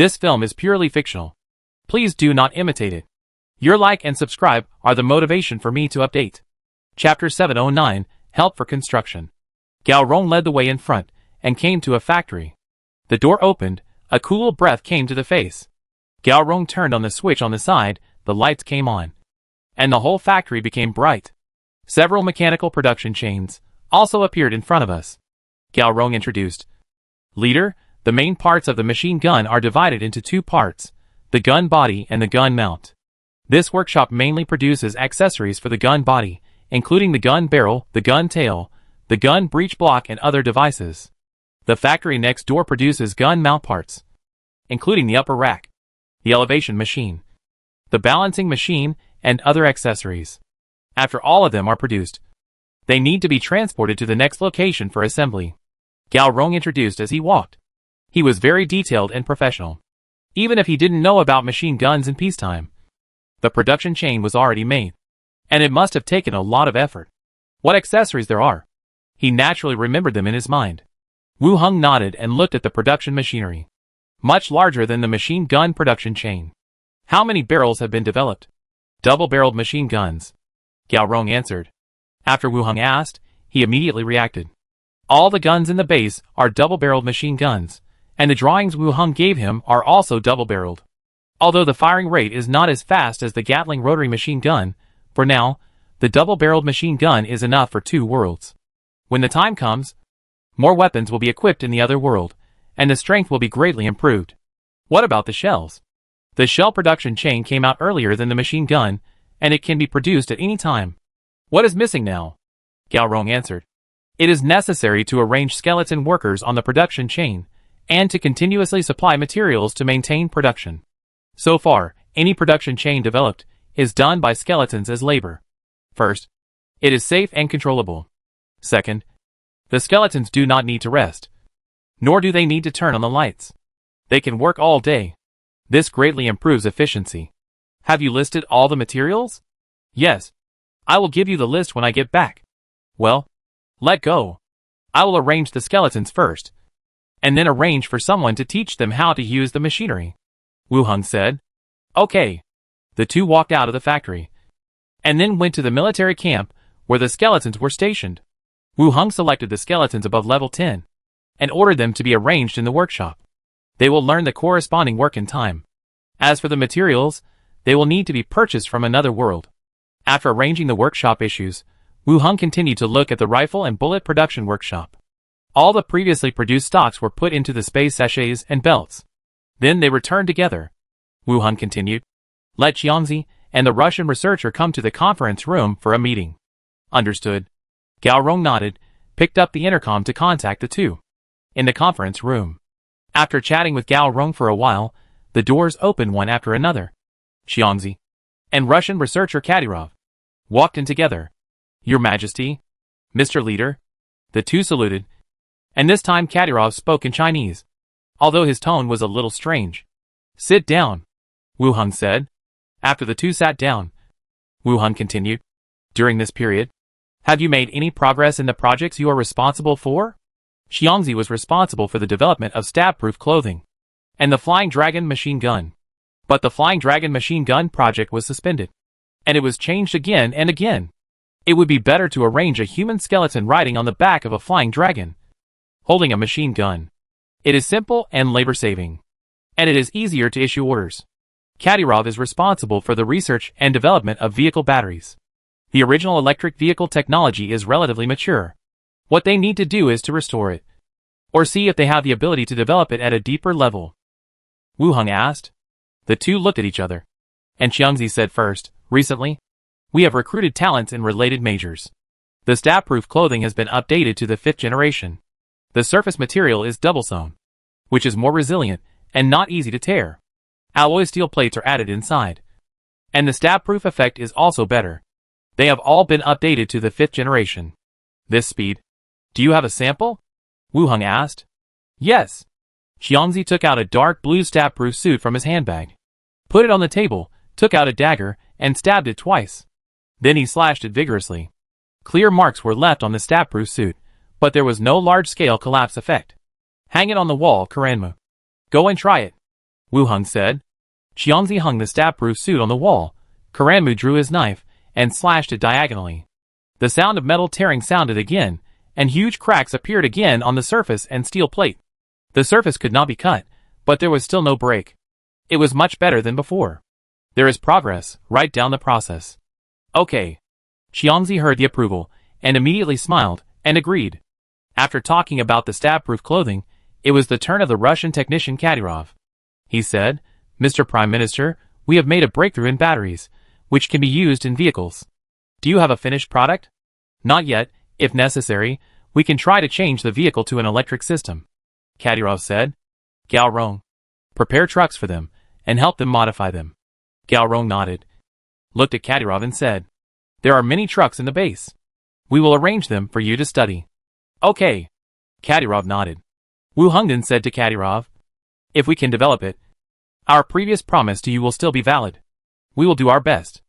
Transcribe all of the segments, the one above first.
This film is purely fictional. Please do not imitate it. Your like and subscribe are the motivation for me to update. Chapter 709, Help for Construction. Gao Rong led the way in front, and came to a factory. The door opened, a cool breath came to the face. Gao Rong turned on the switch on the side, the lights came on. And the whole factory became bright. Several mechanical production chains also appeared in front of us. Gao Rong introduced. Leader, the main parts of the machine gun are divided into two parts, the gun body and the gun mount. This workshop mainly produces accessories for the gun body, including the gun barrel, the gun tail, the gun breech block and other devices. The factory next door produces gun mount parts, including the upper rack, the elevation machine, the balancing machine, and other accessories. After all of them are produced, they need to be transported to the next location for assembly. Gao Rong introduced as he walked. He was very detailed and professional. Even if he didn't know about machine guns in peacetime, the production chain was already made, and it must have taken a lot of effort. What accessories there are? He naturally remembered them in his mind. Wu Heng nodded and looked at the production machinery. Much larger than the machine gun production chain. How many barrels have been developed? Double-barreled machine guns. Gao Rong answered. After Wu Heng asked, he immediately reacted. All the guns in the base are double-barreled machine guns, and the drawings Wu Heng gave him are also double-barreled. Although the firing rate is not as fast as the Gatling rotary machine gun, for now, the double-barreled machine gun is enough for 2 worlds. When the time comes, more weapons will be equipped in the other world, and the strength will be greatly improved. What about the shells? The shell production chain came out earlier than the machine gun, and it can be produced at any time. What is missing now? Gao Rong answered. It is necessary to arrange skeleton workers on the production chain, and to continuously supply materials to maintain production. So far, any production chain developed is done by skeletons as labor. First, it is safe and controllable. Second, the skeletons do not need to rest, nor do they need to turn on the lights. They can work all day. This greatly improves efficiency. Have you listed all the materials? Yes. I will give you the list when I get back. Well, let go. I will arrange the skeletons first, and then arrange for someone to teach them how to use the machinery. Wu Heng said. Okay. The two walked out of the factory, and then went to the military camp where the skeletons were stationed. Wu Heng selected the skeletons above level 10, and ordered them to be arranged in the workshop. They will learn the corresponding work in time. As for the materials, they will need to be purchased from another world. After arranging the workshop issues, Wu Heng continued to look at the rifle and bullet production workshop. All the previously produced stocks were put into the space sachets and belts. Then they returned together. Wu Heng continued. Let Xiangzi and the Russian researcher come to the conference room for a meeting. Understood. Gao Rong nodded, picked up the intercom to contact the two. In the conference room. After chatting with Gao Rong for a while, the doors opened one after another. Xiangzi and Russian researcher Kadyrov walked in together. Your Majesty, Mr. Leader. The two saluted, and this time Kadyrov spoke in Chinese, although his tone was a little strange. Sit down, Wu Heng said. After the two sat down, Wu Heng continued. During this period, have you made any progress in the projects you are responsible for? Xiangzi was responsible for the development of stab-proof clothing and the Flying Dragon machine gun. But the Flying Dragon machine gun project was suspended, and it was changed again and again. It would be better to arrange a human skeleton riding on the back of a flying dragon, holding a machine gun. It is simple and labor-saving, and it is easier to issue orders. Kadyrov is responsible for the research and development of vehicle batteries. The original electric vehicle technology is relatively mature. What they need to do is to restore it, or see if they have the ability to develop it at a deeper level. Wu Heng asked. The two looked at each other, and Xiangzi said first, recently, we have recruited talents in related majors. The stab-proof clothing has been updated to the 5th generation. The surface material is double-sewn, which is more resilient and not easy to tear. Alloy steel plates are added inside, and the stab-proof effect is also better. They have all been updated to the 5th generation. This speed. Do you have a sample? Wu Heng asked. Yes. Xiangzi took out a dark blue stab-proof suit from his handbag, put it on the table, took out a dagger, and stabbed it twice. Then he slashed it vigorously. Clear marks were left on the stab-proof suit, but there was no large-scale collapse effect. Hang it on the wall, Karanmu. Go and try it. Wu Hung said. Xiangzi hung the stab-proof suit on the wall. Karanmu drew his knife and slashed it diagonally. The sound of metal tearing sounded again, and huge cracks appeared again on the surface and steel plate. The surface could not be cut, but there was still no break. It was much better than before. There is progress. Write down the process. Okay. Xiangzi heard the approval, and immediately smiled, and agreed. After talking about the stab-proof clothing, it was the turn of the Russian technician Kadyrov. He said, Mr. Prime Minister, we have made a breakthrough in batteries, which can be used in vehicles. Do you have a finished product? Not yet. If necessary, we can try to change the vehicle to an electric system. Kadyrov said. Gao Rong. Prepare trucks for them, and help them modify them. Gao Rong nodded, looked at Kadyrov and said, There are many trucks in the base. We will arrange them for you to study. Okay. Kadyrov nodded. Wu Hung then said to Kadyrov, If we can develop it, our previous promise to you will still be valid. We will do our best.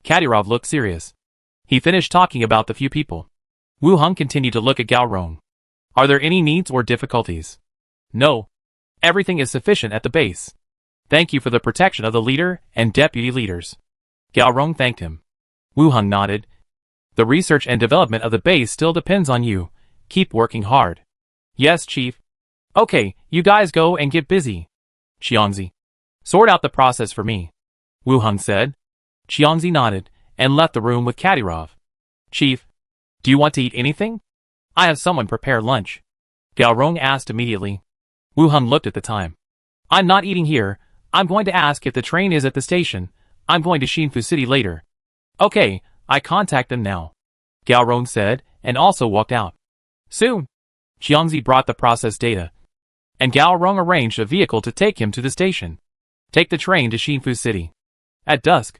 Kadyrov looked serious. He finished talking about the few people. Wu Hung continued to look at Gao Rong. Are there any needs or difficulties? No. Everything is sufficient at the base. Thank you for the protection of the leader and deputy leaders. Gao Rong thanked him. Wu Hung nodded. The research and development of the base still depends on you. Keep working hard. Yes, Chief. Okay, you guys go and get busy. Xiangzi. Sort out the process for me. Wu Hung said. Xiangzi nodded and left the room with Kadyrov. Chief, do you want to eat anything? I have someone prepare lunch. Gao Rong asked immediately. Wu Hung looked at the time. I'm not eating here. I'm going to ask if the train is at the station. I'm going to Xinfu City later. Okay, I contact them now. Gao Rong said, and also walked out. Soon, Xiangzi brought the process data, and Gao Rong arranged a vehicle to take him to the station. Take the train to Xinfu City. At dusk,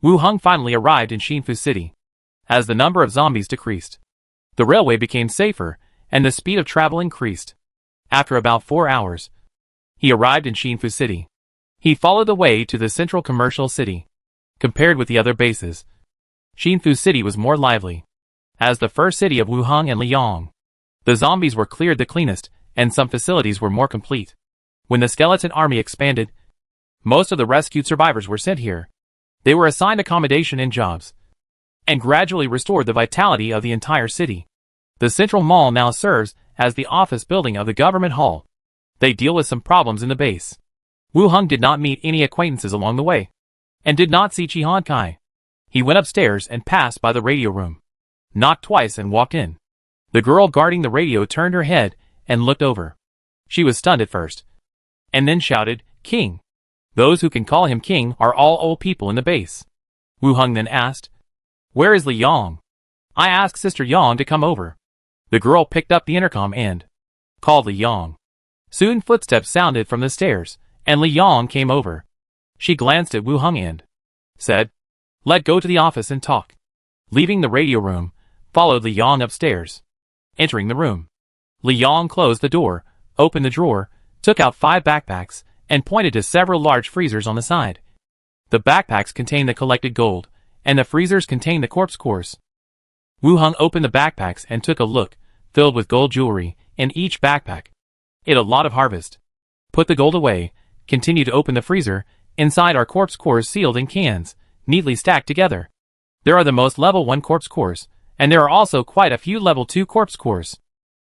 Wu Hung finally arrived in Xinfu City. As the number of zombies decreased, the railway became safer, and the speed of travel increased. After about 4 hours, he arrived in Xinfu City. He followed the way to the central commercial city. Compared with the other bases, Xinfu City was more lively. As the first city of Wu Hung and Liang, the zombies were cleared the cleanest, and some facilities were more complete. When the skeleton army expanded, most of the rescued survivors were sent here. They were assigned accommodation and jobs, and gradually restored the vitality of the entire city. The central mall now serves as the office building of the government hall. They deal with some problems in the base. Wu Hung did not meet any acquaintances along the way, and did not see Chihan Kai. He went upstairs and passed by the radio room, knocked twice and walked in. The girl guarding the radio turned her head and looked over. She was stunned at first, and then shouted, King. Those who can call him king are all old people in the base. Wu Hung then asked, Where is Li Yang? I asked Sister Yang to come over. The girl picked up the intercom and called Li Yang. Soon footsteps sounded from the stairs, and Li Yang came over. She glanced at Wu Hung and said, Let go to the office and talk. Leaving the radio room, followed Li Yang upstairs. Entering the room, Li Yang closed the door, opened the drawer, took out 5 backpacks, and pointed to several large freezers on the side. The backpacks contained the collected gold, and the freezers contained the corpse cores. Wu Hung opened the backpacks and took a look, filled with gold jewelry, in each backpack. It a lot of harvest. Put the gold away, continue to open the freezer. Inside are corpse cores sealed in cans, neatly stacked together. There are the most level 1 corpse cores, and there are also quite a few level 2 corpse cores.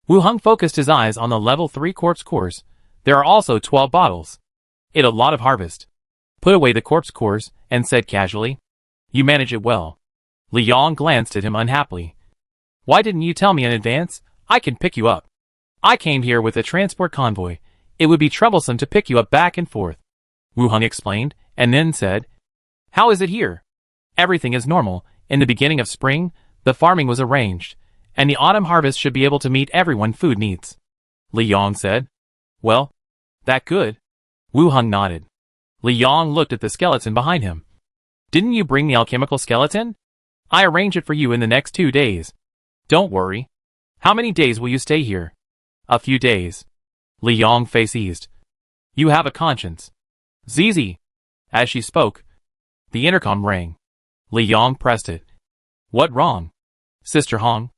Wu Hung focused his eyes on the level 3 corpse cores. There are also 12 bottles. It a lot of harvest. Put away the corpse cores, and said casually, You manage it well. Li Yang glanced at him unhappily. Why didn't you tell me in advance? I can pick you up. I came here with a transport convoy. It would be troublesome to pick you up back and forth. Wu Hung explained, and then said, How is it here? Everything is normal. In the beginning of spring, the farming was arranged, and the autumn harvest should be able to meet everyone's food needs. Li Yang said, Well, that good. Wu Hung nodded. Li Yang looked at the skeleton behind him. Didn't you bring the alchemical skeleton? I arrange it for you in the next 2 days. Don't worry. How many days will you stay here? A few days. Li Yang face eased. You have a conscience. Zizi. As she spoke, the intercom rang. Li Yang pressed it. What wrong? Sister Hong.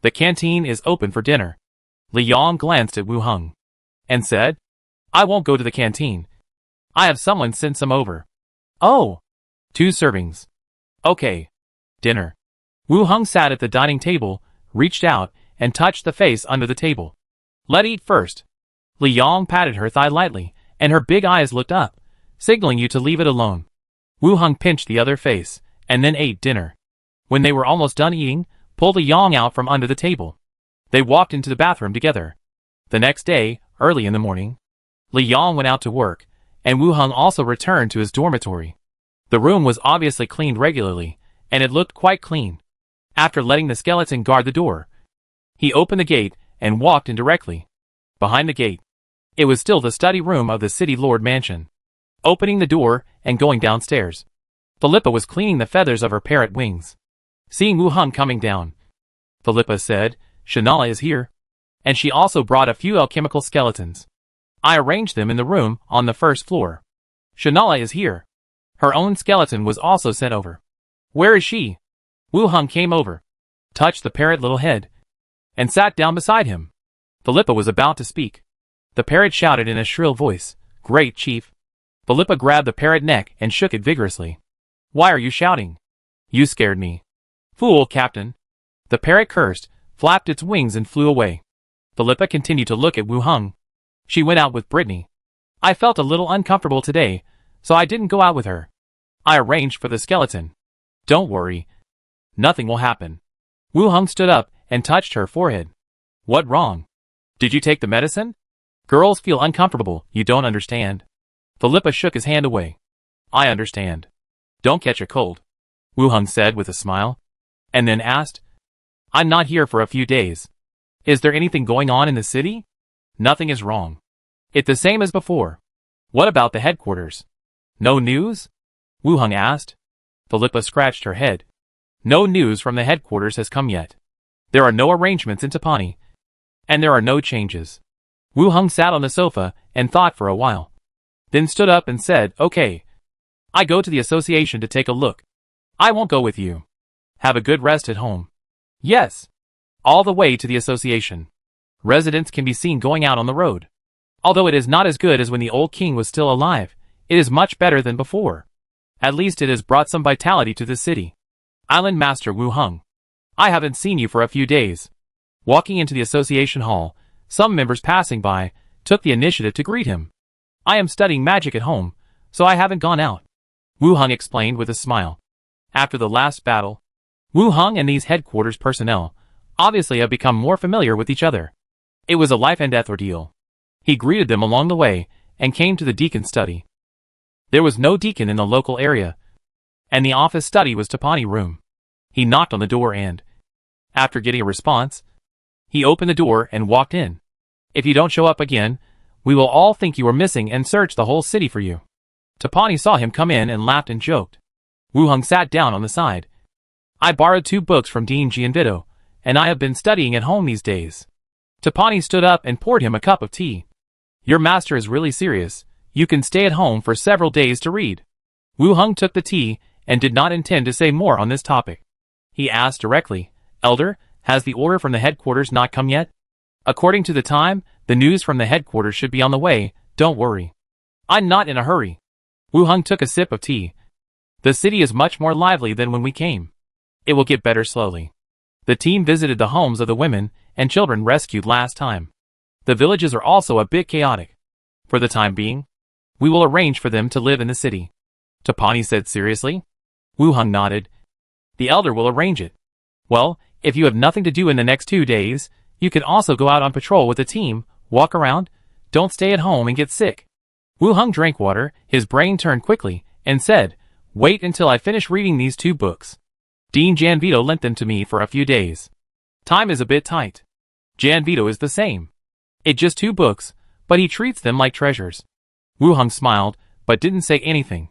The canteen is open for dinner. Li Yang glanced at Wu Hung and said, I won't go to the canteen. I have someone send some over. Oh. 2 servings. Okay. Dinner. Wu Heng sat at the dining table, reached out, and touched the face under the table. Let eat first. Li Yong patted her thigh lightly, and her big eyes looked up, signaling you to leave it alone. Wu Heng pinched the other face, and then ate dinner. When they were almost done eating, pulled Li Yong out from under the table. They walked into the bathroom together. The next day, early in the morning, Li Yong went out to work, and Wu Heng also returned to his dormitory. The room was obviously cleaned regularly, and it looked quite clean. After letting the skeleton guard the door, he opened the gate and walked in directly. Behind the gate, it was still the study room of the city lord mansion. Opening the door and going downstairs, Philippa was cleaning the feathers of her parrot wings. Seeing Wu Heng coming down, Philippa said, "Shannala is here." And she also brought a few alchemical skeletons. I arranged them in the room on the first floor. Shannala is here. Her own skeleton was also sent over. Where is she? Wu Heng came over, touched the parrot little head, and sat down beside him. Philippa was about to speak. The parrot shouted in a shrill voice, "Great, Chief." Philippa grabbed the parrot neck and shook it vigorously. "Why are you shouting? You scared me." "Fool, Captain." The parrot cursed, flapped its wings and flew away. Philippa continued to look at Wu Heng. She went out with Brittany. I felt a little uncomfortable today, so I didn't go out with her. I arranged for the skeleton. Don't worry. Nothing will happen. Wu Heng stood up and touched her forehead. What wrong? Did you take the medicine? Girls feel uncomfortable, you don't understand. Philippa shook his hand away. I understand. Don't catch a cold, Wu Heng said with a smile, and then asked, I'm not here for a few days. Is there anything going on in the city? Nothing is wrong. It's the same as before. What about the headquarters? No news? Wu Heng asked. Philippa scratched her head. No news from the headquarters has come yet. There are no arrangements in Tapani, and there are no changes. Wu Heng sat on the sofa and thought for a while, then stood up and said, Okay. I go to the association to take a look. I won't go with you. Have a good rest at home. Yes. All the way to the association. Residents can be seen going out on the road. Although it is not as good as when the old king was still alive, it is much better than before. At least it has brought some vitality to the city. Island Master Wu Heng. I haven't seen you for a few days. Walking into the association hall, some members passing by took the initiative to greet him. I am studying magic at home, so I haven't gone out, Wu Heng explained with a smile. After the last battle, Wu Heng and these headquarters personnel obviously have become more familiar with each other. It was a life and death ordeal. He greeted them along the way and came to the deacon's study. There was no deacon in the local area, and the office study was Tapani room. He knocked on the door and, after getting a response, he opened the door and walked in. If you don't show up again, we will all think you are missing and search the whole city for you. Tapani saw him come in and laughed and joked. Wu Heng sat down on the side. I borrowed 2 books from Dean Gianvito, and I have been studying at home these days. Tapani stood up and poured him a cup of tea. Your master is really serious. You can stay at home for several days to read. Wu Heng took the tea and did not intend to say more on this topic. He asked directly, Elder, has the order from the headquarters not come yet? According to the time, the news from the headquarters should be on the way, don't worry. I'm not in a hurry. Wu Heng took a sip of tea. The city is much more lively than when we came. It will get better slowly. The team visited the homes of the women and children rescued last time. The villages are also a bit chaotic. For the time being, we will arrange for them to live in the city. Tapani said seriously. Wu Heng nodded. The elder will arrange it. Well, if you have nothing to do in the next 2 days, you can also go out on patrol with the team, walk around, don't stay at home and get sick. Wu Heng drank water, his brain turned quickly, and said, Wait until I finish reading these 2 books. Dean Gianvito lent them to me for a few days. Time is a bit tight. Gianvito is the same. It's just 2 books, but he treats them like treasures. Wu Heng smiled, but didn't say anything.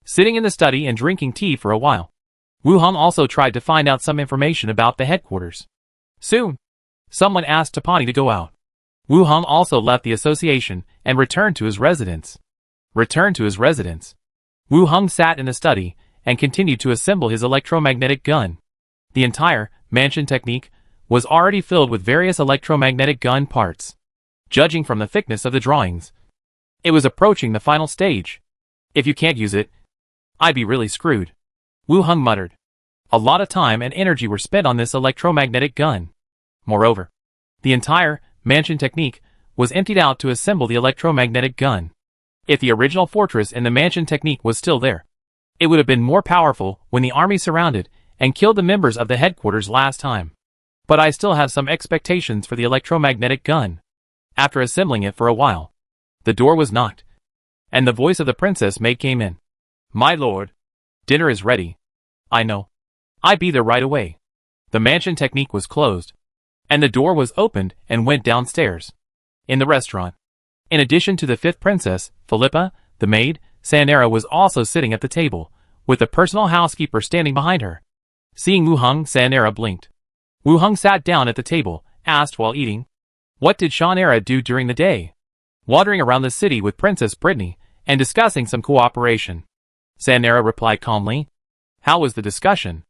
Sitting in the study and drinking tea for a while, Wu Heng also tried to find out some information about the headquarters. Soon, someone asked Tapani to go out. Wu Heng also left the association and returned to his residence. Wu Heng sat in the study and continued to assemble his electromagnetic gun. The entire mansion technique was already filled with various electromagnetic gun parts. Judging from the thickness of the drawings, it was approaching the final stage. If you can't use it, I'd be really screwed. Wu Hung muttered. A lot of time and energy were spent on this electromagnetic gun. Moreover, the entire mansion technique was emptied out to assemble the electromagnetic gun. If the original fortress in the mansion technique was still there, it would have been more powerful when the army surrounded and killed the members of the headquarters last time. But I still have some expectations for the electromagnetic gun. After assembling it for a while, the door was knocked, and the voice of the princess maid came in. My lord, dinner is ready. I know. I'll be there right away. The mansion technique was closed, and the door was opened and went downstairs. In the restaurant, in addition to the fifth princess, Philippa, the maid, Sanera was also sitting at the table, with the personal housekeeper standing behind her. Seeing Wu Hung, Sanera blinked. Wu Hung sat down at the table, asked while eating, what did Sanera do during the day? Wandering around the city with Princess Brittany, and discussing some cooperation. Sanera replied calmly. How was the discussion?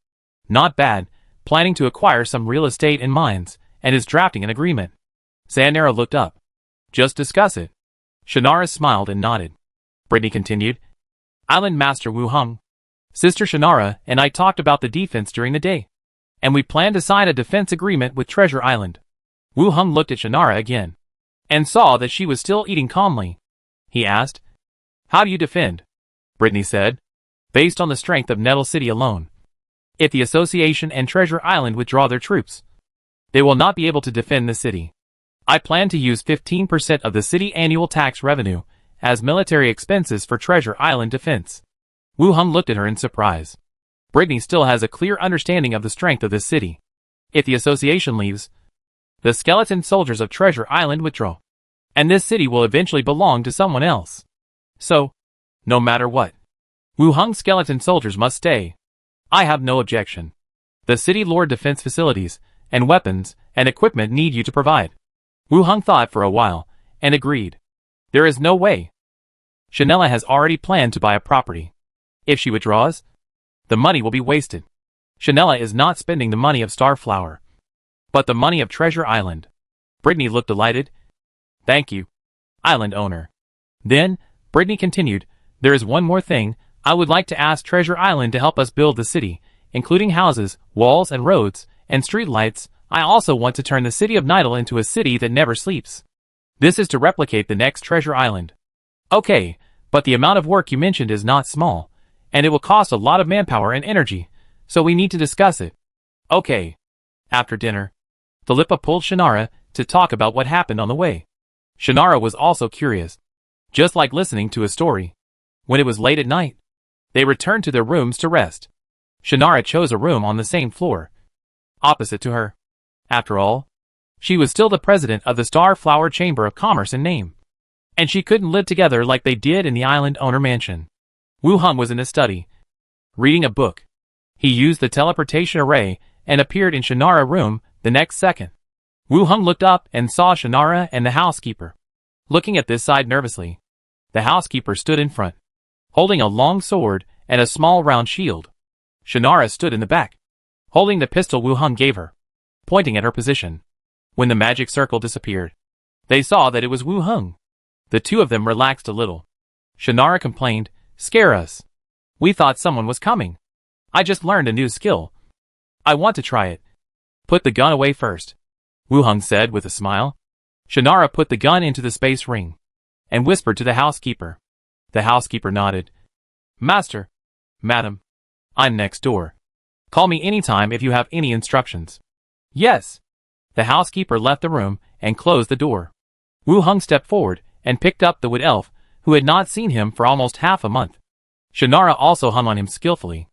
Not bad, planning to acquire some real estate in mines, and is drafting an agreement. Sanera looked up. Just discuss it. Shannara smiled and nodded. Brittany continued. Island Master Wu Hung, Sister Shannara and I talked about the defense during the day, and we planned to sign a defense agreement with Treasure Island. Wu Hung looked at Shannara again, and saw that she was still eating calmly. He asked, how do you defend? Brittany said, based on the strength of Nettle City alone. If the Association and Treasure Island withdraw their troops, they will not be able to defend the city. I plan to use 15% of the city annual tax revenue as military expenses for Treasure Island defense. Wu Hung looked at her in surprise. Brittany still has a clear understanding of the strength of this city. If the Association leaves, the skeleton soldiers of Treasure Island withdraw, and this city will eventually belong to someone else. So, no matter what, Wu Hung's skeleton soldiers must stay. I have no objection. The city lord defense facilities, and weapons, and equipment need you to provide. Wu Hung thought for a while, and agreed. There is no way. Chanela has already planned to buy a property. If she withdraws, the money will be wasted. Chanela is not spending the money of Starflower, but the money of Treasure Island. Brittany looked delighted. Thank you, island owner. Then, Brittany continued, there is one more thing. I would like to ask Treasure Island to help us build the city, including houses, walls and roads, and street lights. I also want to turn the city of Nidal into a city that never sleeps. This is to replicate the next Treasure Island. Okay, but the amount of work you mentioned is not small, and it will cost a lot of manpower and energy, so we need to discuss it. Okay. After dinner, Philippa pulled Shannara to talk about what happened on the way. Shannara was also curious, just like listening to a story. When it was late at night, they returned to their rooms to rest. Shannara chose a room on the same floor, opposite to her. After all, she was still the president of the Starflower Chamber of Commerce in name, and she couldn't live together like they did in the island owner mansion. Wu Hung was in his study, reading a book. He used the teleportation array and appeared in Shannara's room the next second. Wu Hung looked up and saw Shannara and the housekeeper, looking at this side nervously. The housekeeper stood in front, holding a long sword and a small round shield. Shannara stood in the back, holding the pistol Wu Hung gave her, pointing at her position. When the magic circle disappeared, they saw that it was Wu Hung. The two of them relaxed a little. Shannara complained, scare us. We thought someone was coming. I just learned a new skill. I want to try it. Put the gun away first, Wu Hung said with a smile. Shannara put the gun into the space ring, and whispered to the housekeeper. The housekeeper nodded. Master, Madam, I'm next door. Call me anytime if you have any instructions. Yes. The housekeeper left the room and closed the door. Wu Hung stepped forward and picked up the wood elf, who had not seen him for almost half a month. Shannara also hung on him skillfully.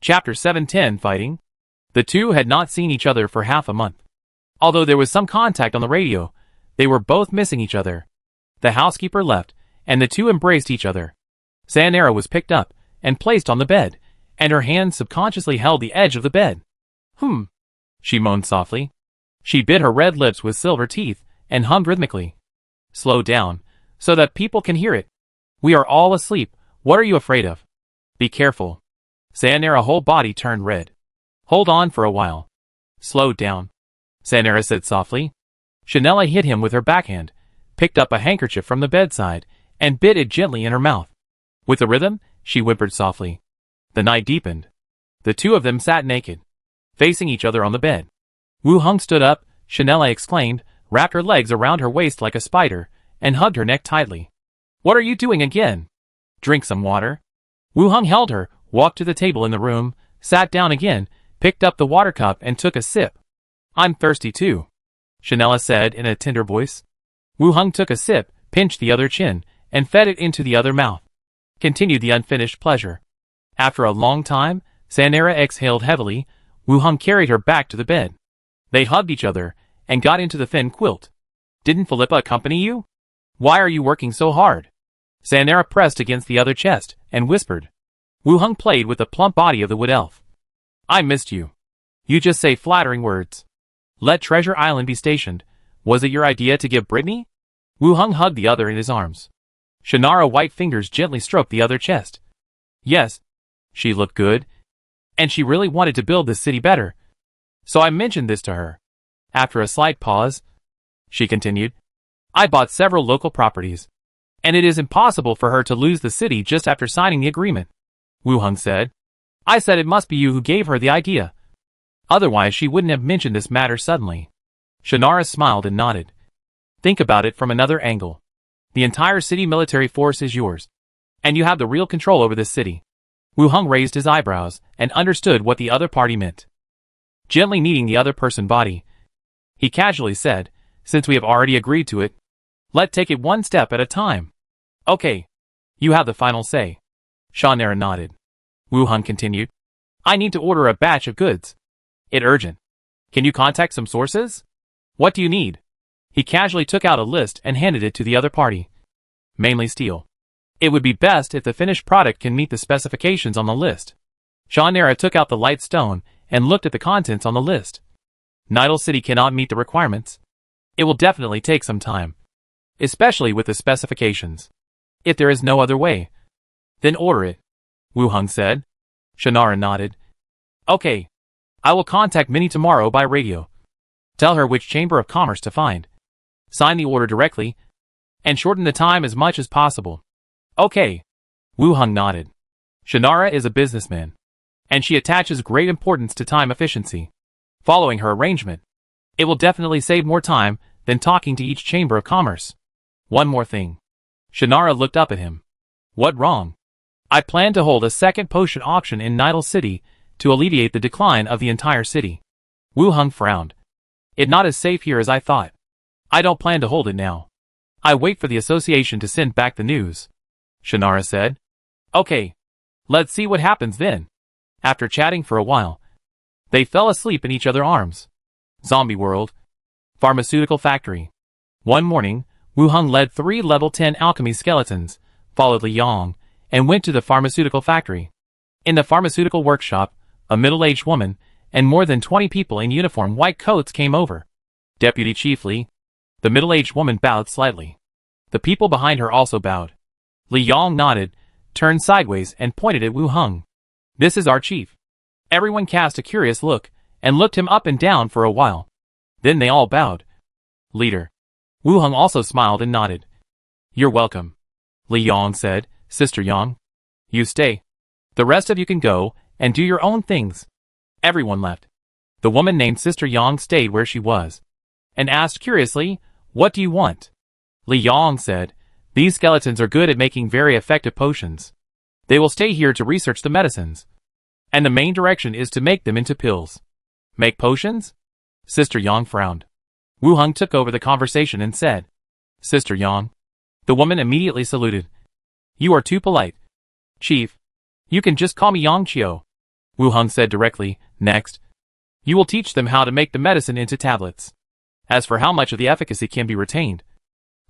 Chapter 710 Fighting. The two had not seen each other for half a month. Although there was some contact on the radio, they were both missing each other. The housekeeper left, and the two embraced each other. Sanera was picked up and placed on the bed, and her hands subconsciously held the edge of the bed. She moaned softly. She bit her red lips with silver teeth and hummed rhythmically. Slow down, so that people can hear it. We are all asleep. What are you afraid of? Be careful. Sanera's whole body turned red. Hold on for a while. Slow down, Sanera said softly. Chanela hit him with her backhand, picked up a handkerchief from the bedside, and bit it gently in her mouth. With a rhythm, she whimpered softly. The night deepened. The two of them sat naked, facing each other on the bed. Wu Heng stood up, Chanela exclaimed, wrapped her legs around her waist like a spider, and hugged her neck tightly. What are you doing again? Drink some water. Wu Heng held her, walked to the table in the room, sat down again, picked up the water cup and took a sip. I'm thirsty too, Chanela said in a tender voice. Wu Heng took a sip, pinched the other chin, and fed it into the other mouth. Continued the unfinished pleasure. After a long time, Sanera exhaled heavily. Wu Heng carried her back to the bed. They hugged each other, and got into the thin quilt. Didn't Philippa accompany you? Why are you working so hard? Sanera pressed against the other chest, and whispered. Wu Heng played with the plump body of the wood elf. I missed you. You just say flattering words. Let Treasure Island be stationed. Was it your idea to give Brittany? Wu Heng hugged the other in his arms. Shannara's white fingers gently stroked the other chest. Yes. She looked good. And she really wanted to build this city better. So I mentioned this to her. After a slight pause, she continued, I bought several local properties. And it is impossible for her to lose the city just after signing the agreement. Wu Heng said. I said it must be you who gave her the idea. Otherwise she wouldn't have mentioned this matter suddenly. Shannara smiled and nodded. Think about it from another angle. The entire city military force is yours. And you have the real control over this city. Wu Heng raised his eyebrows and understood what the other party meant. Gently kneading the other person's body, he casually said, since we have already agreed to it, let's take it one step at a time. Okay. You have the final say. Shannara nodded. Wu Heng continued. I need to order a batch of goods. It's urgent. Can you contact some sources? What do you need? He casually took out a list and handed it to the other party. Mainly steel. It would be best if the finished product can meet the specifications on the list. Shannara took out the light stone and looked at the contents on the list. Nidal City cannot meet the requirements. It will definitely take some time. Especially with the specifications. If there is no other way, then order it, Wu Heng said. Shannara nodded. Okay. I will contact Minnie tomorrow by radio. Tell her which Chamber of Commerce to find. Sign the order directly, and shorten the time as much as possible. Okay. Wu Heng nodded. Shannara is a businessman, and she attaches great importance to time efficiency. Following her arrangement, it will definitely save more time than talking to each Chamber of Commerce. One more thing. Shannara looked up at him. What wrong? I plan to hold a second potion auction in Nidal City to alleviate the decline of the entire city. Wu Heng frowned. It's not as safe here as I thought. I don't plan to hold it now. I wait for the association to send back the news. Shannara said. Okay. Let's see what happens then. After chatting for a while, they fell asleep in each other's arms. Zombie World. Pharmaceutical Factory. One morning, Wu Heng led 3 level 10 alchemy skeletons, followed Li Yong, and went to the pharmaceutical factory. In the pharmaceutical workshop, a middle-aged woman and more than 20 people in uniform white coats came over. Deputy Chief Li. The middle-aged woman bowed slightly. The people behind her also bowed. Li Yong nodded, turned sideways and pointed at Wu Heng. This is our chief. Everyone cast a curious look and looked him up and down for a while. Then they all bowed. Leader. Wu Heng also smiled and nodded. You're welcome. Li Yong said, Sister Yang. You stay. The rest of you can go and do your own things. Everyone left. The woman named Sister Yang stayed where she was and asked curiously, What do you want? Li Yong said, These skeletons are good at making very effective potions. They will stay here to research the medicines. And the main direction is to make them into pills. Make potions? Sister Yang frowned. Wu Heng took over the conversation and said, Sister Yang. The woman immediately saluted. You are too polite. Chief, you can just call me Yang Qiu. Wu Heng said directly. Next, you will teach them how to make the medicine into tablets. As for how much of the efficacy can be retained,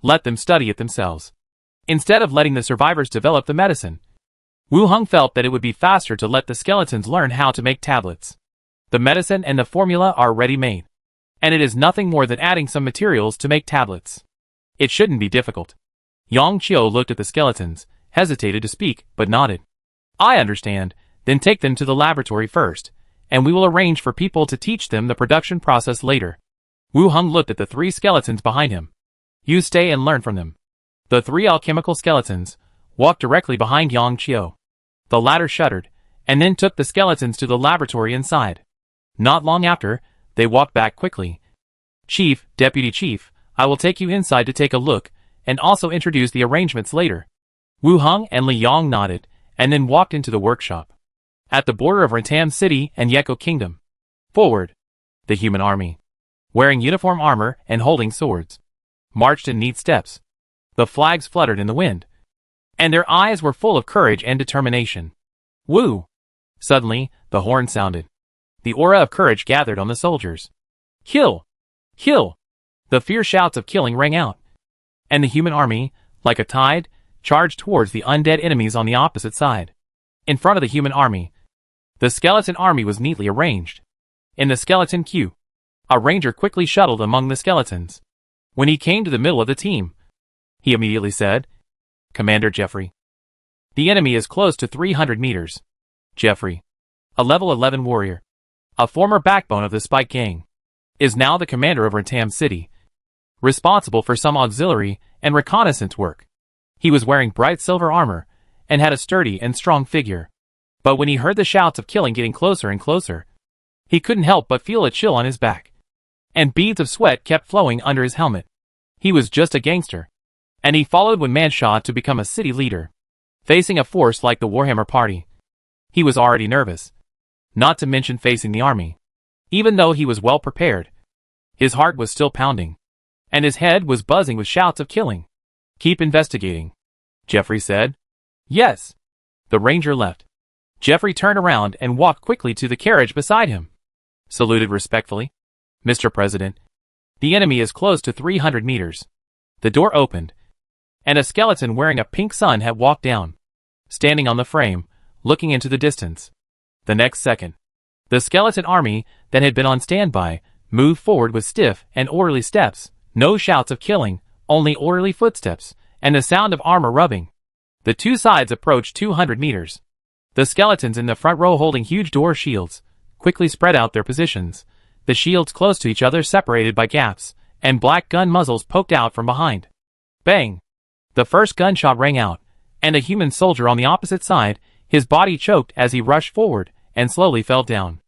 let them study it themselves, instead of letting the survivors develop the medicine. Wu Heng felt that it would be faster to let the skeletons learn how to make tablets. The medicine and the formula are ready-made, and it is nothing more than adding some materials to make tablets. It shouldn't be difficult. Yang Qiu looked at the skeletons, hesitated to speak, but nodded. I understand. Then take them to the laboratory first, and we will arrange for people to teach them the production process later. Wu Heng looked at the 3 skeletons behind him. You stay and learn from them. The 3 alchemical skeletons, walked directly behind Yang Qiu. The latter shuddered, and then took the skeletons to the laboratory inside. Not long after, they walked back quickly. "Chief, Deputy Chief, I will take you inside to take a look, and also introduce the arrangements later." Wu Heng and Li Yang nodded, and then walked into the workshop. At the border of Rantam City and Yeko Kingdom. Forward. The human army, wearing uniform armor and holding swords, marched in neat steps. The flags fluttered in the wind, and their eyes were full of courage and determination. Woo! Suddenly, the horn sounded. The aura of courage gathered on the soldiers. Kill! Kill! The fierce shouts of killing rang out, and the human army, like a tide, charged towards the undead enemies on the opposite side. In front of the human army, the skeleton army was neatly arranged. In the skeleton queue, a ranger quickly shuttled among the skeletons. When he came to the middle of the team, he immediately said, "Commander Jeffrey, the enemy is close to 300 meters. Jeffrey, a level 11 warrior, a former backbone of the Spike Gang, is now the commander of Rantam City, responsible for some auxiliary and reconnaissance work. He was wearing bright silver armor and had a sturdy and strong figure. But when he heard the shouts of killing getting closer and closer, he couldn't help but feel a chill on his back, and beads of sweat kept flowing under his helmet. He was just a gangster, and he followed when Manshaw to become a city leader. Facing a force like the Warhammer Party, he was already nervous, not to mention facing the army. Even though he was well prepared, his heart was still pounding, and his head was buzzing with shouts of killing. "Keep investigating," Jeffrey said. "Yes." The ranger left. Jeffrey turned around and walked quickly to the carriage beside him. Saluted respectfully. "Mr. President, the enemy is close to 300 meters. The door opened, and a skeleton wearing a pink sun hat walked down, standing on the frame, looking into the distance. The next second, the skeleton army that had been on standby moved forward with stiff and orderly steps. No shouts of killing, only orderly footsteps, and the sound of armor rubbing. The two sides approached 200 meters. The skeletons in the front row holding huge door shields quickly spread out their positions, the shields close to each other separated by gaps, and black gun muzzles poked out from behind. Bang! The first gunshot rang out, and a human soldier on the opposite side, his body choked as he rushed forward and slowly fell down.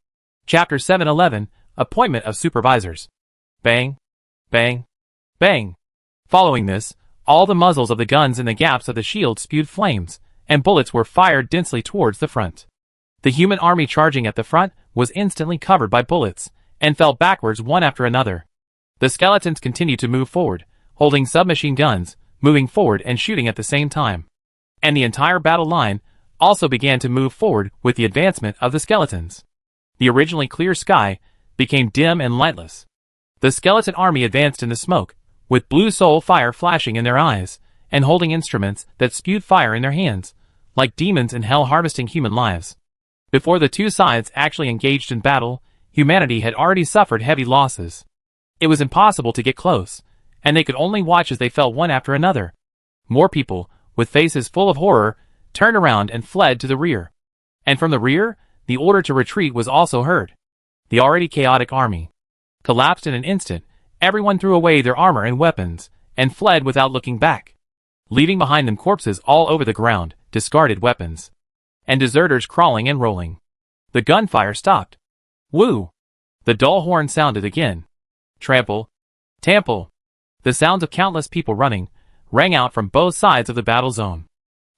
Chapter 711, Appointment of Supervisors. Bang! Bang! Bang! Following this, all the muzzles of the guns in the gaps of the shield spewed flames, and bullets were fired densely towards the front. The human army charging at the front was instantly covered by bullets, and fell backwards one after another. The skeletons continued to move forward, holding submachine guns, moving forward and shooting at the same time. And the entire battle line also began to move forward with the advancement of the skeletons. The originally clear sky became dim and lightless. The skeleton army advanced in the smoke, with blue soul fire flashing in their eyes, and holding instruments that spewed fire in their hands, like demons in hell harvesting human lives. Before the two sides actually engaged in battle, humanity had already suffered heavy losses. It was impossible to get close, and they could only watch as they fell one after another. More people, with faces full of horror, turned around and fled to the rear. And from the rear, the order to retreat was also heard. The already chaotic army collapsed in an instant. Everyone threw away their armor and weapons, and fled without looking back, leaving behind them corpses all over the ground, discarded weapons, and deserters crawling and rolling. The gunfire stopped. Woo! The dull horn sounded again. Trample. Tample. The sounds of countless people running rang out from both sides of the battle zone.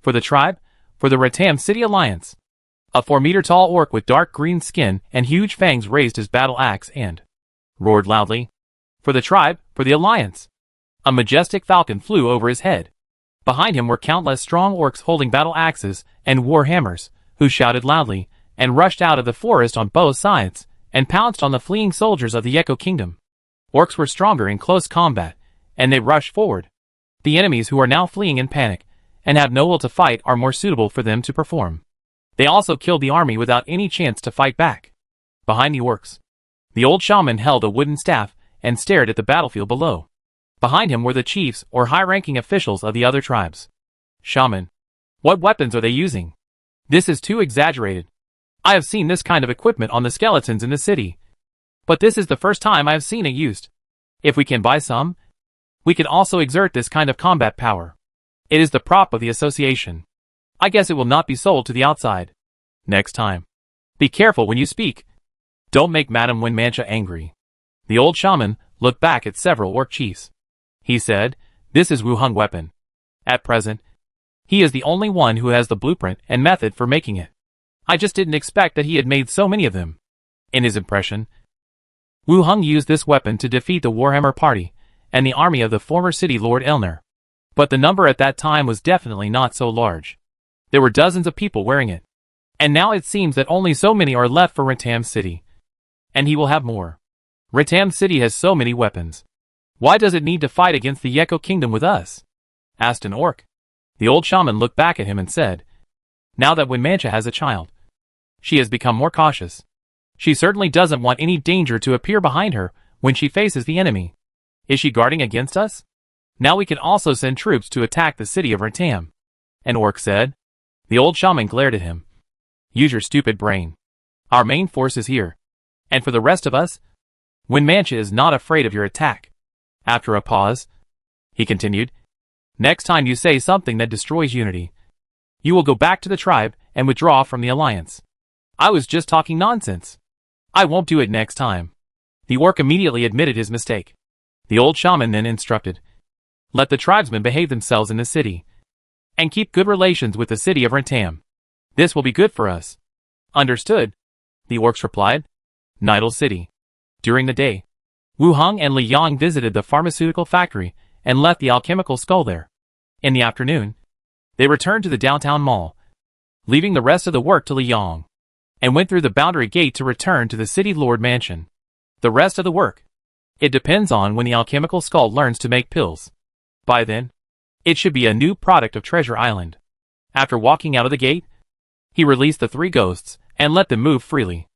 For the tribe, for the Rantam City Alliance. A 4-meter-tall orc with dark green skin and huge fangs raised his battle axe and roared loudly. For the tribe, for the Alliance. A majestic falcon flew over his head. Behind him were countless strong orcs holding battle axes and war hammers, who shouted loudly, and rushed out of the forest on both sides, and pounced on the fleeing soldiers of the Yeko Kingdom. Orcs were stronger in close combat, and they rushed forward. The enemies who are now fleeing in panic, and have no will to fight, are more suitable for them to perform. They also killed the army without any chance to fight back. Behind the orcs, the old shaman held a wooden staff, and stared at the battlefield below. Behind him were the chiefs or high-ranking officials of the other tribes. Shaman, what weapons are they using? This is too exaggerated. I have seen this kind of equipment on the skeletons in the city, but this is the first time I have seen it used. If we can buy some, we can also exert this kind of combat power. It is the prop of the association. I guess it will not be sold to the outside. Next time. Be careful when you speak. Don't make Madame Winmancha angry. The old shaman looked back at several orc chiefs. He said, "This is Wu Hung weapon. At present, he is the only one who has the blueprint and method for making it. I just didn't expect that he had made so many of them." In his impression, Wu Hung used this weapon to defeat the Warhammer party and the army of the former city Lord Elner. But the number at that time was definitely not so large. There were dozens of people wearing it. And now it seems that only so many are left for Ritam City. And he will have more. Ritam City has so many weapons. Why does it need to fight against the Yeko Kingdom with us? Asked an orc. The old shaman looked back at him and said, "Now that Winmancha has a child, she has become more cautious. She certainly doesn't want any danger to appear behind her when she faces the enemy. Is she guarding against us? Now we can also send troops to attack the city of Ritam." An orc said. The old shaman glared at him. "Use your stupid brain. Our main force is here. And for the rest of us, Winmancha is not afraid of your attack." After a pause, he continued, "Next time you say something that destroys unity, you will go back to the tribe and withdraw from the alliance." "I was just talking nonsense. I won't do it next time." The orc immediately admitted his mistake. The old shaman then instructed, "Let the tribesmen behave themselves in the city, and keep good relations with the city of Ritam. This will be good for us." "Understood," the orcs replied. Nidal City. During the day, Wu Hung and Li Yang visited the pharmaceutical factory and left the alchemical skull there. In the afternoon, they returned to the downtown mall, leaving the rest of the work to Li Yang, and went through the boundary gate to return to the city lord mansion. The rest of the work, it depends on when the alchemical skull learns to make pills. By then, it should be a new product of Treasure Island. After walking out of the gate, he released the 3 ghosts and let them move freely.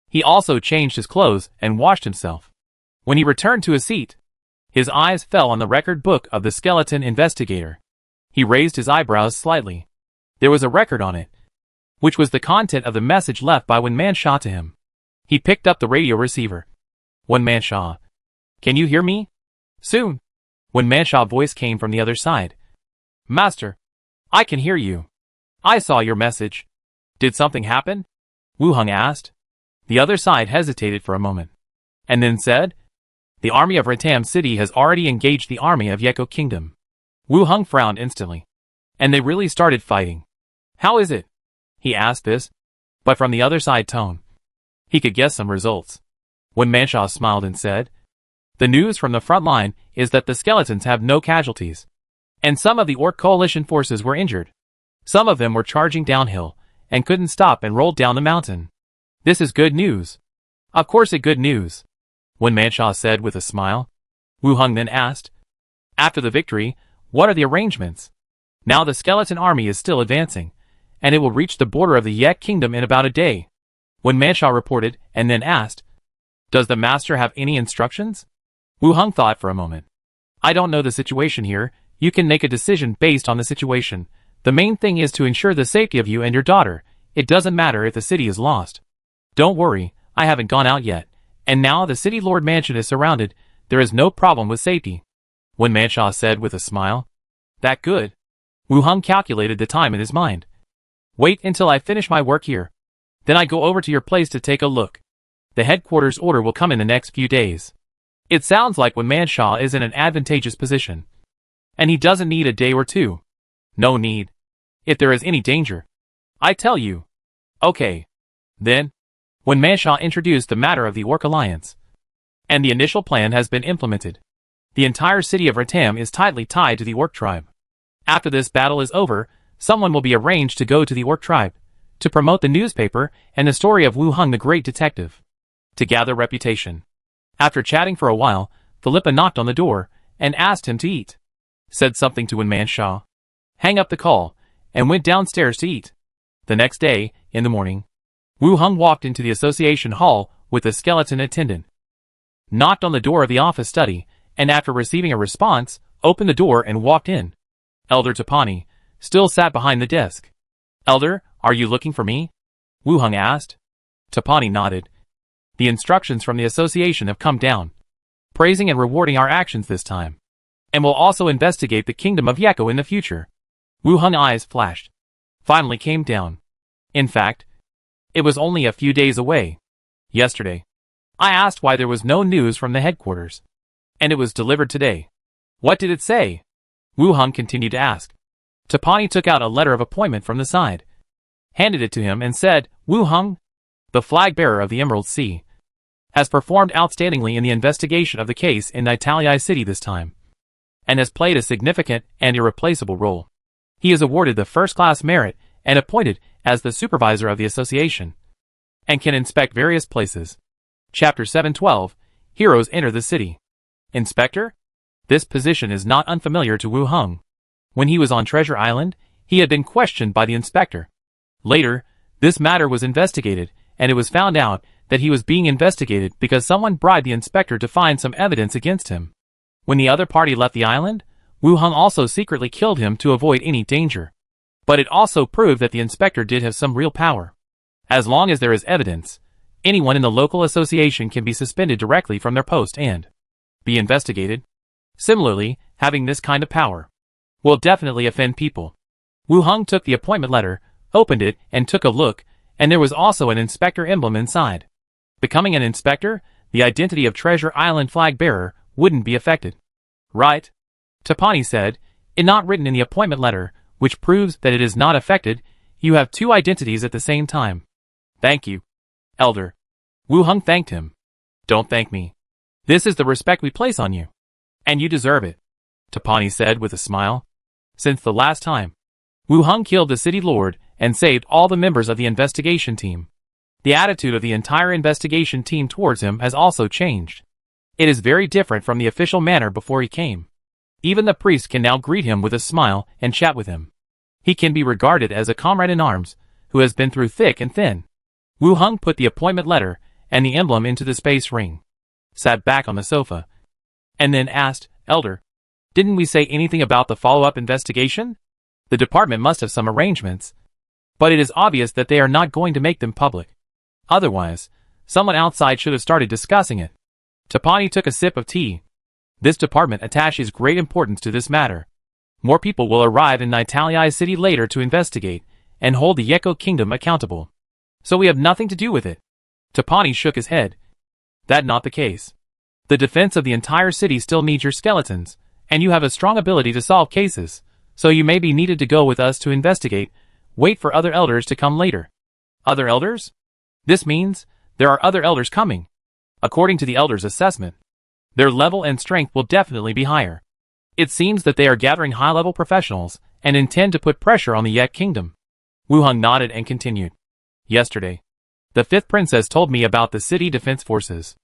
He also changed his clothes and washed himself. When he returned to his seat, his eyes fell on the record book of the skeleton investigator. He raised his eyebrows slightly. There was a record on it, which was the content of the message left by Winmancha to him. He picked up the radio receiver. "Winmancha, can you hear me?" "Soon." Winmancha's voice came from the other side. "Master, I can hear you. I saw your message. Did something happen?" Wu Hung asked. The other side hesitated for a moment, and then said, "The army of Ritam City has already engaged the army of Yeko Kingdom." Wu Hung frowned instantly, and they really started fighting. "How is it?" He asked this, but from the other side tone. He could guess some results. Winmancha smiled and said, "The news from the front line is that the skeletons have no casualties, and some of the Orc coalition forces were injured. Some of them were charging downhill, and couldn't stop and rolled down the mountain. This is good news." "Of course it's good news," Winmancha said with a smile. Wu Hung then asked, "After the victory, what are the arrangements?" "Now the skeleton army is still advancing, and it will reach the border of the Yek Kingdom in about a day," Winmancha reported, and then asked, "Does the master have any instructions?" Wu Hung thought for a moment. "I don't know the situation here. You can make a decision based on the situation. The main thing is to ensure the safety of you and your daughter. It doesn't matter if the city is lost. Don't worry, I haven't gone out yet, and now the city lord mansion is surrounded. There is no problem with safety," Winmancha said with a smile. "That good?" Wu Hung calculated the time in his mind. "Wait until I finish my work here. Then I go over to your place to take a look. The headquarters order will come in the next few days." It sounds like Winmancha is in an advantageous position, and he doesn't need a day or two. "No need. If there is any danger, I tell you." "Okay." Then, Winmancha introduced the matter of the Orc Alliance, and the initial plan has been implemented. The entire city of Ritam is tightly tied to the Orc tribe. After this battle is over, someone will be arranged to go to the Orc tribe, to promote the newspaper and the story of Wu Hung the great detective, to gather reputation. After chatting for a while, Philippa knocked on the door, and asked him to eat. Said something to Winmancha, hang up the call, and went downstairs to eat. The next day, in the morning, Wu Hung walked into the association hall with a skeleton attendant, knocked on the door of the office study, and after receiving a response, opened the door and walked in. Elder Tapani still sat behind the desk. "Elder, are you looking for me?" Wu Hung asked. Tapani nodded. "The instructions from the association have come down, praising and rewarding our actions this time, and will also investigate the kingdom of Yeko in the future. Wu Hung's eyes flashed. Finally came down. In fact, it was only a few days away. Yesterday. I asked why there was no news from the headquarters. And it was delivered today. What did it say? Wu Hung continued to ask. Tapani took out a letter of appointment from the side, handed it to him and said, Wu Hung, the flag bearer of the Emerald Sea, has performed outstandingly in the investigation of the case in Nitalii City this time, and has played a significant and irreplaceable role. He is awarded the first-class merit and appointed as the supervisor of the association, and can inspect various places. Chapter 712, Heroes Enter the City. Inspector? This position is not unfamiliar to Wu Hung. When he was on Treasure Island, he had been questioned by the inspector. Later, this matter was investigated, and it was found out that he was being investigated because someone bribed the inspector to find some evidence against him. When the other party left the island, Wu Hung also secretly killed him to avoid any danger. But it also proved that the inspector did have some real power. As long as there is evidence, anyone in the local association can be suspended directly from their post and be investigated. Similarly, having this kind of power will definitely offend people. Wu Hung took the appointment letter, opened it, and took a look, and there was also an inspector emblem inside. Becoming an inspector, the identity of Treasure Island flag bearer wouldn't be affected. Right? Tapani said, it not written in the appointment letter, which proves that it is not affected. You have two identities at the same time. Thank you, Elder. Wu Hung thanked him. Don't thank me. This is the respect we place on you. And you deserve it, Tapani said with a smile. Since the last time, Wu Hung killed the city lord and saved all the members of the investigation team. The attitude of the entire investigation team towards him has also changed. It is very different from the official manner before he came. Even the priest can now greet him with a smile and chat with him. He can be regarded as a comrade in arms who has been through thick and thin. Wu Hung put the appointment letter and the emblem into the space ring, sat back on the sofa, and then asked, Elder, didn't we say anything about the follow-up investigation? The department must have some arrangements, but it is obvious that they are not going to make them public. Otherwise, someone outside should have started discussing it. Tapani took a sip of tea. This department attaches great importance to this matter. More people will arrive in Nitalii City later to investigate and hold the Yeko Kingdom accountable. So we have nothing to do with it. Tapani shook his head. That's not the case. The defense of the entire city still needs your skeletons, and you have a strong ability to solve cases, so you may be needed to go with us to investigate. Wait for other elders to come later. Other elders? This means there are other elders coming. According to the elders' assessment, their level and strength will definitely be higher. It seems that they are gathering high-level professionals and intend to put pressure on the Yek Kingdom. Wu Hung nodded and continued. Yesterday, the fifth princess told me about the city defense forces.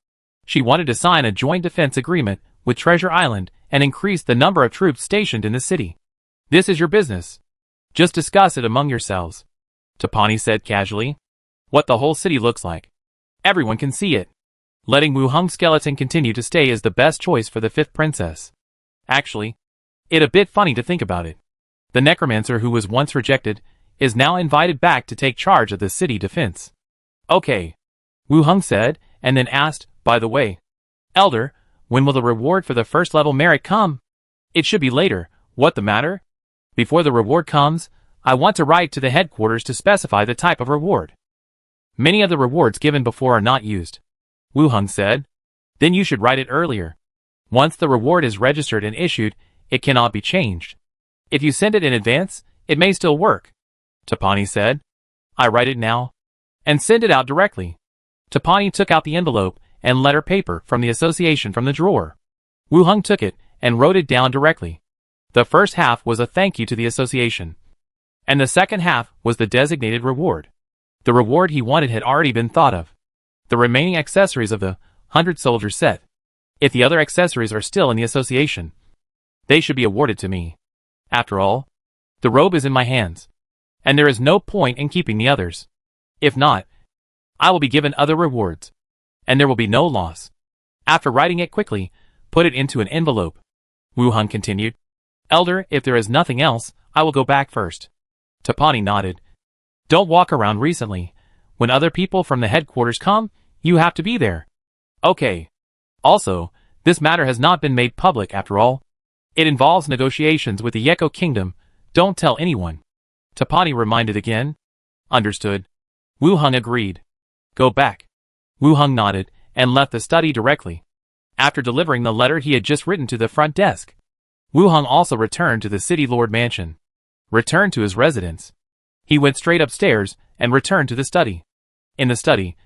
She wanted to sign a joint defense agreement with Treasure Island and increase the number of troops stationed in the city. This is your business. Just discuss it among yourselves, Tapani said casually. What the whole city looks like. Everyone can see it. Letting Wu Hung's skeleton continue to stay is the best choice for the fifth princess. Actually, it's a bit funny to think about it. The Necromancer who was once rejected is now invited back to take charge of the city defense. Okay, Wu Hung said, and then asked, by the way, Elder, when will the reward for the first level merit come? It should be later. What the matter? Before the reward comes, I want to write to the headquarters to specify the type of reward. Many of the rewards given before are not used, Wu Hung said. Then you should write it earlier. Once the reward is registered and issued, it cannot be changed. If you send it in advance, it may still work, Tapani said. I write it now and send it out directly. Tapani took out the envelope and letter paper from the association from the drawer. Wu Hung took it and wrote it down directly. The first half was a thank you to the association, and the second half was the designated reward. The reward he wanted had already been thought of. The remaining accessories of the 100 soldier set. If the other accessories are still in the association, they should be awarded to me. After all, the robe is in my hands, and there is no point in keeping the others. If not, I will be given other rewards, and there will be no loss. After writing it quickly, put it into an envelope. Wu Hung continued. Elder, if there is nothing else, I will go back first. Tapani nodded. Don't walk around recently. When other people from the headquarters come, you have to be there. Okay. Also, this matter has not been made public after all. It involves negotiations with the Yeko Kingdom Don't tell anyone. Tapani reminded again. Understood. Wu Heng agreed. Go back. Wu Heng nodded and left the study directly. After delivering the letter he had just written to the front desk, Wu Heng also returned to the city lord mansion. Returned to his residence. He went straight upstairs and returned to the study. In the study,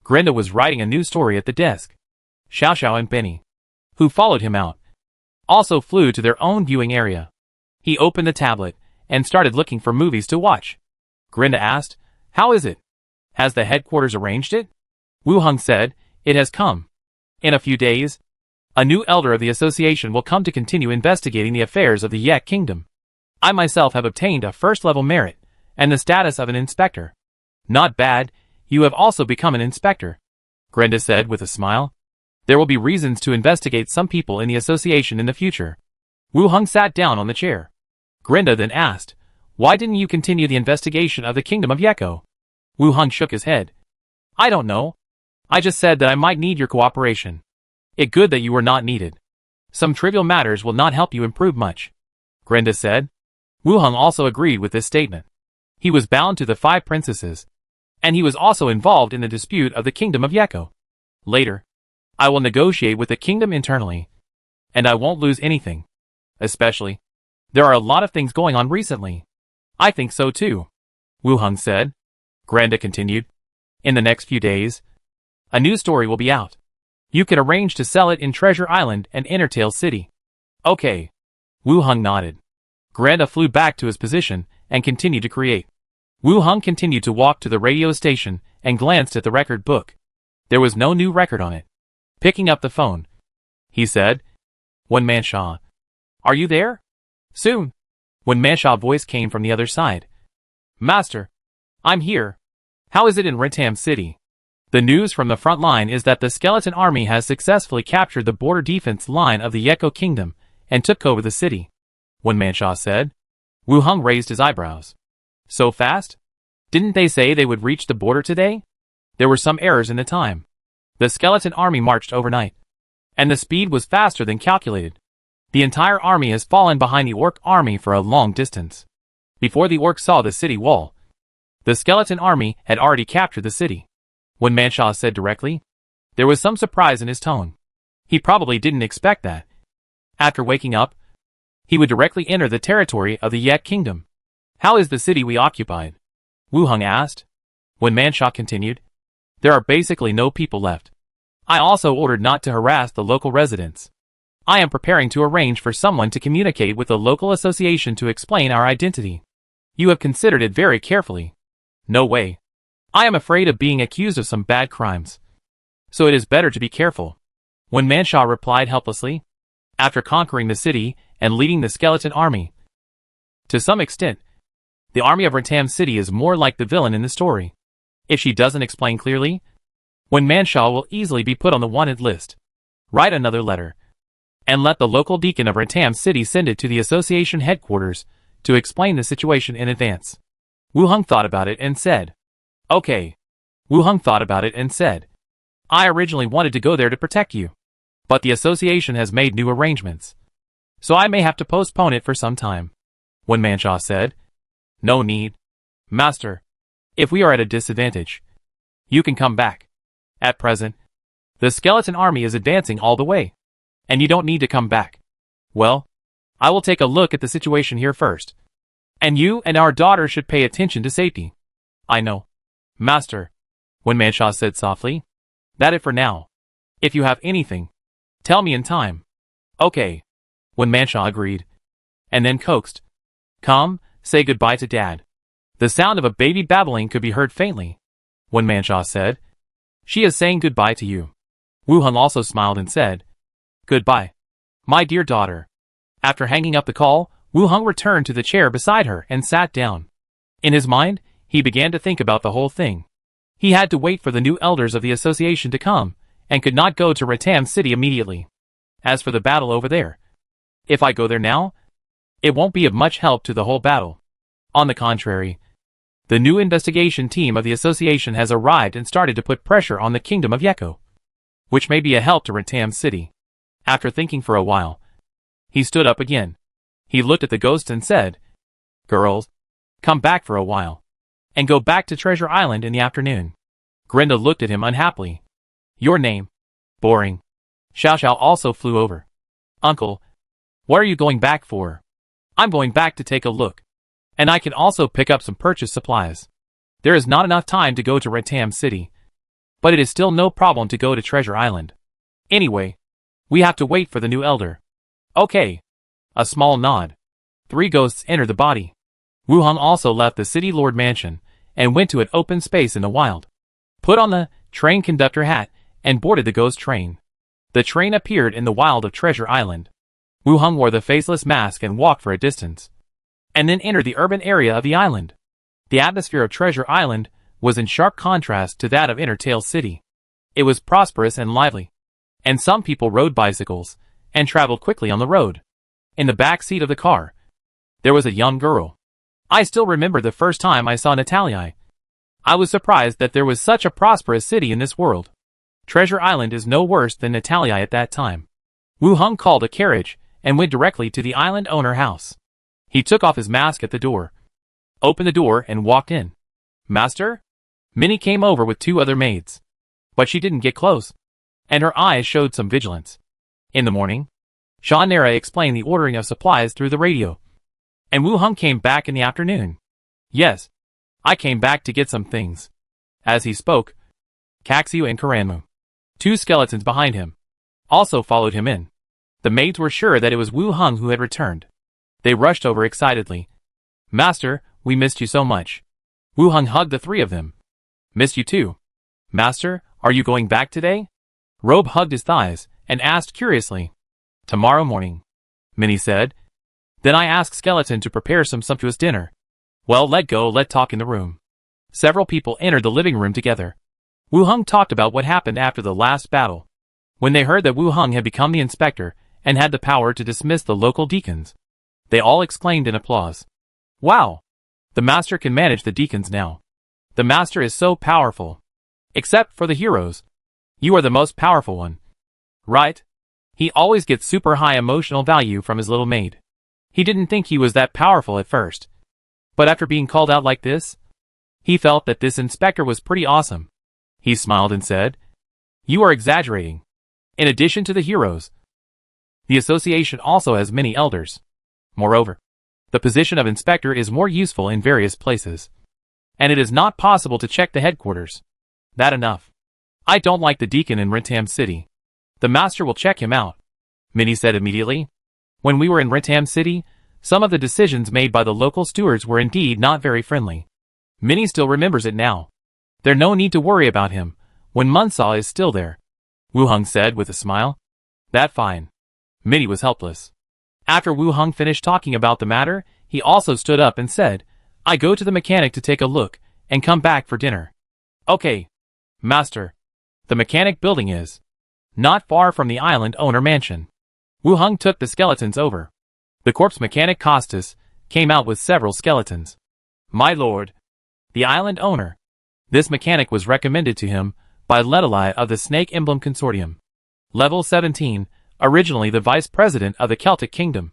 Grenda was writing a new story at the desk. Xiao Xiao and Benny, who followed him out, also flew to their own viewing area. He opened the tablet and started looking for movies to watch. Grenda asked, "How is it? Has the headquarters arranged it?" Wu Heng said, "It has come. In a few days, a new elder of the association will come to continue investigating the affairs of the Yek Kingdom. I myself have obtained a first-level merit and the status of an inspector." "Not bad, you have also become an inspector," Grenda said with a smile. "There will be reasons to investigate some people in the association in the future." Wu Heng sat down on the chair. Grenda then asked, "Why didn't you continue the investigation of the Kingdom of Yeko?" Wu Heng shook his head. "I don't know. I just said that I might need your cooperation. It's good that you were not needed. Some trivial matters will not help you improve much," Grenda said. Wu Heng also agreed with this statement. He was bound to the 5 princesses, and he was also involved in the dispute of the Kingdom of Yeko. "Later, I will negotiate with the kingdom internally, and I won't lose anything. Especially, there are a lot of things going on recently." "I think so too," Wu Heng said. Grenda continued. "In the next few days, a new story will be out. You can arrange to sell it in Treasure Island and Innertail City." "Okay." Wu Heng nodded. Grenda flew back to his position and continued to create. Wu Heng continued to walk to the radio station and glanced at the record book. There was no new record on it. Picking up the phone, he said, "Wen Mansha, are you there?" "Soon." Wen Mansha's voice came from the other side. "Master, I'm here. How is it in Rentam City?" "The news from the front line is that the skeleton army has successfully captured the border defense line of the Yeko Kingdom and took over the city," Wen Mansha said. Wu Heng raised his eyebrows. "So fast? Didn't they say they would reach the border today?" "There were some errors in the time. The skeleton army marched overnight, and the speed was faster than calculated. The entire army has fallen behind the orc army for a long distance. Before the orcs saw the city wall, the skeleton army had already captured the city," Wen Mansha said directly. There was some surprise in his tone. He probably didn't expect that. After waking up, he would directly enter the territory of the Yek Kingdom. "How is the city we occupied?" Wu Heng asked. Wen Mansha continued. "There are basically no people left. I also ordered not to harass the local residents. I am preparing to arrange for someone to communicate with the local association to explain our identity. You have considered it very carefully." "No way. I am afraid of being accused of some bad crimes. So it is better to be careful," Wen Mansha replied helplessly. After conquering the city and leading the skeleton army, to some extent, the army of Rentam City is more like the villain in the story. If she doesn't explain clearly, Wen Mansha will easily be put on the wanted list. Write another letter, and let the local deacon of Rentam City send it to the association headquarters to explain the situation in advance. Wu Heng thought about it and said, "Okay." Wu Heng thought about it and said, "I originally wanted to go there to protect you, but the association has made new arrangements, so I may have to postpone it for some time," Wen Mansha said. "No need, Master. If we are at a disadvantage, you can come back. At present, the skeleton army is advancing all the way, and you don't need to come back. Well, I will take a look at the situation here first, and you and our daughter should pay attention to safety." "I know, Master," Wen Mansha said softly. "That's it for now. If you have anything, tell me in time." "Okay," Wen Mansha agreed, and then coaxed, "Come, say goodbye to Dad." The sound of a baby babbling could be heard faintly. Wen Mansha said, "She is saying goodbye to you." Wu Heng also smiled and said, "Goodbye, my dear daughter." After hanging up the call, Wu Heng returned to the chair beside her and sat down. In his mind, he began to think about the whole thing. He had to wait for the new elders of the association to come, and could not go to Rentam City immediately. As for the battle over there, if I go there now, it won't be of much help to the whole battle. On the contrary, the new investigation team of the association has arrived and started to put pressure on the Kingdom of Yeko, which may be a help to Rentam City. After thinking for a while, he stood up again. He looked at the ghost and said, Girls, come back for a while. And go back to Treasure Island in the afternoon. Grinda looked at him unhappily. Your name? Boring. Xiao Xiao also flew over. Uncle, what are you going back for? I'm going back to take a look. And I can also pick up some purchase supplies. There is not enough time to go to Rentam City. But it is still no problem to go to Treasure Island. Anyway, we have to wait for the new elder. Okay. A small nod. 3 ghosts entered the body. Wu Hong also left the City Lord Mansion and went to an open space in the wild. Put on the train conductor hat and boarded the ghost train. The train appeared in the wild of Treasure Island. Wu Hong wore the faceless mask and walked for a distance, and then entered the urban area of the island. The atmosphere of Treasure Island was in sharp contrast to that of Innertail City. It was prosperous and lively, and some people rode bicycles and traveled quickly on the road. In the back seat of the car, there was a young girl. I still remember the first time I saw Natalia. I was surprised that there was such a prosperous city in this world. Treasure Island is no worse than Natalia at that time. Wu Hong called a carriage and went directly to the island owner house. He took off his mask at the door, opened the door and walked in. Master? Minnie came over with 2 other maids. But she didn't get close, and her eyes showed some vigilance. In the morning, Sha Nara explained the ordering of supplies through the radio. And Wu Hong came back in the afternoon. Yes, I came back to get some things. As he spoke, Caxiu and Karanmu, 2 skeletons behind him, also followed him in. The maids were sure that it was Wu Hong who had returned. They rushed over excitedly. Master, we missed you so much. Wu Hong hugged the 3 of them. Missed you too. Master, are you going back today? Robe hugged his thighs and asked curiously. Tomorrow morning, Minnie said. Then I asked Skeleton to prepare some sumptuous dinner. Well, let talk in the room. Several people entered the living room together. Wu Hong talked about what happened after the last battle. When they heard that Wu Hong had become the inspector and had the power to dismiss the local deacons, they all exclaimed in applause. Wow! The master can manage the deacons now. The master is so powerful. Except for the heroes. You are the most powerful one. Right? He always gets super high emotional value from his little maid. He didn't think he was that powerful at first. But after being called out like this, he felt that this inspector was pretty awesome. He smiled and said, You are exaggerating. In addition to the heroes, the association also has many elders. Moreover, the position of inspector is more useful in various places. And it is not possible to check the headquarters. That enough. I don't like the deacon in Rentam City. The master will check him out, Minnie said immediately. When we were in Rentam City, some of the decisions made by the local stewards were indeed not very friendly. Minnie still remembers it now. There's no need to worry about him when Munsaw is still there, Wu Hong said with a smile. That fine. Minnie was helpless. After Wu Hong finished talking about the matter, he also stood up and said, I go to the mechanic to take a look and come back for dinner. Okay, master. The mechanic building is not far from the island owner mansion. Wu Hong took the skeletons over. The corpse mechanic Costas came out with several skeletons. My lord, the island owner. This mechanic was recommended to him by Ledeli of the Snake Emblem Consortium. Level 17, originally the vice president of the Celtic Kingdom.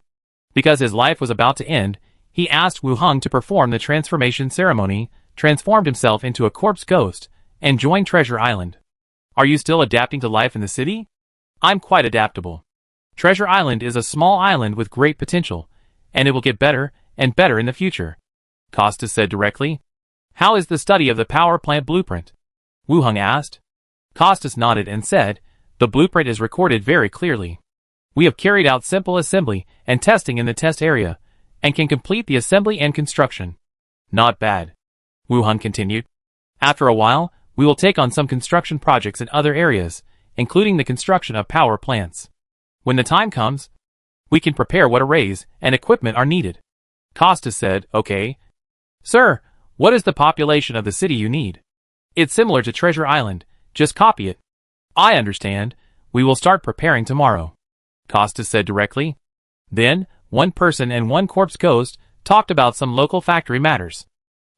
Because his life was about to end, he asked Wu Hong to perform the transformation ceremony, transformed himself into a corpse ghost, and joined Treasure Island. Are you still adapting to life in the city? I'm quite adaptable. Treasure Island is a small island with great potential, and it will get better and better in the future, Costas said directly. How is the study of the power plant blueprint? Wu Hong asked. Costas nodded and said, the blueprint is recorded very clearly. We have carried out simple assembly and testing in the test area, and can complete the assembly and construction. Not bad, Wu Hong continued. After a while, we will take on some construction projects in other areas, including the construction of power plants. When the time comes, we can prepare what arrays and equipment are needed. Costas said, okay. Sir, what is the population of the city you need? It's similar to Treasure Island, just copy it. I understand, we will start preparing tomorrow, Costas said directly. Then, one person and one corpse ghost talked about some local factory matters.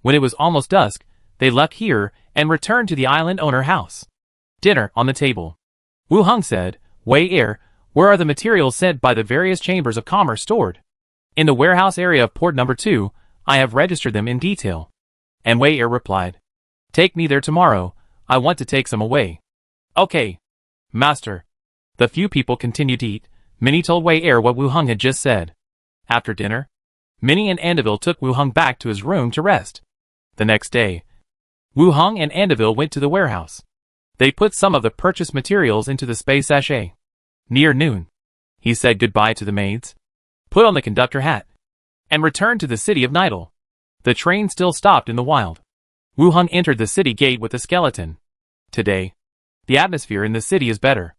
When it was almost dusk, they left here and returned to the island owner house. Dinner on the table. Wu Hong said, Wei Er, where are the materials sent by the various chambers of commerce stored? In the warehouse area of port number 2, I have registered them in detail. And Wei Er replied, take me there tomorrow, I want to take some away. Okay, master. The few people continued to eat. Minnie told Wei Er what Wu Hung had just said. After dinner, Minnie and Andeville took Wu Hung back to his room to rest. The next day, Wu Hung and Andeville went to the warehouse. They put some of the purchased materials into the space sachet. Near noon, he said goodbye to the maids, put on the conductor hat, and returned to the city of Nidal. The train still stopped in the wild. Wu Hung entered the city gate with a skeleton. Today, the atmosphere in the city is better.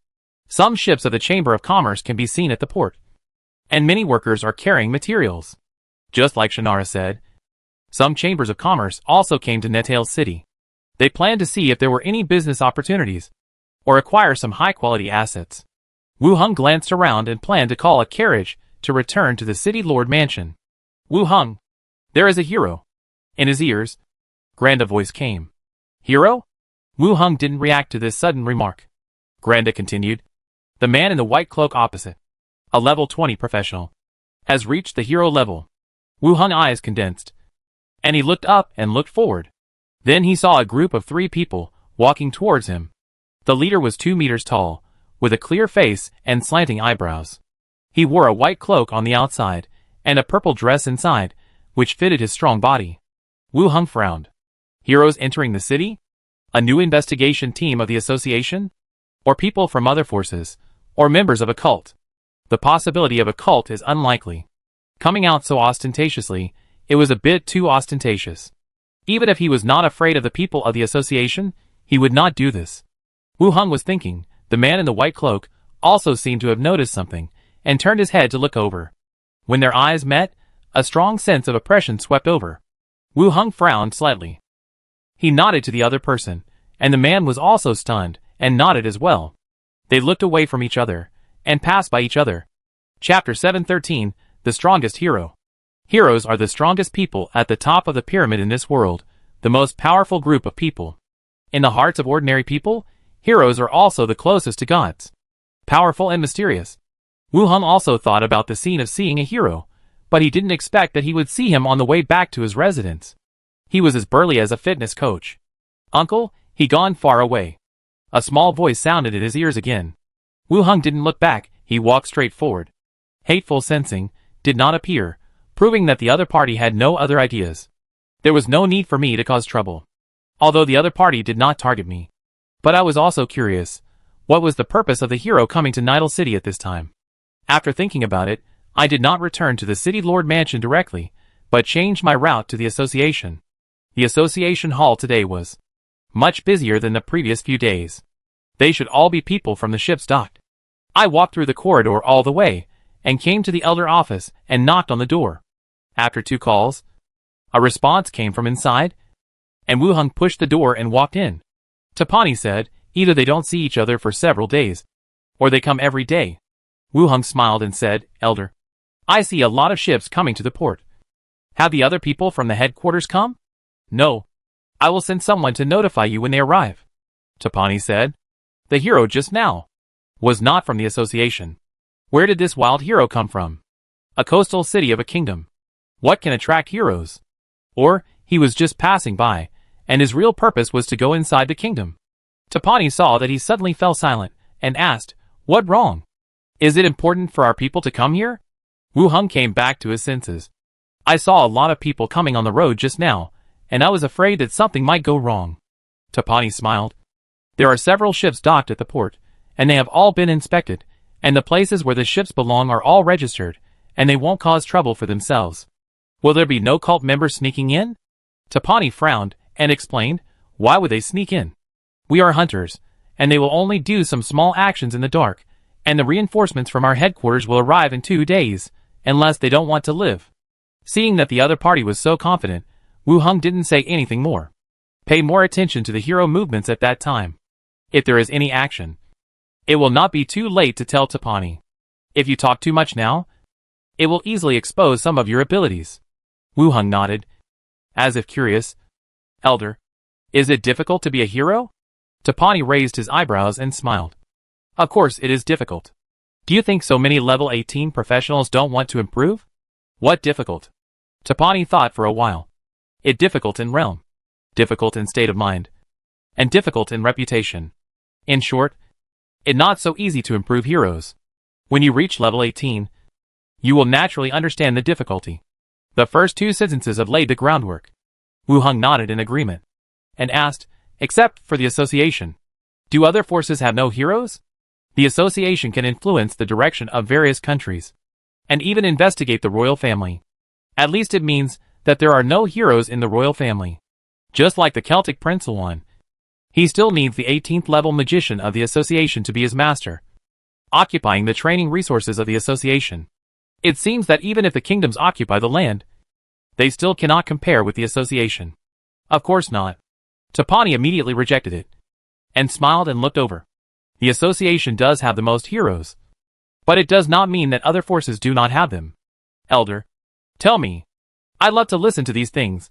Some ships of the Chamber of Commerce can be seen at the port, and many workers are carrying materials. Just like Shannara said, some chambers of commerce also came to Netail City. They planned to see if there were any business opportunities, or acquire some high-quality assets. Wu Hung glanced around and planned to call a carriage to return to the City Lord Mansion. Wu Hung, there is a hero. In his ears, Granda voice came. Hero? Wu Hung didn't react to this sudden remark. Granda continued. The man in the white cloak opposite, a level 20 professional, has reached the hero level. Wu Hung's eyes condensed, and he looked up and looked forward. Then he saw a group of 3 people walking towards him. The leader was 2 meters tall, with a clear face and slanting eyebrows. He wore a white cloak on the outside, and a purple dress inside, which fitted his strong body. Wu Hung frowned. Heroes entering the city? A new investigation team of the association? Or people from other forces? Or members of a cult? The possibility of a cult is unlikely. Coming out so ostentatiously, it was a bit too ostentatious. Even if he was not afraid of the people of the association, he would not do this. Wu Hung was thinking. The man in the white cloak also seemed to have noticed something, and turned his head to look over. When their eyes met, a strong sense of oppression swept over. Wu Hung frowned slightly. He nodded to the other person, and the man was also stunned, and nodded as well. They looked away from each other, and passed by each other. Chapter 713, The Strongest Hero. Heroes are the strongest people at the top of the pyramid in this world, the most powerful group of people. In the hearts of ordinary people, heroes are also the closest to gods. Powerful and mysterious. Wu Hung also thought about the scene of seeing a hero, but he didn't expect that he would see him on the way back to his residence. He was as burly as a fitness coach. Uncle, he gone far away. A small voice sounded in his ears again. Wu Hung didn't look back, he walked straight forward. Hateful sensing did not appear, proving that the other party had no other ideas. There was no need for me to cause trouble. Although the other party did not target me. But I was also curious. What was the purpose of the hero coming to Nidal City at this time? After thinking about it, I did not return to the City Lord Mansion directly, but changed my route to the association. The association hall today was much busier than the previous few days. They should all be people from the ships docked. I walked through the corridor all the way, and came to the elder office and knocked on the door. After 2 calls, a response came from inside, and Wu Hung pushed the door and walked in. Tapani said, either they don't see each other for several days, or they come every day. Wu Hung smiled and said, Elder, I see a lot of ships coming to the port. Have the other people from the headquarters come? No. I will send someone to notify you when they arrive. Tapani said. The hero just now was not from the association. Where did this wild hero come from? A coastal city of a kingdom. What can attract heroes? Or, he was just passing by, and his real purpose was to go inside the kingdom. Tapani saw that he suddenly fell silent, and asked, What wrong? Is it important for our people to come here? Wu Hung came back to his senses. I saw a lot of people coming on the road just now, and I was afraid that something might go wrong. Tapani smiled. There are several ships docked at the port, and they have all been inspected, and the places where the ships belong are all registered, and they won't cause trouble for themselves. Will there be no cult members sneaking in? Tapani frowned, and explained, Why would they sneak in? We are hunters, and they will only do some small actions in the dark, and the reinforcements from our headquarters will arrive in 2 days, unless they don't want to live. Seeing that the other party was so confident, Wu Hung didn't say anything more. Pay more attention to the hero movements at that time. If there is any action, it will not be too late to tell Tapani. If you talk too much now, it will easily expose some of your abilities. Wu Hung nodded, as if curious. Elder, is it difficult to be a hero? Tapani raised his eyebrows and smiled. Of course it is difficult. Do you think so many level 18 professionals don't want to improve? What difficult? Tapani thought for a while. It difficult in realm, difficult in state of mind, and difficult in reputation. In short, it not so easy to improve heroes. When you reach level 18, you will naturally understand the difficulty. The first two sentences have laid the groundwork. Wu Heng nodded in agreement, and asked, except for the association, do other forces have no heroes? The association can influence the direction of various countries, and even investigate the royal family. At least it means that there are no heroes in the royal family. Just like the Celtic Prince one, he still needs the 18th level magician of the association to be his master, occupying the training resources of the association. It seems that even if the kingdoms occupy the land, they still cannot compare with the association. Of course not. Tapani immediately rejected it, and smiled and looked over. The association does have the most heroes, but it does not mean that other forces do not have them. Elder, tell me. I love to listen to these things,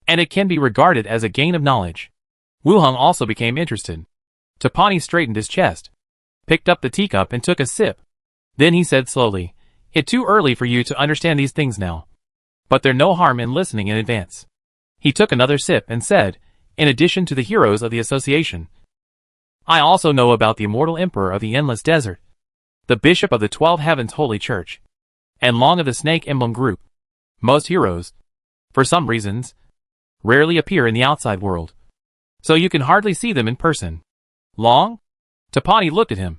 and it can be regarded as a gain of knowledge. Wu Heng also became interested. Tapani straightened his chest, picked up the teacup and took a sip. Then he said slowly, it's too early for you to understand these things now, but there's no harm in listening in advance. He took another sip and said, in addition to the heroes of the association, I also know about the immortal emperor of the endless desert, the bishop of the 12 heavens holy church, and Long of the snake emblem group. Most heroes, for some reasons, rarely appear in the outside world, so you can hardly see them in person. Long? Tapani looked at him.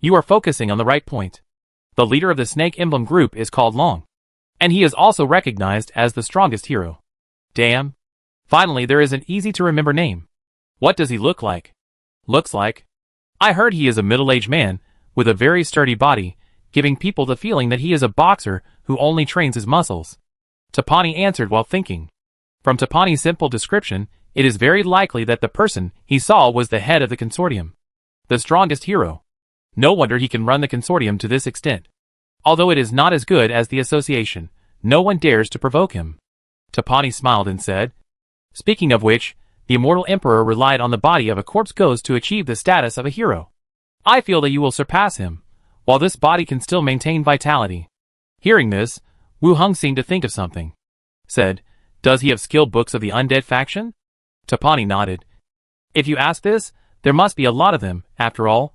You are focusing on the right point. The leader of the snake emblem group is called Long, and he is also recognized as the strongest hero. Damn. Finally, there is an easy to remember name. What does he look like? Looks like? I heard he is a middle-aged man with a very sturdy body, giving people the feeling that he is a boxer who only trains his muscles. Tapani answered while thinking. From Tapani's simple description, it is very likely that the person he saw was the head of the consortium. The strongest hero. No wonder he can run the consortium to this extent. Although it is not as good as the association, no one dares to provoke him. Tapani smiled and said, speaking of which, the immortal emperor relied on the body of a corpse ghost to achieve the status of a hero. I feel that you will surpass him, while this body can still maintain vitality. Hearing this, Wu Heng seemed to think of something. Said, does he have skill books of the undead faction? Tapani nodded. If you ask this, there must be a lot of them, after all.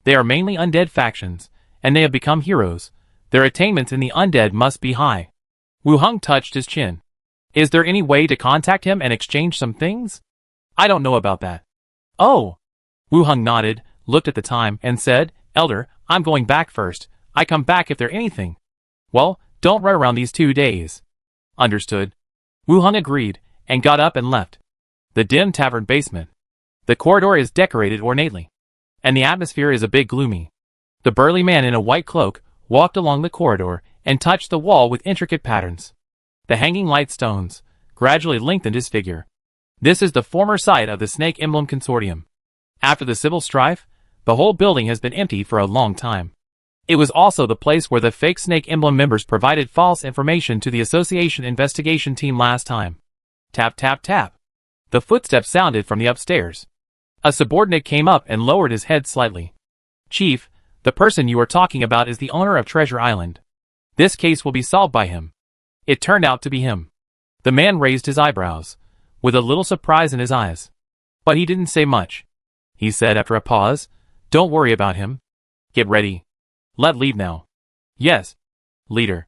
They are mainly undead factions, and they have become heroes. Their attainments in the undead must be high. Wu Heng touched his chin. Is there any way to contact him and exchange some things? I don't know about that. Oh! Wu Heng nodded, looked at the time, and said, Elder, I'm going back first. I come back if there's anything. Well, don't run around these 2 days. Understood. Wu Heng agreed, and got up and left. The dim tavern basement. The corridor is decorated ornately, and the atmosphere is a bit gloomy. The burly man in a white cloak walked along the corridor and touched the wall with intricate patterns. The hanging light stones gradually lengthened his figure. This is the former site of the Snake Emblem Consortium. After the civil strife, the whole building has been empty for a long time. It was also the place where the fake Snake Emblem members provided false information to the association investigation team last time. Tap tap tap. The footsteps sounded from the upstairs. A subordinate came up and lowered his head slightly. Chief, the person you are talking about is the owner of Treasure Island. This case will be solved by him. It turned out to be him. The man raised his eyebrows, with a little surprise in his eyes. But he didn't say much. He said after a pause, don't worry about him. Get ready. Let leave now. Yes, leader.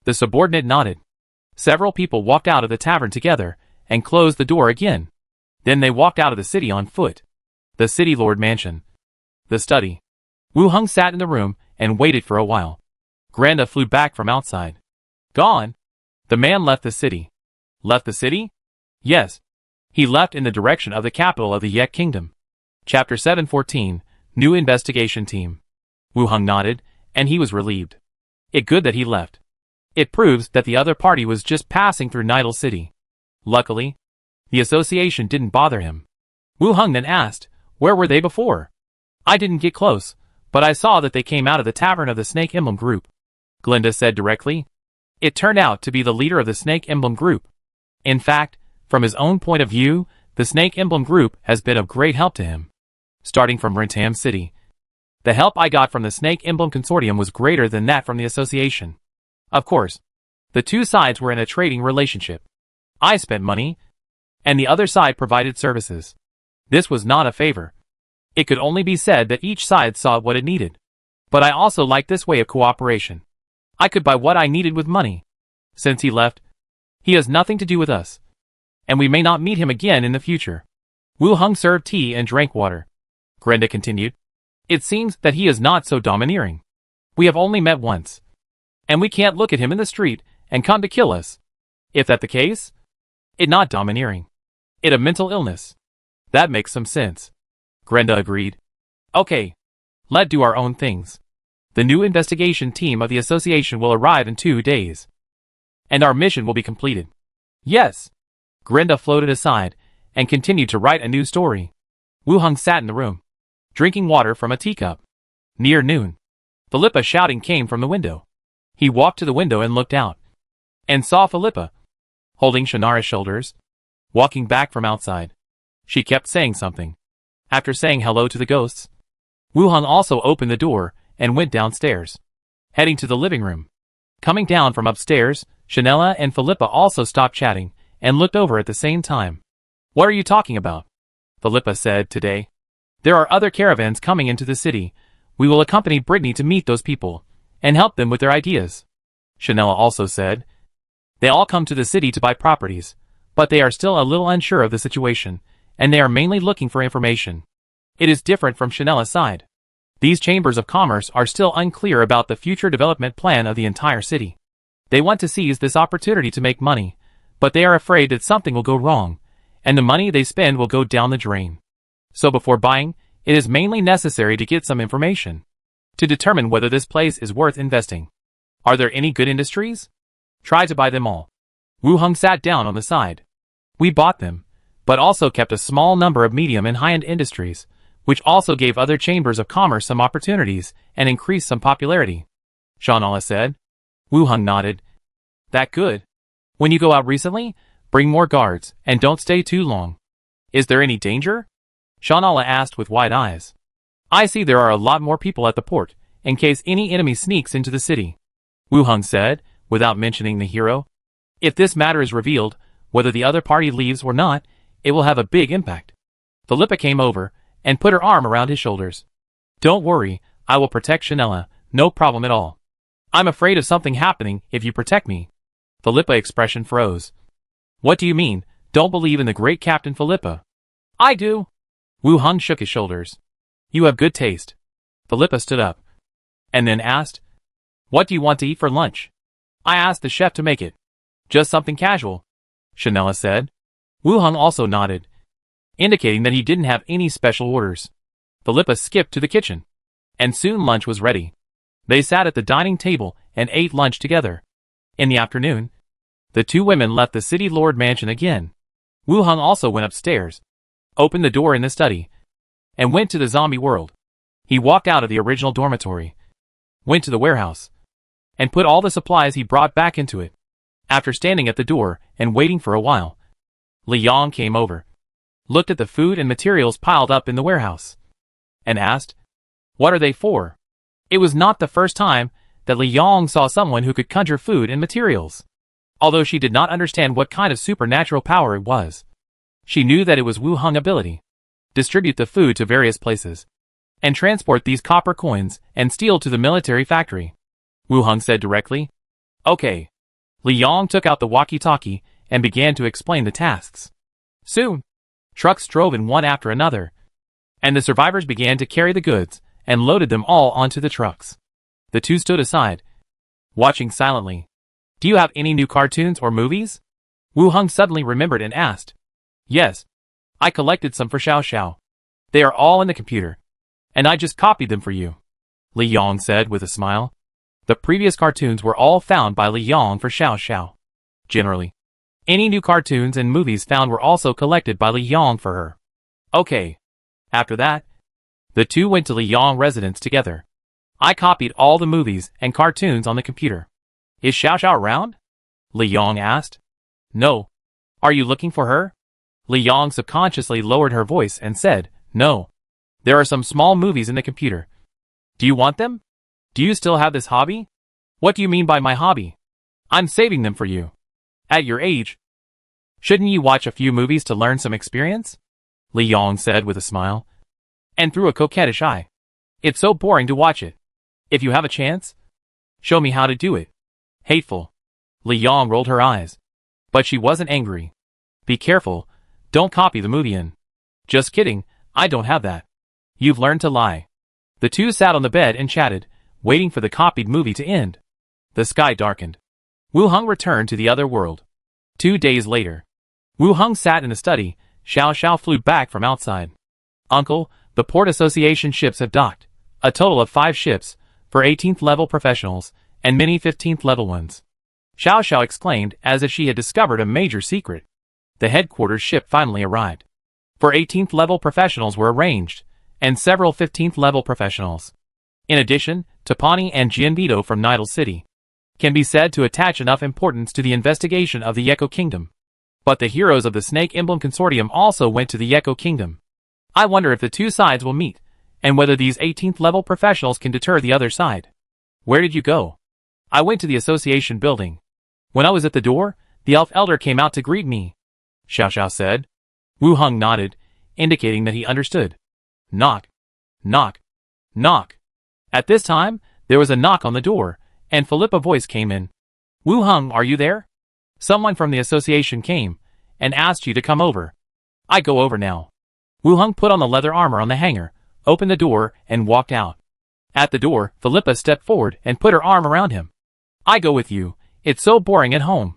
The subordinate nodded. Several people walked out of the tavern together and closed the door again. Then they walked out of the city on foot. The city lord mansion. The study. Wu Heng sat in the room and waited for a while. Granda flew back from outside. Gone. The man left the city. Left the city? Yes. He left in the direction of the capital of the Yek Kingdom. Chapter 714, New Investigation Team. Wu Heng nodded, and he was relieved. It good that he left. It proves that the other party was just passing through Nidal City. Luckily, the association didn't bother him. Wu Heng then asked, where were they before? I didn't get close, but I saw that they came out of the tavern of the Snake Emblem Group. Glinda said directly. It turned out to be the leader of the Snake Emblem Group. In fact, from his own point of view, the Snake Emblem Group has been of great help to him. Starting from Rentam City. The help I got from the Snake Emblem Consortium was greater than that from the association. Of course, The two sides were in a trading relationship. I spent money, and the other side provided services. This was not a favor. It could only be said that each side saw what it needed. But I also liked this way of cooperation. I could buy what I needed with money. Since he left, he has nothing to do with us. And we may not meet him again in the future. Wu Heng served tea and drank water. Grenda continued. It seems that he is not so domineering. We have only met once. And we can't look at him in the street and come to kill us. If that the case, it not domineering. It a mental illness. That makes some sense. Grenda agreed. Okay. Let do our own things. The new investigation team of the association will arrive in 2 days. And our mission will be completed. Yes. Grenda floated aside and continued to write a new story. Wu Heng sat in the room, drinking water from a teacup. Near noon, Philippa shouting came from the window. He walked to the window and looked out, and saw Philippa, holding Shannara's shoulders, walking back from outside. She kept saying something. After saying hello to the ghosts, Wu Heng also opened the door and went downstairs, heading to the living room. Coming down from upstairs, Shannara and Philippa also stopped chatting and looked over at the same time. What are you talking about? Philippa said. Today, there are other caravans coming into the city. We will accompany Brittany to meet those people and help them with their ideas. Shannara also said. They all come to the city to buy properties, but they are still a little unsure of the situation, and they are mainly looking for information. It is different from Shannara's side. These chambers of commerce are still unclear about the future development plan of the entire city. They want to seize this opportunity to make money, but they are afraid that something will go wrong, and the money they spend will go down the drain. So before buying, it is mainly necessary to get some information to determine whether this place is worth investing. Are there any good industries? Try to buy them all. Wu Heng sat down on the side. We bought them, but also kept a small number of medium and high-end industries, which also gave other chambers of commerce some opportunities and increased some popularity. Shannara said. Wu Heng nodded. That good. When you go out recently, bring more guards, and don't stay too long. Is there any danger? Shannara asked with wide eyes. I see there are a lot more people at the port, in case any enemy sneaks into the city. Wu Heng said, without mentioning the hero. If this matter is revealed, whether the other party leaves or not, it will have a big impact. Philippa came over, and put her arm around his shoulders. Don't worry, I will protect Shannara, no problem at all. I'm afraid of something happening if you protect me. Philippa's expression froze. What do you mean, don't believe in the great Captain Philippa? I do. Wu Heng shook his shoulders. You have good taste. Philippa stood up, and then asked, What do you want to eat for lunch? I asked the chef to make it. Just something casual, Shannara said. Wu Heng also nodded, indicating that he didn't have any special orders. Philippa skipped to the kitchen, and soon lunch was ready. They sat at the dining table and ate lunch together. In the afternoon, the two women left the city lord mansion again. Wu Heng also went upstairs, opened the door in the study, and went to the zombie world. He walked out of the original dormitory, went to the warehouse, and put all the supplies he brought back into it. After standing at the door and waiting for a while, Li Yang came over, looked at the food and materials piled up in the warehouse, and asked, What are they for? It was not the first time that Li Yang saw someone who could conjure food and materials. Although she did not understand what kind of supernatural power it was, she knew that it was Wu Heng's ability. Distribute the food to various places, and transport these copper coins and steel to the military factory. Wu Heng said directly. Okay. Li Yang took out the walkie-talkie and began to explain the tasks. Soon, trucks drove in one after another, and the survivors began to carry the goods and loaded them all onto the trucks. The two stood aside, watching silently. Do you have any new cartoons or movies? Wu Heng suddenly remembered and asked. Yes. I collected some for Xiao Xiao. They are all in the computer, and I just copied them for you, Li Yang said with a smile. The previous cartoons were all found by Li Yang for Xiao Xiao. Generally, any new cartoons and movies found were also collected by Li Yang for her. Okay. After that, the two went to Li Yang residence together. I copied all the movies and cartoons on the computer. Is Xiao Xiao around? Li Yang asked. No. Are you looking for her? Li Yang subconsciously lowered her voice and said, No. There are some small movies in the computer. Do you want them? Do you still have this hobby? What do you mean by my hobby? I'm saving them for you. At your age, shouldn't you watch a few movies to learn some experience? Li Yong said with a smile, and threw a coquettish eye. It's so boring to watch it. If you have a chance, show me how to do it. Hateful. Li Yong rolled her eyes. But she wasn't angry. Be careful, don't copy the movie in. Just kidding, I don't have that. You've learned to lie. The two sat on the bed and chatted, waiting for the copied movie to end. The sky darkened. Wu Heng returned to the other world. 2 days later, Wu Heng sat in the study. Xiao Xiao flew back from outside. Uncle, the Port Association ships have docked. A total of 5 ships, for 18th level professionals, and many 15th level ones. Xiao Xiao exclaimed as if she had discovered a major secret. The headquarters ship finally arrived. For 18th level professionals were arranged, and several 15th level professionals. In addition, Tapani and Jianbito from Nidal City can be said to attach enough importance to the investigation of the Yeko Kingdom. But the heroes of the Snake Emblem Consortium also went to the Yeko Kingdom. I wonder if the two sides will meet, and whether these 18th level professionals can deter the other side. Where did you go? I went to the association building. When I was at the door, the elf elder came out to greet me. Xiao Xiao said. Wu Heng nodded, indicating that he understood. Knock. Knock. Knock. At this time, there was a knock on the door, and Philippa's voice came in. Wu Heng, are you there? Someone from the association came, and asked you to come over. I go over now. Wu Heng put on the leather armor on the hanger, opened the door, and walked out. At the door, Philippa stepped forward and put her arm around him. I go with you, it's so boring at home.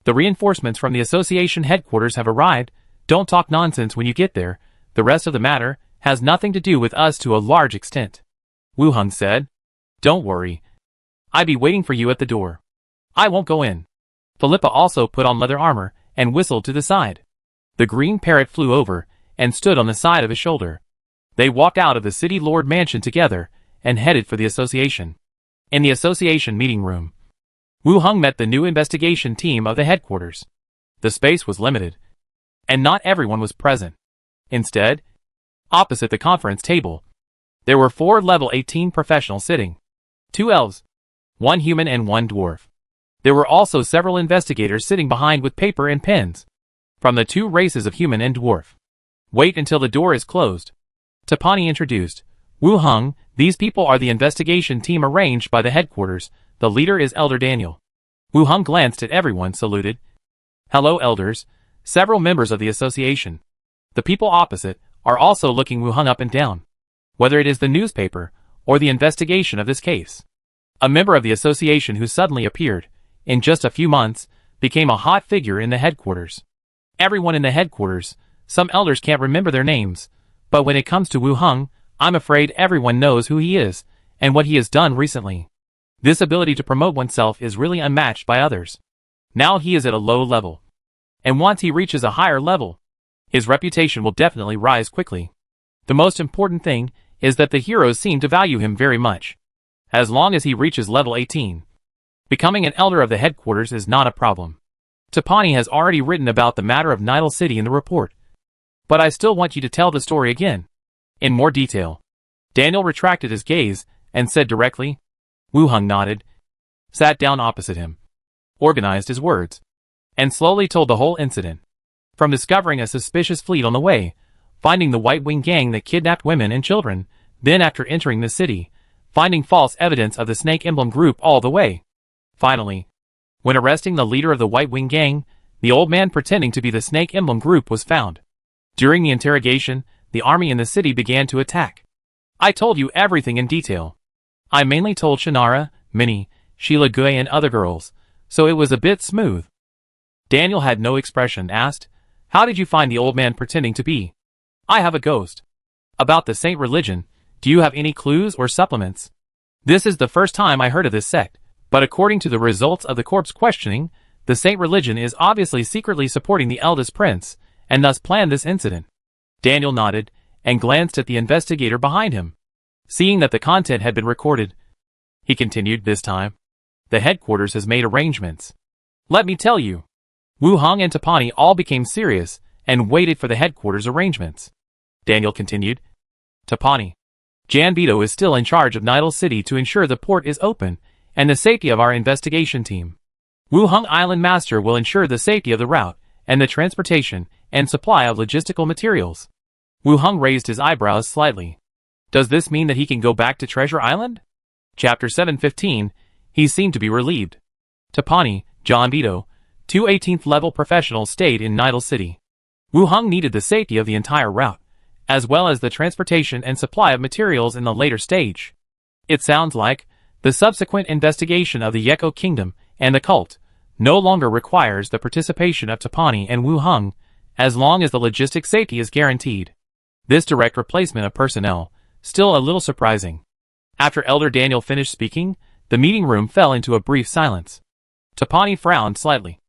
The reinforcements from the association headquarters have arrived. Don't talk nonsense when you get there. The rest of the matter has nothing to do with us to a large extent. Wu Heng said. Don't worry. I'll be waiting for you at the door. I won't go in. Philippa also put on leather armor and whistled to the side. The green parrot flew over and stood on the side of his shoulder. They walked out of the city lord mansion together and headed for the association. In the association meeting room, Wu Heng met the new investigation team of the headquarters. The space was limited, and not everyone was present. Instead, opposite the conference table, there were 4 level 18 professionals sitting. 2 elves, 1 human and 1 dwarf. There were also several investigators sitting behind with paper and pens, from the 2 races of human and dwarf. Wait until the door is closed. Tapani introduced. Wu Heng, these people are the investigation team arranged by the headquarters. The leader is Elder Daniel. Wu Heng glanced at everyone, saluted. Hello, elders. Several members of the association. The people opposite are also looking Wu Heng up and down, whether it is the newspaper or the investigation of this case. A member of the association who suddenly appeared, in just a few months, became a hot figure in the headquarters. Everyone in the headquarters, some elders can't remember their names, but when it comes to Wu Heng, I'm afraid everyone knows who he is and what he has done recently. This ability to promote oneself is really unmatched by others. Now he is at a low level, and once he reaches a higher level, his reputation will definitely rise quickly. The most important thing is that the heroes seem to value him very much. As long as he reaches level 18, becoming an elder of the headquarters is not a problem. Tapani has already written about the matter of Nidal City in the report, but I still want you to tell the story again, in more detail. Daniel retracted his gaze and said directly. Wu Heng nodded, sat down opposite him, organized his words, and slowly told the whole incident. From discovering a suspicious fleet on the way, finding the White Wing gang that kidnapped women and children, then after entering the city, finding false evidence of the Snake Emblem group all the way. Finally, when arresting the leader of the White Wing gang, the old man pretending to be the Snake Emblem group was found. During the interrogation, the army in the city began to attack. I told you everything in detail. I mainly told Shannara, Minnie, Sheila Gui and other girls, so it was a bit smooth. Daniel had no expression, asked, how did you find the old man pretending to be? I have a ghost. About the saint religion, do you have any clues or supplements? This is the first time I heard of this sect, but according to the results of the corpse questioning, the saint religion is obviously secretly supporting the eldest prince, and thus planned this incident. Daniel nodded, and glanced at the investigator behind him. Seeing that the content had been recorded, he continued this time. The headquarters has made arrangements. Let me tell you. Wu Heng and Tapani all became serious and waited for the headquarters arrangements. Daniel continued. Tapani. Janbito is still in charge of Nidal City to ensure the port is open and the safety of our investigation team. Wu Hung Island Master will ensure the safety of the route, and the transportation and supply of logistical materials. Wu Hung raised his eyebrows slightly. Does this mean that he can go back to Treasure Island? Chapter 715, he seemed to be relieved. Tapani, John Vito, two 18th level professionals stayed in Nidal City. Wu Hung needed the safety of the entire route, as well as the transportation and supply of materials in the later stage. It sounds like the subsequent investigation of the Yeko Kingdom and the cult no longer requires the participation of Tapani and Wu Hung, as long as the logistic safety is guaranteed. This direct replacement of personnel, still a little surprising. After Elder Daniel finished speaking, the meeting room fell into a brief silence. Tapani frowned slightly,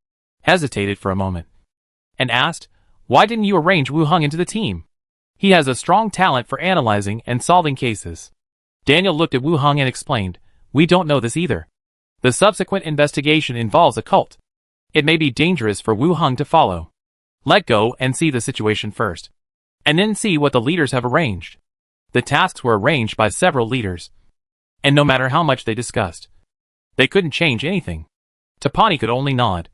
hesitated for a moment, and asked, "Why didn't you arrange Wu Hung into the team? He has a strong talent for analyzing and solving cases." Daniel looked at Wu Hung and explained, "We don't know this either. The subsequent investigation involves a cult. It may be dangerous for Wu Hung to follow. Let go and see the situation first, and then see what the leaders have arranged." The tasks were arranged by several leaders, and no matter how much they discussed, they couldn't change anything. Tapani could only nod,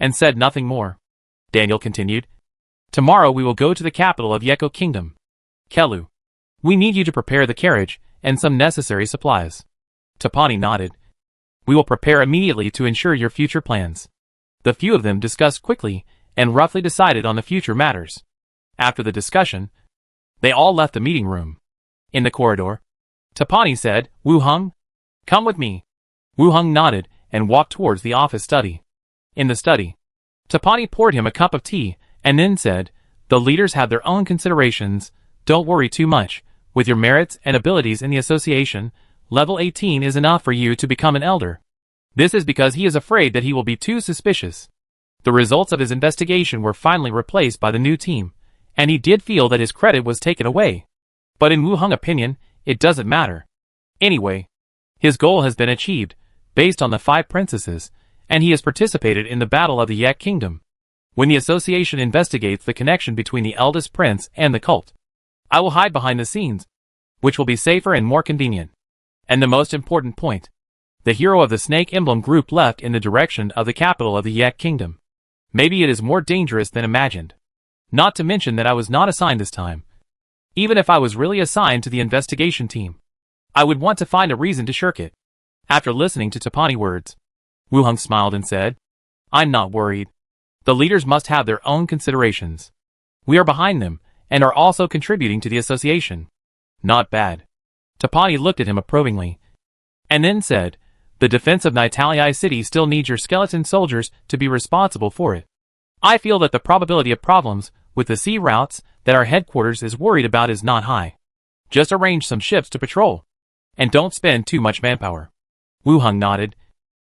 and said nothing more. Daniel continued, "Tomorrow we will go to the capital of Yeko Kingdom. Kelu. We need you to prepare the carriage and some necessary supplies." Tapani nodded. "We will prepare immediately to ensure your future plans." The few of them discussed quickly and roughly decided on the future matters. After the discussion, they all left the meeting room. In the corridor, Tapani said, "Wu Hung, come with me." Wu Hung nodded and walked towards the office study. In the study, Tapani poured him a cup of tea and then said, "The leaders have their own considerations. Don't worry too much. With your merits and abilities in the association, level 18 is enough for you to become an elder." This is because he is afraid that he will be too suspicious. The results of his investigation were finally replaced by the new team, and he did feel that his credit was taken away. But in Wu Hung's opinion, it doesn't matter. Anyway, his goal has been achieved, based on the 5 princesses, and he has participated in the battle of the Yek Kingdom. When the association investigates the connection between the eldest prince and the cult, I will hide behind the scenes, which will be safer and more convenient. And the most important point, the hero of the Snake Emblem group left in the direction of the capital of the Yek Kingdom. Maybe it is more dangerous than imagined. Not to mention that I was not assigned this time. Even if I was really assigned to the investigation team, I would want to find a reason to shirk it. After listening to Tapani's words, Wu Hung smiled and said, "I'm not worried. The leaders must have their own considerations. We are behind them, and are also contributing to the association." "Not bad." Tapani looked at him approvingly, and then said, "The defense of Nitalia City still needs your skeleton soldiers to be responsible for it. I feel that the probability of problems with the sea routes that our headquarters is worried about is not high. Just arrange some ships to patrol, and don't spend too much manpower." Wu Hung nodded.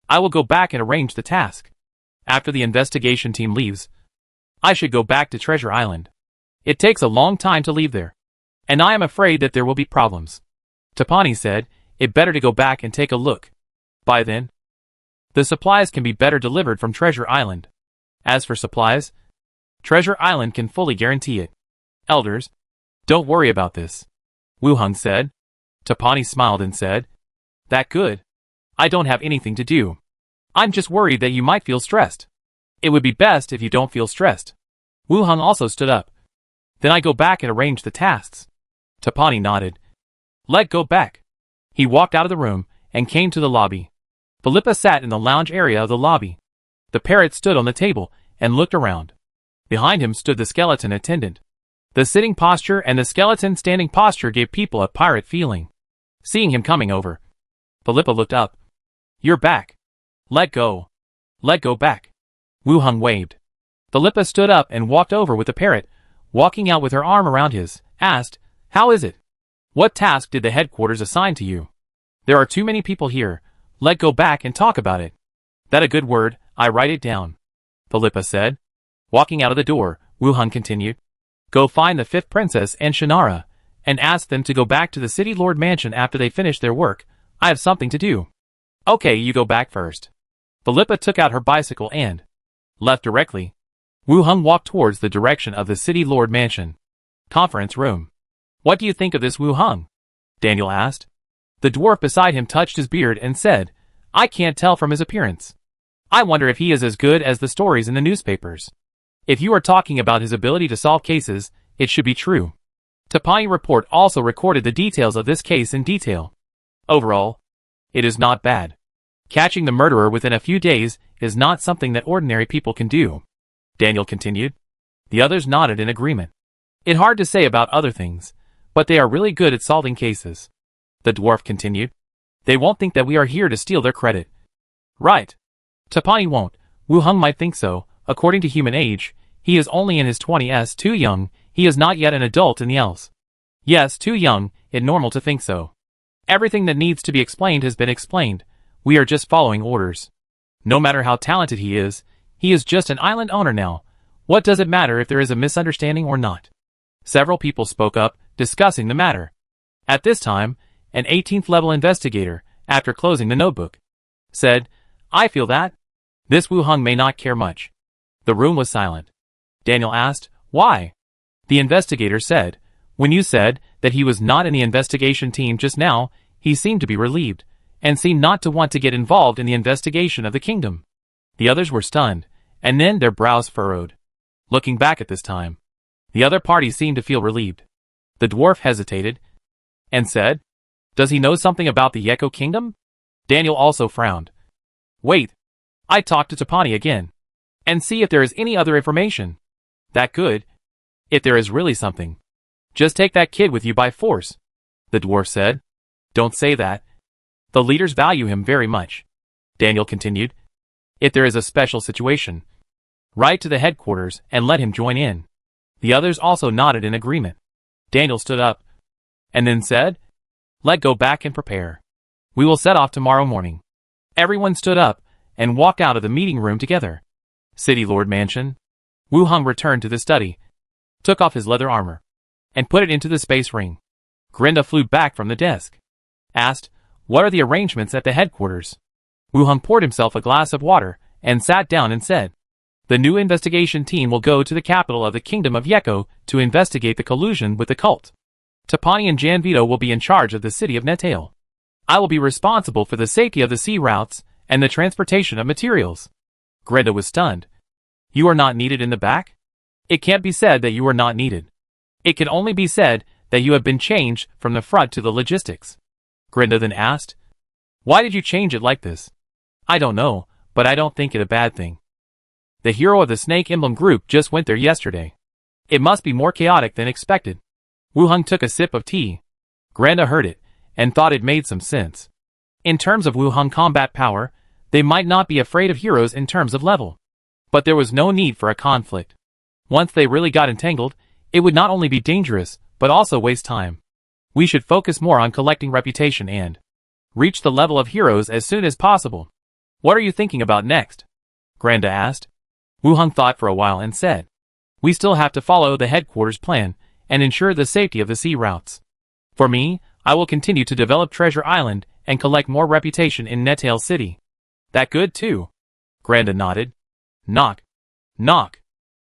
"I will go back and arrange the task. After the investigation team leaves, I should go back to Treasure Island. It takes a long time to leave there, and I am afraid that there will be problems." Tapani said, "It better to go back and take a look. By then, the supplies can be better delivered from Treasure Island. As for supplies, Treasure Island can fully guarantee it. Elders, don't worry about this," Wu Hung said. Tapani smiled and said, "That good. I don't have anything to do. I'm just worried that you might feel stressed. It would be best if you don't feel stressed." Wu Hung also stood up. "Then I go back and arrange the tasks." Tapani nodded. "Let go back." He walked out of the room and came to the lobby. Philippa sat in the lounge area of the lobby. The parrot stood on the table and looked around. Behind him stood the skeleton attendant. The sitting posture and the skeleton standing posture gave people a pirate feeling. Seeing him coming over, Philippa looked up. "You're back. Let go. Let go back." Wu Hung waved. Philippa stood up and walked over with the parrot, walking out with her arm around his, asked, "How is it? What task did the headquarters assign to you?" "There are too many people here. Let go back and talk about it." "That a good word, I write it down," Philippa said. Walking out of the door, Wu Hung continued, "Go find the 5th princess and Shannara, and ask them to go back to the City Lord Mansion after they finish their work. I have something to do." "Okay, you go back first." Philippa took out her bicycle and left directly. Wu Hung walked towards the direction of the City Lord Mansion. Conference room. "What do you think of this Wu Hung?" Daniel asked. The dwarf beside him touched his beard and said, "I can't tell from his appearance. I wonder if he is as good as the stories in the newspapers. If you are talking about his ability to solve cases, it should be true. Tapani report also recorded the details of this case in detail. Overall, it is not bad. Catching the murderer within a few days is not something that ordinary people can do. Daniel continued. The others nodded in agreement. It's hard to say about other things, but they are really good at solving cases. The dwarf continued. They won't think that we are here to steal their credit. Right. Tapani won't. Wu Hung might think so. According to human age, he is only in his 20s, too young. He is not yet an adult in the elves. Yes, too young. It's normal to think so. Everything that needs to be explained has been explained. We are just following orders. No matter how talented he is just an island owner now. What does it matter if there is a misunderstanding or not? Several people spoke up, discussing the matter. At this time, an 18th level investigator, after closing the notebook, said, I feel that this Wu Hung may not care much. The room was silent. Daniel asked, why? The investigator said, when you said that he was not in the investigation team just now, he seemed to be relieved, and seemed not to want to get involved in the investigation of the kingdom. The others were stunned, and then their brows furrowed. Looking back at this time, the other party seemed to feel relieved. The dwarf hesitated, and said, does he know something about the Yeko kingdom? Daniel also frowned. Wait. I talked to Tapani again. And see if there is any other information. That could. If there is really something. Just take that kid with you by force. The dwarf said. Don't say that. The leaders value him very much. Daniel continued. If there is a special situation, write to the headquarters and let him join in. The others also nodded in agreement. Daniel stood up, and then said, let go back and prepare. We will set off tomorrow morning. Everyone stood up, and walked out of the meeting room together. City Lord Mansion. Wu Hung returned to the study, took off his leather armor, and put it into the space ring. Grinda flew back from the desk. Asked, what are the arrangements at the headquarters? Wu Hung poured himself a glass of water, and sat down and said, the new investigation team will go to the capital of the Kingdom of Yeko to investigate the collusion with the cult. Tapani and Janvito will be in charge of the city of Netale. I will be responsible for the safety of the sea routes and the transportation of materials. Grinda was stunned. You are not needed in the back? It can't be said that you are not needed. It can only be said that you have been changed from the front to the logistics. Grinda then asked, why did you change it like this? I don't know, but I don't think it a bad thing. The hero of the Snake Emblem group just went there yesterday. It must be more chaotic than expected. Wu Hung took a sip of tea. Grinda heard it, and thought it made some sense. In terms of Wu Hung combat power, they might not be afraid of heroes in terms of level. But there was no need for a conflict. Once they really got entangled, it would not only be dangerous, but also waste time. We should focus more on collecting reputation and reach the level of heroes as soon as possible. What are you thinking about next? Grinda asked. Wu Hung thought for a while and said, we still have to follow the headquarters plan and ensure the safety of the sea routes. For me, I will continue to develop Treasure Island and collect more reputation in Netale City. That good too? Grinda nodded. Knock. Knock.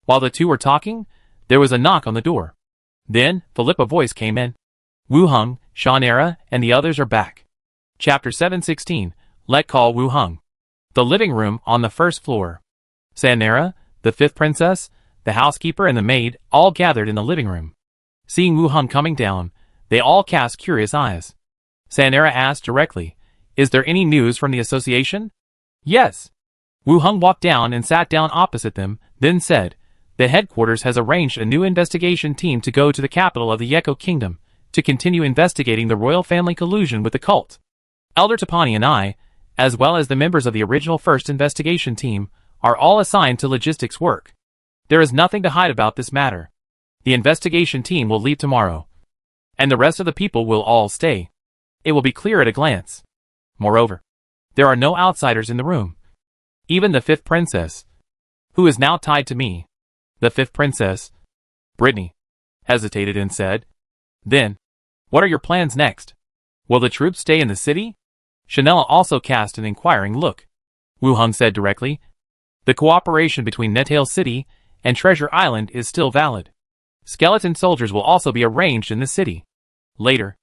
While the two were talking, there was a knock on the door. Then, Philippa's voice came in. Wu Hung, Shawnera, and the others are back. Chapter 716, Let Call Wu Hung. The living room on the first floor. Sanera, the fifth princess, the housekeeper and the maid all gathered in the living room. Seeing Wu Hung coming down, they all cast curious eyes. Sanera asked directly, is there any news from the association? Yes. Wu Hung walked down and sat down opposite them, then said, the headquarters has arranged a new investigation team to go to the capital of the Yeko Kingdom, to continue investigating the royal family collusion with the cult. Elder Tapani and I, as well as the members of the original first investigation team, are all assigned to logistics work. There is nothing to hide about this matter. The investigation team will leave tomorrow, and the rest of the people will all stay. It will be clear at a glance. Moreover, there are no outsiders in the room. Even the fifth princess, who is now tied to me. The fifth princess, Brittany, hesitated and said, then, what are your plans next? Will the troops stay in the city? Chanela also cast an inquiring look. Wu Hung said directly, the cooperation between Netale City and Treasure Island is still valid. Skeleton soldiers will also be arranged in the city. Later,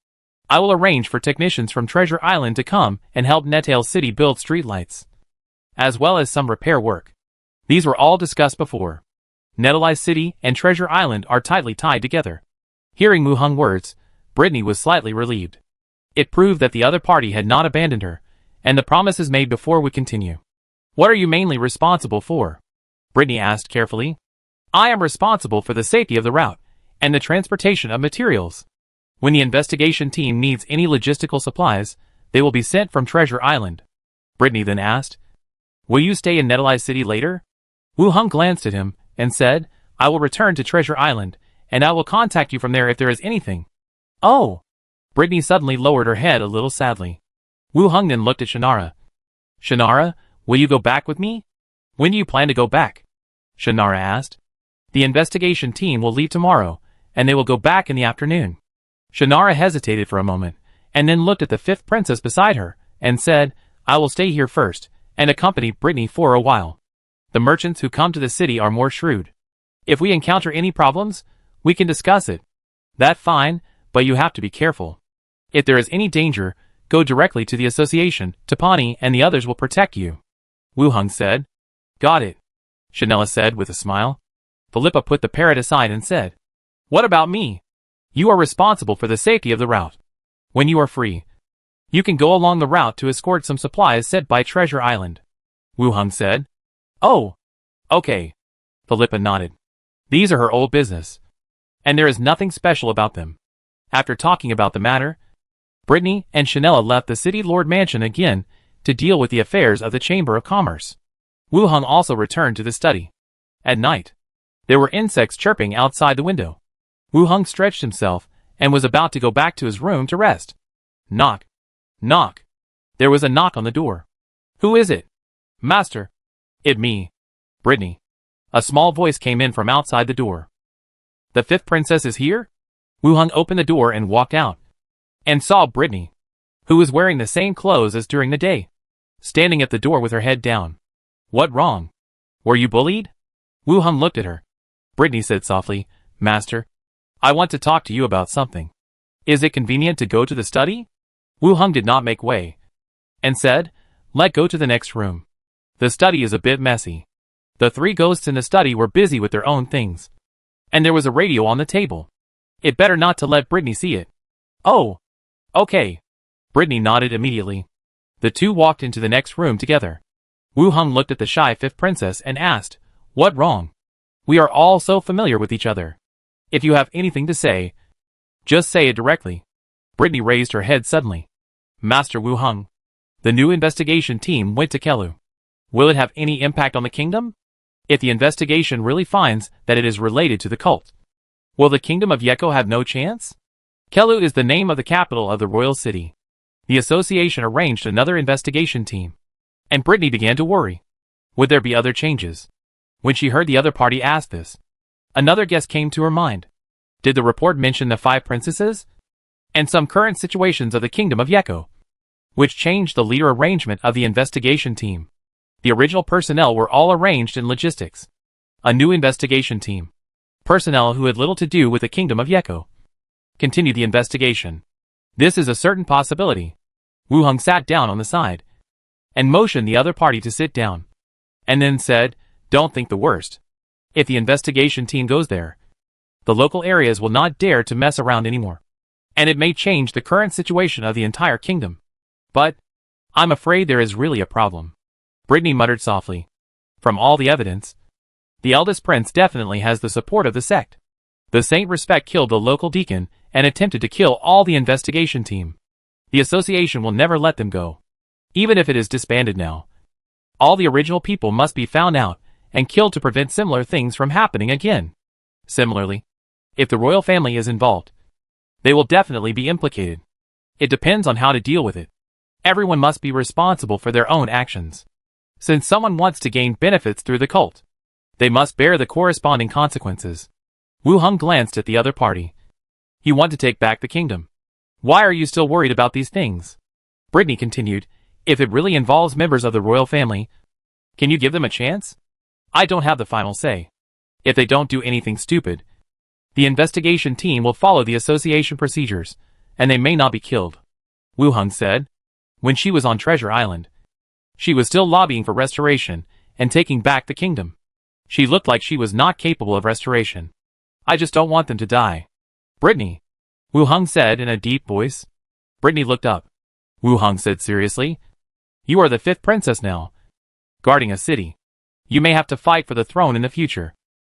I will arrange for technicians from Treasure Island to come and help Netale City build streetlights. as well as some repair work. These were all discussed before. Netherlight City and Treasure Island are tightly tied together. Hearing Wu Heng's words, Brittany was slightly relieved. It proved that the other party had not abandoned her, and the promises made before would continue. What are you mainly responsible for? Brittany asked carefully. I am responsible for the safety of the route, and the transportation of materials. When the investigation team needs any logistical supplies, they will be sent from Treasure Island. Brittany then asked, Will you stay in Netherlight City later? Wu Heng glanced at him and said, I will return to Treasure Island, and I will contact you from there if there is anything. Oh! Brittany suddenly lowered her head a little sadly. Wu Heng then looked at Shannara. Shannara, will you go back with me? When do you plan to go back? Shannara asked. The investigation team will leave tomorrow, and they will go back in the afternoon. Shannara hesitated for a moment, and then looked at the fifth princess beside her, and said, I will stay here first, and accompany Brittany for a while. The merchants who come to the city are more shrewd. If we encounter any problems, we can discuss it. That's fine, but you have to be careful. If there is any danger, go directly to the association. Tapani and the others will protect you. Wu Heng said. Got it, Shannara said with a smile. Philippa put the parrot aside and said, What about me? You are responsible for the safety of the route. When you are free, you can go along the route to escort some supplies sent by Treasure Island. Wu Heng said. Oh, okay. Philippa nodded. These are her old business, and there is nothing special about them. After talking about the matter, Brittany and Shannara left the City Lord Mansion again to deal with the affairs of the Chamber of Commerce. Wu Heng also returned to the study. At night, there were insects chirping outside the window. Wu Heng stretched himself and was about to go back to his room to rest. Knock. Knock. There was a knock on the door. Who is it? Master. It me. Brittany. A small voice came in from outside the door. The fifth princess is here? Wu Heng opened the door and walked out, and saw Brittany, who was wearing the same clothes as during the day, standing at the door with her head down. What wrong? Were you bullied? Wu Heng looked at her. Brittany said softly, Master, I want to talk to you about something. Is it convenient to go to the study? Wu Heng did not make way, and said, Let's go to the next room. The study is a bit messy. The three ghosts in the study were busy with their own things, and there was a radio on the table. It better not to let Brittany see it. Oh, okay. Brittany nodded immediately. The two walked into the next room together. Wu Heng looked at the shy fifth princess and asked, What wrong? We are all so familiar with each other. If you have anything to say, just say it directly. Brittany raised her head suddenly. Master Wu Heng, the new investigation team went to Kelu. Will it have any impact on the kingdom? If the investigation really finds that it is related to the cult, will the kingdom of Yeko have no chance? Kelu is the name of the capital of the royal city. The association arranged another investigation team, and Brittany began to worry. Would there be other changes? When she heard the other party ask this, another guess came to her mind. Did the report mention the five princesses? And some current situations of the kingdom of Yeko, which changed the leader arrangement of the investigation team. The original personnel were all arranged in logistics. A new investigation team, personnel who had little to do with the kingdom of Yeko, continued the investigation. This is a certain possibility. Wu Heng sat down on the side, and motioned the other party to sit down, and then said, Don't think the worst. If the investigation team goes there, the local areas will not dare to mess around anymore, and it may change the current situation of the entire kingdom. But I'm afraid there is really a problem. Brittany muttered softly. From all the evidence, the eldest prince definitely has the support of the sect. The Saint Respect killed the local deacon and attempted to kill all the investigation team. The association will never let them go, even if it is disbanded now. All the original people must be found out and killed to prevent similar things from happening again. Similarly, if the royal family is involved, they will definitely be implicated. It depends on how to deal with it. Everyone must be responsible for their own actions. Since someone wants to gain benefits through the cult, they must bear the corresponding consequences. Wu Heng glanced at the other party. You want to take back the kingdom. Why are you still worried about these things? Brittany continued, If it really involves members of the royal family, can you give them a chance? I don't have the final say. If they don't do anything stupid, the investigation team will follow the association procedures, and they may not be killed. Wu Heng said. When she was on Treasure Island, She was still lobbying for restoration and taking back the kingdom. She looked like she was not capable of restoration. I just don't want them to die. Brittany, Wu Heng said in a deep voice. Brittany looked up. Wu Heng said seriously, you are the 5th princess now, guarding a city. You may have to fight for the throne in the future.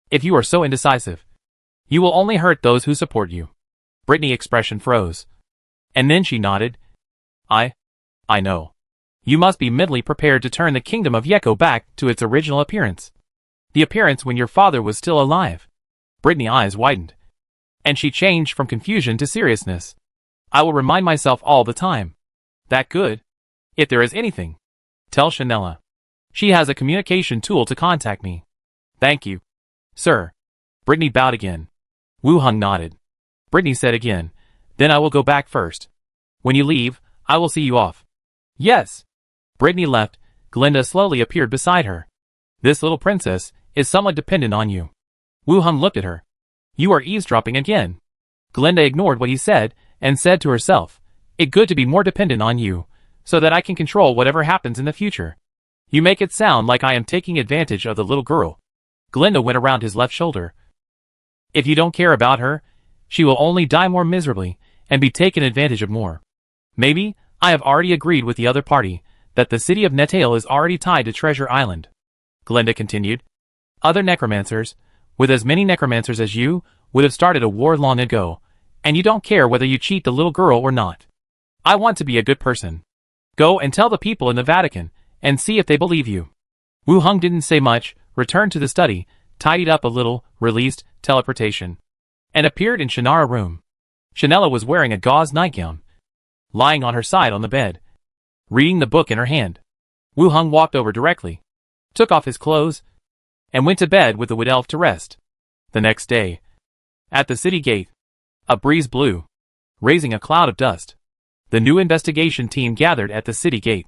If you are so indecisive, you will only hurt those who support you. Brittany's expression froze. And then she nodded. I know. You must be mentally prepared to turn the kingdom of Yeko back to its original appearance. The appearance when your father was still alive. Brittany's eyes widened, and she changed from confusion to seriousness. I will remind myself all the time. That good? If there is anything, tell Chanela. She has a communication tool to contact me. Thank you, sir. Brittany bowed again. Wu Heng nodded. Brittany said again, then I will go back first. When you leave, I will see you off. Yes. Brittany left. Glinda slowly appeared beside her. This little princess is somewhat dependent on you. Wu Heng looked at her. You are eavesdropping again. Glinda ignored what he said and said to herself, it's good to be more dependent on you, so that I can control whatever happens in the future. You make it sound like I am taking advantage of the little girl. Glinda went around his left shoulder. If you don't care about her, she will only die more miserably and be taken advantage of more. Maybe, I have already agreed with the other party that the city of Netale is already tied to Treasure Island. Glinda continued. Other necromancers, with as many necromancers as you, would have started a war long ago, and you don't care whether you cheat the little girl or not. I want to be a good person. Go and tell the people in the Vatican, and see if they believe you. Wu Heng didn't say much, returned to the study, tidied up a little, released teleportation, and appeared in Shannara's room. Chanela was wearing a gauze nightgown, lying on her side on the bed, reading the book in her hand. Wu Heng walked over directly, took off his clothes, and went to bed with the wood elf to rest. The next day, at the city gate, a breeze blew, raising a cloud of dust. The new investigation team gathered at the city gate,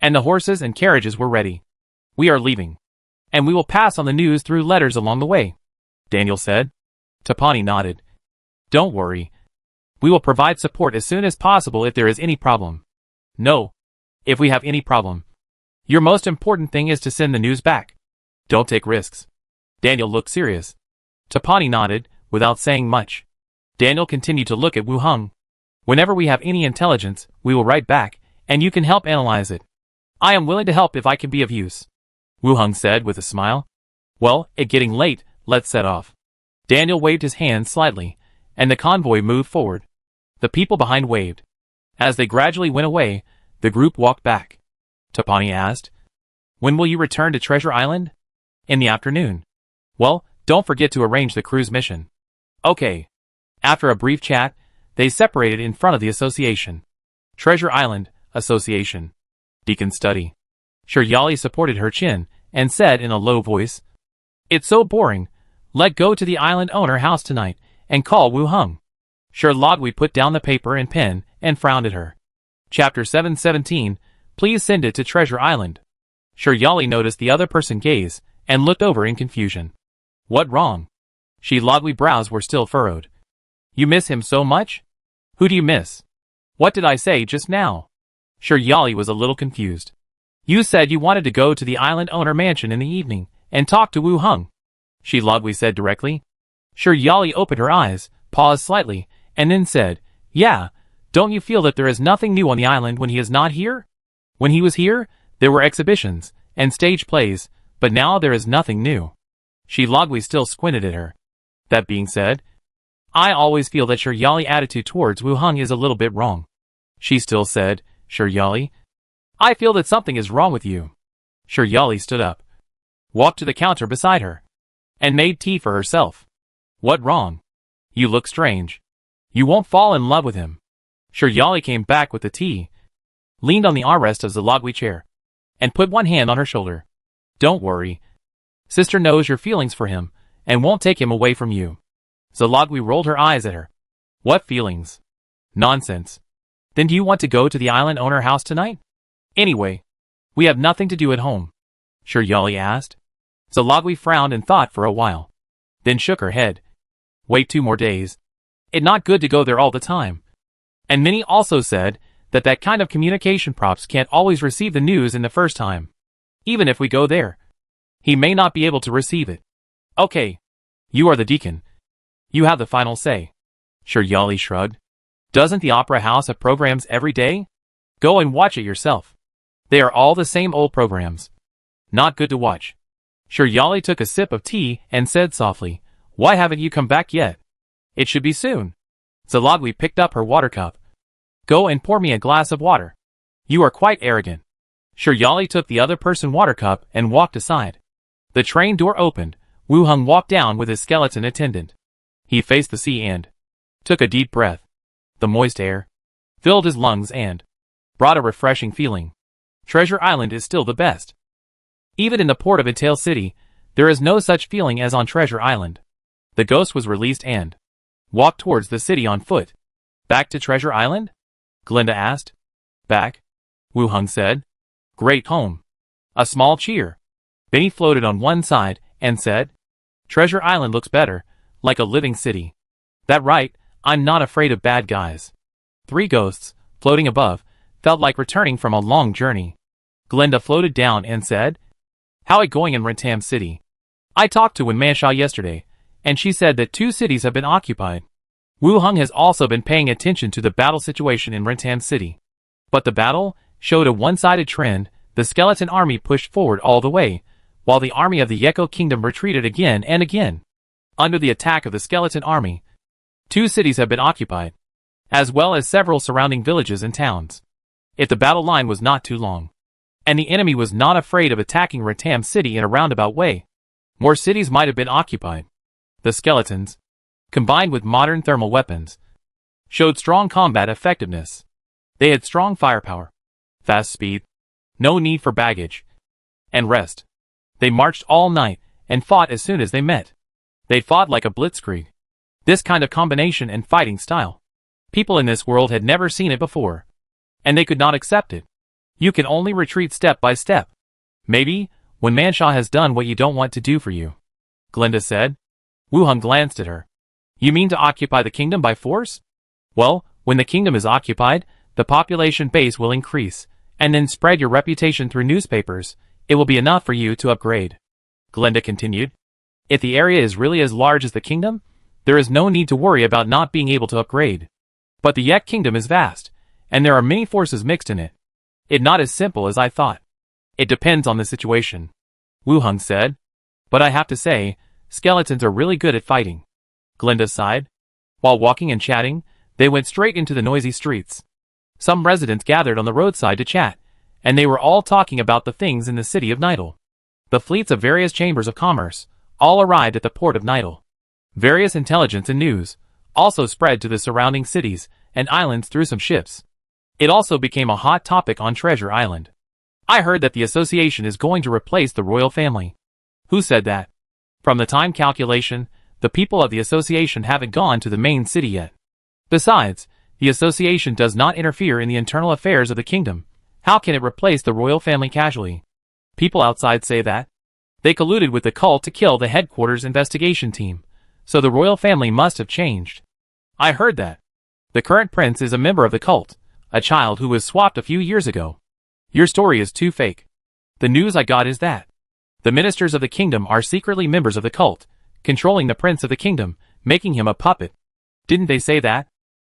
and the horses and carriages were ready. We are leaving, and we will pass on the news through letters along the way, Daniel said. Tapani nodded. Don't worry. We will provide support as soon as possible if there is any problem. No, if we have any problem. Your most important thing is to send the news back. Don't take risks. Daniel looked serious. Tapani nodded, without saying much. Daniel continued to look at Wu Heng. Whenever we have any intelligence, we will write back, and you can help analyze it. I am willing to help if I can be of use. Wu Heng said with a smile. Well, it's getting late, let's set off. Daniel waved his hand slightly, and the convoy moved forward. The people behind waved. As they gradually went away, the group walked back. Tapani asked, when will you return to Treasure Island? In the afternoon. Well, don't forget to arrange the cruise mission. Okay. After a brief chat, they separated in front of the association. Treasure Island, Association. Deacon Study. Shiryali supported her chin and said in a low voice, it's so boring. Let go to the island owner house tonight and call Wu Heng. Shiryali put down the paper and pen and frowned at her. Chapter 717, please send it to Treasure Island. Shiryali noticed the other person gaze and looked over in confusion. What wrong? Shiryali's brows were still furrowed. You miss him so much? Who do you miss? What did I say just now? Shiryali was a little confused. You said you wanted to go to the island owner mansion in the evening and talk to Wu Heng. Shiryali said directly. Shiryali opened her eyes, paused slightly, and then said, yeah, don't you feel that there is nothing new on the island when he is not here? When he was here, there were exhibitions and stage plays, but now there is nothing new. Shiryali still squinted at her. That being said, I always feel that Shiryali's attitude towards Wu Heng is a little bit wrong. She still said, Shiryali, I feel that something is wrong with you. Shiryali stood up, walked to the counter beside her, and made tea for herself. What wrong? You look strange. You won't fall in love with him. Shiryali came back with the tea, leaned on the armrest of Zalagwi's chair, and put one hand on her shoulder. Don't worry. Sister knows your feelings for him, and won't take him away from you. Zalagwi rolled her eyes at her. What feelings? Nonsense. Then do you want to go to the island owner house tonight? Anyway, we have nothing to do at home. Shiryali asked. Zalagwi frowned and thought for a while, then shook her head. Wait 2 more days. It's not good to go there all the time. And many also said that kind of communication props can't always receive the news in the first time. Even if we go there, he may not be able to receive it. Okay. You are the deacon. You have the final say. Sure, Yali shrugged. Doesn't the opera house have programs every day? Go and watch it yourself. They are all the same old programs. Not good to watch. Sure, Yali took a sip of tea and said softly, Why haven't you come back yet? It should be soon. Zalagli picked up her water cup. Go and pour me a glass of water. You are quite arrogant. Sure, Yali took the other person's water cup and walked aside. The train door opened. Wu Hung walked down with his skeleton attendant. He faced the sea and took a deep breath. The moist air filled his lungs and brought a refreshing feeling. Treasure Island is still the best. Even in the port of Itail City, there is no such feeling as on Treasure Island. The ghost was released and walked towards the city on foot. Back to Treasure Island? Glinda asked. Back, Wu Hung said. Great home. A small cheer. Benny floated on one side and said, Treasure Island looks better, like a living city. That right, I'm not afraid of bad guys. Three ghosts, floating above, felt like returning from a long journey. Glinda floated down and said, How it going in Rentam City? I talked to Winmanshaw yesterday, and she said that 2 cities have been occupied. Wu Hung has also been paying attention to the battle situation in Rentam City. But the battle showed a one-sided trend. The skeleton army pushed forward all the way, while the army of the Yeko Kingdom retreated again and again. Under the attack of the skeleton army, 2 cities have been occupied, as well as several surrounding villages and towns. If the battle line was not too long, and the enemy was not afraid of attacking Rentam City in a roundabout way, more cities might have been occupied. The skeletons, combined with modern thermal weapons, showed strong combat effectiveness. They had strong firepower, fast speed, no need for baggage, and rest. They marched all night and fought as soon as they met. They fought like a blitzkrieg. This kind of combination and fighting style, people in this world had never seen it before, and they could not accept it. You can only retreat step by step. Maybe, when Manshaw has done what you don't want to do for you, Glinda said. Wu Hung glanced at her. You mean to occupy the kingdom by force? Well, when the kingdom is occupied, the population base will increase, and then spread your reputation through newspapers. It will be enough for you to upgrade. Glinda continued. If the area is really as large as the kingdom, there is no need to worry about not being able to upgrade. But the Yek kingdom is vast, and there are many forces mixed in it. It's not as simple as I thought. It depends on the situation, Wu Hung said. But I have to say, skeletons are really good at fighting. Glinda sighed. While walking and chatting, they went straight into the noisy streets. Some residents gathered on the roadside to chat, and they were all talking about the things in the city of Nidal. The fleets of various chambers of commerce all arrived at the port of Nidal. Various intelligence and news also spread to the surrounding cities and islands through some ships. It also became a hot topic on Treasure Island. I heard that the association is going to replace the royal family. Who said that? From the time calculation, the people of the association haven't gone to the main city yet. Besides, the association does not interfere in the internal affairs of the kingdom. How can it replace the royal family casually? People outside say that they colluded with the cult to kill the headquarters investigation team, so the royal family must have changed. I heard that. The current prince is a member of the cult, a child who was swapped a few years ago. Your story is too fake. The news I got is that the ministers of the kingdom are secretly members of the cult, controlling the prince of the kingdom, making him a puppet. Didn't they say that?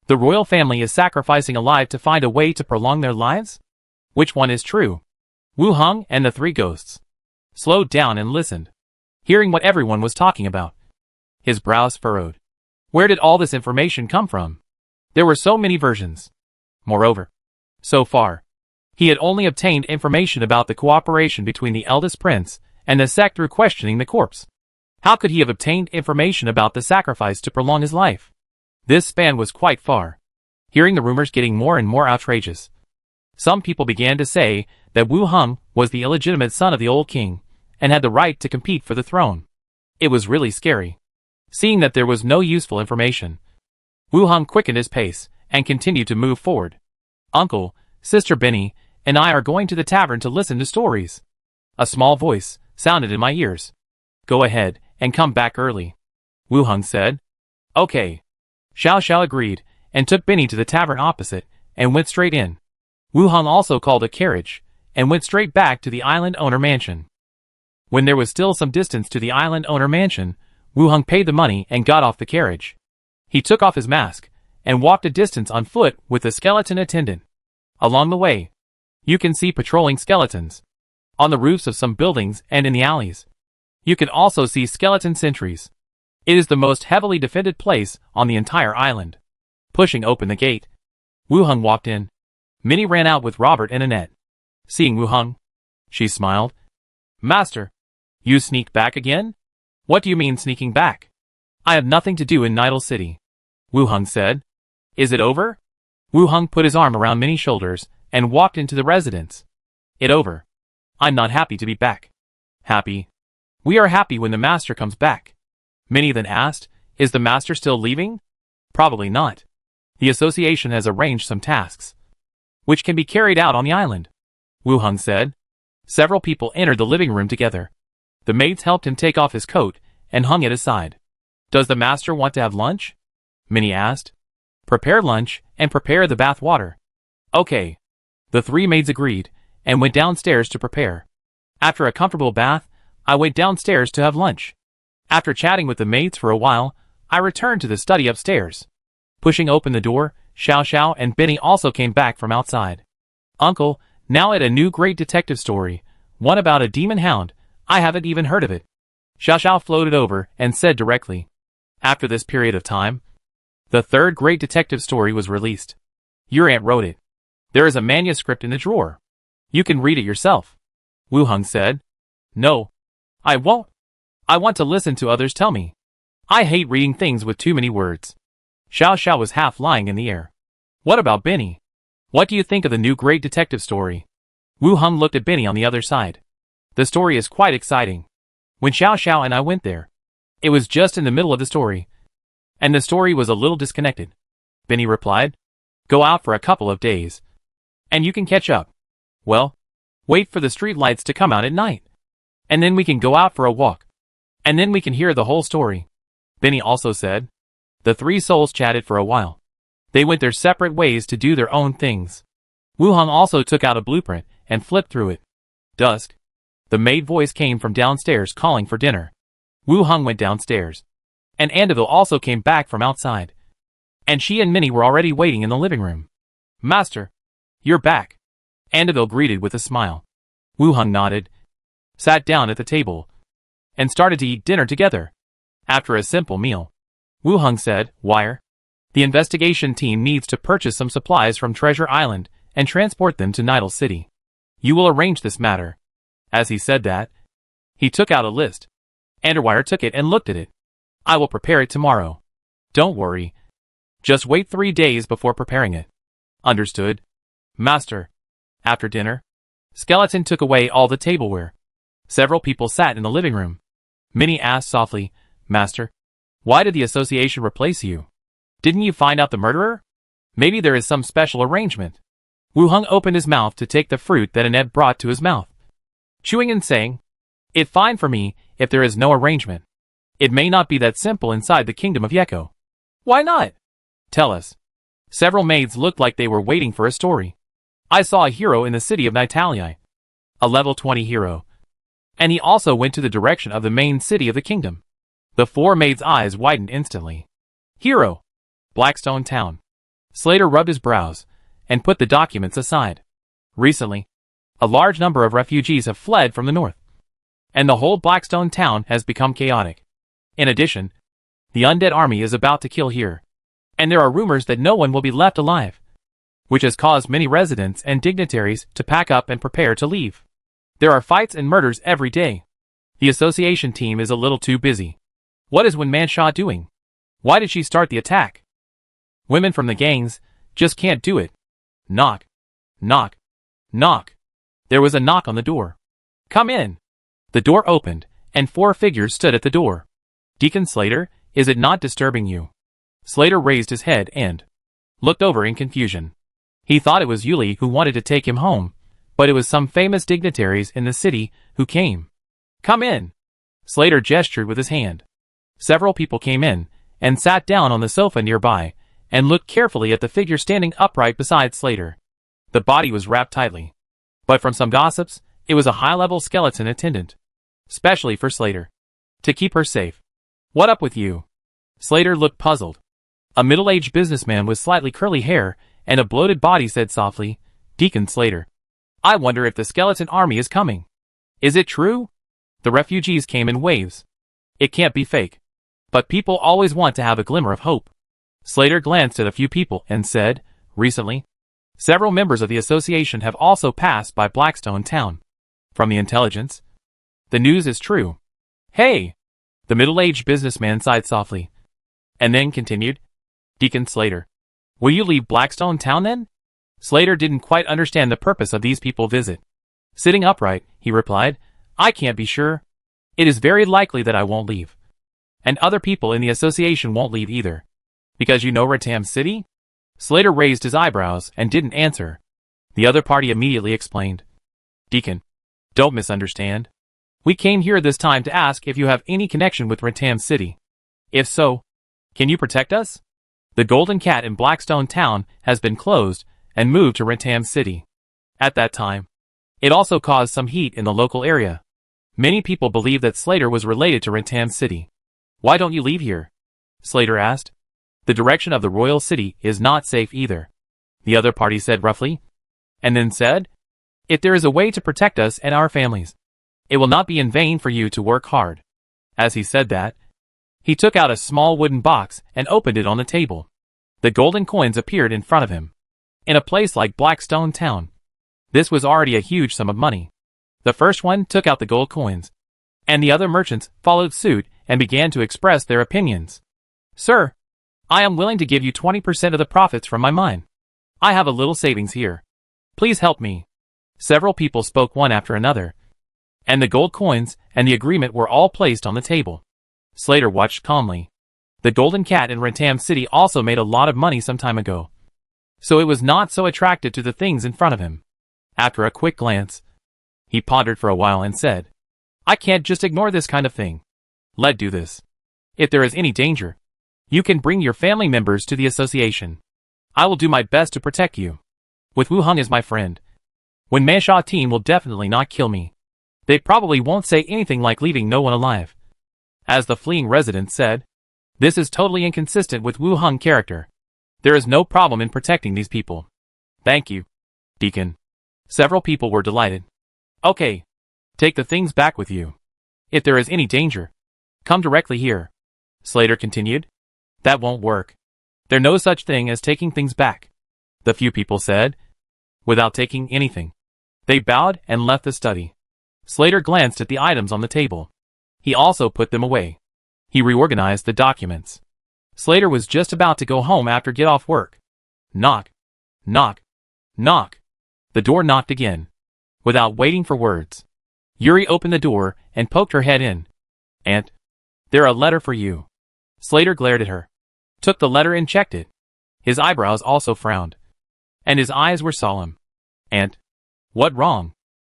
The royal family is sacrificing a life to find a way to prolong their lives? Which one is true? Wu Hung and the 3 ghosts slowed down and listened, hearing what everyone was talking about. His brows furrowed. Where did all this information come from? There were so many versions. Moreover, so far, he had only obtained information about the cooperation between the eldest prince and the sect through questioning the corpse. How could he have obtained information about the sacrifice to prolong his life? This span was quite far. Hearing the rumors getting more and more outrageous, some people began to say that Wu Hung was the illegitimate son of the old king and had the right to compete for the throne. It was really scary. Seeing that there was no useful information, Wu Hung quickened his pace and continued to move forward. Uncle, Sister Benny, and I are going to the tavern to listen to stories. A small voice sounded in my ears. Go ahead and come back early, Wu Hung said. Okay. Xiao Xiao agreed and took Benny to the tavern opposite and went straight in. Wu Heng also called a carriage, and went straight back to the island owner mansion. When there was still some distance to the island owner mansion, Wu Heng paid the money and got off the carriage. He took off his mask, and walked a distance on foot with the skeleton attendant. Along the way, you can see patrolling skeletons on the roofs of some buildings and in the alleys. You can also see skeleton sentries. It is the most heavily defended place on the entire island. Pushing open the gate, Wu Heng walked in. Minnie ran out with Robert and Annette. Seeing Wu Heng, she smiled. "Master, you sneak back again? What do you mean sneaking back? I have nothing to do in Nidal City," Wu Heng said. "Is it over?" Wu Heng put his arm around Minnie's shoulders and walked into the residence. "It over. I'm not happy to be back." "Happy? We are happy when the master comes back." Minnie then asked, "Is the master still leaving?" "Probably not. The association has arranged some tasks which can be carried out on the island," Wu Heng said. Several people entered the living room together. The maids helped him take off his coat and hung it aside. "Does the master want to have lunch?" Minnie asked. "Prepare lunch and prepare the bath water." "Okay." The three maids agreed and went downstairs to prepare. After a comfortable bath, I went downstairs to have lunch. After chatting with the maids for a while, I returned to the study upstairs. Pushing open the door, Xiao Xiao and Benny also came back from outside. "Uncle, now at a new great detective story, one about a demon hound. I haven't even heard of it." Xiao Xiao floated over and said directly. After this period of time, the third great detective story was released. Your aunt wrote it. There is a manuscript in the drawer. You can read it yourself, Wu Heng said. "No, I won't. I want to listen to others tell me. I hate reading things with too many words." Xiao Xiao was half lying in the air. "What about Benny? What do you think of the new great detective story?" Wu Heng looked at Benny on the other side. "The story is quite exciting. When Xiao Xiao and I went there, it was just in the middle of the story, and the story was a little disconnected," Benny replied. "Go out for a couple of days, and you can catch up. Well, wait for the street lights to come out at night, and then we can go out for a walk, and then we can hear the whole story," Benny also said. The three souls chatted for a while. They went their separate ways to do their own things. Wu Heng also took out a blueprint and flipped through it. Dusk. The maid voice came from downstairs calling for dinner. Wu Heng went downstairs, and Andeville also came back from outside, and she and Minnie were already waiting in the living room. "Master, you're back," Andeville greeted with a smile. Wu Heng nodded, sat down at the table, and started to eat dinner together. After a simple meal, Wu Heng said, "Wire, the investigation team needs to purchase some supplies from Treasure Island and transport them to Nidal City. You will arrange this matter." As he said that, he took out a list. Underwire took it and looked at it. "I will prepare it tomorrow. Don't worry. Just wait 3 days before preparing it." "Understood, Master." After dinner, Skeleton took away all the tableware. Several people sat in the living room. Minnie asked softly, "Master, why did the association replace you? Didn't you find out the murderer? Maybe there is some special arrangement." Wu Heng opened his mouth to take the fruit that Annette brought to his mouth, chewing and saying, "It's fine for me if there is no arrangement. It may not be that simple inside the kingdom of Yeko." "Why not? Tell us." Several maids looked like they were waiting for a story. "I saw a hero in the city of Nitalia, a level 20 hero, and he also went to the direction of the main city of the kingdom." The four maids' eyes widened instantly. "Hero. Blackstone Town." Slater rubbed his brows and put the documents aside. "Recently, a large number of refugees have fled from the north, and the whole Blackstone Town has become chaotic. In addition, the undead army is about to kill here, and there are rumors that no one will be left alive, which has caused many residents and dignitaries to pack up and prepare to leave. There are fights and murders every day. The association team is a little too busy. What is Wenmansha doing? Why did she start the attack? Women from the gangs just can't do it." Knock. Knock. Knock. There was a knock on the door. "Come in." The door opened, and 4 figures stood at the door. "Deacon Slater, is it not disturbing you?" Slater raised his head and looked over in confusion. He thought it was Yuli who wanted to take him home, but it was some famous dignitaries in the city who came. "Come in." Slater gestured with his hand. Several people came in and sat down on the sofa nearby and looked carefully at the figure standing upright beside Slater. The body was wrapped tightly. But from some gossips, it was a high-level skeleton attendant. Specially for Slater. To keep her safe. What up with you? Slater looked puzzled. A middle-aged businessman with slightly curly hair and a bloated body said softly, Deacon Slater. I wonder if the skeleton army is coming. Is it true? The refugees came in waves. It can't be fake. But people always want to have a glimmer of hope. Slater glanced at a few people and said, recently, several members of the association have also passed by Blackstone Town. From the intelligence, the news is true. Hey! The middle-aged businessman sighed softly. And then continued, Deacon Slater. Will you leave Blackstone Town then? Slater didn't quite understand the purpose of these people's visit. Sitting upright, he replied, I can't be sure. It is very likely that I won't leave. And other people in the association won't leave either. Because you know Ratam City? Slater raised his eyebrows and didn't answer. The other party immediately explained. Deacon, don't misunderstand. We came here this time to ask if you have any connection with Ratam City. If so, can you protect us? The Golden Cat in Blackstone Town has been closed and moved to Ratam City. At that time, it also caused some heat in the local area. Many people believe that Slater was related to Ratam City. Why don't you leave here? Slater asked. The direction of the royal city is not safe either. The other party said roughly. And then said, if there is a way to protect us and our families, it will not be in vain for you to work hard. As he said that, he took out a small wooden box and opened it on the table. The golden coins appeared in front of him. In a place like Blackstone Town, this was already a huge sum of money. The first one took out the gold coins, and the other merchants followed suit and began to express their opinions. Sir, I am willing to give you 20% of the profits from my mine. I have a little savings here. Please help me. Several people spoke one after another, and the gold coins and the agreement were all placed on the table. Slater watched calmly. The Golden Cat in Ratam City also made a lot of money some time ago, so it was not so attracted to the things in front of him. After a quick glance, he pondered for a while and said, I can't just ignore this kind of thing. Let's do this. If there is any danger, you can bring your family members to the association. I will do my best to protect you. With Wu Hung as my friend, when Manshaw team will definitely not kill me. They probably won't say anything like leaving no one alive. As the fleeing resident said, this is totally inconsistent with Wu Hung character. There is no problem in protecting these people. Thank you, Deacon. Several people were delighted. Okay. Take the things back with you. If there is any danger, come directly here. Slater continued. That won't work. There's no such thing as taking things back, the few people said. Without taking anything, they bowed and left the study. Slater glanced at the items on the table. He also put them away. He reorganized the documents. Slater was just about to go home after get off work. Knock. Knock. Knock. The door knocked again. Without waiting for words, Yuri opened the door and poked her head in. Aunt, there's a letter for you. Slater glared at her, took the letter and checked it. His eyebrows also frowned, and his eyes were solemn. Aunt, what wrong?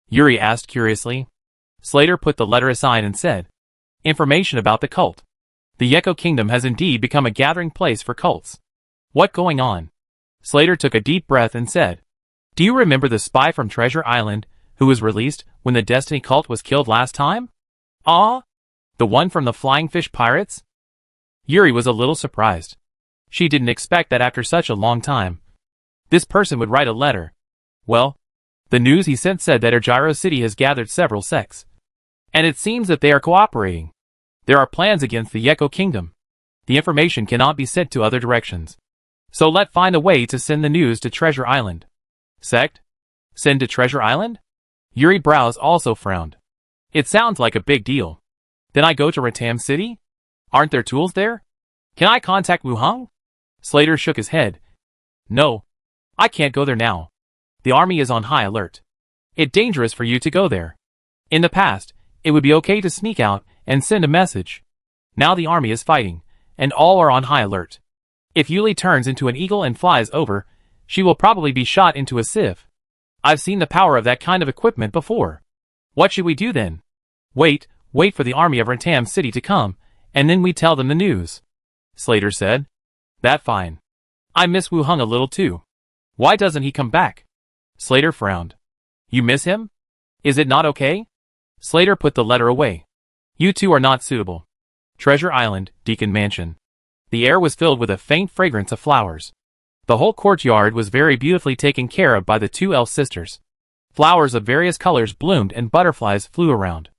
Yuri asked curiously. Slater put the letter aside and said, information about the cult. The Yeko Kingdom has indeed become a gathering place for cults. What going on? Slater took a deep breath and said, do you remember the spy from Treasure Island who was released when the Destiny cult was killed last time? Ah? The one from the Flying Fish Pirates? Yuri was a little surprised. She didn't expect that after such a long time, this person would write a letter. Well, the news he sent said that Ergyro City has gathered several sects, and it seems that they are cooperating. There are plans against the Yeko Kingdom. The information cannot be sent to other directions. So let's find a way to send the news to Treasure Island. Sect? Send to Treasure Island? Yuri's brows also frowned. It sounds like a big deal. Then I go to Ratam City? Aren't there tools there? Can I contact Wu Hung? Slater shook his head. No. I can't go there now. The army is on high alert. It's dangerous for you to go there. In the past, it would be okay to sneak out and send a message. Now the army is fighting, and all are on high alert. If Yuli turns into an eagle and flies over, she will probably be shot into a sieve. I've seen the power of that kind of equipment before. What should we do then? Wait for the army of Ratam City to come, and then we tell them the news. Slater said. That fine. I miss Wu Hung a little too. Why doesn't he come back? Slater frowned. You miss him? Is it not okay? Slater put the letter away. You two are not suitable. Treasure Island, Deacon Mansion. The air was filled with a faint fragrance of flowers. The whole courtyard was very beautifully taken care of by the two elf sisters. Flowers of various colors bloomed and butterflies flew around.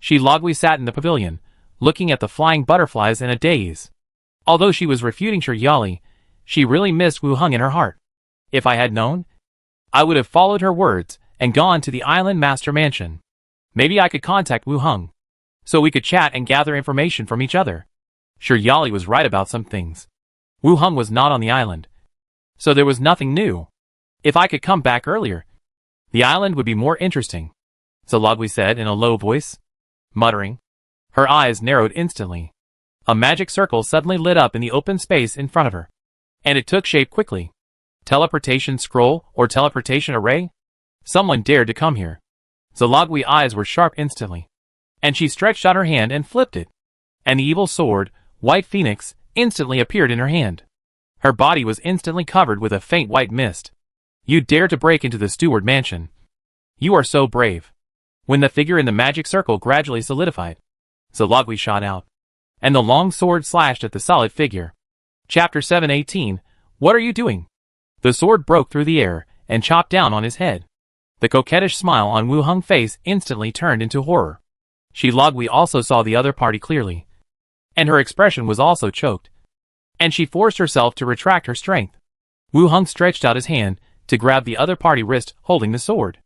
Logwi sat in the pavilion, looking at the flying butterflies in a daze. Although she was refuting Yali, she really missed Wu Hung in her heart. If I had known, I would have followed her words and gone to the Island Master Mansion. Maybe I could contact Wu Hung, so we could chat and gather information from each other. Yali was right about some things. Wu Hung was not on the island, so there was nothing new. If I could come back earlier, the island would be more interesting, Logwi said in a low voice. Muttering, her eyes narrowed instantly. A magic circle suddenly lit up in the open space in front of her, and it took shape quickly. Teleportation scroll or teleportation array? Someone dared to come here. Logwi's eyes were sharp instantly, and she stretched out her hand and flipped it, and the evil sword, White Phoenix, instantly appeared in her hand. Her body was instantly covered with a faint white mist. You dare to break into the Steward Mansion. You are so brave. When the figure in the magic circle gradually solidified, Logwi shot out, and the long sword slashed at the solid figure. Chapter 718, What are you doing? The sword broke through the air and chopped down on his head. The coquettish smile on Wu Hung's face instantly turned into horror. Logwi also saw the other party clearly, and her expression was also choked, and she forced herself to retract her strength. Wu Hung stretched out his hand to grab the other party wrist holding the sword.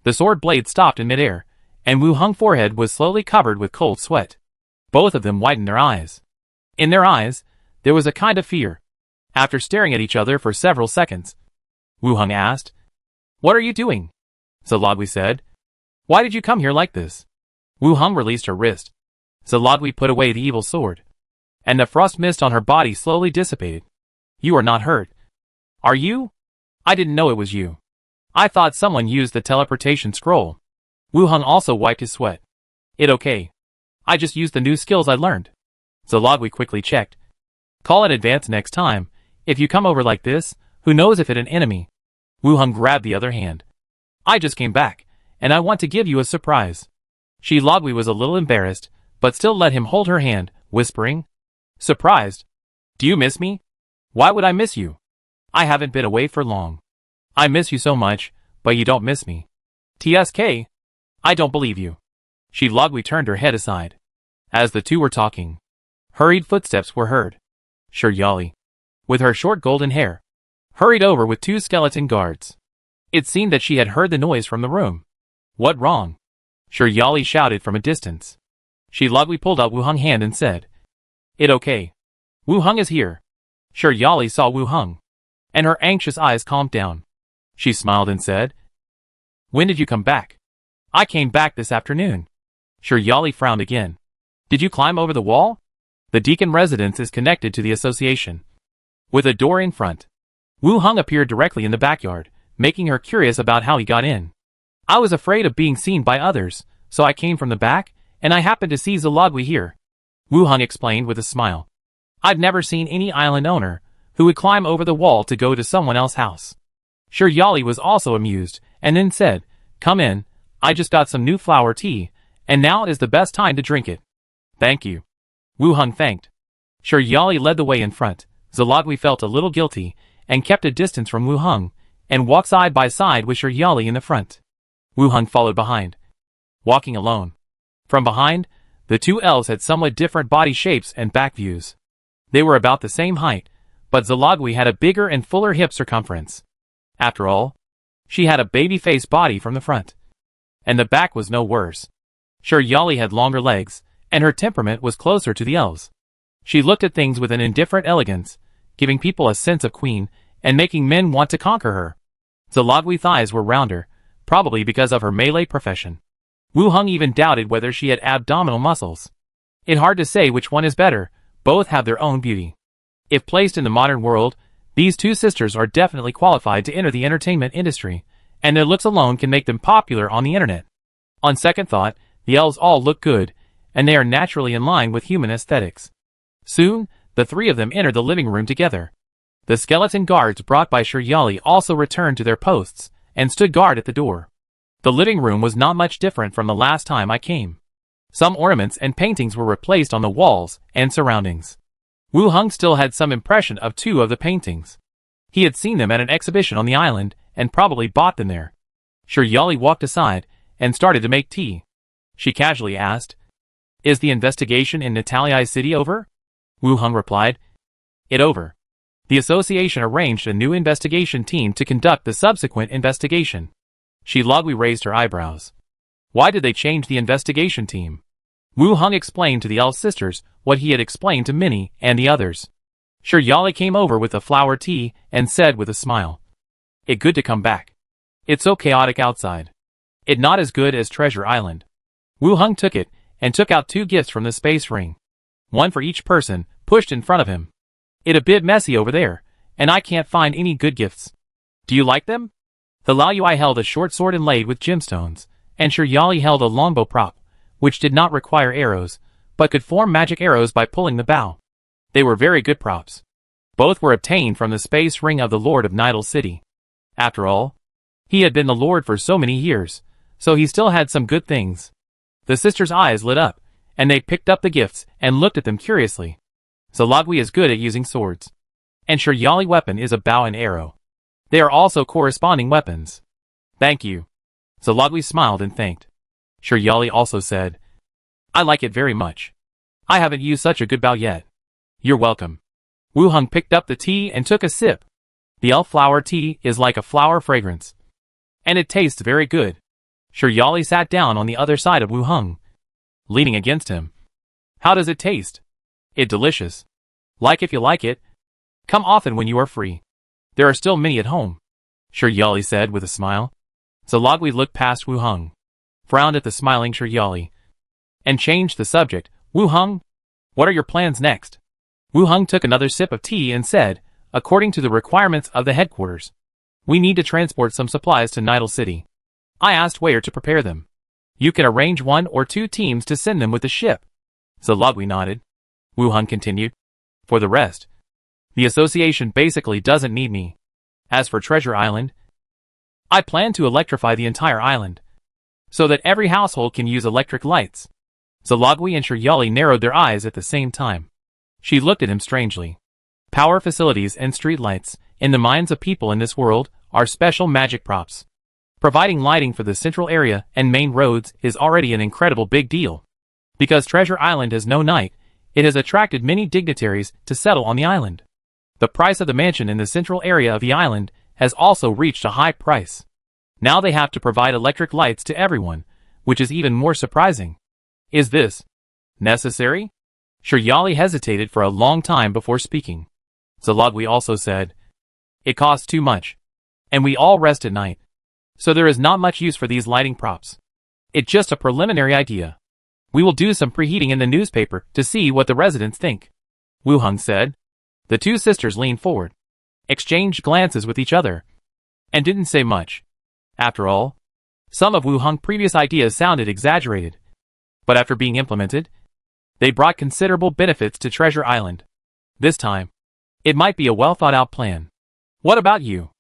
The sword blade stopped in midair, and Wu Hung's forehead was slowly covered with cold sweat. Both of them widened their eyes. In their eyes, there was a kind of fear. After staring at each other for several seconds, Wu Hung asked, What are you doing? Logwi said. Why did you come here like this? Wu Hung released her wrist. Logwi put away the evil sword, and the frost mist on her body slowly dissipated. You are not hurt. Are you? I didn't know it was you. I thought someone used the teleportation scroll. Wu Hung also wiped his sweat. It okay. I just used the new skills I learned. Logwi quickly checked. Call in advance next time. If you come over like this, who knows if it an enemy? Wu Hung grabbed the other hand. I just came back, and I want to give you a surprise. Logwi was a little embarrassed, but still let him hold her hand, whispering, Surprised? Do you miss me? Why would I miss you? I haven't been away for long. I miss you so much, but you don't miss me. TSK? I don't believe you. Logwi turned her head aside. As the two were talking, hurried footsteps were heard. Yali, with her short golden hair, hurried over with two skeleton guards. It seemed that she had heard the noise from the room. What wrong? Yali shouted from a distance. Logwi pulled out Wu Hung's hand and said, It okay. Wu Hung is here. Yali saw Wu Hung, and her anxious eyes calmed down. She smiled and said, When did you come back? I came back this afternoon. Yali frowned again. Did you climb over the wall? The Deacon residence is connected to the association, with a door in front. Wu Hung appeared directly in the backyard, making her curious about how he got in. I was afraid of being seen by others, so I came from the back, and I happened to see Logwi here. Wu Hung explained with a smile. I've never seen any island owner who would climb over the wall to go to someone else's house. Yali was also amused, and then said, Come in, I just got some new flower tea, and now is the best time to drink it. Thank you. Wu Hung thanked. Yali led the way in front. Logwi felt a little guilty, and kept a distance from Wu Hung, and walked side by side with Yali in the front. Wu Hung followed behind, walking alone. From behind, the two elves had somewhat different body shapes and back views. They were about the same height, but Logwi had a bigger and fuller hip circumference. After all, she had a baby-face body from the front, and the back was no worse. Yali had longer legs, and her temperament was closer to the elves. She looked at things with an indifferent elegance, giving people a sense of queen, and making men want to conquer her. Logwi's thighs were rounder, probably because of her melee profession. Wu Hung even doubted whether she had abdominal muscles. It's hard to say which one is better, both have their own beauty. If placed in the modern world, these two sisters are definitely qualified to enter the entertainment industry, and their looks alone can make them popular on the internet. On second thought, the elves all look good, and they are naturally in line with human aesthetics. Soon, the three of them entered the living room together. The skeleton guards brought by Yali also returned to their posts, and stood guard at the door. The living room was not much different from the last time I came. Some ornaments and paintings were replaced on the walls and surroundings. Wu Hung still had some impression of two of the paintings. He had seen them at an exhibition on the island and probably bought them there. Yali walked aside and started to make tea. She casually asked, "Is the investigation in Natalia's city over?" Wu Hung replied, "It over. The association arranged a new investigation team to conduct the subsequent investigation." Lagui raised her eyebrows. Why did they change the investigation team? Wu Hung explained to the elf sisters what he had explained to Minnie and the others. Yali came over with the flower tea and said with a smile, "It good to come back. It's so chaotic outside. It not as good as Treasure Island." Wu Hung took it and took out 2 gifts from the space ring. One for each person, pushed in front of him. "It a bit messy over there, and I can't find any good gifts. Do you like them?" The Lao Yui held a short sword inlaid with gemstones, and Yali held a longbow prop, which did not require arrows, but could form magic arrows by pulling the bow. They were very good props. Both were obtained from the space ring of the Lord of Nidal City. After all, he had been the Lord for so many years, so he still had some good things. The sisters' eyes lit up, and they picked up the gifts and looked at them curiously. Lagui is good at using swords. And Yali weapon is a bow and arrow. They are also corresponding weapons. "Thank you." Lagui smiled and thanked. Yali also said, "I like it very much. I haven't used such a good bow yet." "You're welcome." Wu Hung picked up the tea and took a sip. The elf flower tea is like a flower fragrance. And it tastes very good. Yali sat down on the other side of Wu Hung, leaning against him. "How does it taste?" "It delicious. Like if you like it. Come often when you are free. There are still many at home," Yali said with a smile. Lagui looked past Wu Hung, frowned at the smiling Yali, and changed the subject. "Wu Hung, what are your plans next?" Wu Hung took another sip of tea and said, "According to the requirements of the headquarters, we need to transport some supplies to Nidal City. I asked where to prepare them. You can arrange 1 or 2 teams to send them with the ship." Lagui nodded. Wu Hung continued, "For the rest, the association basically doesn't need me. As for Treasure Island, I plan to electrify the entire island, so that every household can use electric lights." Lagui and Yali narrowed their eyes at the same time. She looked at him strangely. Power facilities and streetlights, in the minds of people in this world, are special magic props. Providing lighting for the central area and main roads is already an incredible big deal. Because Treasure Island has no night, it has attracted many dignitaries to settle on the island. The price of the mansion in the central area of the island has also reached a high price. Now they have to provide electric lights to everyone, which is even more surprising. Is this necessary? Yali hesitated for a long time before speaking. Lagui also said, "It costs too much. And we all rest at night. So there is not much use for these lighting props. It's just a preliminary idea. We will do some preheating in the newspaper to see what the residents think." Wu Hung said. The 2 sisters leaned forward, exchanged glances with each other, and didn't say much. After all, some of Wu Hung's previous ideas sounded exaggerated, but after being implemented, they brought considerable benefits to Treasure Island. This time, it might be a well-thought-out plan. "What about you?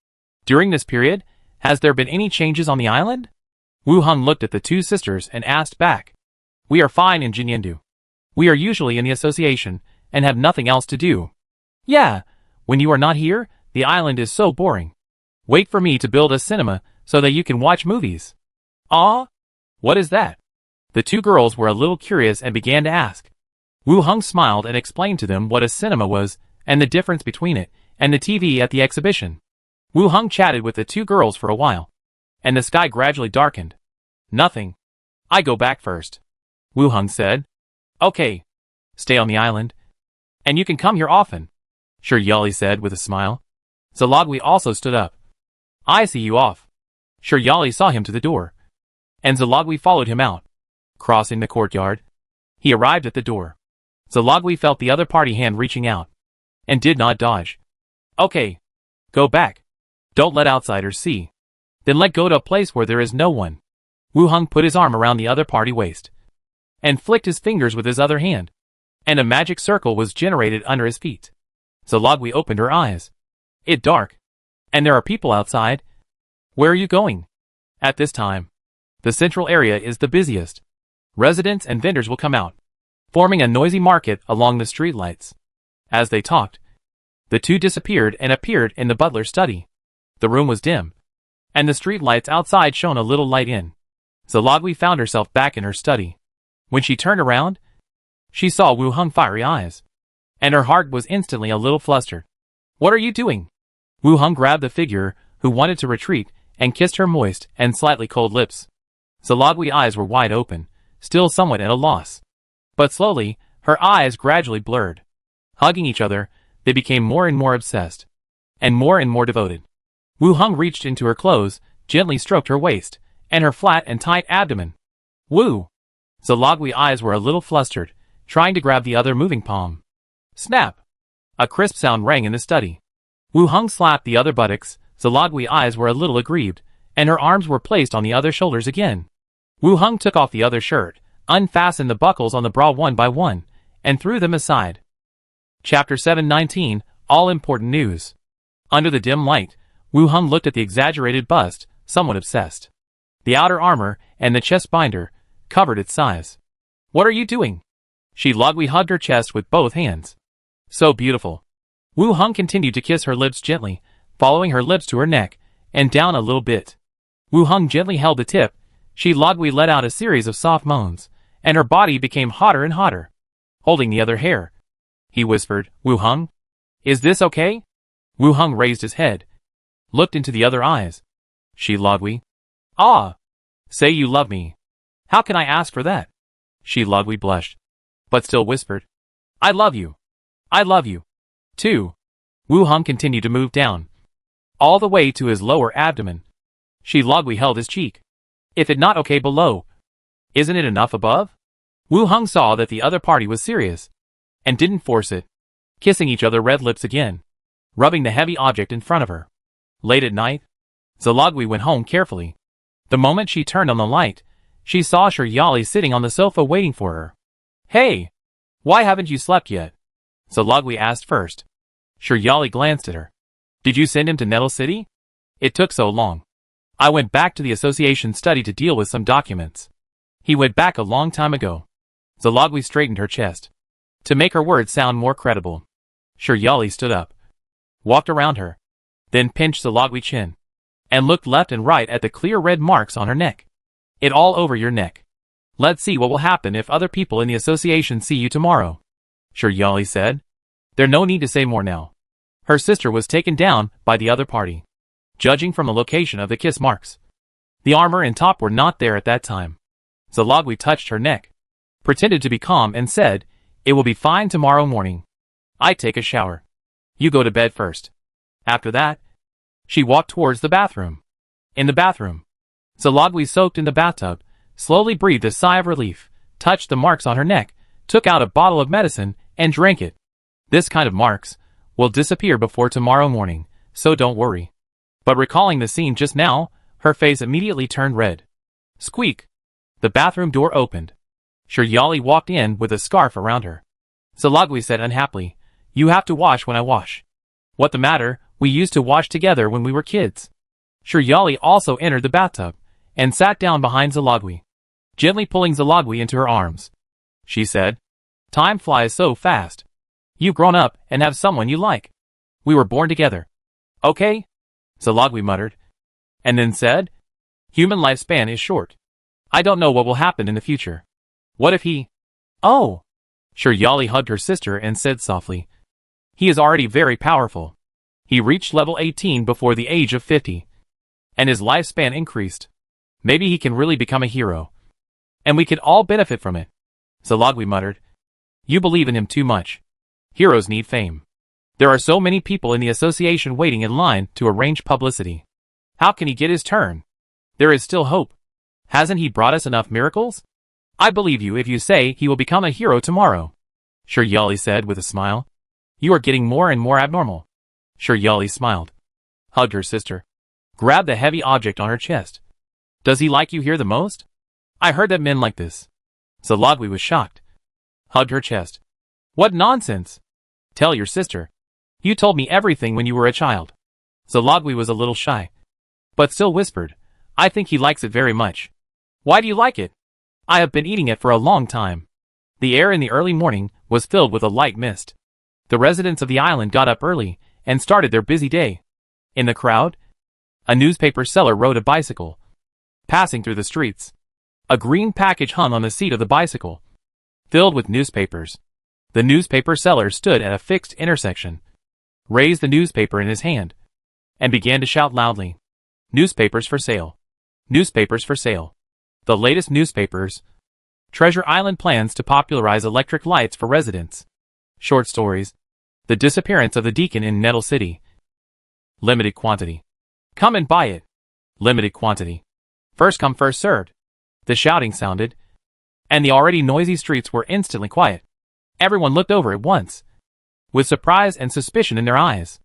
During this period, has there been any changes on the island?" Wu Hung looked at the 2 sisters and asked back. "We are fine in Jinyendu. We are usually in the association and have nothing else to do. Yeah, when you are not here, the island is so boring. Wait for me to build a cinema so that you can watch movies." "Ah? What is that?" The 2 girls were a little curious and began to ask. Wu Hung smiled and explained to them what a cinema was and the difference between it and the TV at the exhibition. Wu Hung chatted with the 2 girls for a while, and the sky gradually darkened. "Nothing. I go back first," Wu Hung said. "Okay. Stay on the island. And you can come here often," Yali said with a smile. Lagui also stood up. "I see you off." Yali saw him to the door, and Lagui followed him out. Crossing the courtyard, he arrived at the door. Lagui felt the other party hand reaching out, and did not dodge. "Okay. Go back. Don't let outsiders see. Then let go to a place where there is no one." Wu Hung put his arm around the other party waist, and flicked his fingers with his other hand, and a magic circle was generated under his feet. Lagui opened her eyes. "It's dark. And there are people outside. Where are you going? At this time, the central area is the busiest. Residents and vendors will come out, forming a noisy market along the streetlights. As they talked, the two disappeared and appeared in the butler's study. The room was dim, and the streetlights outside shone a little light in. Zalogui found herself back in her study. When she turned around, she saw Wu Hung's fiery eyes, and her heart was instantly a little flustered. What are you doing? Wu Hung grabbed the figure, who wanted to retreat, and kissed her moist and slightly cold lips. Zalogui's eyes were wide open, still somewhat at a loss. But slowly, her eyes gradually blurred. Hugging each other, they became more and more obsessed, and more devoted. Wu Hung reached into her clothes, gently stroked her waist, and her flat and tight abdomen. Wu! Zalogui's eyes were a little flustered, trying to grab the other moving palm. Snap! A crisp sound rang in the study. Wu Hung slapped the other buttocks. Zalogui's eyes were a little aggrieved, and her arms were placed on the other shoulders again. Wu Hung took off the other shirt, unfastened the buckles on the bra one by one, and threw them aside. Chapter 719, All-Important News. Under the dim light, Wu Hung looked at the exaggerated bust, somewhat obsessed. The outer armor and the chest binder covered its size. What are you doing? Zalogui hugged her chest with both hands. So beautiful. Wu Hung continued to kiss her lips gently, following her lips to her neck, and down a little bit. Wu Hung gently held the tip. Zalogui let out a series of soft moans, and her body became hotter and hotter. Holding the other hair, he whispered, Wu Hung? Is this okay? Wu Hung raised his head, looked into the other eyes. Zalogui. Ah! Say you love me. How can I ask for that? Zalogui blushed, but still whispered. I love you. I love you. Too. Wu Hung continued to move down, all the way to his lower abdomen. Zalogui held his cheek. If it not okay below, isn't it enough above? Wu Hung saw that the other party was serious, and didn't force it, kissing each other red lips again, rubbing the heavy object in front of her. Late at night, Zalogui went home carefully. The moment she turned on the light, she saw Shiryali sitting on the sofa waiting for her. Hey! Why haven't you slept yet? Zalogui asked first. Shiryali glanced at her. Did you send him to Nettle City? It took so long. I went back to the association study to deal with some documents. He went back a long time ago. Zalogui straightened her chest, to make her words sound more credible. Shiryali stood up, walked around her, then pinched Zalogui's chin, and looked left and right at the clear red marks on her neck. It all over your neck. Let's see what will happen if other people in the association see you tomorrow. Shiryali said. There's no need to say more now. Her sister was taken down by the other party, judging from the location of the kiss marks. The armor and top were not there at that time. Zalogui touched her neck, pretended to be calm and said, It will be fine tomorrow morning. I take a shower. You go to bed first. After that, she walked towards the bathroom. In the bathroom, Zalogui soaked in the bathtub, slowly breathed a sigh of relief, touched the marks on her neck, took out a bottle of medicine, and drank it. This kind of marks will disappear before tomorrow morning, so don't worry. But recalling the scene just now, her face immediately turned red. Squeak! The bathroom door opened. Shiryali walked in with a scarf around her. Zalogui said unhappily, You have to wash when I wash. What the matter? We used to wash together when we were kids. Shiryali also entered the bathtub, and sat down behind Zalogui, gently pulling Zalogui into her arms. She said, Time flies so fast. You've grown up and have someone you like. We were born together. Okay? Zalogui muttered, and then said, Human lifespan is short. I don't know what will happen in the future. What if he... Oh! Shiryali hugged her sister and said softly, He is already very powerful. He reached level 18 before the age of 50. And his lifespan increased. Maybe he can really become a hero. And we could all benefit from it. Zalogui muttered, You believe in him too much. Heroes need fame. There are so many people in the association waiting in line to arrange publicity. How can he get his turn? There is still hope. Hasn't he brought us enough miracles? I believe you if you say he will become a hero tomorrow. Shiryali said with a smile. You are getting more and more abnormal. Shiryali smiled, hugged her sister, grabbed the heavy object on her chest. Does he like you here the most? I heard that men like this. Zalogui was shocked, hugged her chest. What nonsense! Tell your sister. You told me everything when you were a child. Zalogui was a little shy, but still whispered, "I think he likes it very much." "Why do you like it?" "I have been eating it for a long time." The air in the early morning was filled with a light mist. The residents of the island got up early and started their busy day. In the crowd, a newspaper seller rode a bicycle, passing through the streets. A green package hung on the seat of the bicycle, filled with newspapers. The newspaper seller stood at a fixed intersection, raised the newspaper in his hand, and began to shout loudly, "Newspapers for sale! Newspapers for sale! The latest newspapers! Treasure Island plans to popularize electric lights for residents. Short stories. The disappearance of the deacon in Nettle City. Limited quantity. Come and buy it. Limited quantity. First come first served." The shouting sounded, and the already noisy streets were instantly quiet. Everyone looked over at once, with surprise and suspicion in their eyes.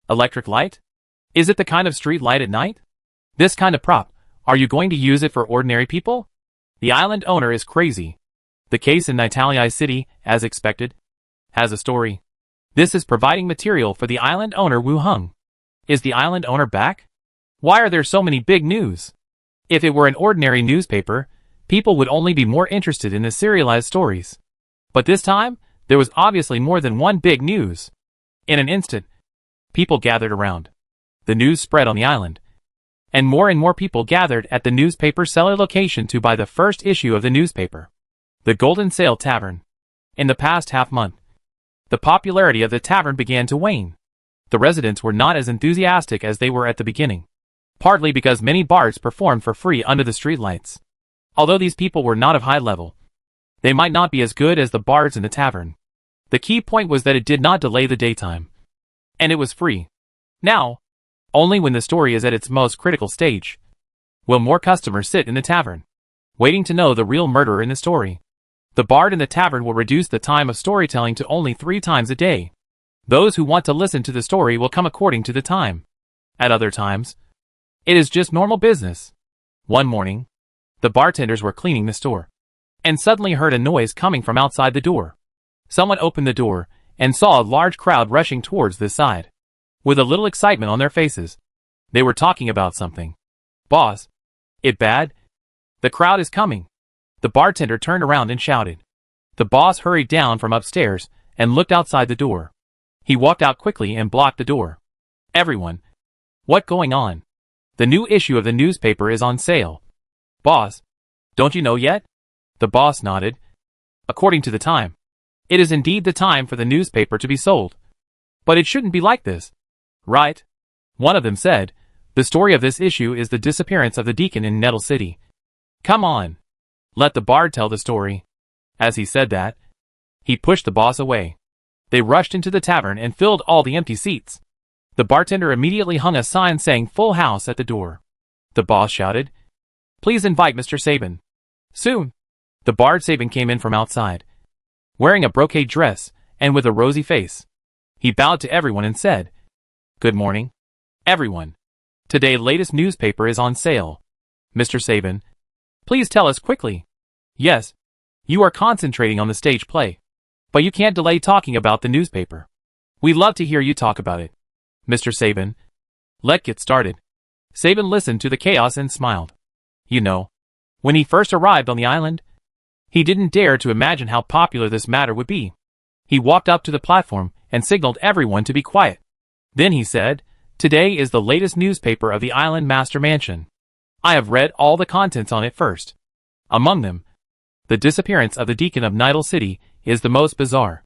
Electric light? Is it the kind of street light at night? This kind of prop, are you going to use it for ordinary people? The island owner is crazy. The case in Nitalia City, as expected, has a story. This is providing material for the island owner Wu Hung. Is the island owner back? Why are there so many big news? If it were an ordinary newspaper, people would only be more interested in the serialized stories. But this time, there was obviously more than one big news. In an instant, people gathered around. The news spread on the island, and more people gathered at the newspaper seller location to buy the first issue of the newspaper. The Golden Sail Tavern. In the past half-month, the popularity of the tavern began to wane. The residents were not as enthusiastic as they were at the beginning, partly because many bards performed for free under the streetlights. Although these people were not of high level, they might not be as good as the bards in the tavern. The key point was that it did not delay the daytime, and it was free. Now, only when the story is at its most critical stage will more customers sit in the tavern, waiting to know the real murderer in the story. The bard in the tavern will reduce the time of storytelling to only 3 times a day. Those who want to listen to the story will come according to the time. At other times, it is just normal business. One morning, the bartenders were cleaning the store, and suddenly heard a noise coming from outside the door. Someone opened the door, and saw a large crowd rushing towards this side, with a little excitement on their faces. They were talking about something. "Boss, it bad? The crowd is coming." The bartender turned around and shouted. The boss hurried down from upstairs, and looked outside the door. He walked out quickly and blocked the door. "Everyone, what going on? The new issue of the newspaper is on sale." "Boss, don't you know yet?" The boss nodded. "According to the time, it is indeed the time for the newspaper to be sold. But it shouldn't be like this." "Right," one of them said. "The story of this issue is the disappearance of the deacon in Nettle City. Come on, let the bard tell the story." As he said that, he pushed the boss away. They rushed into the tavern and filled all the empty seats. The bartender immediately hung a sign saying "Full House" at the door. The boss shouted, "Please invite Mr. Sabin." Soon, the bard Sabin came in from outside, wearing a brocade dress and with a rosy face. He bowed to everyone and said, "Good morning, everyone. Today latest newspaper is on sale. Mr. Sabin, please tell us quickly." "Yes, you are concentrating on the stage play, but you can't delay talking about the newspaper. We love to hear you talk about it. Mr. Sabin, let's get started." Sabin listened to the chaos and smiled. You know, when he first arrived on the island, he didn't dare to imagine how popular this matter would be. He walked up to the platform and signaled everyone to be quiet. Then he said, "Today is the latest newspaper of the Island Master Mansion. I have read all the contents on it first. Among them, the disappearance of the deacon of Nettle City is the most bizarre.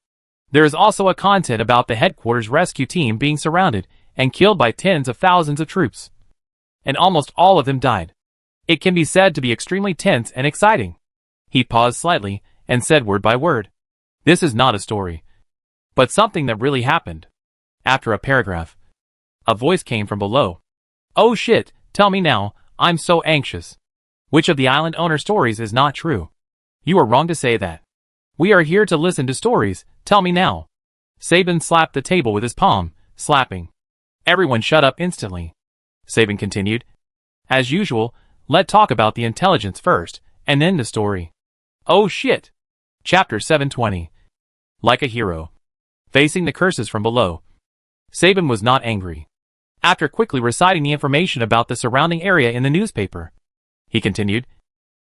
There is also a content about the headquarters rescue team being surrounded and killed by tens of thousands of troops. And almost all of them died. It can be said to be extremely tense and exciting." He paused slightly and said word by word, "This is not a story, but something that really happened." After a paragraph, a voice came from below. "Oh shit, tell me now, I'm so anxious. Which of the island owner stories is not true?" "You are wrong to say that. We are here to listen to stories, tell me now." Sabin slapped the table with his palm, slapping. Everyone shut up instantly. Sabin continued, "As usual, let's talk about the intelligence first, and then the story." "Oh shit." Chapter 720. Like a hero. Facing the curses from below, Sabin was not angry. After quickly reciting the information about the surrounding area in the newspaper, he continued,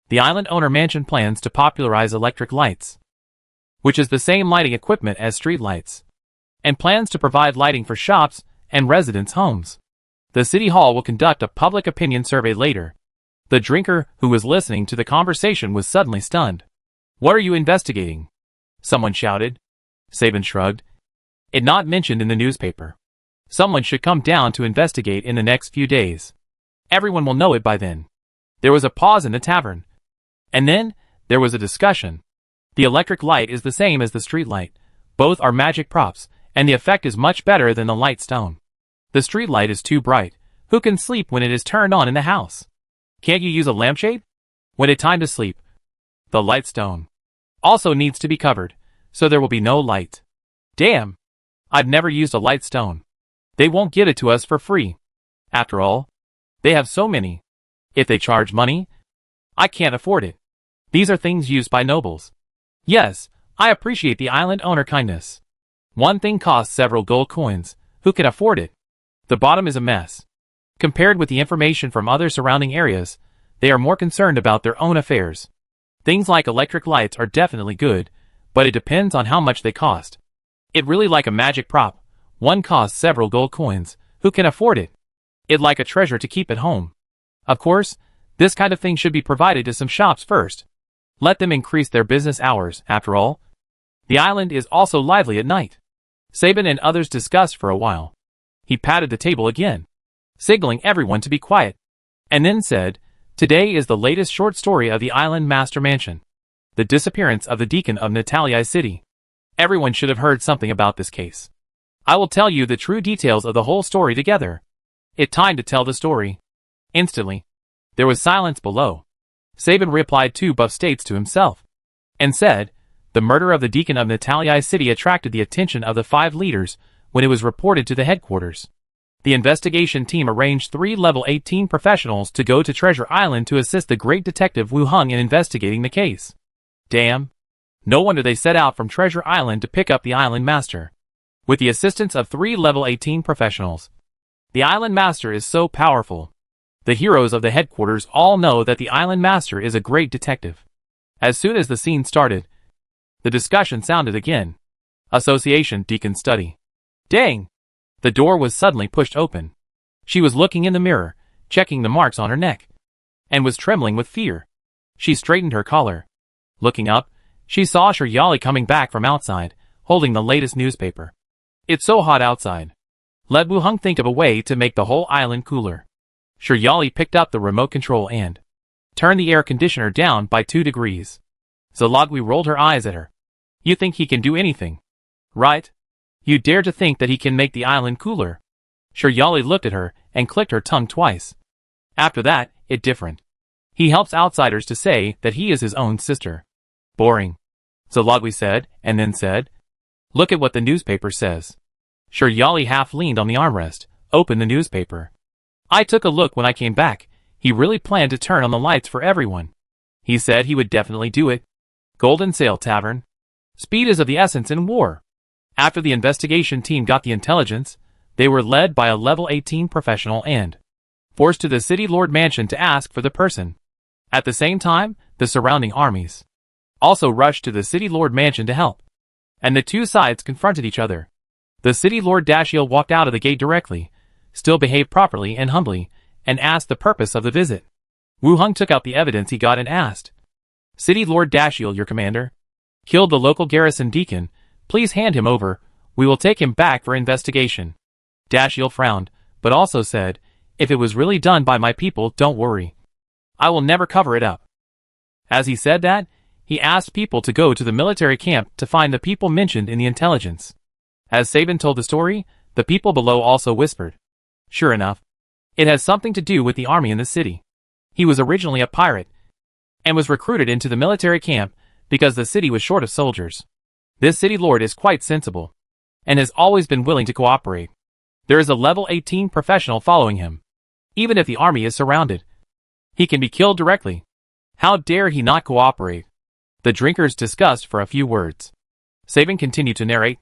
the island owner mansion plans to popularize electric lights, which is the same lighting equipment as street lights, and plans to provide lighting for shops and residents' homes. The city hall will conduct a public opinion survey later. The drinker who was listening to the conversation was suddenly stunned. What are you investigating? Someone shouted. Sabin shrugged. It not mentioned in the newspaper. Someone should come down to investigate in the next few days. Everyone will know it by then. There was a pause in the tavern. And then, there was a discussion. The electric light is the same as the street light. Both are magic props, and the effect is much better than the light stone. The street light is too bright. Who can sleep when it is turned on in the house? Can't you use a lampshade? When it's time to sleep. The light stone also needs to be covered, so there will be no light. Damn! I've never used a light stone. They won't give it to us for free. After all, they have so many. If they charge money, I can't afford it. These are things used by nobles. Yes, I appreciate the island owner kindness. One thing costs several gold coins. Who can afford it? The bottom is a mess. Compared with the information from other surrounding areas, they are more concerned about their own affairs. Things like electric lights are definitely good, but it depends on how much they cost. It really like a magic prop. One costs several gold coins. Who can afford it? It like a treasure to keep at home. Of course, this kind of thing should be provided to some shops first. Let them increase their business hours, after all. The island is also lively at night. Sabin and others discussed for a while. He patted the table again, signaling everyone to be quiet, and then said, Today is the latest short story of the Island Master Mansion. The disappearance of the Deacon of Natalia City. Everyone should have heard something about this case. I will tell you the true details of the whole story together. It's time to tell the story. Instantly, there was silence below. Sabin replied 2 buff states to himself, and said, The murder of the Deacon of Natalia City attracted the attention of the 5 leaders when it was reported to the headquarters. The investigation team arranged 3 level 18 professionals to go to Treasure Island to assist the great detective Wu Hung in investigating the case. Damn. No wonder they set out from Treasure Island to pick up the Island Master. With the assistance of 3 level 18 professionals. The Island Master is so powerful. The heroes of the headquarters all know that the Island Master is a great detective. As soon as the scene started, the discussion sounded again. Association Deacon Study. Dang! The door was suddenly pushed open. She was looking in the mirror, checking the marks on her neck, and was trembling with fear. She straightened her collar. Looking up, she saw Shiryali coming back from outside, holding the latest newspaper. It's so hot outside. Let Wu Hung think of a way to make the whole island cooler. Shiryali picked up the remote control and turned the air conditioner down by 2 degrees. Zalagwi rolled her eyes at her. You think he can do anything, right? You dare to think that he can make the island cooler? Shiryali looked at her and clicked her tongue twice. After that, it different. He helps outsiders to say that he is his own sister. Boring. Zalagwi said, and then said, Look at what the newspaper says. Shiryali half leaned on the armrest, opened the newspaper. I took a look when I came back. He really planned to turn on the lights for everyone. He said he would definitely do it. Golden Sail Tavern. Speed is of the essence in war. After the investigation team got the intelligence, they were led by a level 18 professional and forced to the City Lord Mansion to ask for the person. At the same time, the surrounding armies also rushed to the City Lord Mansion to help. And the 2 sides confronted each other. The City Lord Dashiel walked out of the gate directly, still behaved properly and humbly, and asked the purpose of the visit. Wu Hung took out the evidence he got and asked, City Lord Dashiel, your commander, killed the local garrison deacon. Please hand him over. We will take him back for investigation. Dashiel frowned, but also said, If it was really done by my people, don't worry. I will never cover it up. As he said that, he asked people to go to the military camp to find the people mentioned in the intelligence. As Sabin told the story, the people below also whispered. Sure enough, it has something to do with the army in the city. He was originally a pirate, and was recruited into the military camp because the city was short of soldiers. This city lord is quite sensible, and has always been willing to cooperate. There is a level 18 professional following him. Even if the army is surrounded, he can be killed directly. How dare he not cooperate? The drinkers discussed for a few words. Sabin continued to narrate.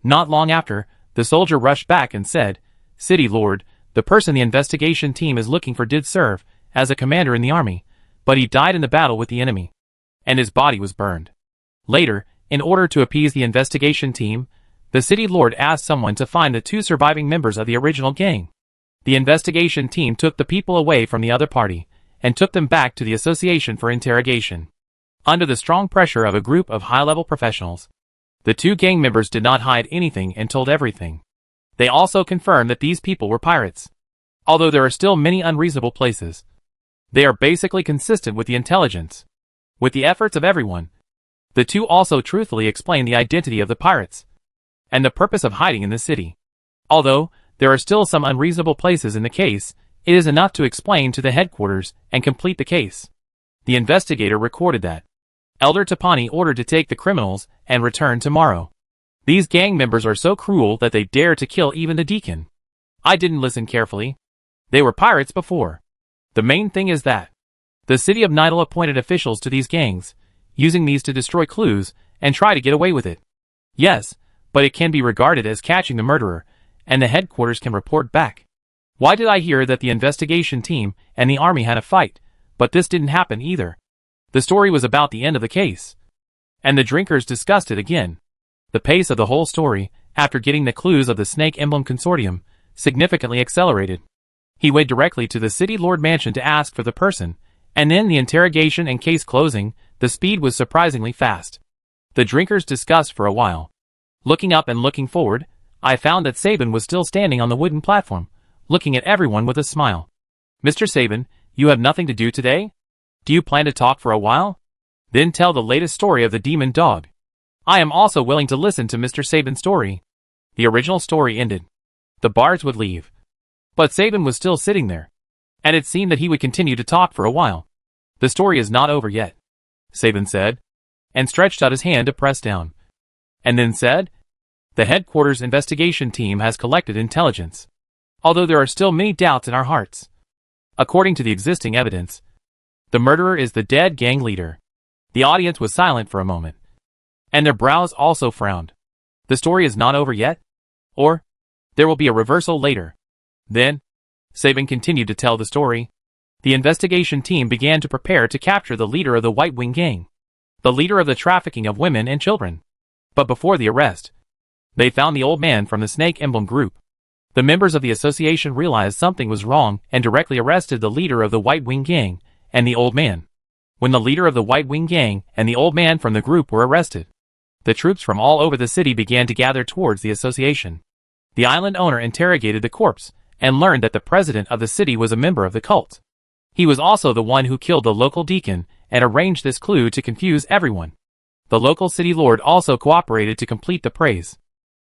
Not long after, the soldier rushed back and said, City Lord, the person the investigation team is looking for did serve as a commander in the army, but he died in the battle with the enemy, and his body was burned. Later, in order to appease the investigation team, the city lord asked someone to find the 2 surviving members of the original gang. The investigation team took the people away from the other party, and took them back to the association for interrogation. Under the strong pressure of a group of high-level professionals, the 2 gang members did not hide anything and told everything. They also confirmed that these people were pirates. Although there are still many unreasonable places, they are basically consistent with the intelligence. With the efforts of everyone, the 2 also truthfully explain the identity of the pirates and the purpose of hiding in the city. Although there are still some unreasonable places in the case, it is enough to explain to the headquarters and complete the case. The investigator recorded that Elder Tapani ordered to take the criminals and return tomorrow. These gang members are so cruel that they dare to kill even the deacon. I didn't listen carefully. They were pirates before. The main thing is that the city of Nidal appointed officials to these gangs, using these to destroy clues and try to get away with it. Yes, but it can be regarded as catching the murderer, and the headquarters can report back. Why did I hear that the investigation team and the army had a fight, but this didn't happen either? The story was about the end of the case. And the drinkers discussed it again. The pace of the whole story, after getting the clues of the Snake Emblem Consortium, significantly accelerated. He went directly to the City Lord Mansion to ask for the person, and then the interrogation and case closing, the speed was surprisingly fast. The drinkers discussed for a while. Looking up and looking forward, I found that Sabin was still standing on the wooden platform, looking at everyone with a smile. Mr. Sabin, you have nothing to do today? Do you plan to talk for a while? Then tell the latest story of the demon dog. I am also willing to listen to Mr. Sabin's story. The original story ended. The bards would leave. But Sabin was still sitting there. And it seemed that he would continue to talk for a while. The story is not over yet, Sabin said, and stretched out his hand to press down. And then said, the headquarters investigation team has collected intelligence. Although there are still many doubts in our hearts. According to the existing evidence, the murderer is the dead gang leader. The audience was silent for a moment. And their brows also frowned. The story is not over yet? Or, there will be a reversal later. Then, Sabin continued to tell the story. The investigation team began to prepare to capture the leader of the White Wing Gang. The leader of the trafficking of women and children. But before the arrest, they found the old man from the Snake Emblem group. The members of the association realized something was wrong and directly arrested the leader of the White Wing Gang and the old man. When the leader of the White Wing Gang and the old man from the group were arrested, the troops from all over the city began to gather towards the association. The island owner interrogated the corpse and learned that the president of the city was a member of the cult. He was also the one who killed the local deacon and arranged this clue to confuse everyone. The local city lord also cooperated to complete the praise.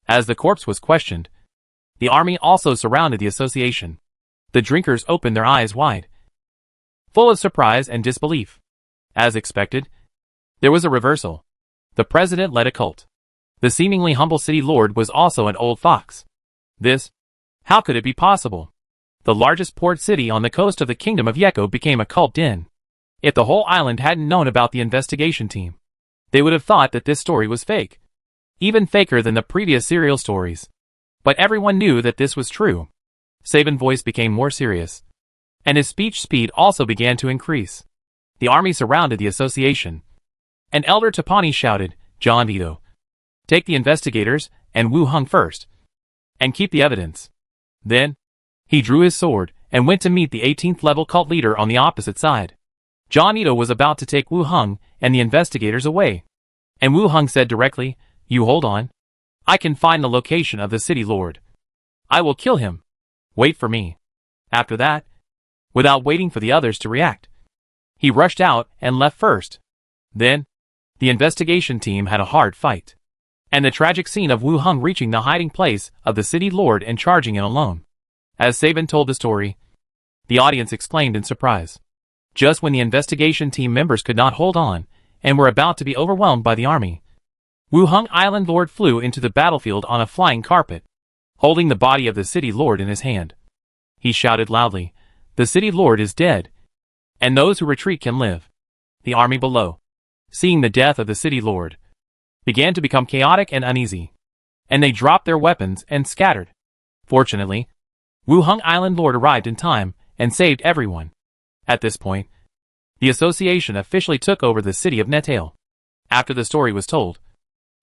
As the corpse was questioned, the army also surrounded the association. The drinkers opened their eyes wide, full of surprise and disbelief. As expected, there was a reversal. The president led a cult. The seemingly humble city lord was also an old fox. How could it be possible? The largest port city on the coast of the kingdom of Yeko became a cult den. If the whole island hadn't known about the investigation team, they would have thought that this story was fake. Even faker than the previous serial stories. But everyone knew that this was true. Sabin's voice became more serious, and his speech speed also began to increase. The army surrounded the association. And Elder Tapani shouted, John Vito, take the investigators and Wu Hung first, and keep the evidence. Then, he drew his sword and went to meet the 18th level cult leader on the opposite side. John Ito was about to take Wu Hung and the investigators away. And Wu Hung said directly, you hold on. I can find the location of the city lord. I will kill him. Wait for me. After that, without waiting for the others to react, he rushed out and left first. Then, the investigation team had a hard fight. And the tragic scene of Wu Hung reaching the hiding place of the city lord and charging in alone. As Sabin told the story, the audience exclaimed in surprise. Just when the investigation team members could not hold on, and were about to be overwhelmed by the army, Wu Hung Island Lord flew into the battlefield on a flying carpet, holding the body of the city lord in his hand. He shouted loudly, the city lord is dead, and those who retreat can live. The army below, seeing the death of the city lord, began to become chaotic and uneasy, and they dropped their weapons and scattered. Fortunately, Wu Hung Island Lord arrived in time and saved everyone. At this point, the association officially took over the city of Netail. After the story was told,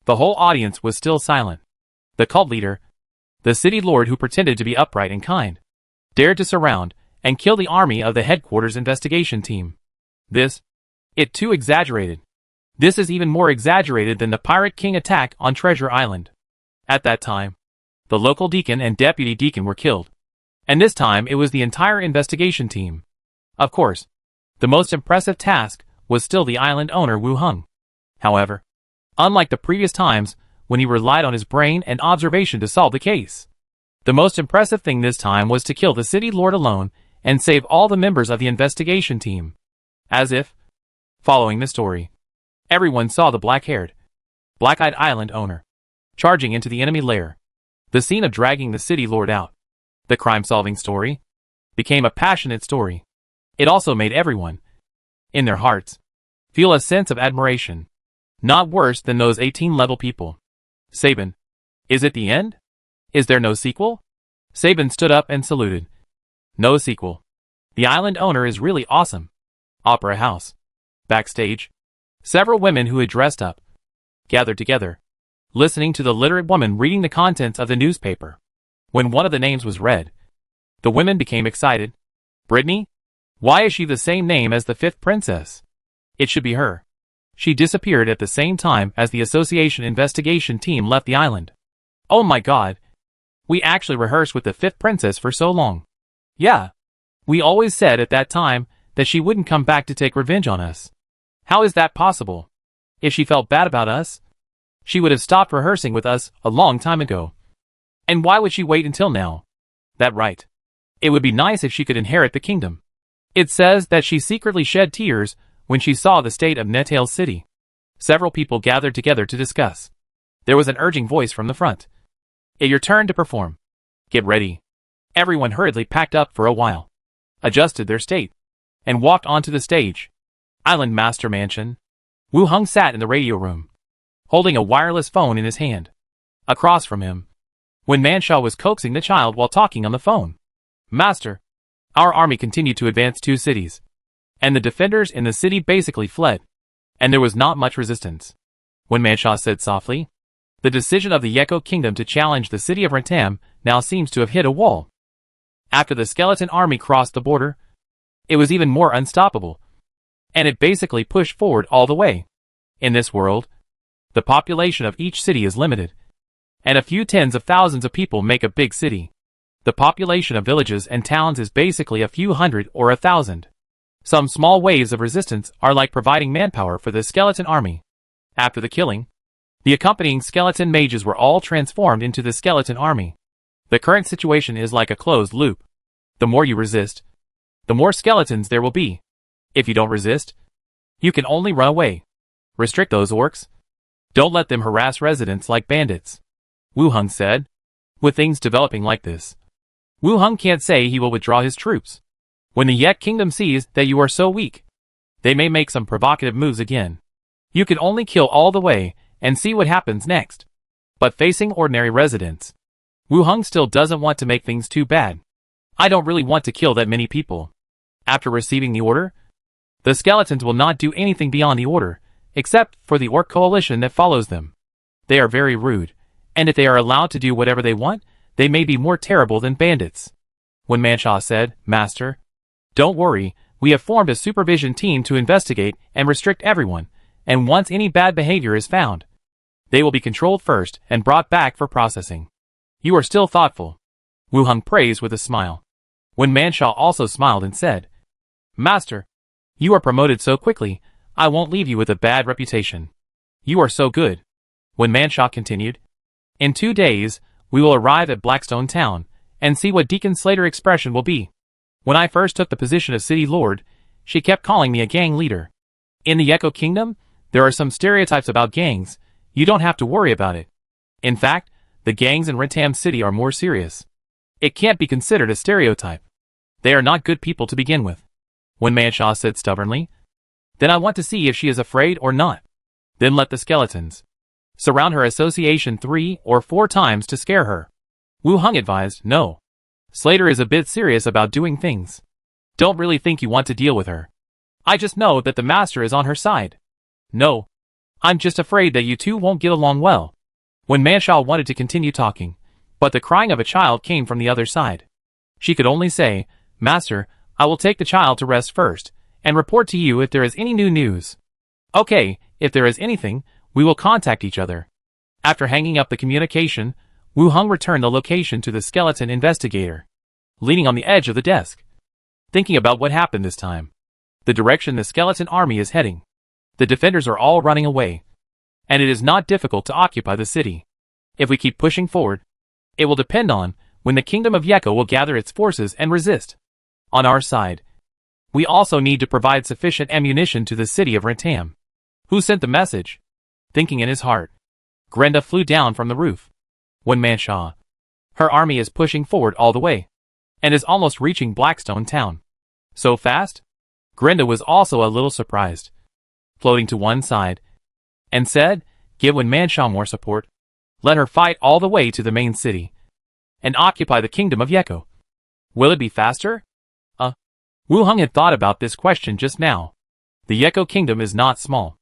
the whole audience was still silent. The cult leader, the city lord who pretended to be upright and kind, dared to surround and kill the army of the headquarters investigation team. It too exaggerated. This is even more exaggerated than the Pirate King attack on Treasure Island. At that time, the local deacon and deputy deacon were killed. And this time it was the entire investigation team. Of course, the most impressive task was still the island owner Wu Hung. However, unlike the previous times when he relied on his brain and observation to solve the case, the most impressive thing this time was to kill the city lord alone and save all the members of the investigation team. As if, following the story, everyone saw the black-haired, black-eyed island owner charging into the enemy lair. The scene of dragging the city lord out, the crime-solving story, became a passionate story. It also made everyone, in their hearts, feel a sense of admiration. Not worse than those 18-level people. Sabin, is it the end? Is there no sequel? Sabin stood up and saluted. No sequel. The island owner is really awesome. Opera house. Backstage, several women who had dressed up gathered together, listening to the literate woman reading the contents of the newspaper. When one of the names was read, the women became excited. Brittany? Why is she the same name as the fifth princess? It should be her. She disappeared at the same time as the association investigation team left the island. Oh my god. We actually rehearsed with the fifth princess for so long. Yeah. We always said at that time that she wouldn't come back to take revenge on us. How is that possible? If she felt bad about us, she would have stopped rehearsing with us a long time ago. And why would she wait until now? That right. It would be nice if she could inherit the kingdom. It says that she secretly shed tears when she saw the state of Netail City. Several people gathered together to discuss. There was an urging voice from the front. It's your turn to perform. Get ready. Everyone hurriedly packed up for a while, adjusted their state, and walked onto the stage. Island Master Mansion. Wu Hung sat in the radio room, holding a wireless phone in his hand. Across from him, Wen Manshaw was coaxing the child while talking on the phone. Master, our army continued to advance 2 cities, and the defenders in the city basically fled, and there was not much resistance. Wen Manshaw said softly, the decision of the Yeko Kingdom to challenge the city of Rentam now seems to have hit a wall. After the skeleton army crossed the border, it was even more unstoppable, and it basically pushed forward all the way. In this world, the population of each city is limited, and a few tens of thousands of people make a big city. The population of villages and towns is basically a few hundred or 1,000. Some small waves of resistance are like providing manpower for the skeleton army. After the killing, the accompanying skeleton mages were all transformed into the skeleton army. The current situation is like a closed loop. The more you resist, the more skeletons there will be. If you don't resist, you can only run away. Restrict those orcs. Don't let them harass residents like bandits. Wu Hung said. With things developing like this, Wu Hung can't say he will withdraw his troops. When the Yek Kingdom sees that you are so weak, they may make some provocative moves again. You can only kill all the way and see what happens next. But facing ordinary residents, Wu Hung still doesn't want to make things too bad. I don't really want to kill that many people. After receiving the order, the skeletons will not do anything beyond the order, except for the orc coalition that follows them. They are very rude, and if they are allowed to do whatever they want, they may be more terrible than bandits. When Manshaw said, Master, don't worry, we have formed a supervision team to investigate and restrict everyone, and once any bad behavior is found, they will be controlled first and brought back for processing. You are still thoughtful. Wu Hung praised with a smile. When Manshaw also smiled and said, Master, you are promoted so quickly, I won't leave you with a bad reputation. You are so good. When Manshaw continued, in 2 days, we will arrive at Blackstone Town, and see what Deacon Slater's expression will be. When I first took the position of City Lord, she kept calling me a gang leader. In the Yeko Kingdom, there are some stereotypes about gangs. You don't have to worry about it. In fact, the gangs in Rentam City are more serious. It can't be considered a stereotype. They are not good people to begin with. When Manshaw said stubbornly, then I want to see if she is afraid or not. Then let the skeletons surround her association 3 or 4 times to scare her. Wu Hung advised, no. Slater is a bit serious about doing things. Don't really think you want to deal with her. I just know that the master is on her side. No. I'm just afraid that you two won't get along well. When Manshaw wanted to continue talking, but the crying of a child came from the other side. She could only say, Master, I will take the child to rest first, and report to you if there is any new news. Okay, if there is anything, we will contact each other. After hanging up the communication, Wu Heng returned the location to the skeleton investigator, leaning on the edge of the desk, thinking about what happened this time. The direction the skeleton army is heading. The defenders are all running away, and it is not difficult to occupy the city. If we keep pushing forward, it will depend on when the kingdom of Yeko will gather its forces and resist. On our side, we also need to provide sufficient ammunition to the city of Rentam. Who sent the message? Thinking in his heart, Grenda flew down from the roof. When Manshaw. Her army is pushing forward all the way, and is almost reaching Blackstone town. So fast? Grenda was also a little surprised, floating to one side, and said, give Wen Manshaw more support. Let her fight all the way to the main city, and occupy the kingdom of Yeko. Will it be faster? Wu Heng had thought about this question just now. The Yeko kingdom is not small.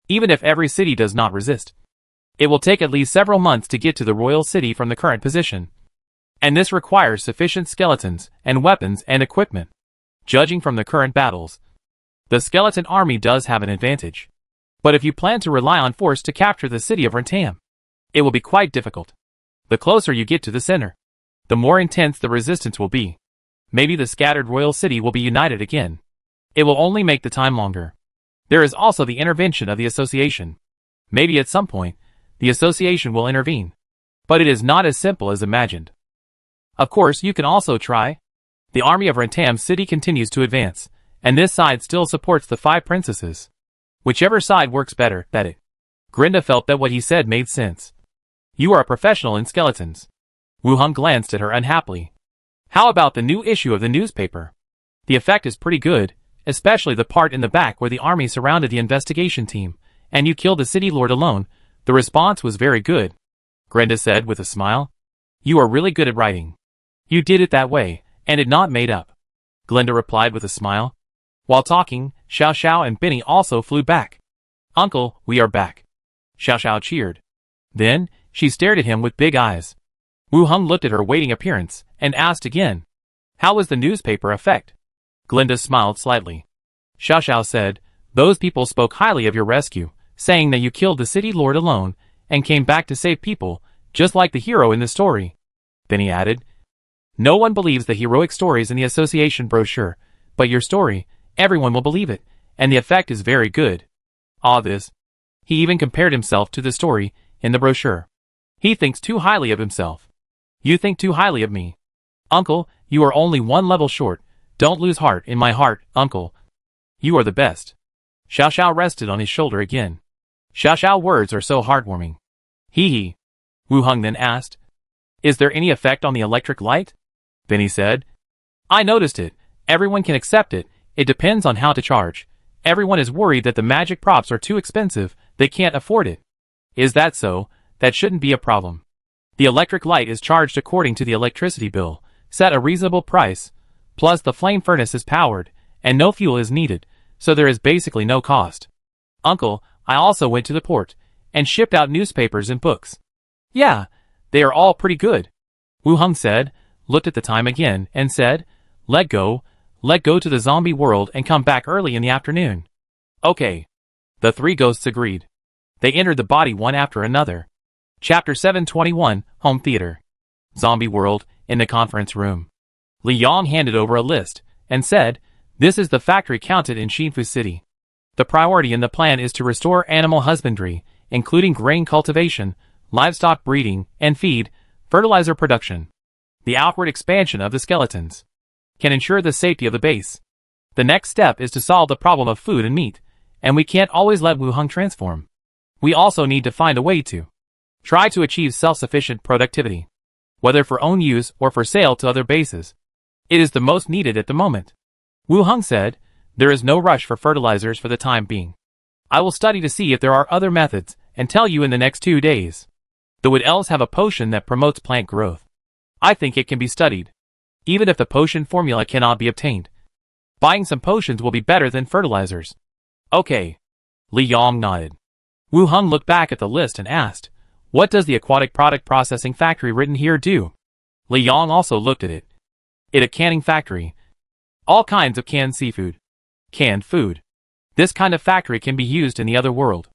Even if every city does not resist, it will take at least several months to get to the royal city from the current position. And this requires sufficient skeletons and weapons and equipment. Judging from the current battles, the skeleton army does have an advantage. But if you plan to rely on force to capture the city of Rentam, it will be quite difficult. The closer you get to the center, the more intense the resistance will be. Maybe the scattered royal city will be united again. It will only make the time longer. There is also the intervention of the association. Maybe at some point, the association will intervene. But it is not as simple as imagined. Of course, you can also try. The army of Rentam city continues to advance, and this side still supports the 5 princesses. Whichever side works better, that it. Grenda felt that what he said made sense. You are a professional in skeletons. Wu Heng glanced at her unhappily. How about the new issue of the newspaper? The effect is pretty good, especially the part in the back where the army surrounded the investigation team, and you killed the city lord alone. The response was very good. Grenda said with a smile. You are really good at writing. You did it that way, and it not made up. Glenda replied with a smile. While talking, Xiao Xiao and Benny also flew back. Uncle, we are back. Xiao Xiao cheered. Then, she stared at him with big eyes. Wu Heng looked at her waiting appearance, and asked again. How was the newspaper effect? Glenda smiled slightly. Xiao Xiao said, those people spoke highly of your rescue, saying that you killed the city lord alone, and came back to save people, just like the hero in the story. Then he added, no one believes the heroic stories in the association brochure, but your story, everyone will believe it, and the effect is very good. This. He even compared himself to the story in the brochure. He thinks too highly of himself. You think too highly of me. Uncle, you are only one level short. Don't lose heart in my heart, uncle. You are the best. Xiao Xiao rested on his shoulder again. Xiao Xiao words are so heartwarming. Hee. Wu Heng then asked. Is there any effect on the electric light? Then he said. I noticed it. Everyone can accept it. It depends on how to charge. Everyone is worried that the magic props are too expensive. They can't afford it. Is that so? That shouldn't be a problem. The electric light is charged according to the electricity bill, set a reasonable price, plus the flame furnace is powered, and no fuel is needed, so there is basically no cost. Uncle, I also went to the port, and shipped out newspapers and books. Yeah, they are all pretty good. Wu Heng said, looked at the time again, and said, let go to the zombie world and come back early in the afternoon. Okay. The 3 ghosts agreed. They entered the body one after another. Chapter 721, Home Theater. Zombie World, in the conference room. Li Yong handed over a list, and said, this is the factory counted in Xinfu City. The priority in the plan is to restore animal husbandry, including grain cultivation, livestock breeding, and feed, fertilizer production. The outward expansion of the skeletons can ensure the safety of the base. The next step is to solve the problem of food and meat, and we can't always let Wu Heng transform. We also need to find a way to try to achieve self-sufficient productivity, whether for own use or for sale to other bases. It is the most needed at the moment. Wu Heng said, there is no rush for fertilizers for the time being. I will study to see if there are other methods, and tell you in the next 2 days. The Wood Elves have a potion that promotes plant growth. I think it can be studied. even if the potion formula cannot be obtained. Buying some potions will be better than fertilizers. Okay. Li Yong nodded. Wu Heng looked back at the list and asked, what does the aquatic product processing factory written here do? Li Yong also looked at it. It a canning factory. All kinds of canned seafood. Canned food. This kind of factory can be used in the other world.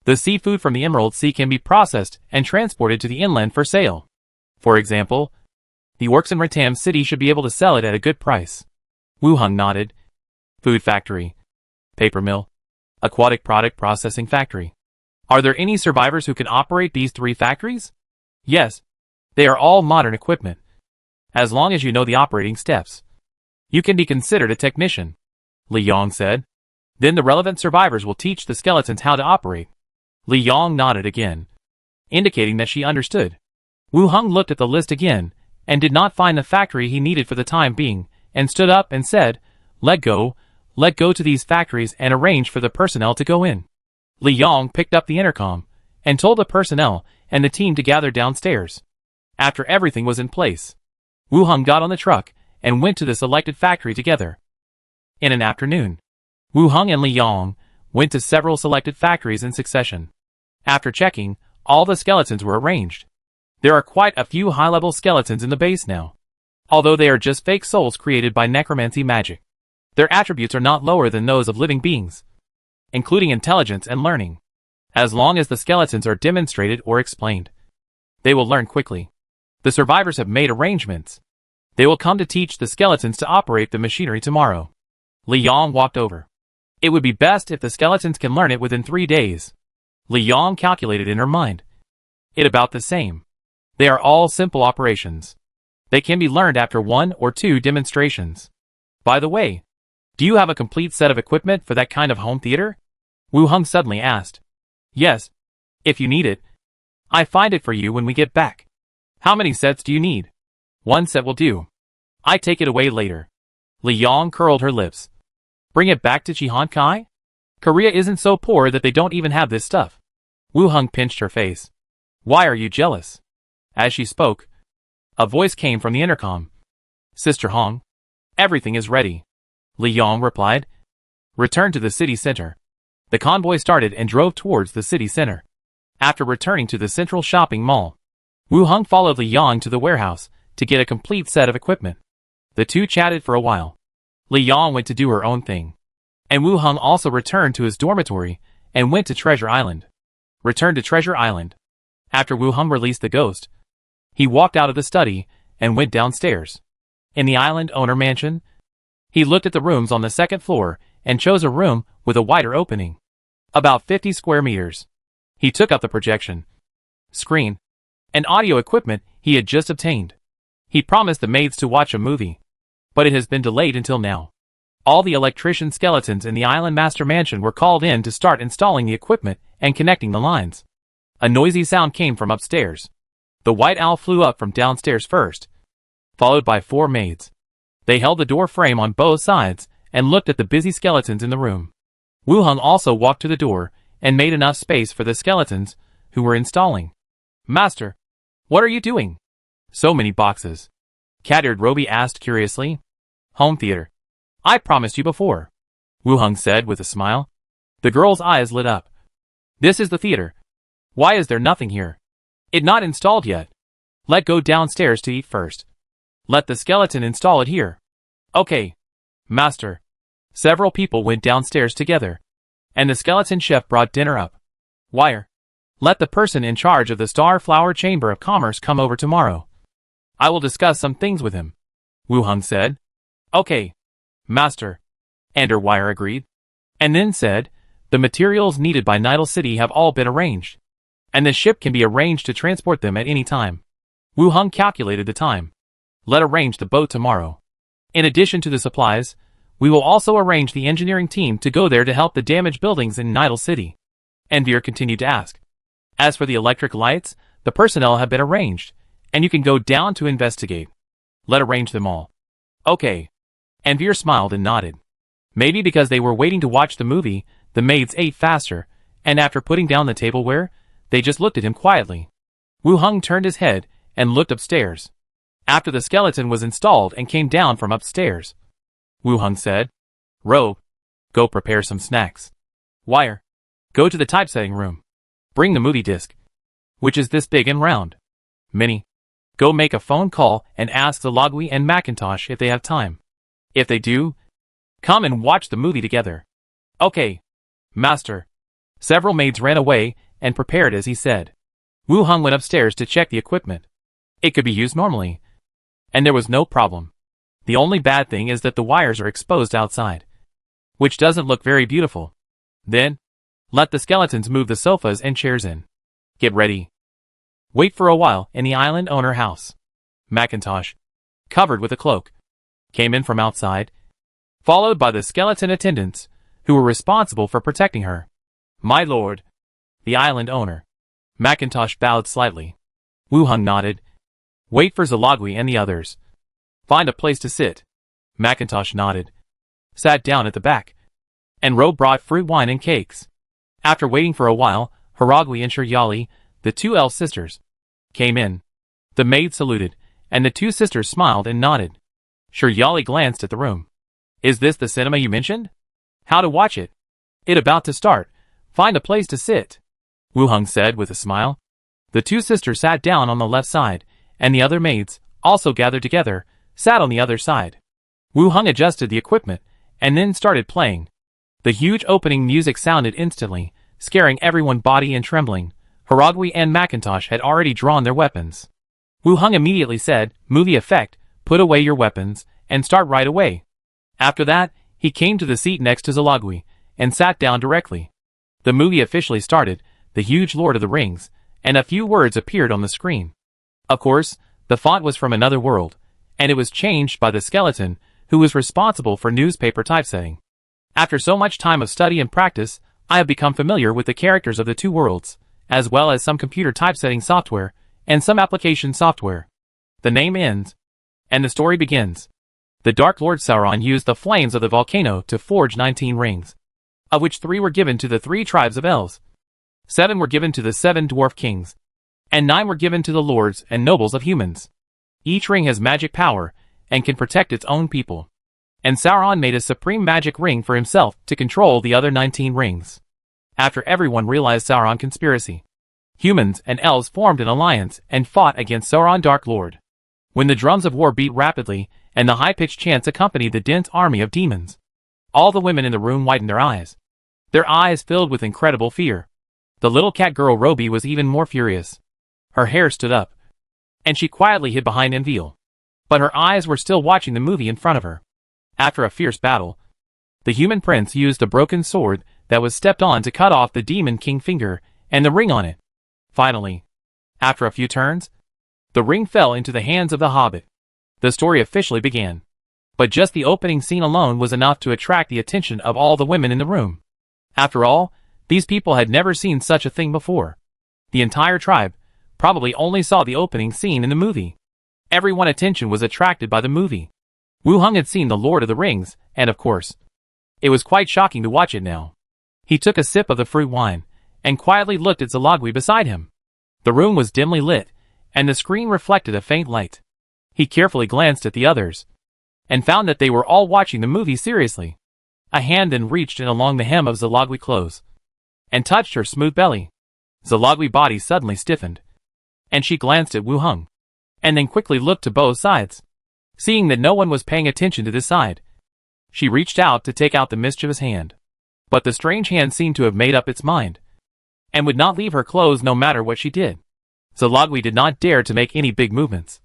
The seafood from the Emerald Sea can be processed and transported to the inland for sale. For example, the orcs in Ratam City should be able to sell it at a good price. Wu Heng nodded. Food factory. Paper mill. Aquatic product processing factory. Are there any survivors who can operate these 3 factories? Yes. They are all modern equipment. As long as you know the operating steps, you can be considered a technician, Li Yong said. Then the relevant survivors will teach the skeletons how to operate. Li Yong nodded again, indicating that she understood. Wu Heng looked at the list again, and did not find the factory he needed for the time being, and stood up and said, let go to these factories and arrange for the personnel to go in. Li Yong picked up the intercom, and told the personnel and the team to gather downstairs. After everything was in place, Wu Heng got on the truck and went to the selected factory together. In an afternoon, Wu Heng and Li Yong went to several selected factories in succession. After checking, all the skeletons were arranged. There are quite a few high-level skeletons in the base now. Although they are just fake souls created by necromancy magic, their attributes are not lower than those of living beings, including intelligence and learning. As long as the skeletons are demonstrated or explained, they will learn quickly. The survivors have made arrangements. They will come to teach the skeletons to operate the machinery tomorrow. Li Yong walked over. It would be best if the skeletons can learn it within 3 days. Li Yong calculated in her mind. It about the same. They are all simple operations. They can be learned after 1 or 2 demonstrations. By the way, do you have a complete set of equipment for that kind of home theater? Wu Heng suddenly asked. Yes. If you need it, I find it for you when we get back. How many sets do you need? 1 set will do. I take it away later. Li Yong curled her lips. Bring it back to Chihan Kai? Korea isn't so poor that they don't even have this stuff. Wu Heng pinched her face. Why are you jealous? As she spoke, a voice came from the intercom. Sister Hong, everything is ready. Li Yong replied. Return to the city center. The convoy started and drove towards the city center. After returning to the central shopping mall, Wu Heng followed Li Yong to the warehouse to get a complete set of equipment. The two chatted for a while. Li Yong went to do her own thing, and Wu Heng also returned to his dormitory and went to Treasure Island. Returned to Treasure Island. After Wu Heng released the ghost, he walked out of the study and went downstairs. In the island owner mansion, he looked at the rooms on the 2nd floor and chose a room with a wider opening. About 50 square meters. He took up the projection screen and audio equipment he had just obtained. He promised the maids to watch a movie, but it has been delayed until now. All the electrician skeletons in the Island Master Mansion were called in to start installing the equipment and connecting the lines. A noisy sound came from upstairs. The white owl flew up from downstairs first, followed by 4 maids. They held the door frame on both sides and looked at the busy skeletons in the room. Wu Heng also walked to the door and made enough space for the skeletons who were installing. Master, what are you doing? So many boxes. Cat-eared Roby asked curiously. Home theater. I promised you before, Wu Heng said with a smile. The girl's eyes lit up. This is the theater. Why is there nothing here? It not installed yet. Let go downstairs to eat first. Let the skeleton install it here. Okay, master. Several people went downstairs together, and the skeleton chef brought dinner up. Wire. Let the person in charge of the Starflower Chamber of Commerce come over tomorrow. I will discuss some things with him, Wu Heng said. Okay, master. Ender Wire agreed, and then said, the materials needed by Nidal City have all been arranged, and the ship can be arranged to transport them at any time. Wu Heng calculated the time. Let arrange the boat tomorrow. In addition to the supplies, we will also arrange the engineering team to go there to help the damaged buildings in Nidal City. Envier continued to ask. As for the electric lights, the personnel have been arranged, and you can go down to investigate. Let arrange them all. Okay. Envier smiled and nodded. Maybe because they were waiting to watch the movie, the maids ate faster, and after putting down the tableware, they just looked at him quietly. Wu Heng turned his head and looked upstairs. After the skeleton was installed and came down from upstairs, Wu Hung said, "Ro, go prepare some snacks. Wire, go to the typesetting room. Bring the movie disc, which is this big and round. Minnie, go make a phone call and ask Zalogwi and Macintosh if they have time. If they do, come and watch the movie together." "Okay, master." Several maids ran away and prepared as he said. Wu Hung went upstairs to check the equipment. It could be used normally, and there was no problem. The only bad thing is that the wires are exposed outside, which doesn't look very beautiful. Then, let the skeletons move the sofas and chairs in. Get ready. Wait for a while in the island owner house. Macintosh, covered with a cloak, came in from outside, followed by the skeleton attendants, who were responsible for protecting her. "My lord." The island owner. Macintosh bowed slightly. Wu Hung nodded. "Wait for Zalogwi and the others. Find a place to sit." Macintosh nodded, sat down at the back, and Ro brought fruit wine and cakes. After waiting for a while, Haragwi and Shiryali, the two elf sisters, came in. The maid saluted, and the two sisters smiled and nodded. Shiryali glanced at the room. "Is this the cinema you mentioned? How to watch it?" "It about to start. Find a place to sit," Wu Hung said with a smile. The two sisters sat down on the left side, and the other maids, also gathered together, sat on the other side. Wu Hung adjusted the equipment, and then started playing. The huge opening music sounded instantly, scaring everyone body and trembling. Haragwi and Macintosh had already drawn their weapons. Wu Hung immediately said, "Movie effect, put away your weapons, and start right away." After that, he came to the seat next to Zalogwi, and sat down directly. The movie officially started, The Huge Lord of the Rings, and a few words appeared on the screen. Of course, the font was from another world, and it was changed by the skeleton, who was responsible for newspaper typesetting. After so much time of study and practice, I have become familiar with the characters of the two worlds, as well as some computer typesetting software, and some application software. The name ends, and the story begins. The Dark Lord Sauron used the flames of the volcano to forge 19 rings, of which 3 were given to the 3 tribes of elves, 7 were given to the 7 dwarf kings, and 9 were given to the lords and nobles of humans. Each ring has magic power, and can protect its own people. And Sauron made a supreme magic ring for himself to control the other 19 rings. After everyone realized Sauron's conspiracy, humans and elves formed an alliance and fought against Sauron Dark Lord. When the drums of war beat rapidly, and the high-pitched chants accompanied the dense army of demons, all the women in the room widened their eyes filled with incredible fear. The little cat girl Roby was even more furious. Her hair stood up, and she quietly hid behind Enveil. But her eyes were still watching the movie in front of her. After a fierce battle, the human prince used a broken sword that was stepped on to cut off the demon king finger and the ring on it. Finally, after a few turns, the ring fell into the hands of the hobbit. The story officially began. But just the opening scene alone was enough to attract the attention of all the women in the room. After all, these people had never seen such a thing before. The entire tribe probably only saw the opening scene in the movie. Everyone's attention was attracted by the movie. Wu Hung had seen The Lord of the Rings, and of course, it was quite shocking to watch it now. He took a sip of the fruit wine, and quietly looked at Zalogwi beside him. The room was dimly lit, and the screen reflected a faint light. He carefully glanced at the others, and found that they were all watching the movie seriously. A hand then reached in along the hem of Zalogwi's clothes, and touched her smooth belly. Zalogwi's body suddenly stiffened, and she glanced at Wu Hung, and then quickly looked to both sides. Seeing that no one was paying attention to this side, she reached out to take out the mischievous hand. But the strange hand seemed to have made up its mind, and would not leave her clothes no matter what she did. Zalogwi did not dare to make any big movements,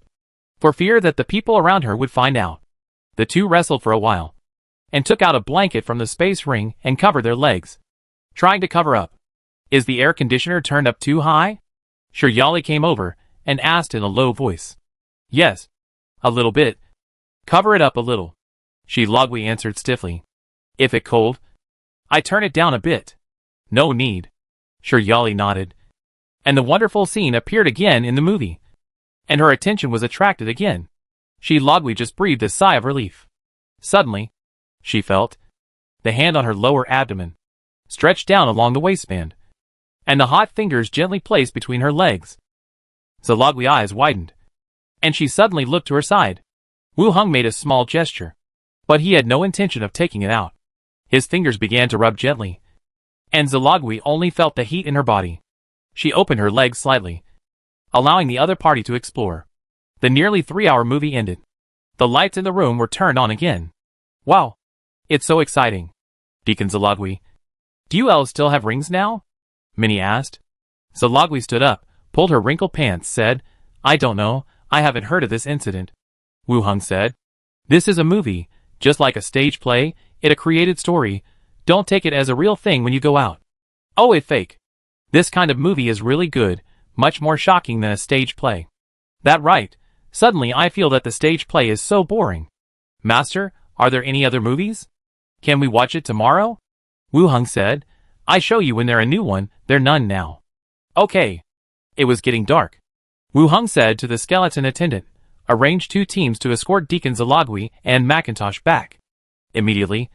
for fear that the people around her would find out. The two wrestled for a while, and took out a blanket from the space ring and covered their legs, trying to cover up. "Is the air conditioner turned up too high?" Shiryali came over and asked in a low voice. "Yes, a little bit. Cover it up a little," Zalogwi answered stiffly. "If it cold, I turn it down a bit." "No need." Shiryali nodded, and the wonderful scene appeared again in the movie, and her attention was attracted again. Zalogwi just breathed a sigh of relief. Suddenly, she felt the hand on her lower abdomen stretched down along the waistband, and the hot fingers gently placed between her legs. Zalogwi's eyes widened, and she suddenly looked to her side. Wu Hung made a small gesture, but he had no intention of taking it out. His fingers began to rub gently, and Zalagui only felt the heat in her body. She opened her legs slightly, allowing the other party to explore. The nearly 3-hour movie ended. The lights in the room were turned on again. Wow! It's so exciting. Deacon Zalagui. Do you elves still have rings now? Minnie asked. Zalagui stood up, pulled her wrinkled pants, said, I don't know, I haven't heard of this incident. Wu Hung said, This is a movie, just like a stage play, it a created story. Don't take it as a real thing when you go out. Oh, it fake. This kind of movie is really good, much more shocking than a stage play. That right. Suddenly I feel that the stage play is so boring. Master, are there any other movies? Can we watch it tomorrow? Wu Hung said, I show you when there a new one, there none now. Okay. It was getting dark. Wu Hung said to the skeleton attendant, Arrange 2 teams to escort Deacon Zalagui and Macintosh back. Immediately,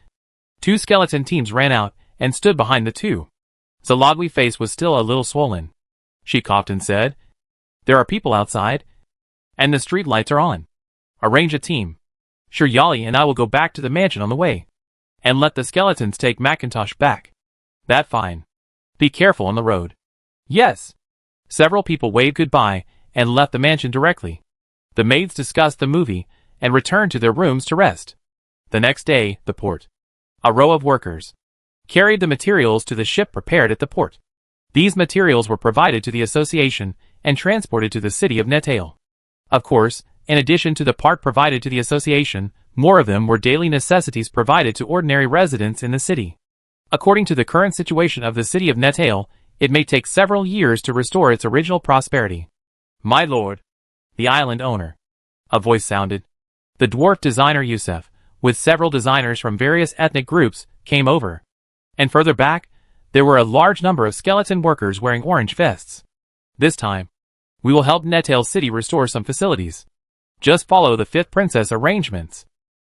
2 skeleton teams ran out and stood behind the 2. Zalagui's face was still a little swollen. She coughed and said, There are people outside, and the street lights are on. Arrange a team. Sure, Yali and I will go back to the mansion on the way, and let the skeletons take Macintosh back. That fine. Be careful on the road. Yes. Several people waved goodbye and left the mansion directly. The maids discussed the movie and returned to their rooms to rest. The next day, the port. A row of workers carried the materials to the ship prepared at the port. These materials were provided to the association and transported to the city of Netale. Of course, in addition to the part provided to the association, more of them were daily necessities provided to ordinary residents in the city. According to the current situation of the city of Netale, it may take several years to restore its original prosperity. My lord, the island owner. A voice sounded. The dwarf designer Yusef, with several designers from various ethnic groups, came over. And further back, there were a large number of skeleton workers wearing orange vests. This time, we will help Netale City restore some facilities. Just follow the 5th princess arrangements.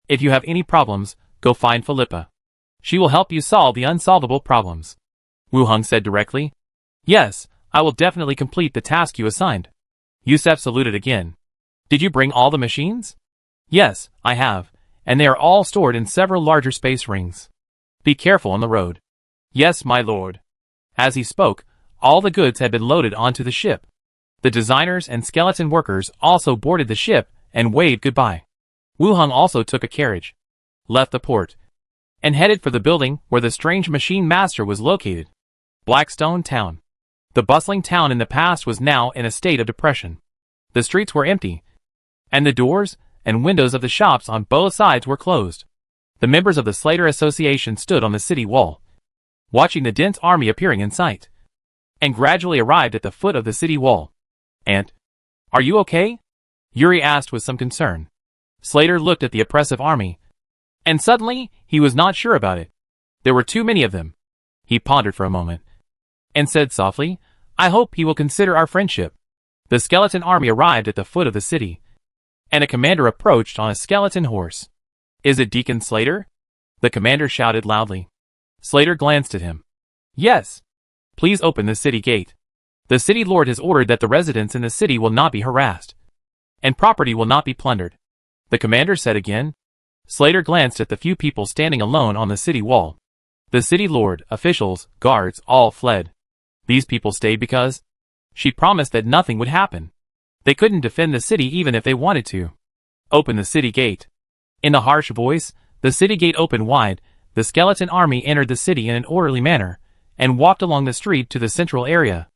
If you have any problems, go find Philippa. She will help you solve the unsolvable problems. Wu Hung said directly. Yes, I will definitely complete the task you assigned. Yusef saluted again. Did you bring all the machines? Yes, I have, and they are all stored in several larger space rings. Be careful on the road. Yes, my lord. As he spoke, all the goods had been loaded onto the ship. The designers and skeleton workers also boarded the ship and waved goodbye. Wu Hung also took a carriage, left the port, and headed for the building where the strange machine master was located. Blackstone Town. The bustling town in the past was now in a state of depression. The streets were empty, and the doors and windows of the shops on both sides were closed. The members of the Slater Association stood on the city wall, watching the dense army appearing in sight, and gradually arrived at the foot of the city wall. Aunt, are you okay? Yuri asked with some concern. Slater looked at the oppressive army, and suddenly he was not sure about it. There were too many of them. He pondered for a moment, and said softly, I hope he will consider our friendship. The skeleton army arrived at the foot of the city, and a commander approached on a skeleton horse. Is it Deacon Slater? The commander shouted loudly. Slater glanced at him. Yes. Please open the city gate. The city lord has ordered that the residents in the city will not be harassed, and property will not be plundered. The commander said again. Slater glanced at the few people standing alone on the city wall. The city lord, officials, guards, all fled. These people stayed because she promised that nothing would happen. They couldn't defend the city even if they wanted to. Open the city gate. In a harsh voice, the city gate opened wide. The skeleton army entered the city in an orderly manner, and walked along the street to the central area.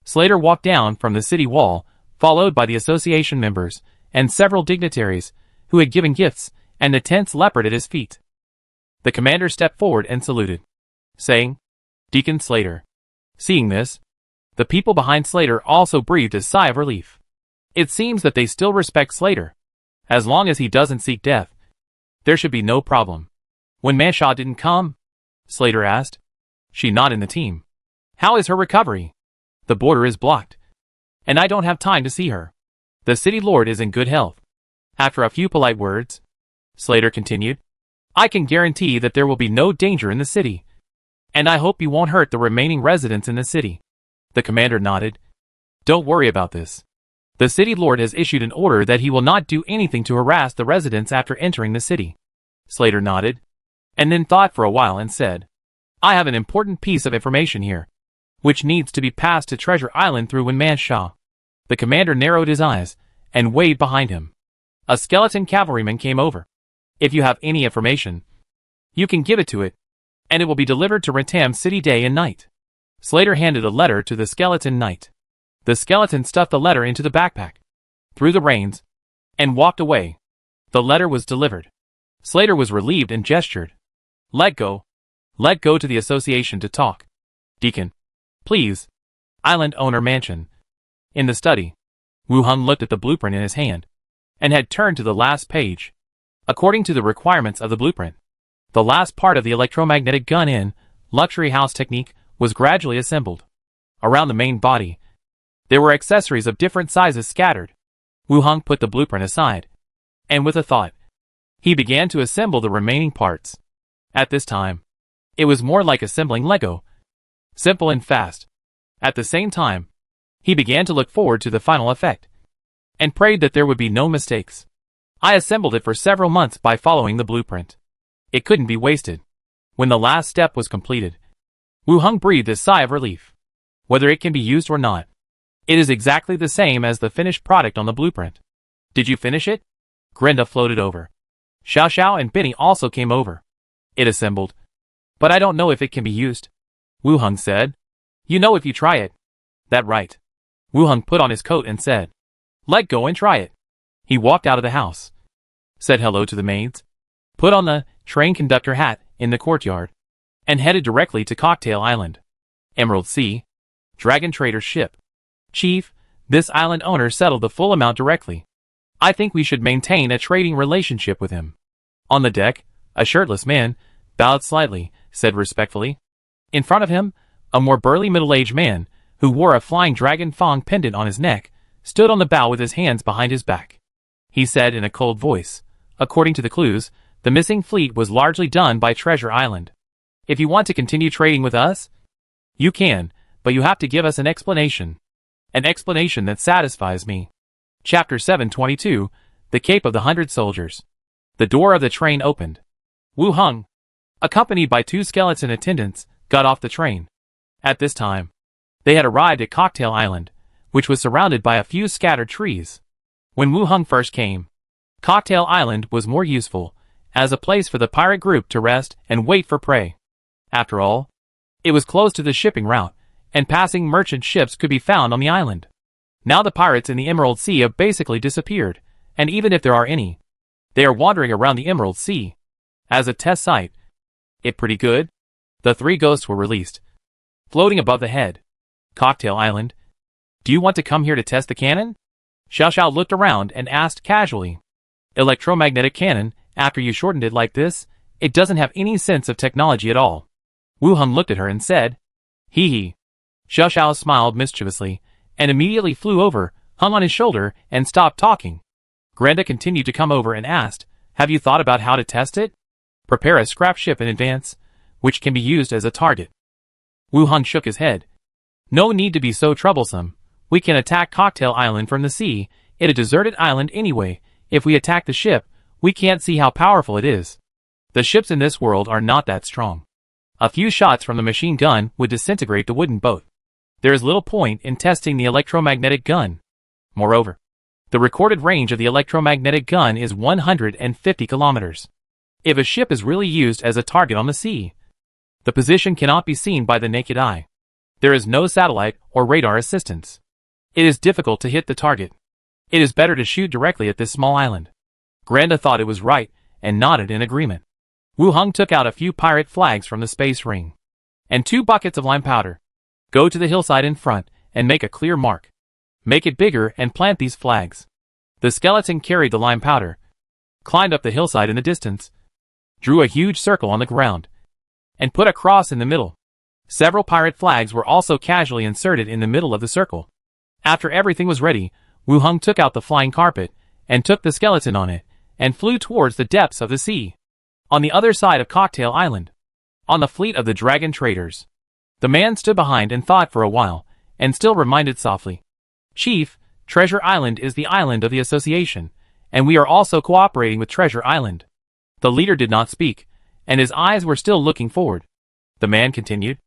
Slater walked down from the city wall, followed by the association members, and several dignitaries, who had given gifts, and the tense leopard at his feet. The commander stepped forward and saluted, saying, Deacon Slater. Seeing this, the people behind Slater also breathed a sigh of relief. It seems that they still respect Slater. As long as he doesn't seek death, there should be no problem. When Manshaw didn't come? Slater asked. She not in the team. How is her recovery? The border is blocked, and I don't have time to see her. The city lord is in good health. After a few polite words, Slater continued, I can guarantee that there will be no danger in the city, and I hope you won't hurt the remaining residents in the city. The commander nodded. Don't worry about this. The city lord has issued an order that he will not do anything to harass the residents after entering the city. Slater nodded, and then thought for a while and said, I have an important piece of information here, which needs to be passed to Treasure Island through Winman Shah. The commander narrowed his eyes, and waved behind him. A skeleton cavalryman came over. If you have any information, you can give it to it, and it will be delivered to Rentam City day and night. Slater handed a letter to the skeleton knight. The skeleton stuffed the letter into the backpack, threw the reins, and walked away. The letter was delivered. Slater was relieved and gestured. Let go. Let go to the association to talk. Deacon. Please. Island owner mansion. In the study, Wu Hung looked at the blueprint in his hand, and had turned to the last page. According to the requirements of the blueprint, the last part of the electromagnetic gun-in, luxury house technique was gradually assembled. Around the main body, there were accessories of different sizes scattered. Wu Hung put the blueprint aside, and with a thought, he began to assemble the remaining parts. At this time, it was more like assembling Lego. Simple and fast. At the same time, he began to look forward to the final effect, and prayed that there would be no mistakes. I assembled it for several months by following the blueprint. It couldn't be wasted. When the last step was completed, Wu Hung breathed a sigh of relief. Whether it can be used or not, it is exactly the same as the finished product on the blueprint. Did you finish it? Grenda floated over. Xiao Xiao and Benny also came over. It assembled. But I don't know if it can be used. Wu Hung said. You know if you try it. That right. Wu Hung put on his coat and said, let go and try it. He walked out of the house, said hello to the maids, put on the train conductor hat in the courtyard, and headed directly to Cocktail Island. Emerald Sea, Dragon Trader's ship. Chief, this island owner settled the full amount directly. I think we should maintain a trading relationship with him. On the deck, a shirtless man bowed slightly, said respectfully. In front of him, a more burly middle-aged man, who wore a flying dragon fang pendant on his neck, stood on the bow with his hands behind his back. He said in a cold voice, according to the clues, the missing fleet was largely done by Treasure Island. If you want to continue trading with us, you can, but you have to give us an explanation. An explanation that satisfies me. Chapter 722, The Cape of the 100 Soldiers. The door of the train opened. Wu Hung, accompanied by 2 skeleton attendants, got off the train. At this time, they had arrived at Cocktail Island, which was surrounded by a few scattered trees. When Wu Hung first came, Cocktail Island was more useful as a place for the pirate group to rest and wait for prey. After all, it was close to the shipping route, and passing merchant ships could be found on the island. Now the pirates in the Emerald Sea have basically disappeared, and even if there are any, they are wandering around the Emerald Sea. As a test site, it pretty good. The 3 ghosts were released, floating above the head. Cocktail Island. Do you want to come here to test the cannon? Xiao Xiao looked around and asked casually. Electromagnetic cannon, after you shortened it like this, it doesn't have any sense of technology at all. Wu Hung looked at her and said, hee hee. Xiao Xiao smiled mischievously, and immediately flew over, hung on his shoulder, and stopped talking. Grenda continued to come over and asked, have you thought about how to test it? Prepare a scrap ship in advance, which can be used as a target. Wu Hung shook his head. No need to be so troublesome. We can attack Cocktail Island from the sea. It's a deserted island anyway. If we attack the ship, we can't see how powerful it is. The ships in this world are not that strong. A few shots from the machine gun would disintegrate the wooden boat. There is little point in testing the electromagnetic gun. Moreover, the recorded range of the electromagnetic gun is 150 kilometers. If a ship is really used as a target on the sea, the position cannot be seen by the naked eye. There is no satellite or radar assistance. It is difficult to hit the target. It is better to shoot directly at this small island. Granda thought it was right, and nodded in agreement. Wu Hung took out a few pirate flags from the space ring, and 2 buckets of lime powder. Go to the hillside in front, and make a clear mark. Make it bigger and plant these flags. The skeleton carried the lime powder, climbed up the hillside in the distance, drew a huge circle on the ground, and put a cross in the middle. Several pirate flags were also casually inserted in the middle of the circle. After everything was ready, Wu Hung took out the flying carpet, and took the skeleton on it, and flew towards the depths of the sea. On the other side of Cocktail Island, on the fleet of the dragon traders, the man stood behind and thought for a while, and still reminded softly. Chief, Treasure Island is the island of the association, and we are also cooperating with Treasure Island. The leader did not speak, and his eyes were still looking forward. The man continued.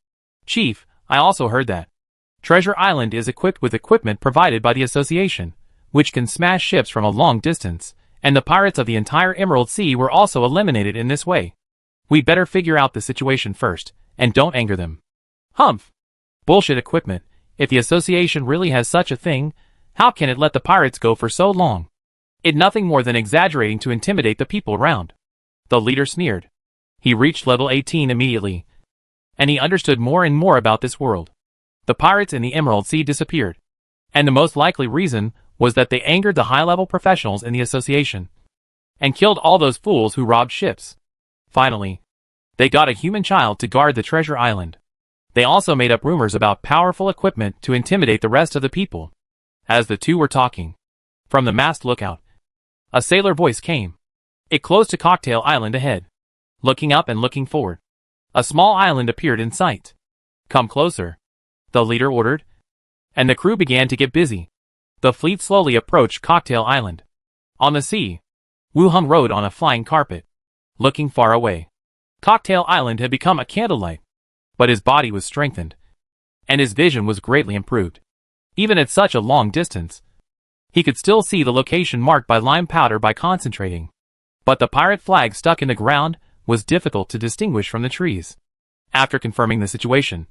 Chief, I also heard that Treasure Island is equipped with equipment provided by the association, which can smash ships from a long distance, and the pirates of the entire Emerald Sea were also eliminated in this way. We'd better figure out the situation first, and don't anger them. Humph! Bullshit equipment. If the association really has such a thing, how can it let the pirates go for so long? It nothing more than exaggerating to intimidate the people around. The leader sneered. He reached level 18 immediately, and he understood more and more about this world. The pirates in the Emerald Sea disappeared, and the most likely reason was that they angered the high-level professionals in the association, and killed all those fools who robbed ships. Finally, they got a human child to guard the Treasure Island. They also made up rumors about powerful equipment to intimidate the rest of the people. As the two were talking, from the mast lookout, a sailor voice came. It closed to Cocktail Island ahead. Looking up and looking forward, a small island appeared in sight. Come closer, the leader ordered, and the crew began to get busy. The fleet slowly approached Cocktail Island. On the sea, Wu Hung rode on a flying carpet, looking far away. Cocktail Island had become a candlelight, but his body was strengthened, and his vision was greatly improved. Even at such a long distance, he could still see the location marked by lime powder by concentrating. But the pirate flag stuck in the ground was difficult to distinguish from the trees. After confirming the situation,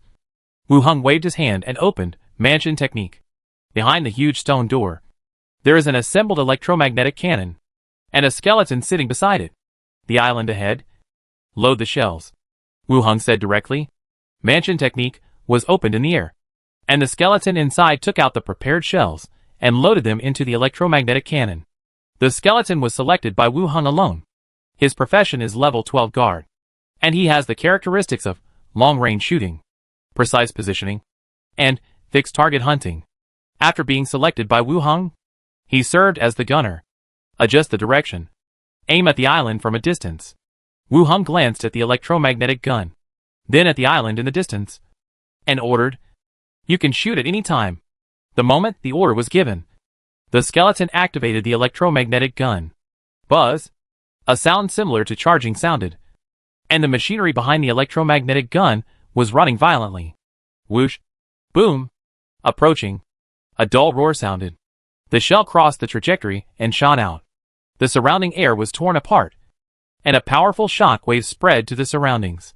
Wu Hung waved his hand and opened Mansion Technique. Behind the huge stone door, there is an assembled electromagnetic cannon, and a skeleton sitting beside it. The island ahead. Load the shells, Wu Hung said directly. Mansion Technique was opened in the air, and the skeleton inside took out the prepared shells and loaded them into the electromagnetic cannon. The skeleton was selected by Wu Hung alone. His profession is level 12 guard, and he has the characteristics of long-range shooting, precise positioning, and fixed target hunting. After being selected by Wu Hung, he served as the gunner. Adjust the direction. Aim at the island from a distance. Wu Hung glanced at the electromagnetic gun, then at the island in the distance, and ordered, You can shoot at any time. The moment the order was given, the skeleton activated the electromagnetic gun. Buzz! A sound similar to charging sounded, and the machinery behind the electromagnetic gun was running violently. Whoosh! Boom! Approaching. A dull roar sounded. The shell crossed the trajectory and shot out. The surrounding air was torn apart, and a powerful shock wave spread to the surroundings.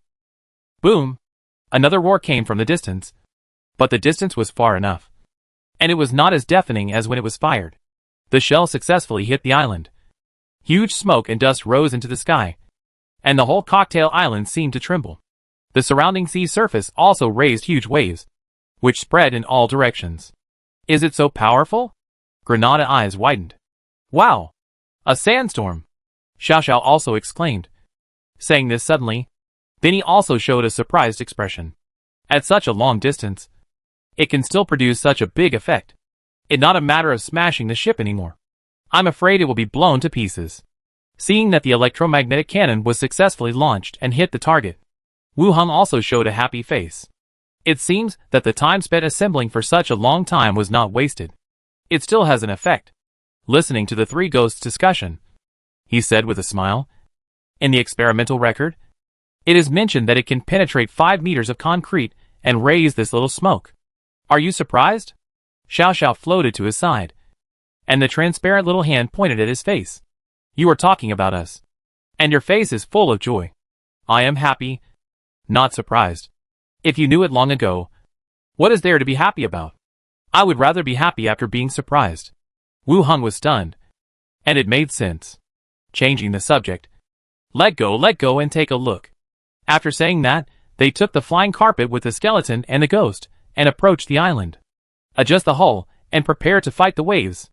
Boom! Another roar came from the distance, but the distance was far enough, and it was not as deafening as when it was fired. The shell successfully hit the island. Huge smoke and dust rose into the sky, and the whole Cocktail Island seemed to tremble. The surrounding sea surface also raised huge waves, which spread in all directions. Is it so powerful? Granada eyes widened. Wow! A sandstorm! Xiao Xiao also exclaimed, saying this suddenly. Then he also showed a surprised expression. At such a long distance, it can still produce such a big effect. It's not a matter of smashing the ship anymore. I'm afraid it will be blown to pieces. Seeing that the electromagnetic cannon was successfully launched and hit the target, Wu Hung also showed a happy face. It seems that the time spent assembling for such a long time was not wasted. It still has an effect. Listening to the three ghosts' discussion, he said with a smile. In the experimental record, it is mentioned that it can penetrate 5 meters of concrete and raise this little smoke. Are you surprised? Xiao Xiao floated to his side, and the transparent little hand pointed at his face. You are talking about us, and your face is full of joy. I am happy, not surprised. If you knew it long ago, what is there to be happy about? I would rather be happy after being surprised. Wu Hung was stunned, and it made sense. Changing the subject. Let go and take a look. After saying that, they took the flying carpet with the skeleton and the ghost, and approached the island. Adjust the hull, and prepare to fight the waves.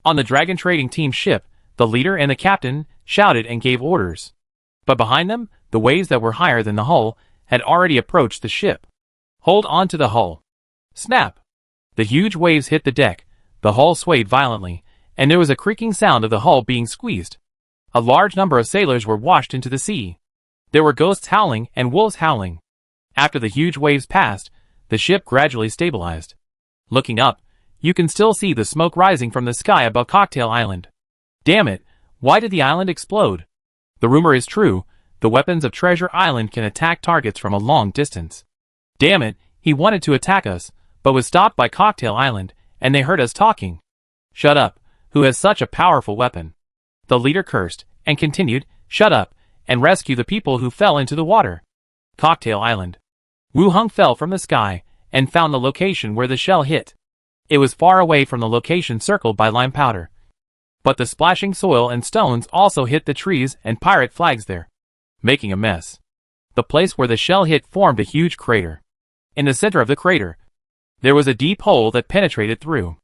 On the Dragon Trading Team ship, the leader and the captain shouted and gave orders. But behind them, the waves that were higher than the hull had already approached the ship. Hold on to the hull. Snap! The huge waves hit the deck, the hull swayed violently, and there was a creaking sound of the hull being squeezed. A large number of sailors were washed into the sea. There were ghosts howling and wolves howling. After the huge waves passed, the ship gradually stabilized. Looking up, You can still see the smoke rising from the sky above Cocktail Island. Damn it, why did the island explode? The rumor is true, the weapons of Treasure Island can attack targets from a long distance. Damn it, he wanted to attack us, but was stopped by Cocktail Island, and they heard us talking. Shut up, who has such a powerful weapon? The leader cursed, and continued, shut up, and rescue the people who fell into the water. Cocktail Island. Wu Hung fell from the sky, and found the location where the shell hit. It was far away from the location circled by lime powder. But the splashing soil and stones also hit the trees and pirate flags there, making a mess. The place where the shell hit formed a huge crater. In the center of the crater, there was a deep hole that penetrated through.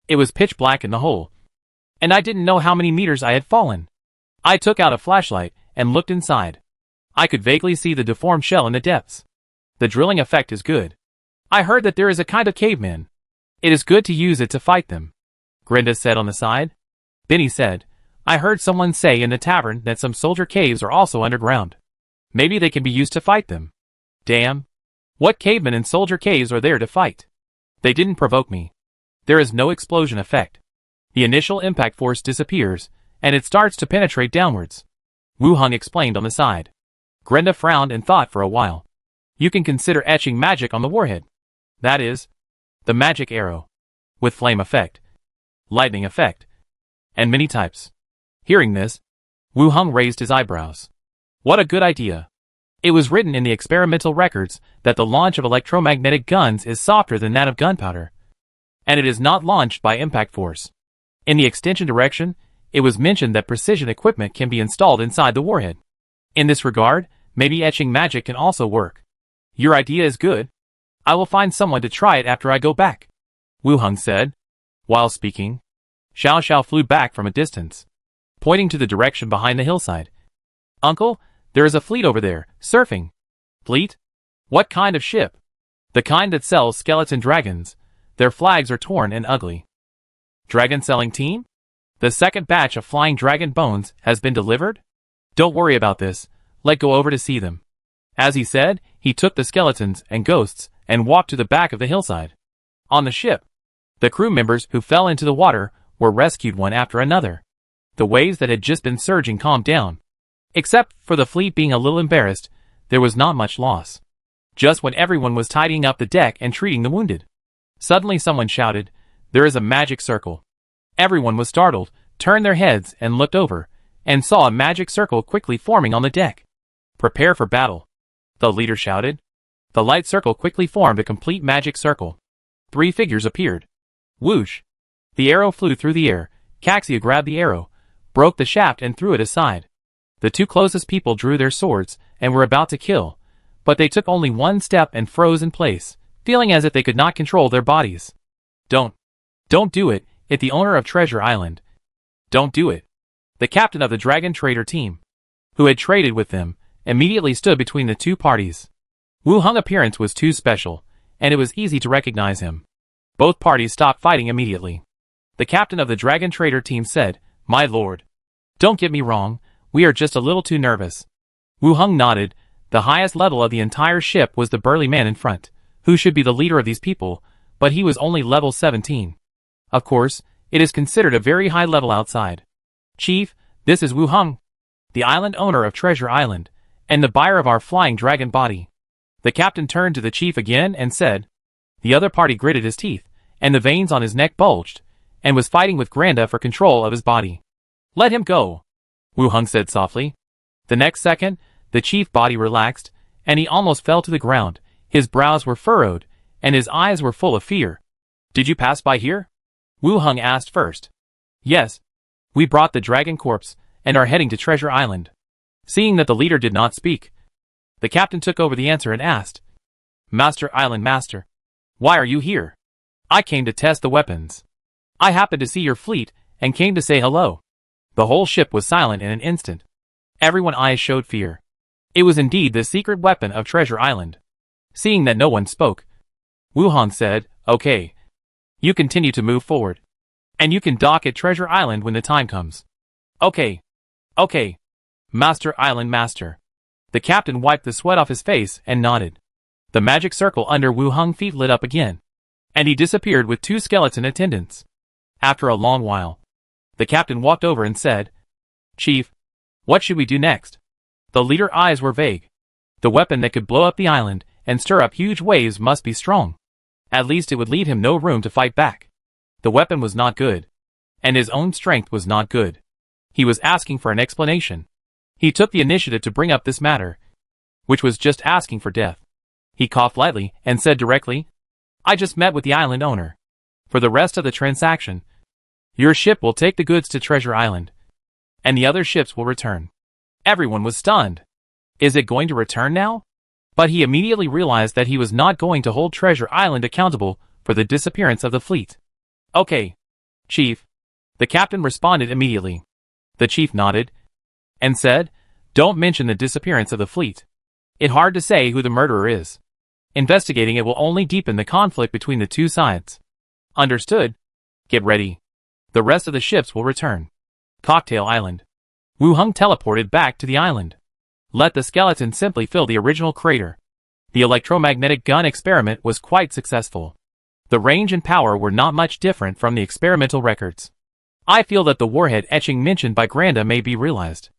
It was pitch black in the hole, and I didn't know how many meters I had fallen. I took out a flashlight and looked inside. I could vaguely see the deformed shell in the depths. The drilling effect is good. I heard that there is a kind of caveman. It is good to use it to fight them, Grenda said on the side. Benny said, I heard someone say in the tavern that some soldier caves are also underground. Maybe they can be used to fight them. Damn. What cavemen and soldier caves are there to fight? They didn't provoke me. There is no explosion effect. The initial impact force disappears, and it starts to penetrate downwards. Wu Hung explained on the side. Grenda frowned and thought for a while. You can consider etching magic on the warhead. That is, the magic arrow. With flame effect, lightning effect, and many types. Hearing this, Wu Hung raised his eyebrows. What a good idea. It was written in the experimental records that the launch of electromagnetic guns is softer than that of gunpowder, and it is not launched by impact force. In the extension direction, it was mentioned that precision equipment can be installed inside the warhead. In this regard, maybe etching magic can also work. Your idea is good. I will find someone to try it after I go back, Wu Hung said. While speaking, Xiao Xiao flew back from a distance, pointing to the direction behind the hillside. Uncle, there is a fleet over there, surfing. Fleet? What kind of ship? The kind that sells skeleton dragons. Their flags are torn and ugly. Dragon selling team? The second batch of flying dragon bones has been delivered? Don't worry about this, let's go over to see them. As he said, he took the skeletons and ghosts and walked to the back of the hillside. On the ship, the crew members who fell into the water were rescued one after another. The waves that had just been surging calmed down. Except for the fleet being a little embarrassed, there was not much loss. Just when everyone was tidying up the deck and treating the wounded, suddenly someone shouted, "There is a magic circle." Everyone was startled, turned their heads and looked over, and saw a magic circle quickly forming on the deck. "Prepare for battle," the leader shouted. The light circle quickly formed a complete magic circle. 3 figures appeared. Whoosh! The arrow flew through the air. Caxia grabbed the arrow, broke the shaft and threw it aside. The 2 closest people drew their swords and were about to kill, but they took only 1 step and froze in place, feeling as if they could not control their bodies. Don't do it, it's the owner of Treasure Island. Don't do it. The captain of the dragon trader team, who had traded with them, immediately stood between the 2 parties. Wu Hung's appearance was too special, and it was easy to recognize him. Both parties stopped fighting immediately. The captain of the dragon trader team said, "My lord, don't get me wrong, we are just a little too nervous." Wu Hung nodded. The highest level of the entire ship was the burly man in front, who should be the leader of these people, but he was only level 17. Of course, it is considered a very high level outside. "Chief, this is Wu Hung, the island owner of Treasure Island, and the buyer of our flying dragon body." The captain turned to the chief again and said. The other party gritted his teeth, and the veins on his neck bulged, and was fighting with Granda for control of his body. "Let him go," Wu Hung said softly. The next second, the chief's body relaxed, and he almost fell to the ground. His brows were furrowed, and his eyes were full of fear. "Did you pass by here?" Wu Hung asked first. "Yes. We brought the dragon corpse, and are heading to Treasure Island." Seeing that the leader did not speak, the captain took over the answer and asked, "Master Island Master, why are you here?" "I came to test the weapons. I happened to see your fleet, and came to say hello." The whole ship was silent in an instant. Everyone's eyes showed fear. It was indeed the secret weapon of Treasure Island. Seeing that no one spoke, Wu Hung said, "Okay. You continue to move forward. And you can dock at Treasure Island when the time comes." "Okay. Okay. Master Island Master." The captain wiped the sweat off his face and nodded. The magic circle under Wu Hung's feet lit up again. and he disappeared with 2 skeleton attendants. After a long while, the captain walked over and said, "Chief, what should we do next?" The leader's eyes were vague. The weapon that could blow up the island and stir up huge waves must be strong. At least it would leave him no room to fight back. The weapon was not good, and his own strength was not good. He was asking for an explanation. He took the initiative to bring up this matter, which was just asking for death. He coughed lightly and said directly, "I just met with the island owner. For the rest of the transaction, your ship will take the goods to Treasure Island, and the other ships will return." Everyone was stunned. Is it going to return now? But he immediately realized that he was not going to hold Treasure Island accountable for the disappearance of the fleet. "Okay, Chief," the captain responded immediately. The chief nodded and said, "Don't mention the disappearance of the fleet. It's hard to say who the murderer is. Investigating it will only deepen the conflict between the 2 sides." "Understood. Get ready. The rest of the ships will return." Cocktail Island. Wu Hung teleported back to the island. Let the skeleton simply fill the original crater. The electromagnetic gun experiment was quite successful. The range and power were not much different from the experimental records. I feel that the warhead etching mentioned by Granda may be realized.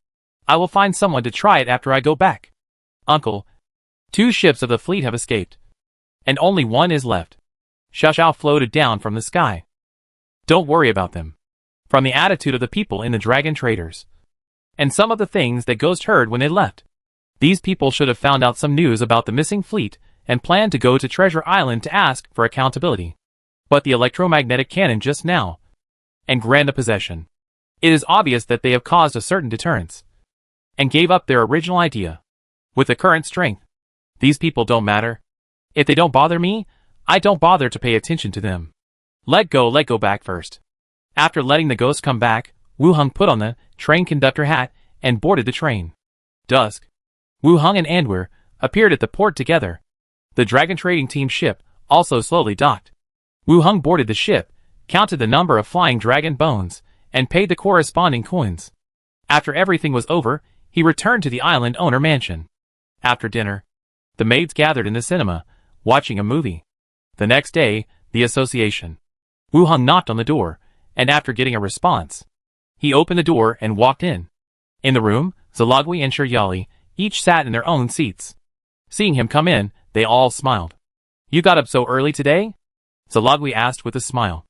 I will find someone to try it after I go back. Uncle, 2 ships of the fleet have escaped, and only 1 is left. Xiao floated down from the sky. Don't worry about them. From the attitude of the people in the Dragon Traders, and some of the things that Ghost heard when they left, these people should have found out some news about the missing fleet and planned to go to Treasure Island to ask for accountability. But the electromagnetic cannon just now, and Granda possession. It is obvious that they have caused a certain deterrence, and gave up their original idea. With the current strength, these people don't matter. If they don't bother me, I don't bother to pay attention to them. Let go back first. After letting the ghost come back, Wu Hung put on the train conductor hat and boarded the train. Dusk. Wu Hung and Anwer appeared at the port together. The Dragon Trading Team ship also slowly docked. Wu Hung boarded the ship, counted the number of flying dragon bones, and paid the corresponding coins. After everything was over, he returned to the island owner mansion. After dinner, the maids gathered in the cinema, watching a movie. The next day, the association. Wu Hung knocked on the door, and after getting a response, he opened the door and walked in. In the room, Zalagwi and Shiryali each sat in their own seats. Seeing him come in, they all smiled. "You got up so early today?" Zalagwi asked with a smile.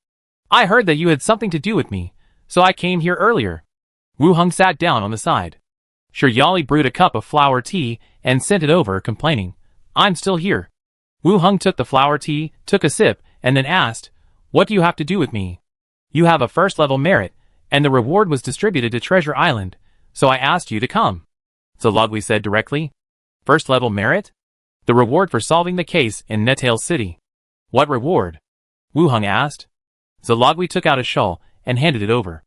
"I heard that you had something to do with me, so I came here earlier." Wu Hung sat down on the side. Shiryali brewed a cup of flower tea and sent it over, complaining, "I'm still here." Wu Hung took the flower tea, took a sip, and then asked, "What do you have to do with me?" "You have a first-level merit, and the reward was distributed to Treasure Island, so I asked you to come," Zalagwi said directly. "First-level merit? The reward for solving the case in Netail City." "What reward?" Wu Hung asked. Zalagwi took out a shawl and handed it over.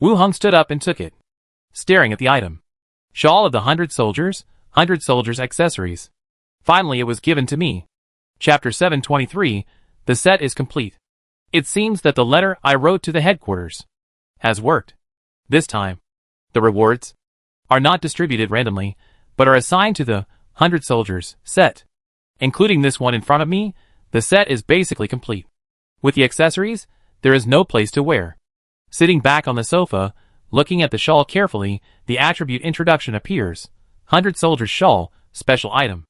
Wu Hung stood up and took it, staring at the item. Shawl of the 100 soldiers, 100 soldiers accessories. Finally it was given to me. Chapter 723, the set is complete. It seems that the letter I wrote to the headquarters has worked. This time, the rewards are not distributed randomly, but are assigned to the 100 soldiers set. Including this one in front of me, the set is basically complete. With the accessories, there is no place to wear. Sitting back on the sofa, looking at the shawl carefully, the attribute introduction appears. 100 soldiers shawl, special item.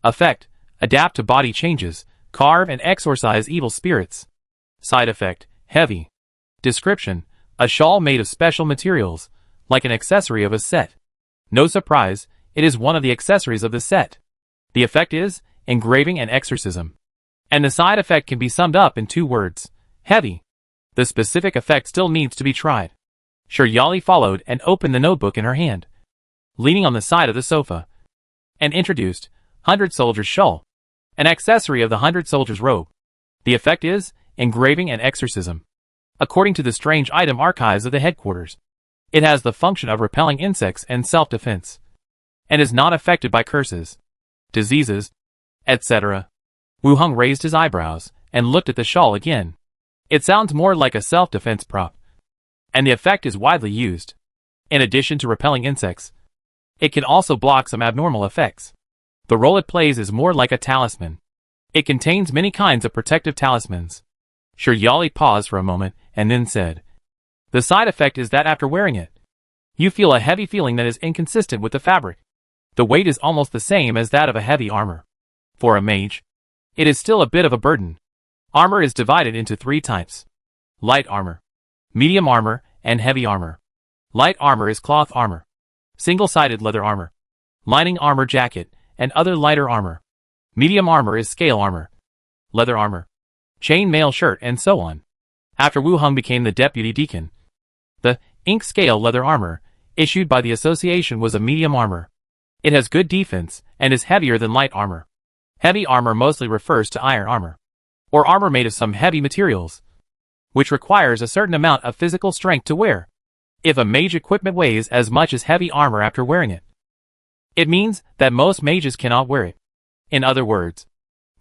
Effect, adapt to body changes, carve and exorcise evil spirits. Side effect, heavy. Description, a shawl made of special materials, like an accessory of a set. No surprise, it is one of the accessories of the set. The effect is, engraving and exorcism. And the side effect can be summed up in 2 words, heavy. The specific effect still needs to be tried. Shiryali followed and opened the notebook in her hand, leaning on the side of the sofa, and introduced 100 soldiers shawl, an accessory of the 100 soldiers robe. The effect is, engraving and exorcism. According to the strange item archives of the headquarters, it has the function of repelling insects and self-defense, and is not affected by curses, diseases, etc. Wu Hung raised his eyebrows and looked at the shawl again. It sounds more like a self-defense prop, and the effect is widely used. In addition to repelling insects, it can also block some abnormal effects. The role it plays is more like a talisman. It contains many kinds of protective talismans. Shiryali paused for a moment and then said, "The side effect is that after wearing it, you feel a heavy feeling that is inconsistent with the fabric. The weight is almost the same as that of a heavy armor. For a mage, it is still a bit of a burden." Armor is divided into 3 types: light armor, medium armor, and heavy armor. Light armor is cloth armor, single-sided leather armor, lining armor jacket, and other lighter armor. Medium armor is scale armor, leather armor, chain mail shirt, and so on. After Wu Heng became the deputy deacon, the ink scale leather armor issued by the association was a medium armor. It has good defense and is heavier than light armor. Heavy armor mostly refers to iron armor, or armor made of some heavy materials, which requires a certain amount of physical strength to wear. If a mage equipment weighs as much as heavy armor after wearing it, it means that most mages cannot wear it. In other words,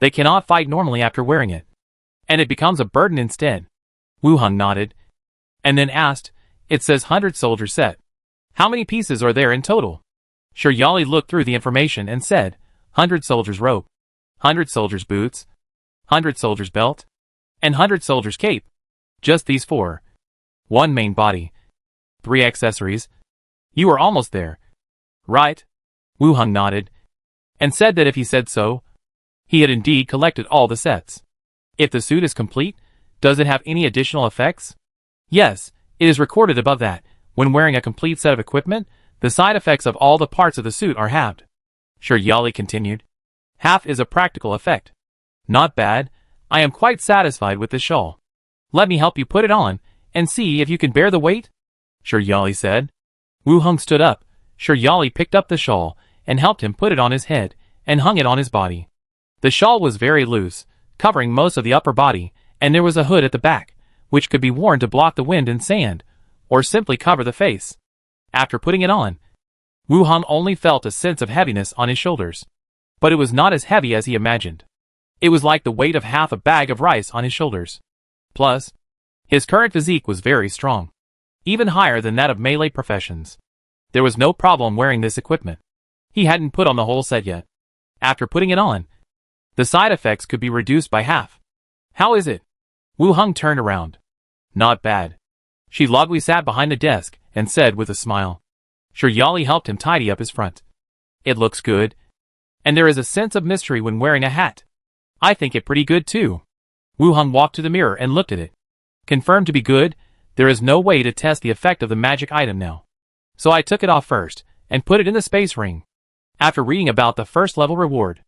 they cannot fight normally after wearing it, and it becomes a burden instead. Wu Heng nodded, and then asked, "It says 100 soldier set. How many pieces are there in total?" Shiryali looked through the information and said, 100 soldiers robe, 100 soldiers boots, 100 soldiers belt, and 100 soldiers cape. Just these 4. 1 main body, 3 accessories. You are almost there. Right? Wu Heng nodded, and said that if he said so, he had indeed collected all the sets. If the suit is complete, does it have any additional effects? Yes, it is recorded above that, when wearing a complete set of equipment, the side effects of all the parts of the suit are halved. Shiryali continued. Half is a practical effect. Not bad. I am quite satisfied with this shawl. Let me help you put it on, and see if you can bear the weight, Shiryali said. Wu Heng stood up. Shiryali picked up the shawl, and helped him put it on his head, and hung it on his body. The shawl was very loose, covering most of the upper body, and there was a hood at the back, which could be worn to block the wind and sand, or simply cover the face. After putting it on, Wu Heng only felt a sense of heaviness on his shoulders. But it was not as heavy as he imagined. It was like the weight of half a bag of rice on his shoulders. Plus, his current physique was very strong, even higher than that of melee professions. There was no problem wearing this equipment. He hadn't put on the whole set yet. After putting it on, the side effects could be reduced by half. How is it? Wu Heng turned around. Not bad. Shiryali sat behind the desk and said with a smile. Shiryali helped him tidy up his front. It looks good, and there is a sense of mystery when wearing a hat. I think it pretty good too. Wu Heng walked to the mirror and looked at it. Confirmed to be good, there is no way to test the effect of the magic item now. So I took it off first, and put it in the space ring. After reading about the first level reward,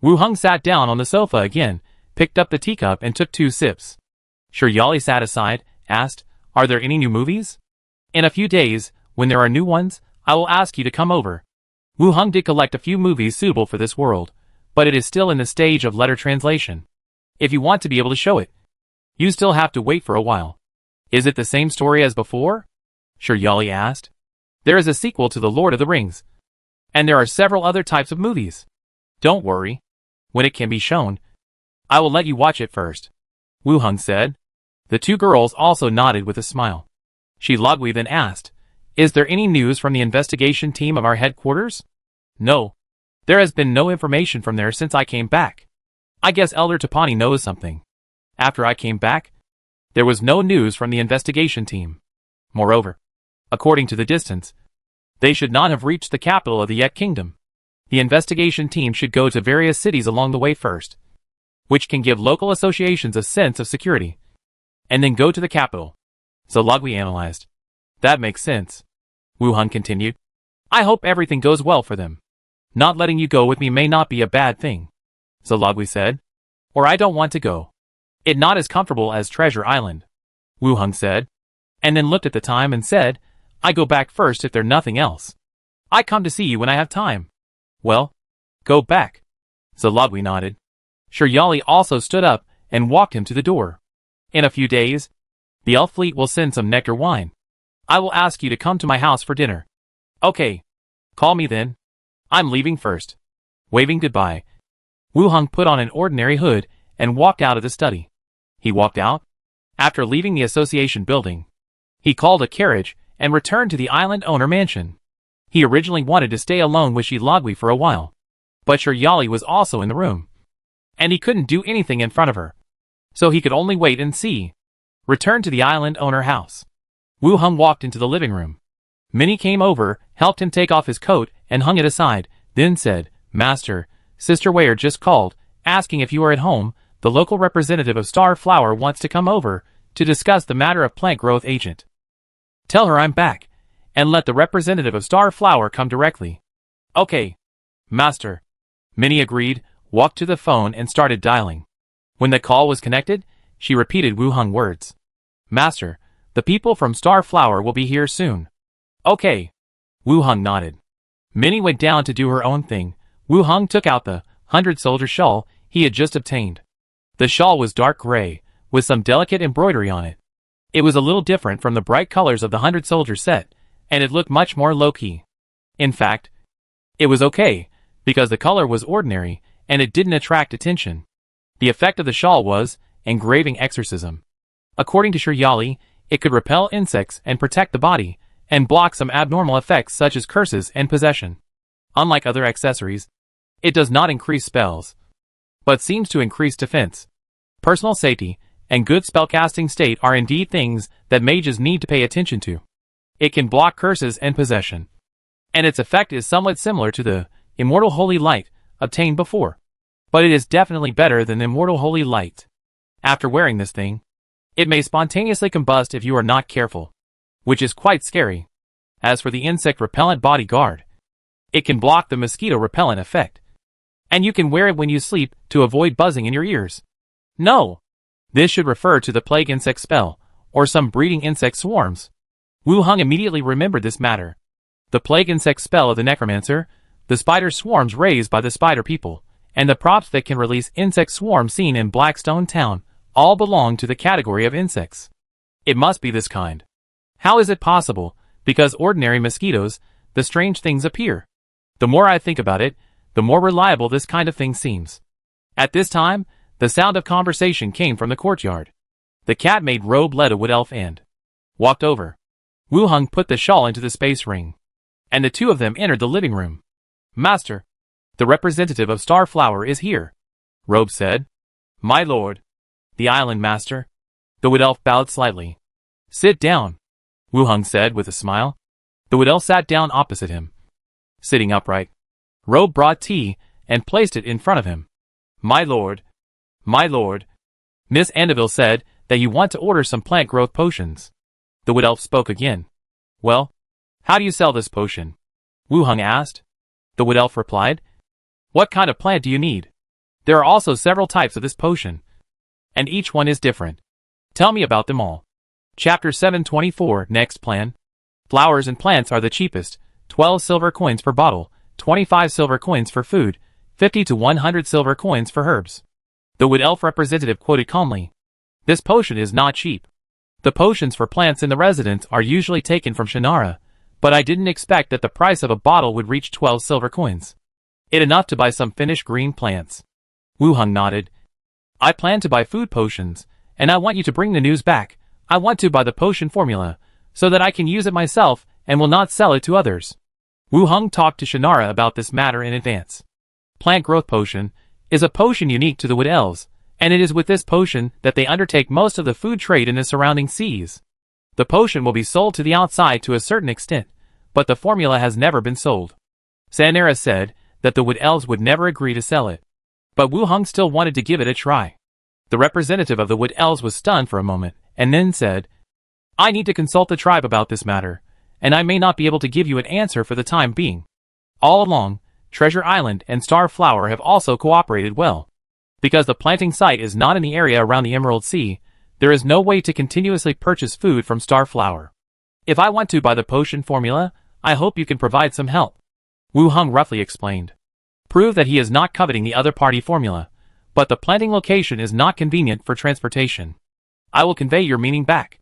Wu Heng sat down on the sofa again, picked up the teacup and took 2 sips. Shiryali sat aside, asked, Are there any new movies? In a few days, when there are new ones, I will ask you to come over. Wu Heng did collect a few movies suitable for this world, but it is still in the stage of letter translation. If you want to be able to show it, you still have to wait for a while. Is it the same story as before? Shiryali asked. There is a sequel to The Lord of the Rings, and there are several other types of movies. Don't worry. When it can be shown, I will let you watch it first, Wu Heng said. The 2 girls also nodded with a smile. Shiryali then asked, Is there any news from the investigation team of our headquarters? No. There has been no information from there since I came back. I guess Elder Tapani knows something. After I came back, there was no news from the investigation team. Moreover, according to the distance, they should not have reached the capital of the Yet Kingdom. The investigation team should go to various cities along the way first, which can give local associations a sense of security, and then go to the capital. Shiryali analyzed. That makes sense. Wu Heng continued. I hope everything goes well for them. Not letting you go with me may not be a bad thing, Shiryali said. Or I don't want to go. It not as comfortable as Treasure Island, Wu Heng said, and then looked at the time and said, I go back first if there's nothing else. I come to see you when I have time. Well, go back. Shiryali nodded. Shiryali also stood up and walked him to the door. In a few days, the elf fleet will send some nectar wine. I will ask you to come to my house for dinner. Okay. Call me then. I'm leaving first. Waving goodbye, Wu Heng put on an ordinary hood and walked out of the study. He walked out. After leaving the association building, he called a carriage and returned to the island owner mansion. He originally wanted to stay alone with Shiryali for a while, but Shiryali was also in the room, and he couldn't do anything in front of her. So he could only wait and see. Return to the island owner house. Wu Hung walked into the living room. Minnie came over, helped him take off his coat, and hung it aside, then said, "Master, Sister Ware just called, asking if you are at home. The local representative of Star Flower wants to come over to discuss the matter of plant growth agent. Tell her I'm back, and let the representative of Star Flower come directly." "Okay, Master." Minnie agreed, walked to the phone and started dialing. When the call was connected, she repeated Wu Hung's words. "Master, the people from Star Flower will be here soon." "Okay." Wu Hung nodded. Minnie went down to do her own thing. Wu Hung took out the 100-soldier shawl he had just obtained. The shawl was dark gray, with some delicate embroidery on it. It was a little different from the bright colors of the 100-soldier set, and it looked much more low-key. In fact, it was okay, because the color was ordinary, and it didn't attract attention. The effect of the shawl was engraving exorcism. According to Shiryali, it could repel insects and protect the body, and block some abnormal effects such as curses and possession. Unlike other accessories, it does not increase spells, but seems to increase defense. Personal safety and good spellcasting state are indeed things that mages need to pay attention to. It can block curses and possession, and its effect is somewhat similar to the Immortal Holy Light obtained before, but it is definitely better than the Immortal Holy Light. After wearing this thing, it may spontaneously combust if you are not careful, which is quite scary. As for the insect repellent bodyguard, it can block the mosquito repellent effect, and you can wear it when you sleep to avoid buzzing in your ears. No! This should refer to the plague insect spell, or some breeding insect swarms. Wu Hung immediately remembered this matter. The plague insect spell of the Necromancer, the spider swarms raised by the spider people, and the props that can release insect swarms seen in Blackstone Town, all belong to the category of insects. It must be this kind. How is it possible? Because ordinary mosquitoes, the strange things appear. The more I think about it, the more reliable this kind of thing seems. At this time, the sound of conversation came from the courtyard. The cat-made robe led a wood elf and walked over. Wu Hung put the shawl into the space ring, and the two of them entered the living room. "Master, the representative of Star Flower is here," Robe said. "My lord." "The island master." The wood elf bowed slightly. "Sit down," Wu Hung said with a smile. The wood elf sat down opposite him, sitting upright. Robe brought tea and placed it in front of him. "My lord." "My lord." Miss Andeville said that you want to order some plant growth potions. The wood elf spoke again. "Well, how do you sell this potion?" Wu Hung asked. The wood elf replied, "What kind of plant do you need? There are also several types of this potion, and each one is different. Tell me about them all." Chapter 724 Next Plan. Flowers and plants are the cheapest, 12 silver coins per bottle, 25 silver coins for food, 50 to 100 silver coins for herbs. The wood elf representative quoted calmly. "This potion is not cheap. The potions for plants in the residence are usually taken from Shannara, but I didn't expect that the price of a bottle would reach 12 silver coins. It enough to buy some finished green plants." Wu Hung nodded. "I plan to buy food potions, and I want you to bring the news back. I want to buy the potion formula, so that I can use it myself and will not sell it to others." Wu Hung talked to Shannara about this matter in advance. Plant growth potion is a potion unique to the Wood Elves, and it is with this potion that they undertake most of the food trade in the surrounding seas. The potion will be sold to the outside to a certain extent, but the formula has never been sold. Shannara said that the Wood Elves would never agree to sell it, but Wu Hung still wanted to give it a try. The representative of the Wood Elves was stunned for a moment, and then said, "I need to consult the tribe about this matter, and I may not be able to give you an answer for the time being. All along, Treasure Island and Star Flower have also cooperated well. Because the planting site is not in the area around the Emerald Sea, there is no way to continuously purchase food from Star Flower. If I want to buy the potion formula, I hope you can provide some help." Wu Hung roughly explained. Prove that he is not coveting the other party formula, but the planting location is not convenient for transportation. I will convey your meaning back.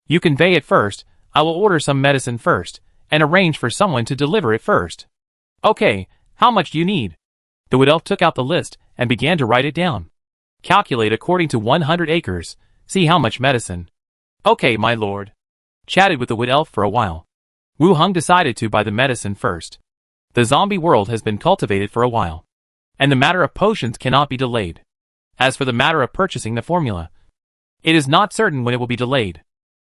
You convey it first, I will order some medicine first, and arrange for someone to deliver it first. Okay, how much do you need? The Wood Elf took out the list and began to write it down. Calculate according to 100 acres, see how much medicine. Okay, my lord. Chatted with the Wood Elf for a while. Wu Hung decided to buy the medicine first. The zombie world has been cultivated for a while. and the matter of potions cannot be delayed. As for the matter of purchasing the formula, it is not certain when it will be delayed.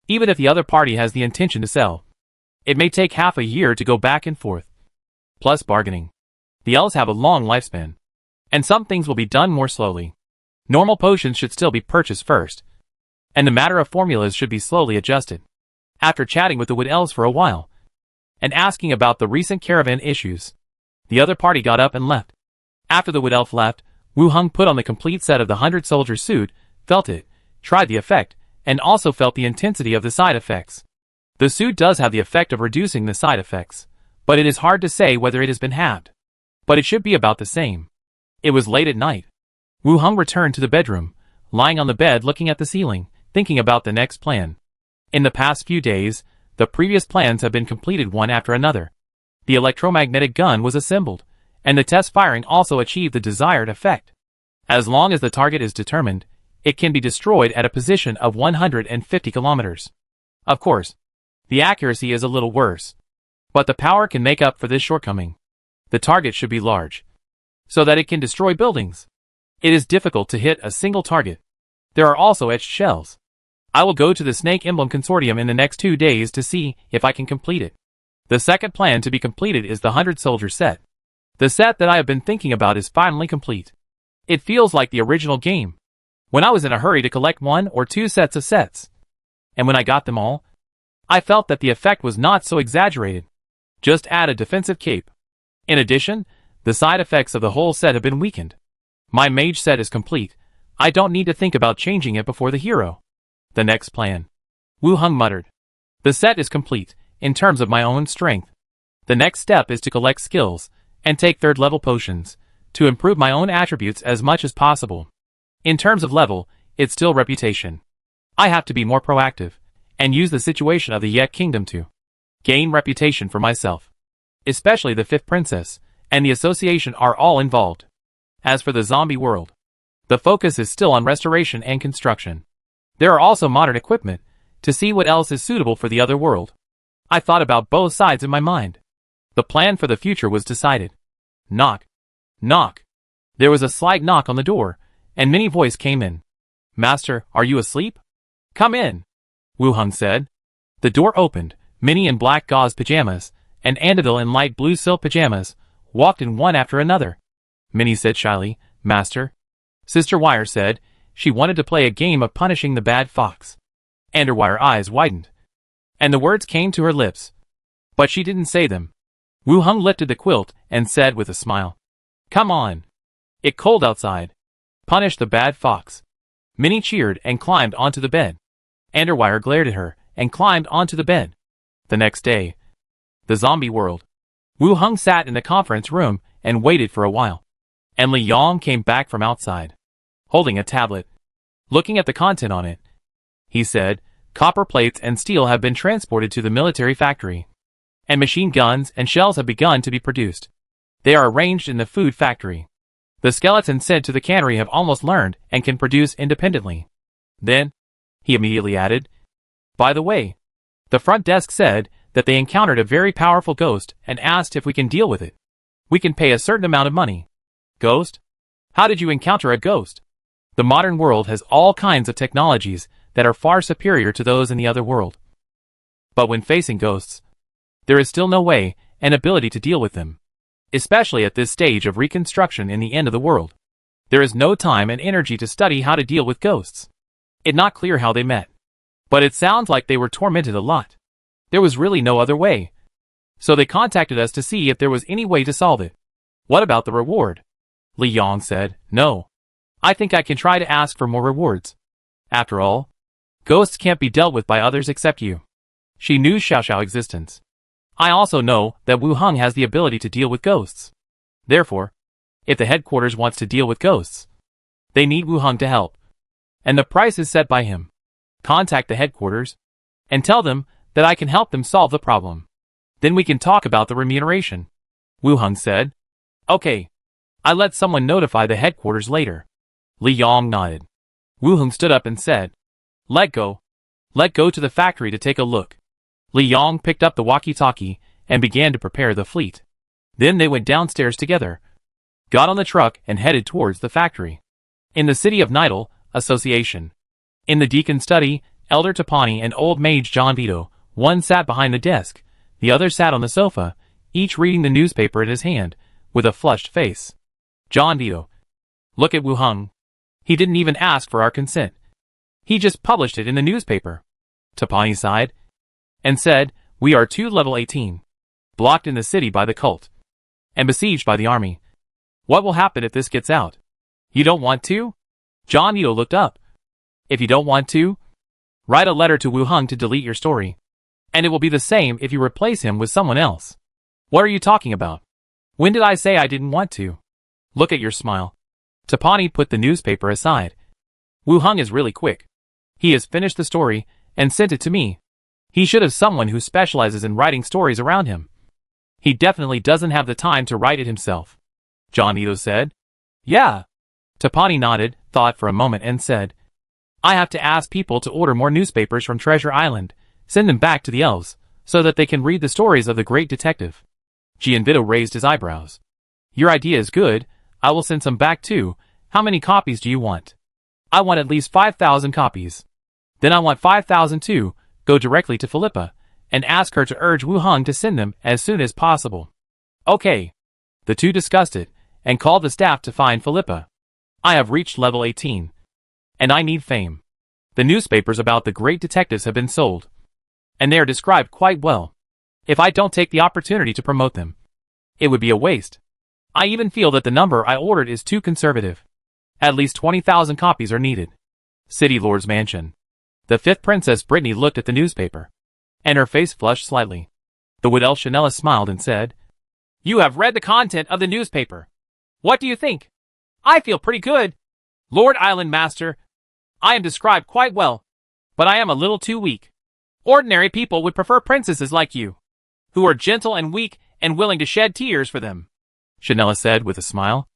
Even if the other party has the intention to sell, it may take half a year to go back and forth. Plus bargaining. The elves have a long lifespan, and some things will be done more slowly. Normal potions should still be purchased first, and the matter of formulas should be slowly adjusted. After chatting with the wood elves for a while, and asking about the recent caravan issues, the other party got up and left. After the wood elf left, Wu Hung put on the complete set of the 100-soldier suit, felt it, tried the effect, and also felt the intensity of the side effects. The suit does have the effect of reducing the side effects, but it is hard to say whether it has been halved. But it should be about the same. It was late at night. Wu Hung returned to the bedroom, lying on the bed looking at the ceiling, thinking about the next plan. In the past few days, the previous plans have been completed one after another. The electromagnetic gun was assembled, and the test firing also achieved the desired effect. As long as the target is determined, it can be destroyed at a position of 150 kilometers. Of course, the accuracy is a little worse, but the power can make up for this shortcoming. The target should be large, so that it can destroy buildings. It is difficult to hit a single target. There are also etched shells. I will go to the Snake Emblem Consortium in the next 2 days to see if I can complete it. The second plan to be completed is the 100-soldier set. The set that I have been thinking about is finally complete. It feels like the original game, when I was in a hurry to collect 1 or 2 sets of sets. And when I got them all, I felt that the effect was not so exaggerated. Just add a defensive cape. In addition, the side effects of the whole set have been weakened. My mage set is complete. I don't need to think about changing it before the hero. The next plan. Wu Hung muttered. The set is complete, in terms of my own strength. The next step is to collect skills, and take 3rd-level potions, to improve my own attributes as much as possible. In terms of level, it's still reputation. I have to be more proactive, and use the situation of the Yet Kingdom to gain reputation for myself. Especially the 5th princess, and the association are all involved. As for the zombie world, the focus is still on restoration and construction. There are also modern equipment, to see what else is suitable for the other world. I thought about both sides in my mind. The plan for the future was decided. Knock. Knock. There was a slight knock on the door, and Minnie's voice came in. Master, are you asleep? Come in, Wu Hung said. The door opened. Minnie in black gauze pajamas, and Andadil in light blue silk pajamas, walked in one after another. Minnie said shyly, Master. Sister Wire said she wanted to play a game of punishing the bad fox. Underwire's eyes widened, and the words came to her lips, but she didn't say them. Wu Hung lifted the quilt and said with a smile, Come on. It's cold outside. Punish the bad fox. Minnie cheered and climbed onto the bed. Underwire glared at her and climbed onto the bed. The next day, the zombie world. Wu Hung sat in the conference room and waited for a while. And Li Yong came back from outside, holding a tablet. Looking at the content on it, he said, Copper plates and steel have been transported to the military factory, and machine guns and shells have begun to be produced. They are arranged in the food factory. The skeleton sent to the cannery have almost learned and can produce independently. Then, he immediately added, By the way, the front desk said that they encountered a very powerful ghost and asked if we can deal with it. We can pay a certain amount of money. Ghost? How did you encounter a ghost? The modern world has all kinds of technologies that are far superior to those in the other world. But when facing ghosts, there is still no way and ability to deal with them. Especially at this stage of reconstruction in the end of the world. There is no time and energy to study how to deal with ghosts. It's not clear how they met, but it sounds like they were tormented a lot. There was really no other way. So they contacted us to see if there was any way to solve it. What about the reward? Li Yong said, No. I think I can try to ask for more rewards. After all, ghosts can't be dealt with by others except you. She knew Xiao Xiao's existence. I also know that Wu Hung has the ability to deal with ghosts. Therefore, if the headquarters wants to deal with ghosts, they need Wu Hung to help. And the price is set by him. Contact the headquarters and tell them that I can help them solve the problem. Then we can talk about the remuneration. Wu Hung said. Okay. I let someone notify the headquarters later. Li Yong nodded. Wu Hung stood up and said, Let go. Let go to the factory to take a look. Li Yong picked up the walkie-talkie and began to prepare the fleet. Then they went downstairs together. got on the truck and headed towards the factory. In the city of Nidal, Association. In the deacon study, Elder Tapani and Old Mage John Vito, one sat behind the desk, the other sat on the sofa, each reading the newspaper in his hand, with a flushed face. John Vito. Look at Wu Hung. He didn't even ask for our consent. He just published it in the newspaper. Tapani sighed and said, we are two level 18. Blocked in the city by the cult. And besieged by the army. What will happen if this gets out? You don't want to? John Vito looked up. If you don't want to, write a letter to Wu Hung to delete your story. And it will be the same if you replace him with someone else. What are you talking about? When did I say I didn't want to? Look at your smile. Tapani put the newspaper aside. Wu Hung is really quick. He has finished the story and sent it to me. He should have someone who specializes in writing stories around him. He definitely doesn't have the time to write it himself. John Vito said. Yeah. Tapani nodded, thought for a moment and said, I have to ask people to order more newspapers from Treasure Island, send them back to the elves, so that they can read the stories of the great detective. Gianvito raised his eyebrows. Your idea is good, I will send some back too. How many copies do you want? I want at least 5,000 copies. Then I want 5,000 too. Go directly to Philippa, and ask her to urge Wu Hung to send them as soon as possible. Okay. The two discussed it, and called the staff to find Philippa. I have reached level 18. And I need fame. The newspapers about the great detectives have been sold. And they are described quite well. If I don't take the opportunity to promote them, it would be a waste. I even feel that the number I ordered is too conservative. At least 20,000 copies are needed. City Lord's Mansion. The fifth Princess Brittany looked at the newspaper. And her face flushed slightly. The Wood Elf Chanella smiled and said, You have read the content of the newspaper. What do you think? I feel pretty good. Lord Island Master, I am described quite well, but I am a little too weak. Ordinary people would prefer princesses like you, who are gentle and weak and willing to shed tears for them, Chanella said with a smile.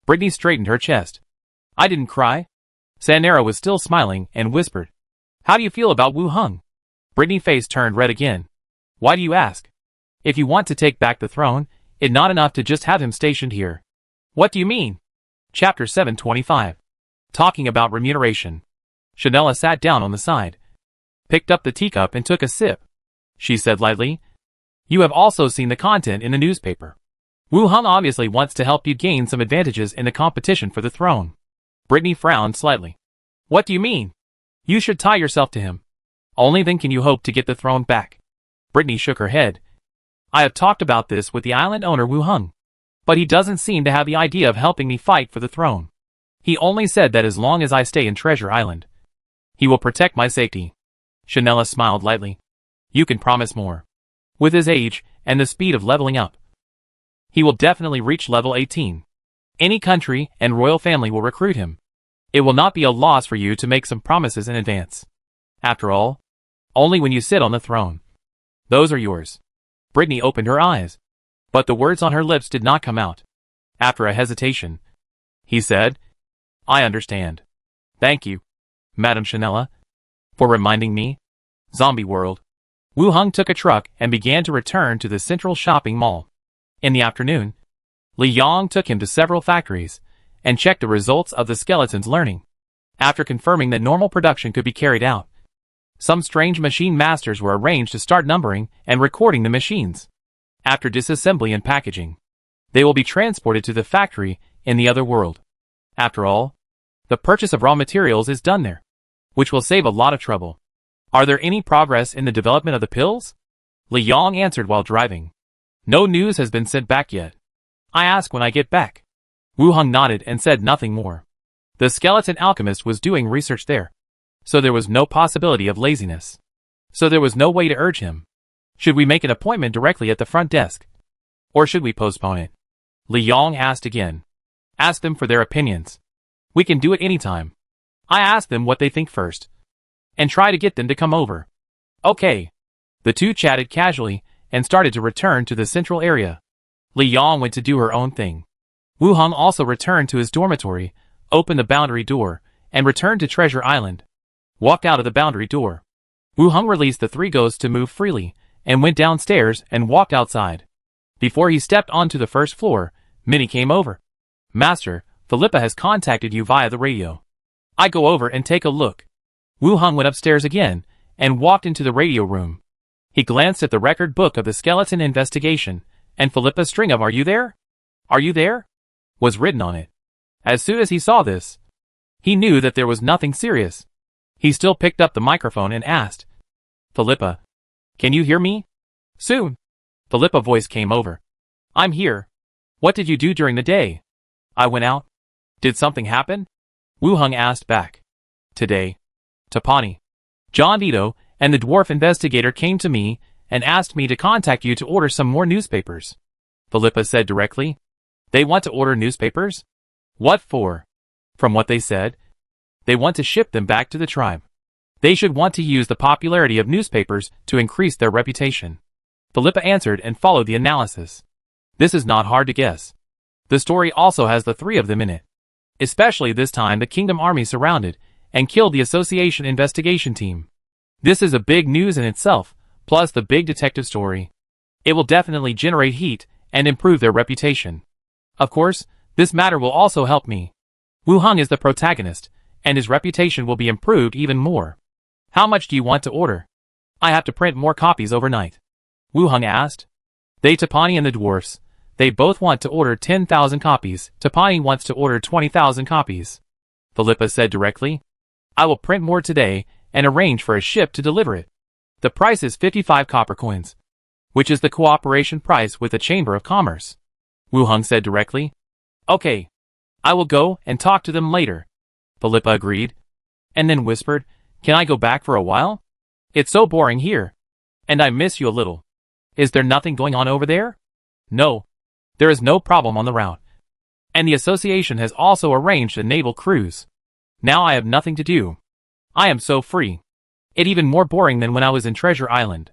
Brittany straightened her chest. I didn't cry. Sanera was still smiling and whispered, How do you feel about Wu Hung? Brittany's face turned red again. Why do you ask? If you want to take back the throne, it's not enough to just have him stationed here. What do you mean? Chapter 725. Talking about remuneration. Chanella sat down on the side, picked up the teacup and took a sip. She said lightly, You have also seen the content in the newspaper. Wu Hung obviously wants to help you gain some advantages in the competition for the throne. Brittany frowned slightly. What do you mean? You should tie yourself to him. Only then can you hope to get the throne back. Brittany shook her head. I have talked about this with the island owner Wu Hung, but he doesn't seem to have the idea of helping me fight for the throne. He only said that as long as I stay in Treasure Island, he will protect my safety. Chanella smiled lightly. You can promise more. With his age and the speed of leveling up, he will definitely reach level 18. Any country and royal family will recruit him. It will not be a loss for you to make some promises in advance. After all, only when you sit on the throne. Those are yours. Brittany opened her eyes, but the words on her lips did not come out. After a hesitation, he said, I understand. Thank you, Madame Chanella, for reminding me. Zombie World. Wu Hung took a truck and began to return to the central shopping mall. In the afternoon, Li Yong took him to several factories and checked the results of the skeleton's learning. After confirming that normal production could be carried out, some strange machine masters were arranged to start numbering and recording the machines. After disassembly and packaging, they will be transported to the factory in the other world. After all, the purchase of raw materials is done there, which will save a lot of trouble. Are there any progress in the development of the pills? Li Yong answered while driving. No news has been sent back yet. I ask when I get back. Wu Hung nodded and said nothing more. The skeleton alchemist was doing research there, so there was no possibility of laziness. So there was no way to urge him. Should we make an appointment directly at the front desk? Or should we postpone it? Li Yong asked again. Ask them for their opinions. We can do it anytime. I ask them what they think first, and try to get them to come over. Okay. The two chatted casually and started to return to the central area. Li Yong went to do her own thing. Wu Hung also returned to his dormitory, opened the boundary door, and returned to Treasure Island. Walked out of the boundary door. Wu Hung released the three ghosts to move freely, and went downstairs and walked outside. Before he stepped onto the first floor, Minnie came over. Master, Philippa has contacted you via the radio. I go over and take a look. Wu Hung went upstairs again and walked into the radio room. He glanced at the record book of the skeleton investigation, and Philippa's string of "Are you there? Are you there?" was written on it. As soon as he saw this, he knew that there was nothing serious. He still picked up the microphone and asked, "Philippa, can you hear me?" "Soon." Philippa's voice came over. "I'm here. What did you do during the day?" "I went out." "Did something happen?" Wu Hung asked back. "Today, Tapani, John Vito, and the dwarf investigator came to me and asked me to contact you to order some more newspapers," Philippa said directly. "They want to order newspapers? What for?" "From what they said, they want to ship them back to the tribe. They should want to use the popularity of newspapers to increase their reputation." Philippa answered and followed the analysis. This is not hard to guess. The story also has the three of them in it. Especially this time the Kingdom Army surrounded and killed the Association investigation team. This is a big news in itself, plus the big detective story. It will definitely generate heat and improve their reputation. Of course, this matter will also help me. Wu Hung is the protagonist, and his reputation will be improved even more. "How much do you want to order?" "I have to print more copies overnight," Wu Hung asked. "They Tapani and the dwarfs, they both want to order 10,000 copies. Tapani wants to order 20,000 copies," Philippa said directly. "I will print more today and arrange for a ship to deliver it. The price is 55 copper coins, which is the cooperation price with the Chamber of Commerce," Wu Hung said directly. "Okay. I will go and talk to them later," Philippa agreed, and then whispered, "Can I go back for a while? It's so boring here, and I miss you a little. Is there nothing going on over there?" "No. There is no problem on the route. And the association has also arranged a naval cruise. Now I have nothing to do. I am so free. It's even more boring than when I was in Treasure Island,"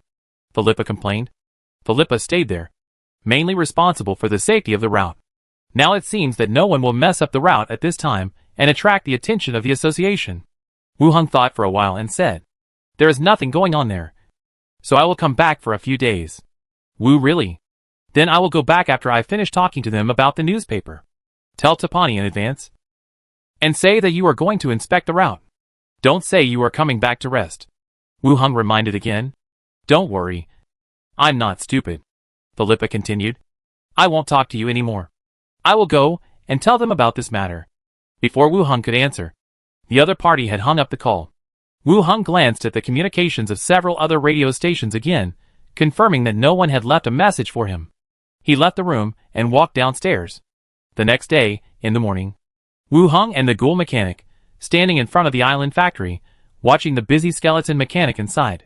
Philippa complained. Philippa stayed there, mainly responsible for the safety of the route. Now it seems that no one will mess up the route at this time and attract the attention of the association. Wu Hung thought for a while and said, "There is nothing going on there, so I will come back for a few days." "Wu, really? Then I will go back after I finish talking to them about the newspaper. Tell Tapani in advance. And say that you are going to inspect the route. Don't say you are coming back to rest," Wu Hung reminded again. "Don't worry. I'm not stupid," Philippa continued. "I won't talk to you anymore. I will go and tell them about this matter." Before Wu Hung could answer, the other party had hung up the call. Wu Hung glanced at the communications of several other radio stations again, confirming that no one had left a message for him. He left the room and walked downstairs. The next day, in the morning, Wu Hung and the ghoul mechanic, standing in front of the island factory, watching the busy skeleton mechanic inside.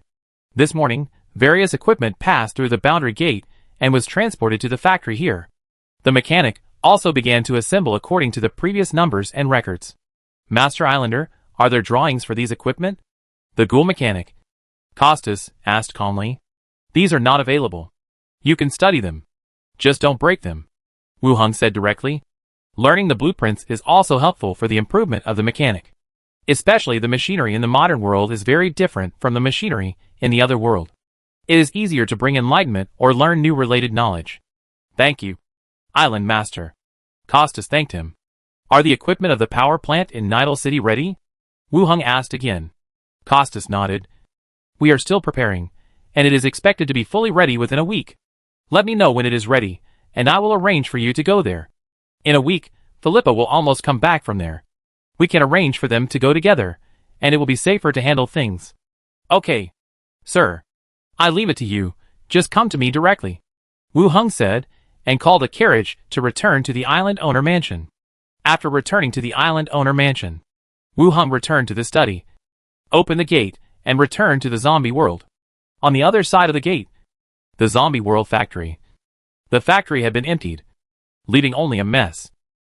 This morning, various equipment passed through the boundary gate and was transported to the factory here. The mechanic also began to assemble according to the previous numbers and records. "Master Islander, are there drawings for these equipment?" The ghoul mechanic, Costas, asked calmly. "These are not available. You can study them. Just don't break them," Wu Hung said directly. Learning the blueprints is also helpful for the improvement of the mechanic. Especially the machinery in the modern world is very different from the machinery in the other world. It is easier to bring enlightenment or learn new related knowledge. "Thank you, Island Master," Costas thanked him. "Are the equipment of the power plant in Nidal City ready?" Wu Hung asked again. Costas nodded. "We are still preparing, and it is expected to be fully ready within a week. Let me know when it is ready, and I will arrange for you to go there. In a week, Philippa will almost come back from there. We can arrange for them to go together, and it will be safer to handle things." "Okay, sir. I leave it to you. Just come to me directly," Wu Hung said, and called a carriage to return to the island owner mansion. After returning to the island owner mansion, Wu Hung returned to the study, opened the gate, and returned to the zombie world. On the other side of the gate, the zombie world factory. The factory had been emptied, leaving only a mess.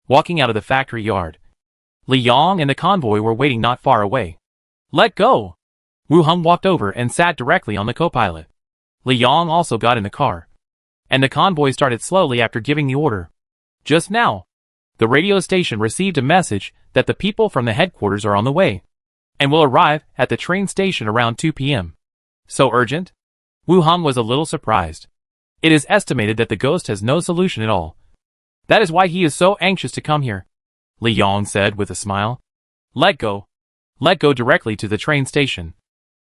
Walking out of the factory yard, Li Yong and the convoy were waiting not far away. "Let go!" Wu Hung walked over and sat directly on the co-pilot. Li Yong also got in the car, and the convoy started slowly after giving the order. Just now, the radio station received a message that the people from the headquarters are on the way, and will arrive at the train station around 2 p.m. So urgent? Wu Hung was a little surprised. It is estimated that the ghost has no solution at all. That is why he is so anxious to come here, Li Yong said with a smile. Let go. Let go directly to the train station.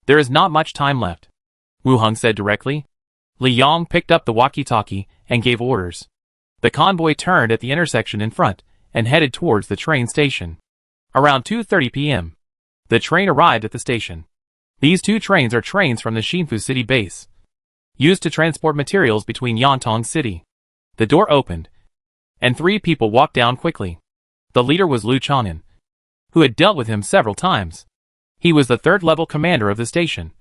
There is not much time left, Wu Heng said directly. Li Yong picked up the walkie-talkie and gave orders. The convoy turned at the intersection in front and headed towards the train station. Around 2:30 p.m., the train arrived at the station. These two trains are trains from the Xinfu City base, used to transport materials between Yantong City. The door opened, and three people walked down quickly. The leader was Lu Chang'an, who had dealt with him several times. He was the third-level commander of the station,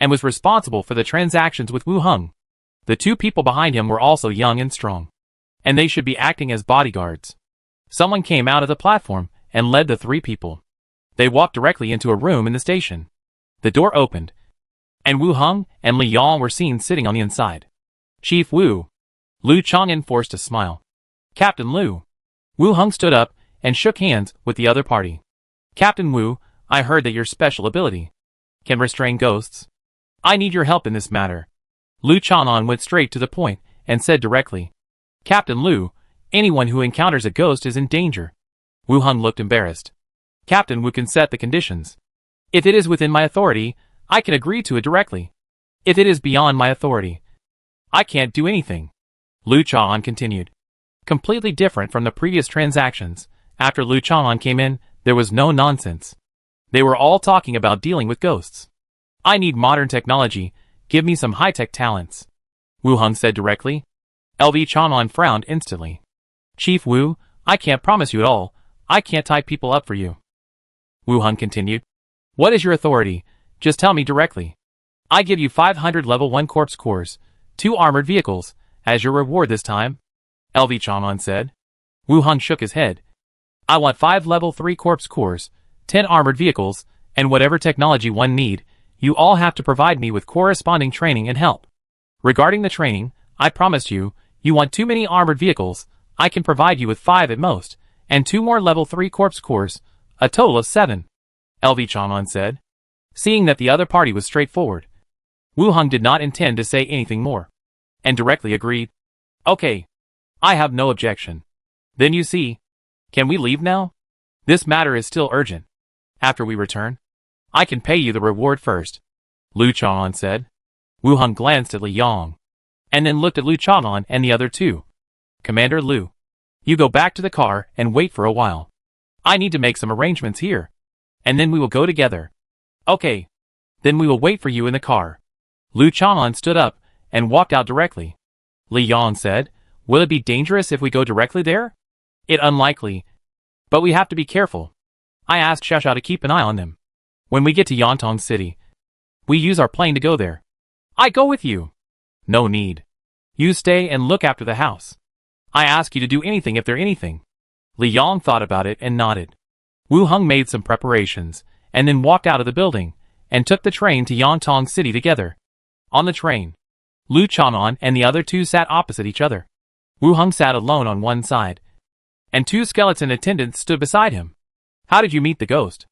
and was responsible for the transactions with Wu Heng. The two people behind him were also young and strong, and they should be acting as bodyguards. Someone came out of the platform and led the three people. They walked directly into a room in the station. The door opened, and Wu Heng and Li Yong were seen sitting on the inside. Chief Wu. Lu Chang'an forced a smile. Captain Lu. Wu Heng stood up and shook hands with the other party. Captain Wu, I heard that your special ability can restrain ghosts. I need your help in this matter. Lu Chang'an went straight to the point and said directly. Captain Lu, anyone who encounters a ghost is in danger. Wu Heng looked embarrassed. Captain Wu can set the conditions. If it is within my authority, I can agree to it directly. If it is beyond my authority, I can't do anything. Lu Chang'an continued. Completely different from the previous transactions, after Lu Chang'an came in, there was no nonsense. They were all talking about dealing with ghosts. I need modern technology, give me some high-tech talents, Wu Heng said directly. LV Chang'an frowned instantly. Chief Wu, I can't promise you at all, I can't tie people up for you. Wu Heng continued. What is your authority? Just tell me directly. I give you 500 level 1 corpse cores, 2 armored vehicles, as your reward this time, LV Chang'an said. Wu Heng shook his head. I want 5 level 3 corpse cores, 10 armored vehicles, and whatever technology one need, you all have to provide me with corresponding training and help. Regarding the training, I promised you, you want too many armored vehicles, I can provide you with 5 at most, and 2 more level 3 corpse cores, a total of 7. LV Chang'an said. Seeing that the other party was straightforward, Wu Heng did not intend to say anything more, and directly agreed. Okay. I have no objection. Then you see. Can we leave now? This matter is still urgent. After we return, I can pay you the reward first, Lu Chang'an said. Wu Heng glanced at Li Yong, and then looked at Lu Chang'an and the other two. Commander Lu, you go back to the car and wait for a while. I need to make some arrangements here, and then we will go together. Okay. Then we will wait for you in the car. Lu Chang'an stood up and walked out directly. Li Yong said, will it be dangerous if we go directly there? It unlikely. But we have to be careful. I asked Xiaoxiao to keep an eye on them. When we get to Yantong City, we use our plane to go there. I go with you. No need. You stay and look after the house. I ask you to do anything if there anything. Li Yong thought about it and nodded. Wu Heng made some preparations, and then walked out of the building, and took the train to Yantong City together. On the train, Lu Chang'an and the other two sat opposite each other. Wu Heng sat alone on one side, and 2 skeleton attendants stood beside him. How did you meet the ghost?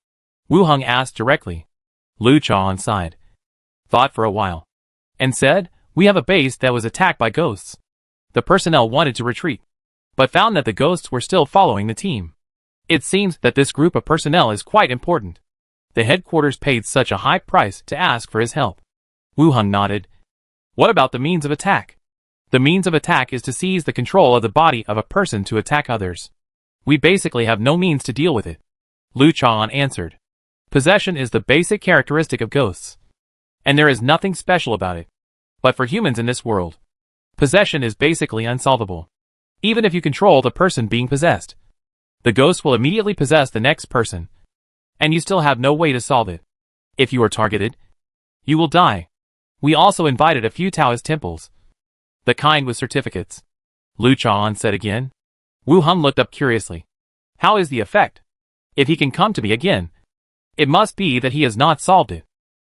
Wu Heng asked directly. Lu Chang'an sighed, thought for a while, and said, we have a base that was attacked by ghosts. The personnel wanted to retreat, but found that the ghosts were still following the team. It seems that this group of personnel is quite important. The headquarters paid such a high price to ask for his help. Wu Heng nodded. What about the means of attack? The means of attack is to seize the control of the body of a person to attack others. We basically have no means to deal with it, Lu Chang'an answered. Possession is the basic characteristic of ghosts, and there is nothing special about it. But for humans in this world, possession is basically unsolvable. Even if you control the person being possessed, the ghost will immediately possess the next person, and you still have no way to solve it. If you are targeted, you will die. We also invited a few Taoist temples, the kind with certificates, Lu Chang'an said again. Wu Heng looked up curiously. How is the effect? If he can come to me again, it must be that he has not solved it.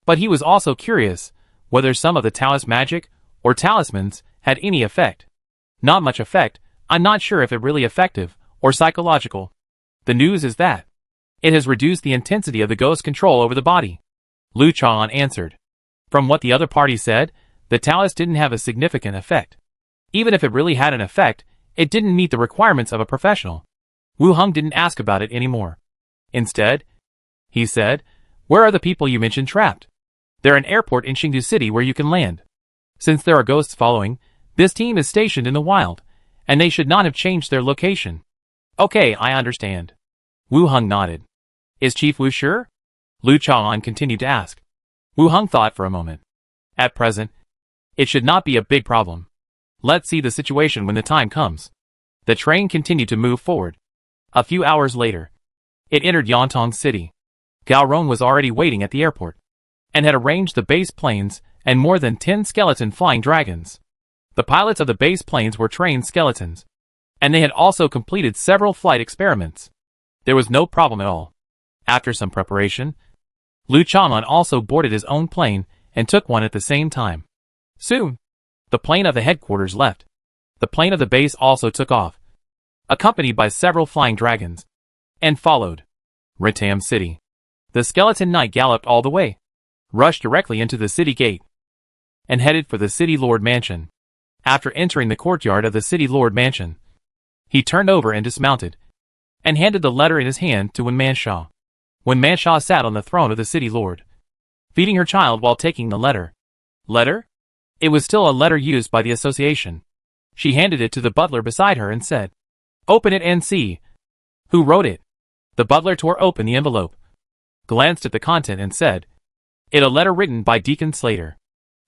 But he was also curious whether some of the Taoist magic or talismans had any effect. Not much effect. I'm not sure if it really effective or psychological. The news is that it has reduced the intensity of the ghost's control over the body, Lu Chang'an answered. From what the other party said, the Taoist didn't have a significant effect. Even if it really had an effect, It didn't meet the requirements of a professional. Wu Heng didn't ask about it anymore. Instead, he said, "Where are the people you mentioned trapped?" "They're an airport in Chengdu City where you can land. Since there are ghosts following, this team is stationed in the wild, and they should not have changed their location." "Okay, I understand." Wu Heng nodded. "Is Chief Wu sure?" Lu Chang'an continued to ask. Wu Heng thought for a moment. "At present, it should not be a big problem. Let's see the situation when the time comes." The train continued to move forward. A few hours later, it entered Yantong City. Gao Rong was already waiting at the airport, and had arranged the base planes and more than 10 skeleton flying dragons. The pilots of the base planes were trained skeletons, and they had also completed several flight experiments. There was no problem at all. After some preparation, Lu Chang'an also boarded his own plane and took one at the same time. Soon, the plane of the headquarters left. The plane of the base also took off, accompanied by several flying dragons, and followed Ritam City. The skeleton knight galloped all the way, rushed directly into the city gate, and headed for the City Lord Mansion. After entering the courtyard of the City Lord Mansion, he turned over and dismounted, and handed the letter in his hand to Wen Mansha. Wen Mansha sat on the throne of the City Lord, feeding her child while taking the letter. Letter? It was still a letter used by the association. She handed it to the butler beside her and said, "Open it and see." "Who wrote it?" The butler tore open the envelope, glanced at the content and said, "It a letter written by Deacon Slater.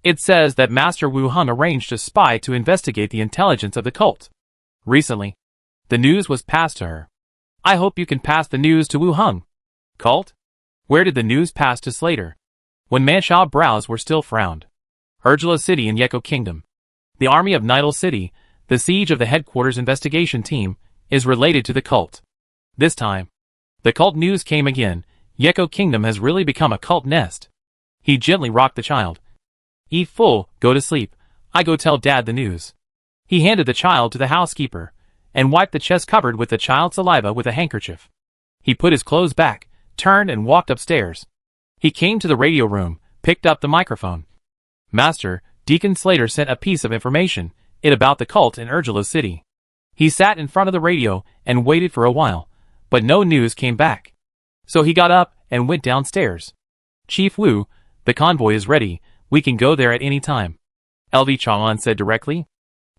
It says that Master Wu Heng arranged a spy to investigate the intelligence of the cult. Recently, the news was passed to her. I hope you can pass the news to Wu Heng." Cult? Where did the news pass to Slater? When Manshaw's brows were still frowned. Urgela City in Yeko Kingdom. The army of Nidal City, the siege of the headquarters investigation team, is related to the cult. This time, the cult news came again. Yeko Kingdom has really become a cult nest. He gently rocked the child. "Eat full, go to sleep. I go tell Dad the news." He handed the child to the housekeeper, and wiped the chest covered with the child's saliva with a handkerchief. He put his clothes back, turned and walked upstairs. He came to the radio room, picked up the microphone. "Master, Deacon Slater sent a piece of information, about the cult in Urgela City." He sat in front of the radio and waited for a while, but no news came back. So he got up and went downstairs. "Chief Wu, the convoy is ready. We can go there at any time," LV Chang'an said directly.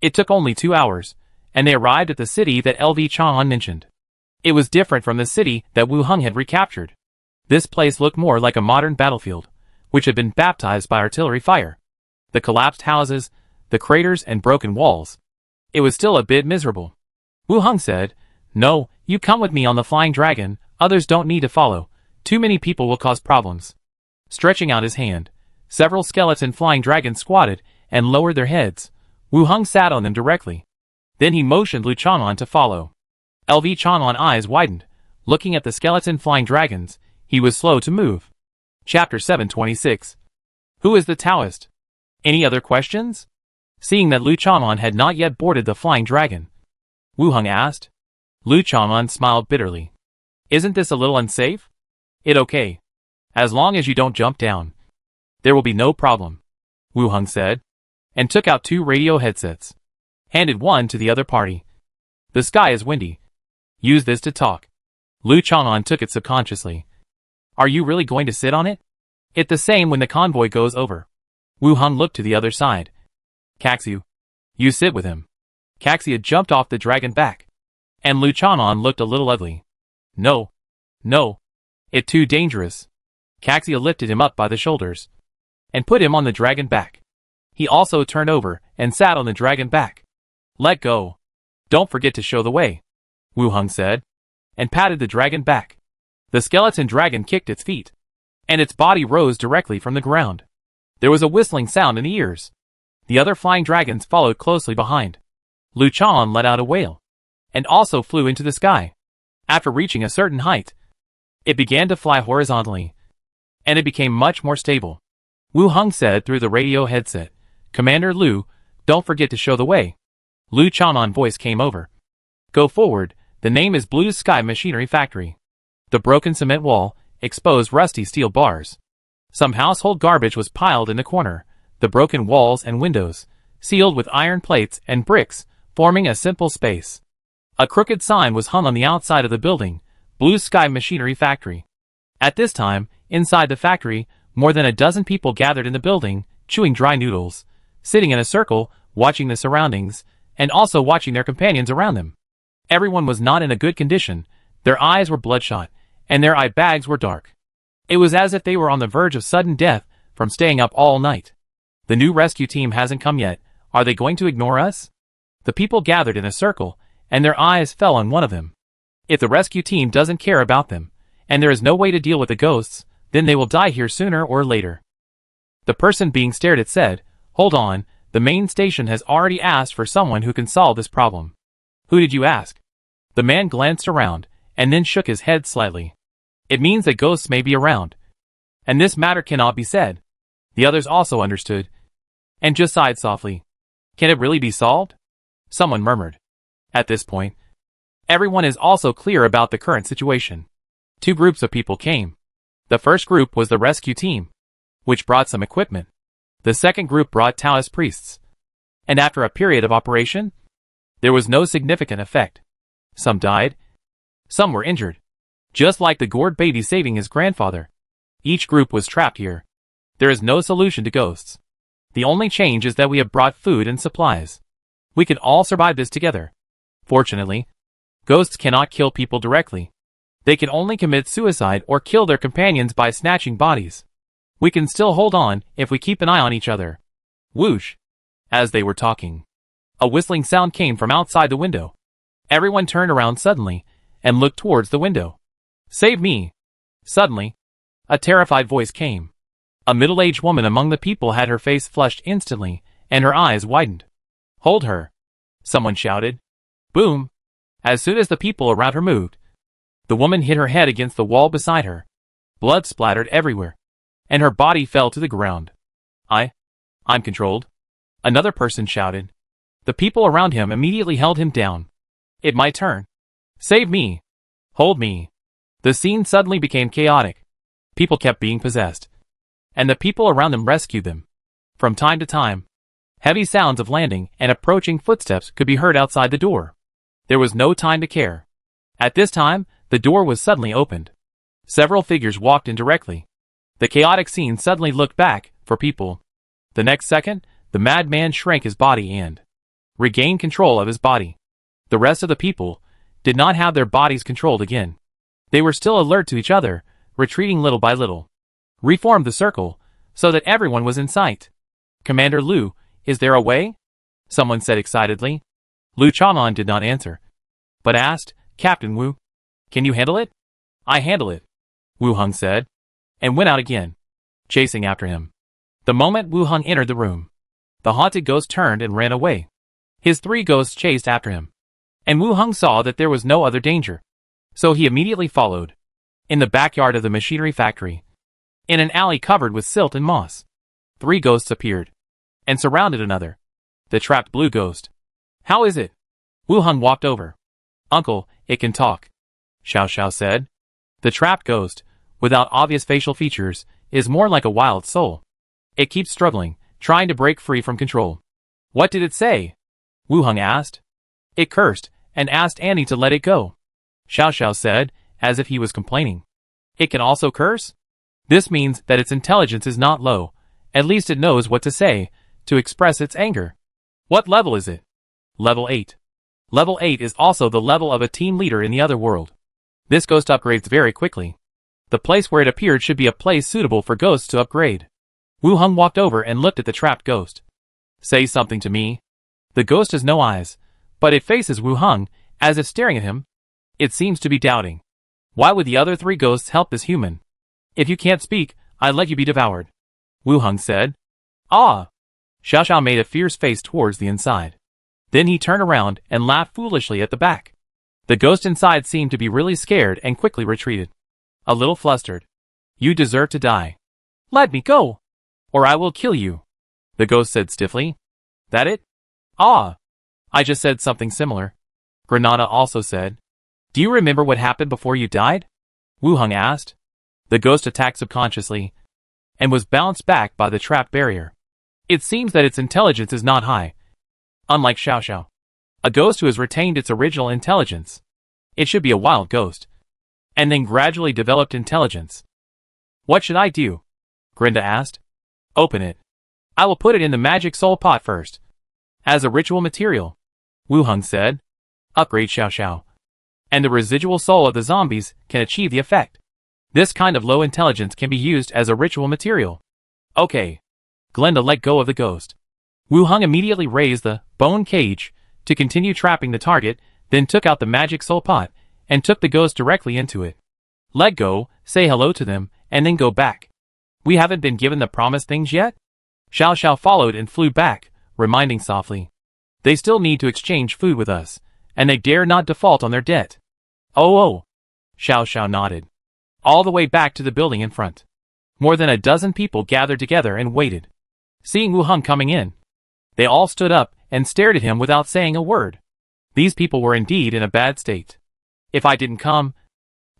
It took only 2 hours, and they arrived at the city that LV Chang'an mentioned. It was different from the city that Wu Heng had recaptured. This place looked more like a modern battlefield, which had been baptized by artillery fire. The collapsed houses, the craters and broken walls. It was still a bit miserable. Wu Heng said, "No, you come with me on the flying dragon, others don't need to follow. Too many people will cause problems." Stretching out his hand, several skeleton flying dragons squatted and lowered their heads. Wu Heng sat on them directly. Then he motioned Lu Chang'an to follow. LV Chang'an eyes widened. Looking at the skeleton flying dragons, he was slow to move. Chapter 726. Who is the Taoist? Any other questions? Seeing that Lu Chang'an had not yet boarded the flying dragon, Wu Heng asked. Lu Chang'an smiled bitterly. "Isn't this a little unsafe?" "It okay. As long as you don't jump down, there will be no problem," Wu Heng said, and took out 2 radio headsets. Handed one to the other party. "The sky is windy. Use this to talk." Lu Chang'an took it subconsciously. "Are you really going to sit on it?" "It the same when the convoy goes over." Wu Heng looked to the other side. "Caxu, you sit with him." Caxia jumped off the dragon back, and Lu Chang'an looked a little ugly. No, it too dangerous." Caxia lifted him up by the shoulders, and put him on the dragon back. He also turned over and sat on the dragon back. "Let go. Don't forget to show the way," Wu Heng said, and patted the dragon back. The skeleton dragon kicked its feet, and its body rose directly from the ground. There was a whistling sound in the ears. The other flying dragons followed closely behind. Lu Chang'an let out a wail, and also flew into the sky. After reaching a certain height, it began to fly horizontally, and it became much more stable. Wu Heng said through the radio headset, "Commander Lu, don't forget to show the way." Lu Chang'an's voice came over. "Go forward, the name is Blue Sky Machinery Factory." The broken cement wall exposed rusty steel bars. Some household garbage was piled in the corner. The broken walls and windows, sealed with iron plates and bricks, forming a simple space. A crooked sign was hung on the outside of the building, Blue Sky Machinery Factory. At this time, inside the factory, more than a dozen people gathered in the building, chewing dry noodles, sitting in a circle, watching the surroundings, and also watching their companions around them. Everyone was not in a good condition, their eyes were bloodshot, and their eye bags were dark. It was as if they were on the verge of sudden death from staying up all night. The new rescue team hasn't come yet, are they going to ignore us? The people gathered in a circle, and their eyes fell on one of them. If the rescue team doesn't care about them, and there is no way to deal with the ghosts, then they will die here sooner or later. The person being stared at said, "Hold on, the main station has already asked for someone who can solve this problem." "Who did you ask?" The man glanced around, and then shook his head slightly. "It means that ghosts may be around, and this matter cannot be said." The others also understood, and just sighed softly. "Can it really be solved?" Someone murmured. At this point, everyone is also clear about the current situation. Two groups of people came. The first group was the rescue team, which brought some equipment. The second group brought Taoist priests. And after a period of operation, there was no significant effect. Some died. Some were injured. Just like the gourd baby saving his grandfather. Each group was trapped here. There is no solution to ghosts. The only change is that we have brought food and supplies. We can all survive this together. Fortunately, ghosts cannot kill people directly. They can only commit suicide or kill their companions by snatching bodies. We can still hold on if we keep an eye on each other. Whoosh! As they were talking, a whistling sound came from outside the window. Everyone turned around suddenly and looked towards the window. "Save me!" Suddenly, a terrified voice came. A middle-aged woman among the people had her face flushed instantly, and her eyes widened. "Hold her!" someone shouted. Boom! As soon as the people around her moved, the woman hit her head against the wall beside her. Blood splattered everywhere, and her body fell to the ground. I'm controlled," another person shouted. The people around him immediately held him down. "It's my turn. Save me. Hold me." The scene suddenly became chaotic. People kept being possessed, and the people around them rescued them. From time to time, heavy sounds of landing and approaching footsteps could be heard outside the door. There was no time to care. At this time, the door was suddenly opened. Several figures walked in directly. The chaotic scene suddenly looked back for people. The next second, the madman shrank his body and regained control of his body. The rest of the people did not have their bodies controlled again. They were still alert to each other, retreating little by little. Reformed the circle, so that everyone was in sight. "Commander Liu, is there a way?" someone said excitedly. Liu Chaman did not answer, but asked, "Captain Wu, can you handle it?" "I handle it," Wu Heng said, and went out again, chasing after him. The moment Wu Heng entered the room, the haunted ghost turned and ran away. His three ghosts chased after him, and Wu Heng saw that there was no other danger, so he immediately followed. In the backyard of the machinery factory, in an alley covered with silt and moss, three ghosts appeared, and surrounded another, the trapped blue ghost. "How is it?" Wu Heng walked over. "Uncle, it can talk," Xiao Xiao said. The trapped ghost, without obvious facial features, is more like a wild soul. It keeps struggling, trying to break free from control. "What did it say?" Wu Heng asked. "It cursed, and asked Annie to let it go," Xiao Xiao said, as if he was complaining. "It can also curse? This means that its intelligence is not low, at least it knows what to say, to express its anger. What level is it?" "Level 8. Level 8 is also the level of a team leader in the other world. This ghost upgrades very quickly. The place where it appeared should be a place suitable for ghosts to upgrade." Wu Heng walked over and looked at the trapped ghost. "Say something to me." The ghost has no eyes, but it faces Wu Heng, as if staring at him. It seems to be doubting. Why would the other three ghosts help this human? "If you can't speak, I'd let you be devoured," Wu Heng said. "Ah!" Xiao Xiao made a fierce face towards the inside. Then he turned around and laughed foolishly at the back. The ghost inside seemed to be really scared and quickly retreated. A little flustered. "You deserve to die. Let me go, or I will kill you," the ghost said stiffly. "That it?" "Ah! I just said something similar," Granada also said. "Do you remember what happened before you died?" Wu Heng asked. The ghost attacked subconsciously, and was bounced back by the trap barrier. It seems that its intelligence is not high, unlike Xiao Xiao. A ghost who has retained its original intelligence. It should be a wild ghost. And then gradually developed intelligence. What should I do? Grinda asked. Open it. I will put it in the magic soul pot first. As a ritual material. Wu Hung said. Upgrade Xiao Xiao. And the residual soul of the zombies can achieve the effect. This kind of low intelligence can be used as a ritual material. Okay. Glenda let go of the ghost. Wu Hung immediately raised the bone cage to continue trapping the target, then took out the magic soul pot and took the ghost directly into it. Let go, say hello to them, and then go back. We haven't been given the promised things yet? Xiao Xiao followed and flew back, reminding softly. They still need to exchange food with us, and they dare not default on their debt. Oh. Xiao Xiao nodded. All the way back to the building in front. More than a dozen people gathered together and waited. Seeing Wu Hung coming in, they all stood up and stared at him without saying a word. These people were indeed in a bad state. If I didn't come,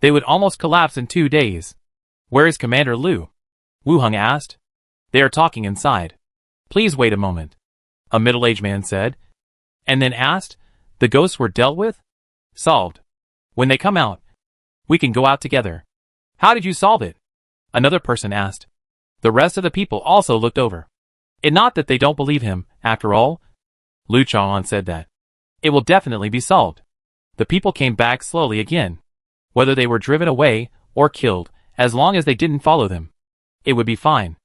they would almost collapse in 2 days. Where is Commander Liu? Wu Hung asked. They are talking inside. Please wait a moment. A middle-aged man said. And then asked, the ghosts were dealt with? Solved. When they come out, we can go out together. How did you solve it? Another person asked. The rest of the people also looked over. It not that they don't believe him, after all. Lu Chang'an said that. It will definitely be solved. The people came back slowly again. Whether they were driven away or killed, as long as they didn't follow them, it would be fine.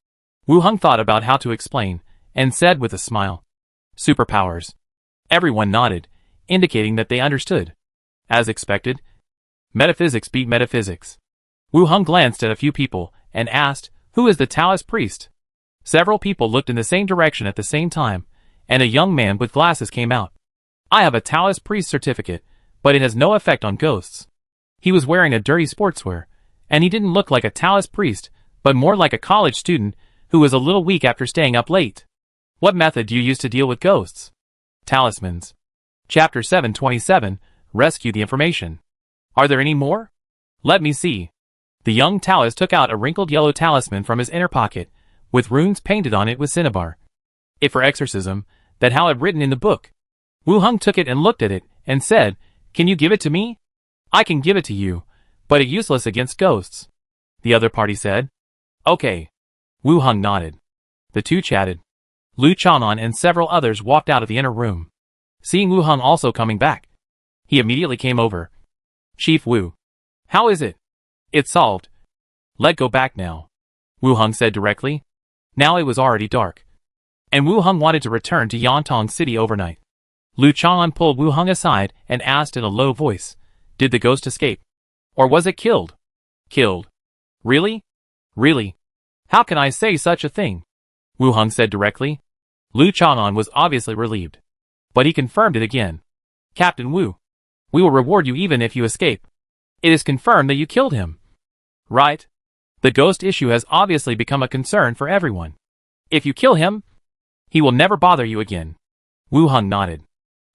Wu Hung thought about how to explain, and said with a smile. Superpowers. Everyone nodded, indicating that they understood. As expected, metaphysics beat metaphysics. Wu Hung glanced at a few people, and asked, who is the Taoist priest? Several people looked in the same direction at the same time, and a young man with glasses came out. I have a Taoist priest certificate, but it has no effect on ghosts. He was wearing a dirty sportswear, and he didn't look like a Taoist priest, but more like a college student who was a little weak after staying up late. What method do you use to deal with ghosts? Talismans. Chapter 727, Rescue the Information. Are there any more? Let me see. The young Taoist took out a wrinkled yellow talisman from his inner pocket, with runes painted on it with cinnabar. It for exorcism, that Hal had written in the book. Wu Hung took it and looked at it, and said, Can you give it to me? I can give it to you, but it's useless against ghosts. The other party said. Okay. Wu Hung nodded. The two chatted. Lu Chang'an and several others walked out of the inner room. Seeing Wu Hung also coming back, he immediately came over. Chief Wu. How is it? It's solved. Let go back now. Wu Hung said directly. Now it was already dark. And Wu Hung wanted to return to Yantong City overnight. Lu Chang'an pulled Wu Hung aside and asked in a low voice, Did the ghost escape? Or was it killed? Killed. Really? Really? How can I say such a thing? Wu Hung said directly. Lu Chang'an was obviously relieved. But he confirmed it again. Captain Wu. We will reward you even if you escape. It is confirmed that you killed him. Right? The ghost issue has obviously become a concern for everyone. If you kill him, he will never bother you again. Wu Hung nodded.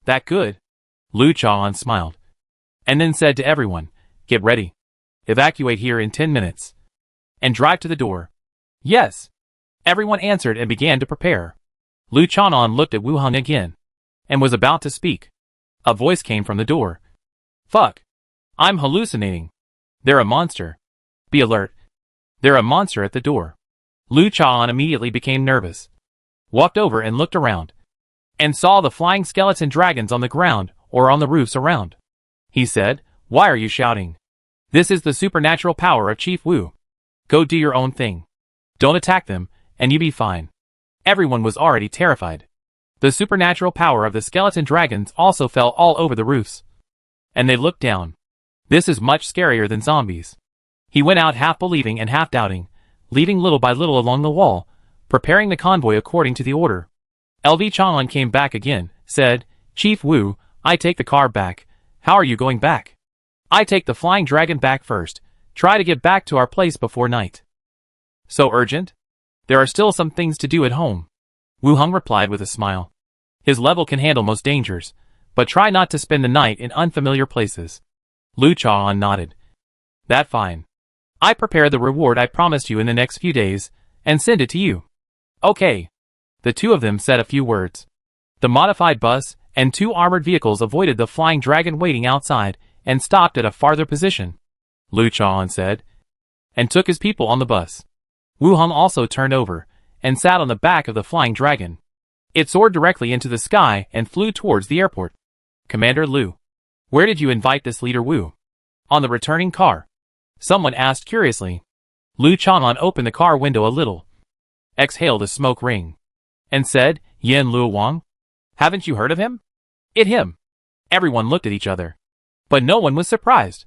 That good? Lu Chang'an smiled. And then said to everyone, Get ready. Evacuate here in 10 minutes. And drive to the door. Yes. Everyone answered and began to prepare. Lu Chang'an looked at Wu Hung again, and was about to speak. A voice came from the door. Fuck. I'm hallucinating. They're a monster. Be alert. They're a monster at the door. Lu Chang'an immediately became nervous. Walked over and looked around. And saw the flying skeleton dragons on the ground or on the roofs around. He said, Why are you shouting? This is the supernatural power of Chief Wu. Go do your own thing. Don't attack them, and you be fine. Everyone was already terrified. The supernatural power of the skeleton dragons also fell all over the roofs. And they looked down. This is much scarier than zombies. He went out half believing and half doubting, leaving little by little along the wall, preparing the convoy according to the order. LV Chang'an came back again, said, Chief Wu, I take the car back. How are you going back? I take the flying dragon back first. Try to get back to our place before night. So urgent? There are still some things to do at home. Wu Hung replied with a smile. His level can handle most dangers, but try not to spend the night in unfamiliar places. Lu Chang'an nodded. That fine. I prepare the reward I promised you in the next few days, and send it to you. Okay. The two of them said a few words. The modified bus and 2 armored vehicles avoided the flying dragon waiting outside and stopped at a farther position, Lu Chang said, and took his people on the bus. Wu Heng also turned over and sat on the back of the flying dragon. It soared directly into the sky and flew towards the airport. Commander Lu, where did you invite this leader Wu? On the returning car, someone asked curiously. Lu Chang'an opened the car window a little, exhaled a smoke ring, and said, Yin Lu Wang? Haven't you heard of him? Him. Everyone looked at each other, but no one was surprised.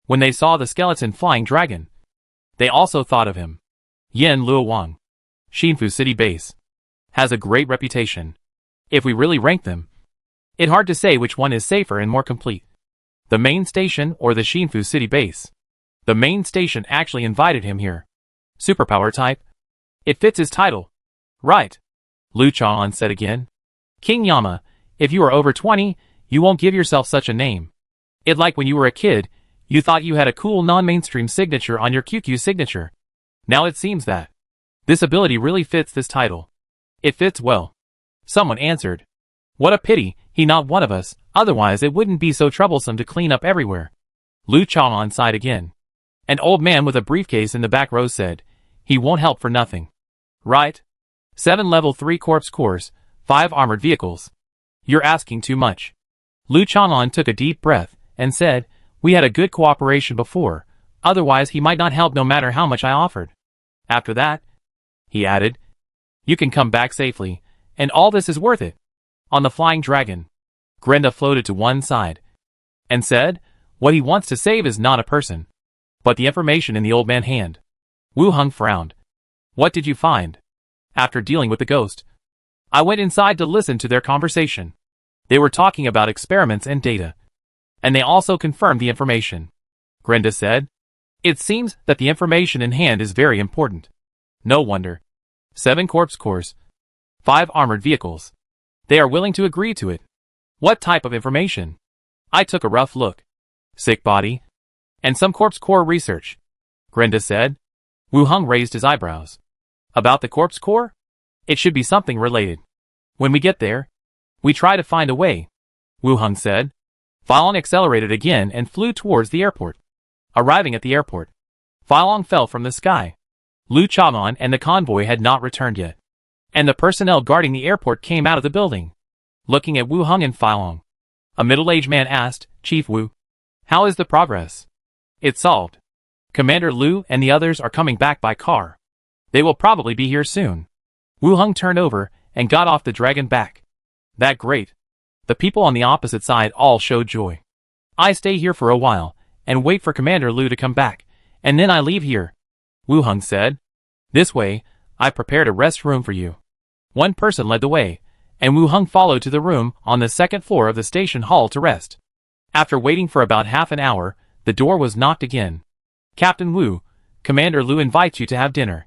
When they saw the skeleton flying dragon, they also thought of him. Yin Lu Wang, Xinfu City Base, has a great reputation. If we really rank them, it's hard to say which one is safer and more complete, the main station or the Xinfu City Base. The main station actually invited him here. Superpower type. It fits his title. Right. Lu Chang'an said again. King Yama, if you are over 20, you won't give yourself such a name. It's like when you were a kid, you thought you had a cool non-mainstream signature on your QQ signature. Now it seems that this ability really fits this title. It fits well. Someone answered. What a pity, he's not one of us, otherwise it wouldn't be so troublesome to clean up everywhere. Lu Chang'an sighed again. An old man with a briefcase in the back row said, he won't help for nothing. Right? 7 level 3 corpse cores, 5 armored vehicles. You're asking too much. Lu Chang'an took a deep breath and said, we had a good cooperation before, otherwise he might not help no matter how much I offered. After that, he added, you can come back safely, and all this is worth it. On the flying dragon, Grenda floated to one side and said, what he wants to save is not a person, but the information in the old man's hand. Wu Heng frowned. What did you find? After dealing with the ghost, I went inside to listen to their conversation. They were talking about experiments and data, and they also confirmed the information. Grenda said, it seems that the information in hand is very important. No wonder. 7 corpse cores, 5 armored vehicles. They are willing to agree to it. What type of information? I took a rough look. Sick body, and some corpse core research, Grenda said. Wu Heng raised his eyebrows. About the corpse core? It should be something related. When we get there, we try to find a way, Wu Heng said. Falong accelerated again and flew towards the airport. Arriving at the airport, Falong fell from the sky. Lu Chang'an and the convoy had not returned yet, and the personnel guarding the airport came out of the building. Looking at Wu Heng and Falong, a middle-aged man asked, Chief Wu, how is the progress? It's solved. Commander Lu and the others are coming back by car. They will probably be here soon. Wu Heng turned over and got off the dragon back. That great. The people on the opposite side all showed joy. I stay here for a while and wait for Commander Lu to come back, and then I leave here, Wu Heng said. This way, I prepared a rest room for you. One person led the way, and Wu Heng followed to the room on the second floor of the station hall to rest. After waiting for about half an hour, the door was knocked again. Captain Wu, Commander Lu invites you to have dinner.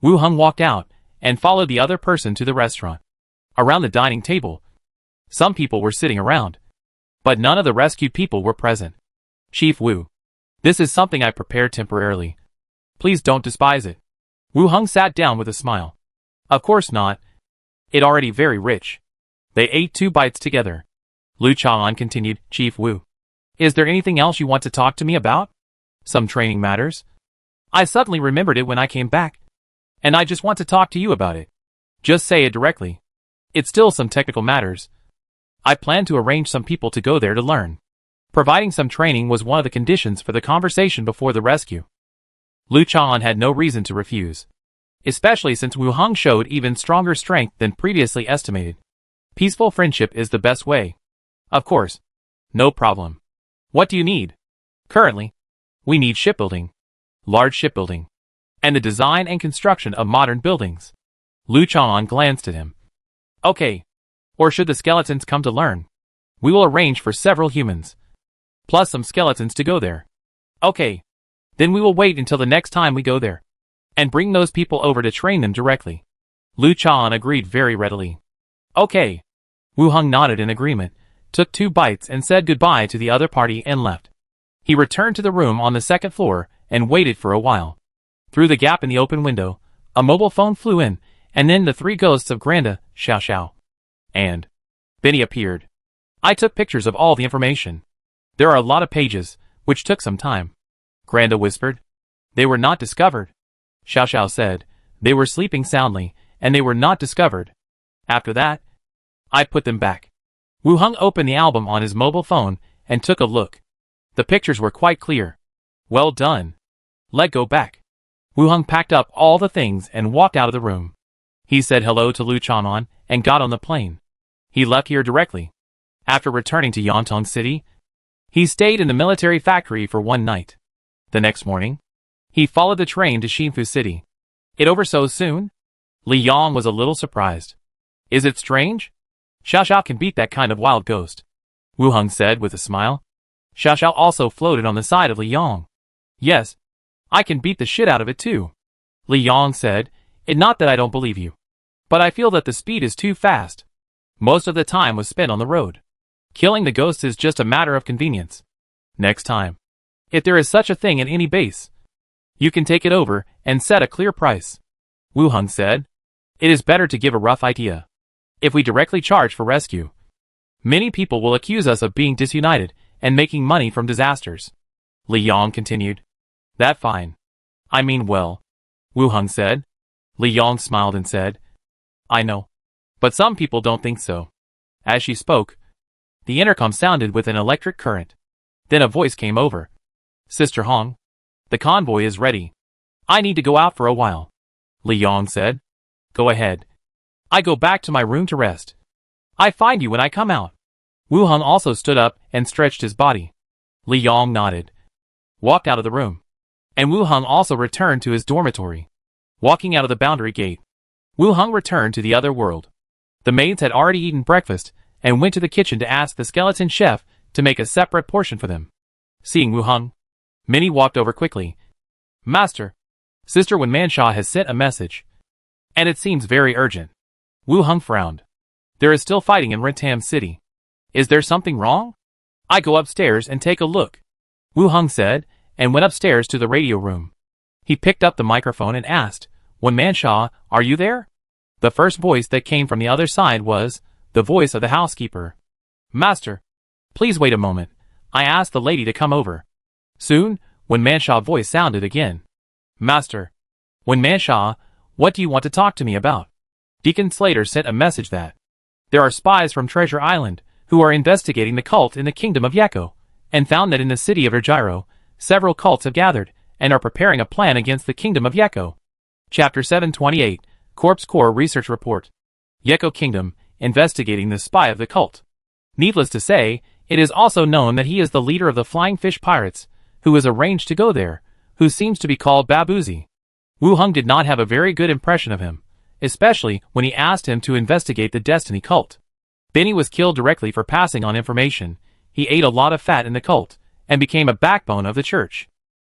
Wu Heng walked out and followed the other person to the restaurant. Around the dining table, some people were sitting around, but none of the rescued people were present. Chief Wu, this is something I prepared temporarily. Please don't despise it. Wu Heng sat down with a smile. Of course not. It already very rich. They ate 2 bites together. Lu Chang'an continued, Chief Wu, is there anything else you want to talk to me about? Some training matters? I suddenly remembered it when I came back, and I just want to talk to you about it. Just say it directly. It's still some technical matters. I plan to arrange some people to go there to learn. Providing some training was one of the conditions for the conversation before the rescue. Lu Chang'an had no reason to refuse, especially since Wu Heng showed even stronger strength than previously estimated. Peaceful friendship is the best way. Of course. No problem. What do you need? Currently, we need shipbuilding, large shipbuilding, and the design and construction of modern buildings. Lu Chang'an glanced at him. Okay. Or should the skeletons come to learn? We will arrange for several humans, plus some skeletons to go there. Okay. Then we will wait until the next time we go there, and bring those people over to train them directly. Lu Chang'an agreed very readily. Okay. Wu Heng nodded in agreement, took 2 bites and said goodbye to the other party and left. He returned to the room on the second floor and waited for a while. Through the gap in the open window, a mobile phone flew in, and then the 3 ghosts of Granda, Xiao Xiao, and Benny appeared. I took pictures of all the information. There are a lot of pages, which took some time. Granda whispered. They were not discovered. Xiao Xiao said. They were sleeping soundly, and they were not discovered. After that, I put them back. Wu Heng opened the album on his mobile phone and took a look. The pictures were quite clear. Well done. Let go back. Wu Heng packed up all the things and walked out of the room. He said hello to Lu Chanan and got on the plane. He left here directly. After returning to Yantong City, he stayed in the military factory for one night. The next morning, he followed the train to Xinfu City. It over so soon? Li Yang was a little surprised. Is it strange? Xiao Xiao can beat that kind of wild ghost, Wu Heng said with a smile. Xiao Xiao also floated on the side of Li Yang. Yes, I can beat the shit out of it too, Li Yang said. It's not that I don't believe you, but I feel that the speed is too fast. Most of the time was spent on the road. Killing the ghosts is just a matter of convenience. Next time, if there is such a thing in any base, you can take it over and set a clear price, Wu Heng said. It is better to give a rough idea. If we directly charge for rescue, many people will accuse us of being disunited and making money from disasters. Li Yang continued. That fine. I mean well, Wu Heng said. Li Yang smiled and said, I know. But some people don't think so. As she spoke, the intercom sounded with an electric current. Then a voice came over. Sister Hong, the convoy is ready. I need to go out for a while, Li Yang said. Go ahead. I go back to my room to rest. I find you when I come out. Wu Heng also stood up and stretched his body. Li Yang nodded, walked out of the room, and Wu Heng also returned to his dormitory. Walking out of the boundary gate, Wu Heng returned to the other world. The maids had already eaten breakfast and went to the kitchen to ask the skeleton chef to make a separate portion for them. Seeing Wu Heng, Minnie walked over quickly. Master, Sister Wen Mansha has sent a message, and it seems very urgent. Wu Heng frowned. There is still fighting in Rentam City. Is there something wrong? I go upstairs and take a look, Wu Heng said, and went upstairs to the radio room. He picked up the microphone and asked, Wen Mansha, are you there? The first voice that came from the other side was the voice of the housekeeper. Master, please wait a moment. I asked the lady to come over. Soon, Wen Mansha's voice sounded again. Master, Wen Mansha, what do you want to talk to me about? Deacon Slater sent a message that there are spies from Treasure Island who are investigating the cult in the kingdom of Yeko, and found that in the city of Erjiro, several cults have gathered and are preparing a plan against the kingdom of Yeko. Chapter 728, Corpse Core Research Report. Yeko Kingdom, investigating the spy of the cult. Needless to say, it is also known that he is the leader of the Flying Fish Pirates, who is arranged to go there, who seems to be called Babuzi. Wu Heng did not have a very good impression of him, especially when he asked him to investigate the Destiny cult. Benny was killed directly for passing on information. He ate a lot of fat in the cult, and became a backbone of the church.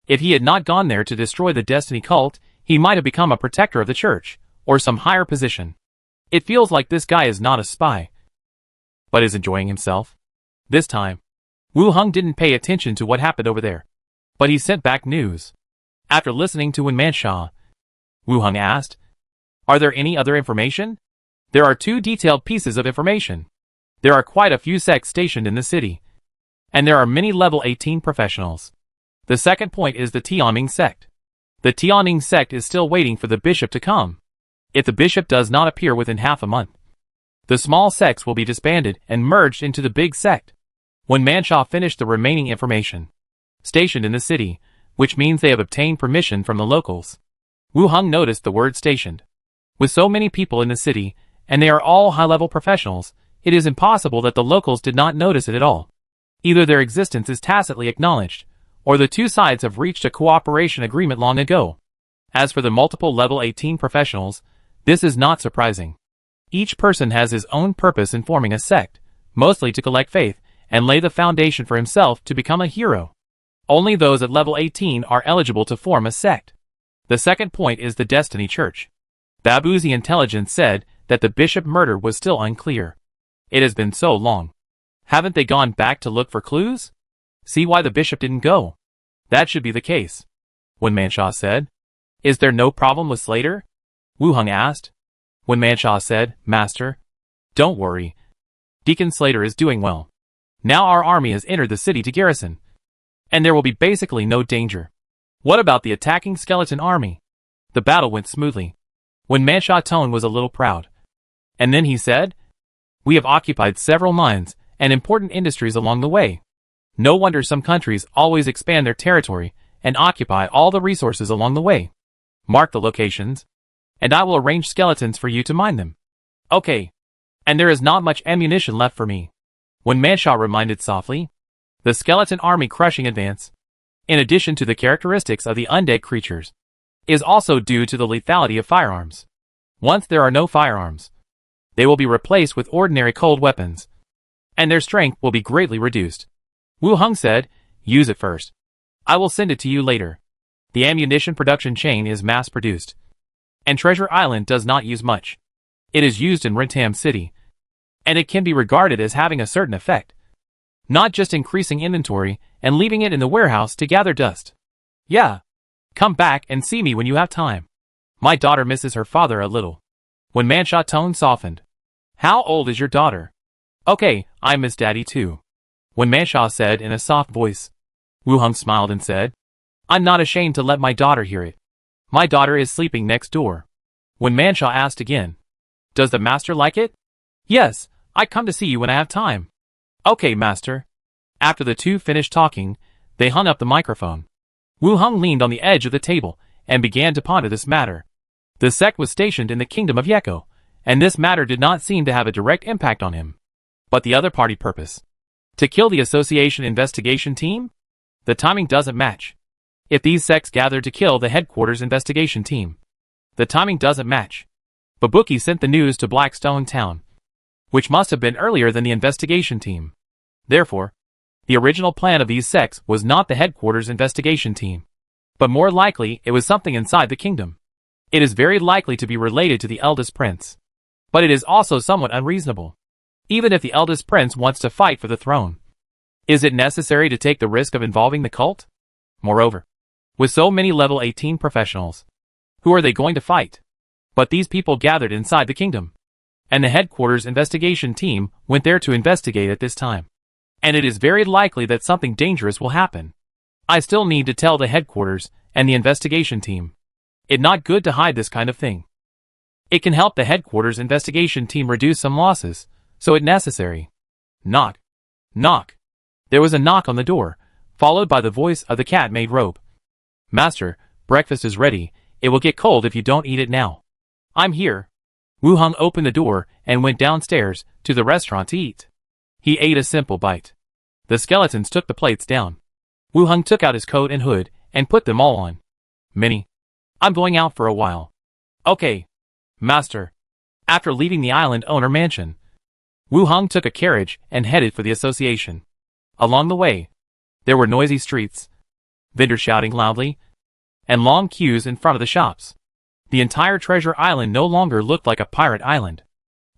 If he had not gone there to destroy the Destiny cult, he might have become a protector of the church, or some higher position. It feels like this guy is not a spy, but is enjoying himself. This time, Wu Heng didn't pay attention to what happened over there, but he sent back news. After listening to Wen Mansha, Wu Heng asked, Are there any other information? There are 2 detailed pieces of information. There are quite a few sects stationed in the city, and there are many level 18 professionals. The second point is the Tianming sect. The Tianming sect is still waiting for the bishop to come. If the bishop does not appear within half a month, the small sects will be disbanded and merged into the big sect. When Mansha finished the remaining information, stationed in the city, which means they have obtained permission from the locals. Wu Heng noticed the word stationed. With so many people in the city, and they are all high-level professionals, it is impossible that the locals did not notice it at all. Either their existence is tacitly acknowledged, or the 2 sides have reached a cooperation agreement long ago. As for the multiple level 18 professionals, this is not surprising. Each person has his own purpose in forming a sect, mostly to collect faith and lay the foundation for himself to become a hero. Only those at level 18 are eligible to form a sect. The second point is the Destiny Church. Babuzi intelligence said that the bishop murder was still unclear. It has been so long. Haven't they gone back to look for clues? See why the bishop didn't go. That should be the case, Wen Mansha said. Is there no problem with Slater? Wu Heng asked. Wen Mansha said, Master, don't worry. Deacon Slater is doing well. Now our army has entered the city to garrison, and there will be basically no danger. What about the attacking skeleton army? The battle went smoothly. When Mansha Tone was a little proud. And then he said, "We have occupied several mines and important industries along the way. No wonder some countries always expand their territory and occupy all the resources along the way. Mark the locations, and I will arrange skeletons for you to mine them." "Okay. And there is not much ammunition left for me." When Mansha reminded softly, the skeleton army crushing advance, in addition to the characteristics of the undead creatures, is also due to the lethality of firearms. Once there are no firearms, they will be replaced with ordinary cold weapons, and their strength will be greatly reduced. Wu Hung said, "Use it first. I will send it to you later. The ammunition production chain is mass-produced, and Treasure Island does not use much. It is used in Rentam City, and it can be regarded as having a certain effect, not just increasing inventory and leaving it in the warehouse to gather dust. Yeah. Come back and see me when you have time. My daughter misses her father a little." When Mansha tone softened. "How old is your daughter?" "Okay, I miss Daddy too." When Mansha said in a soft voice. Wu Hung smiled and said, "I'm not ashamed to let my daughter hear it. My daughter is sleeping next door." When Mansha asked again, "Does the master like it?" "Yes, I come to see you when I have time." "Okay, master." After the two finished talking, they hung up the microphone. Wu Hung leaned on the edge of the table and began to ponder this matter. The sect was stationed in the kingdom of Yeko, and this matter did not seem to have a direct impact on him. But the other party purpose? To kill the association investigation team? The timing doesn't match. If these sects gathered to kill the headquarters investigation team, the timing doesn't match. Babuki sent the news to Blackstone Town, which must have been earlier than the investigation team. Therefore, the original plan of these sects was not the headquarters investigation team, but more likely it was something inside the kingdom. It is very likely to be related to the eldest prince. But it is also somewhat unreasonable. Even if the eldest prince wants to fight for the throne, is it necessary to take the risk of involving the cult? Moreover, with so many level 18 professionals, who are they going to fight? But these people gathered inside the kingdom, and the headquarters investigation team went there to investigate at this time. And it is very likely that something dangerous will happen. I still need to tell the headquarters and the investigation team. It's not good to hide this kind of thing. It can help the headquarters investigation team reduce some losses, so it's necessary. Knock. Knock. There was a knock on the door, followed by the voice of the cat-made robe. "Master, breakfast is ready. It will get cold if you don't eat it now." "I'm here." Wu Hung opened the door and went downstairs to the restaurant to eat. He ate a simple bite. The skeletons took the plates down. Wu Hung took out his coat and hood and put them all on. "Minnie, I'm going out for a while." "Okay, master." After leaving the island owner mansion, Wu Hung took a carriage and headed for the association. Along the way, there were noisy streets, vendors shouting loudly, and long queues in front of the shops. The entire Treasure Island no longer looked like a pirate island.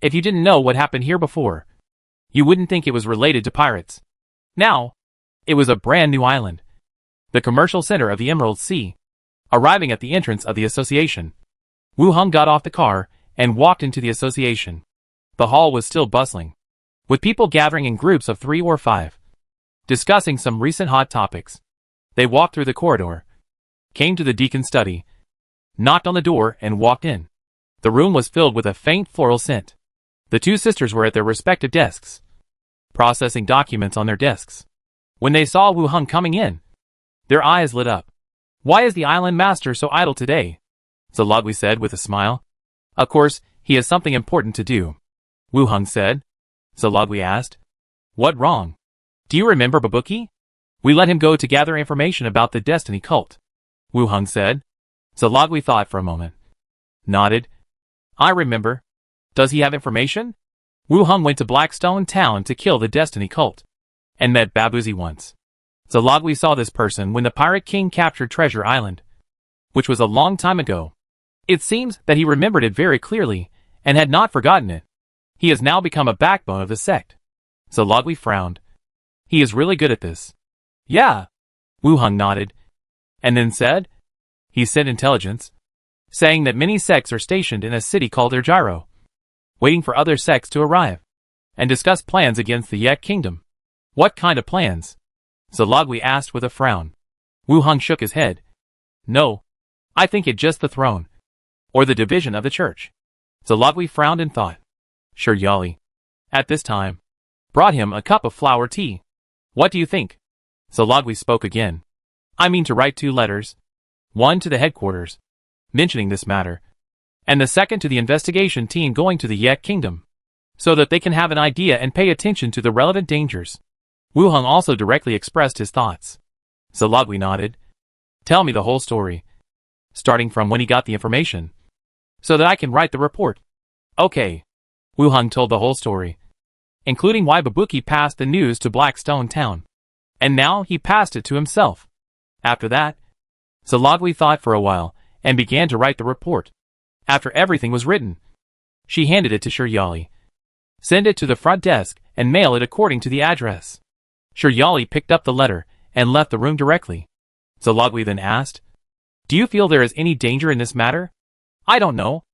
If you didn't know what happened here before, you wouldn't think it was related to pirates. Now, it was a brand new island, the commercial center of the Emerald Sea. Arriving at the entrance of the association, Wu Hung got off the car and walked into the association. The hall was still bustling, with people gathering in groups of 3 or 5, discussing some recent hot topics. They walked through the corridor, came to the deacon's study, knocked on the door and walked in. The room was filled with a faint floral scent. The two sisters were at their respective desks, processing documents on their desks. When they saw Wu Hung coming in, their eyes lit up. "Why is the island master so idle today?" Zalagwi said with a smile. "Of course, he has something important to do," Wu Hung said. Zalagwi asked, "What wrong? Do you remember Babuki? We let him go to gather information about the Destiny cult," Wu Hung said. Zalagwi thought for a moment, nodded. "I remember. Does he have information?" Wu Hung went to Blackstone Town to kill the Destiny cult, and met Babuzi once. Zalagwi saw this person when the Pirate King captured Treasure Island, which was a long time ago. It seems that he remembered it very clearly, and had not forgotten it. He has now become a backbone of the sect. Zalagwi frowned. "He is really good at this." "Yeah." Wu Hung nodded, and then said, "He sent intelligence, saying that many sects are stationed in a city called Ergyro, waiting for other sects to arrive, and discuss plans against the Yek Kingdom. What kind of plans? Zalogwi asked with a frown. Wu Hong shook his head. No. I think it just the throne. Or the division of the church. Zalogwi frowned and thought. Sure Yali. At this time. Brought him a cup of flower tea. What do you think? Zalogwi spoke again. I mean to write 2 letters. One to the headquarters, mentioning this matter, and the second to the investigation team going to the Yek Kingdom, so that they can have an idea and pay attention to the relevant dangers. Wu Hong also directly expressed his thoughts. Zalogwi nodded. Tell me the whole story, starting from when he got the information, so that I can write the report. Okay. Wu Hong told the whole story, including why Babuki passed the news to Blackstone Town, and now he passed it to himself. After that, Zalogwi thought for a while, and began to write the report. After everything was written, she handed it to Shiryali. Send it to the front desk, and mail it according to the address. Shiryali picked up the letter, and left the room directly. Zalogwi then asked, Do you feel there is any danger in this matter? I don't know,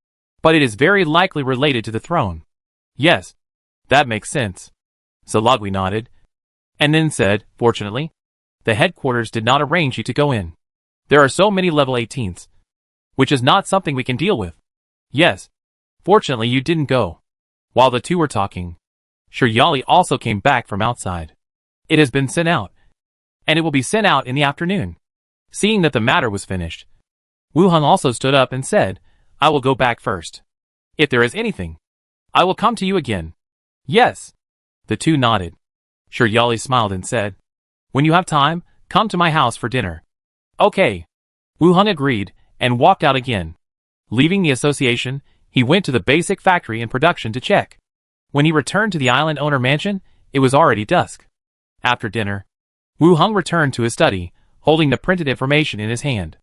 but it is very likely related to the throne. Yes, that makes sense. Zalogwi nodded, and then said, Fortunately, the headquarters did not arrange you to go in. There are so many level 18s, which is not something we can deal with. Yes, fortunately you didn't go. While the two were talking, Shiryali also came back from outside. It has been sent out, and it will be sent out in the afternoon. Seeing that the matter was finished, Wu Hong also stood up and said, I will go back first. If there is anything, I will come to you again. Yes. The two nodded. Shiryali smiled and said, When you have time, come to my house for dinner. Okay. Wu Hong agreed, and walked out again. Leaving the association, he went to the basic factory in production to check. When he returned to the island owner mansion, it was already dusk. After dinner, Wu Hong returned to his study, holding the printed information in his hand.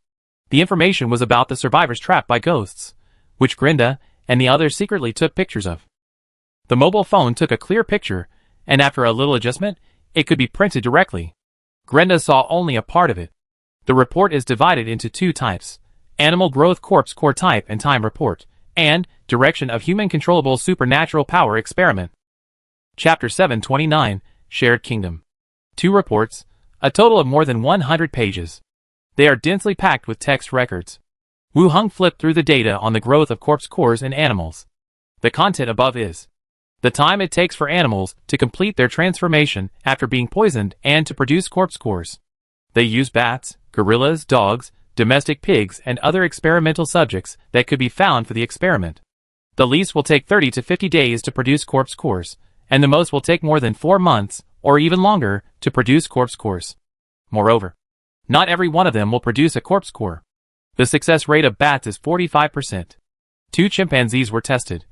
The information was about the survivors trapped by ghosts, which Grinda and the others secretly took pictures of. The mobile phone took a clear picture, and after a little adjustment, it could be printed directly. Grinda saw only a part of it. The report is divided into 2 types: Animal Growth Corpse Core Type and Time Report, and Direction of Human Controllable Supernatural Power Experiment. Chapter 729, Shared Kingdom. 2 reports, a total of more than 100 pages. They are densely packed with text records. Wu Hong flipped through the data on the growth of corpse cores in animals. The content above is the time it takes for animals to complete their transformation after being poisoned and to produce corpse cores. They use bats, gorillas, dogs, domestic pigs, and other experimental subjects that could be found for the experiment. The least will take 30 to 50 days to produce corpse cores, and the most will take more than 4 months, or even longer, to produce corpse cores. Moreover, not every one of them will produce a corpse core. The success rate of bats is 45%. 2 chimpanzees were tested,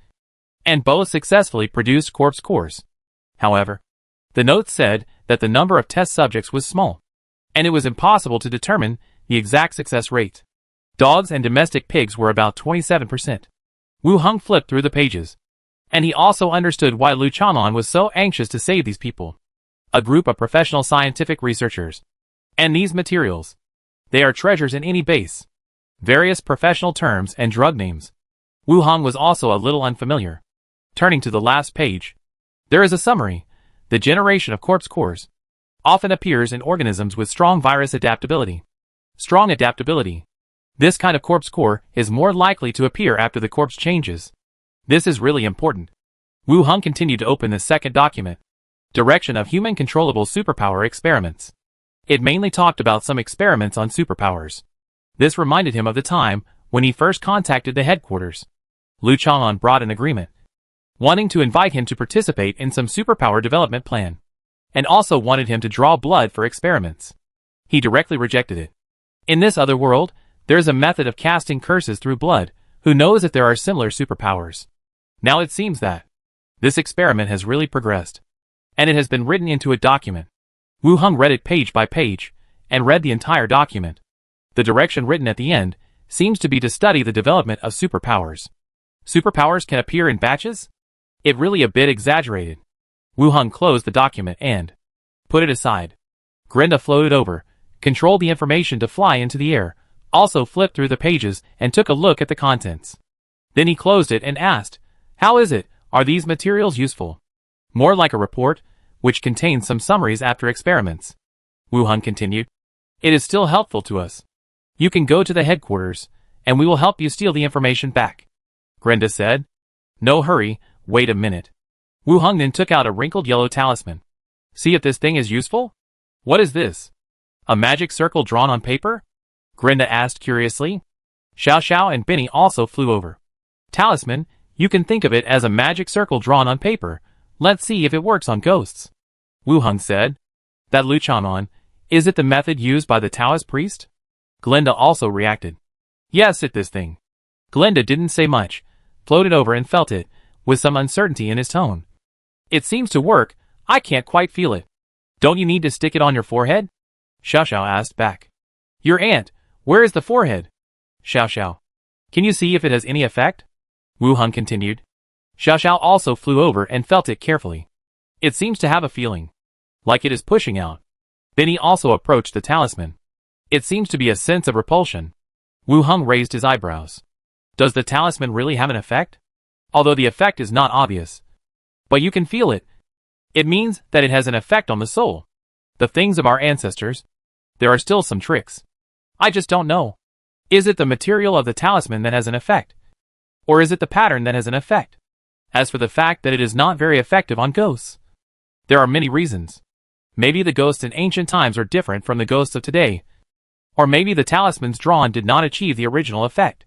and both successfully produced corpse cores. However, the notes said that the number of test subjects was small, and it was impossible to determine the exact success rate. Dogs and domestic pigs were about 27%. Wu Hong flipped through the pages, and he also understood why Lu Chanan was so anxious to save these people. A group of professional scientific researchers. And these materials. They are treasures in any base. Various professional terms and drug names. Wu Hong was also a little unfamiliar. Turning to the last page, there is a summary. The generation of corpse cores often appears in organisms with strong virus adaptability. Strong adaptability. This kind of corpse core is more likely to appear after the corpse changes. This is really important. Wu Hong continued to open the second document. Direction of Human Controllable Superpower Experiments. It mainly talked about some experiments on superpowers. This reminded him of the time when he first contacted the headquarters. Lu Chanan brought an agreement, wanting to invite him to participate in some superpower development plan, and also wanted him to draw blood for experiments. He directly rejected it. In this other world, there is a method of casting curses through blood. Who knows if there are similar superpowers? Now it seems that this experiment has really progressed, and it has been written into a document. Wu Hong read it page by page, and read the entire document. The direction written at the end seems to be to study the development of superpowers. Superpowers can appear in batches? It really a bit exaggerated. Wu Hong closed the document and put it aside. Grinda floated over, controlled the information to fly into the air, also flipped through the pages and took a look at the contents. Then he closed it and asked, How is it? Are these materials useful? More like a report, which contains some summaries after experiments. Wu Hung continued. It is still helpful to us. You can go to the headquarters, and we will help you steal the information back. Glinda said. No hurry, wait a minute. Wu Hung then took out a wrinkled yellow talisman. See if this thing is useful? What is this? A magic circle drawn on paper? Glinda asked curiously. Xiao Xiao and Benny also flew over. Talisman, you can think of it as a magic circle drawn on paper. Let's see if it works on ghosts. Wu Hung said. That Lu Chanon, is it the method used by the Taoist priest? Glinda also reacted. Yes, it this thing. Glinda didn't say much, floated over and felt it, with some uncertainty in his tone. It seems to work, I can't quite feel it. Don't you need to stick it on your forehead? Xiao Xiao asked back. Your aunt, where is the forehead? Xiao Xiao. Can you see if it has any effect? Wu Hung continued. Xiao Xiao also flew over and felt it carefully. It seems to have a feeling. Like it is pushing out. Benny also approached the talisman. It seems to be a sense of repulsion. Wu Hung raised his eyebrows. Does the talisman really have an effect? Although the effect is not obvious. But you can feel it. It means that it has an effect on the soul. The things of our ancestors. There are still some tricks. I just don't know. Is it the material of the talisman that has an effect? Or is it the pattern that has an effect? As for the fact that it is not very effective on ghosts, there are many reasons. Maybe the ghosts in ancient times are different from the ghosts of today. Or maybe the talismans drawn did not achieve the original effect.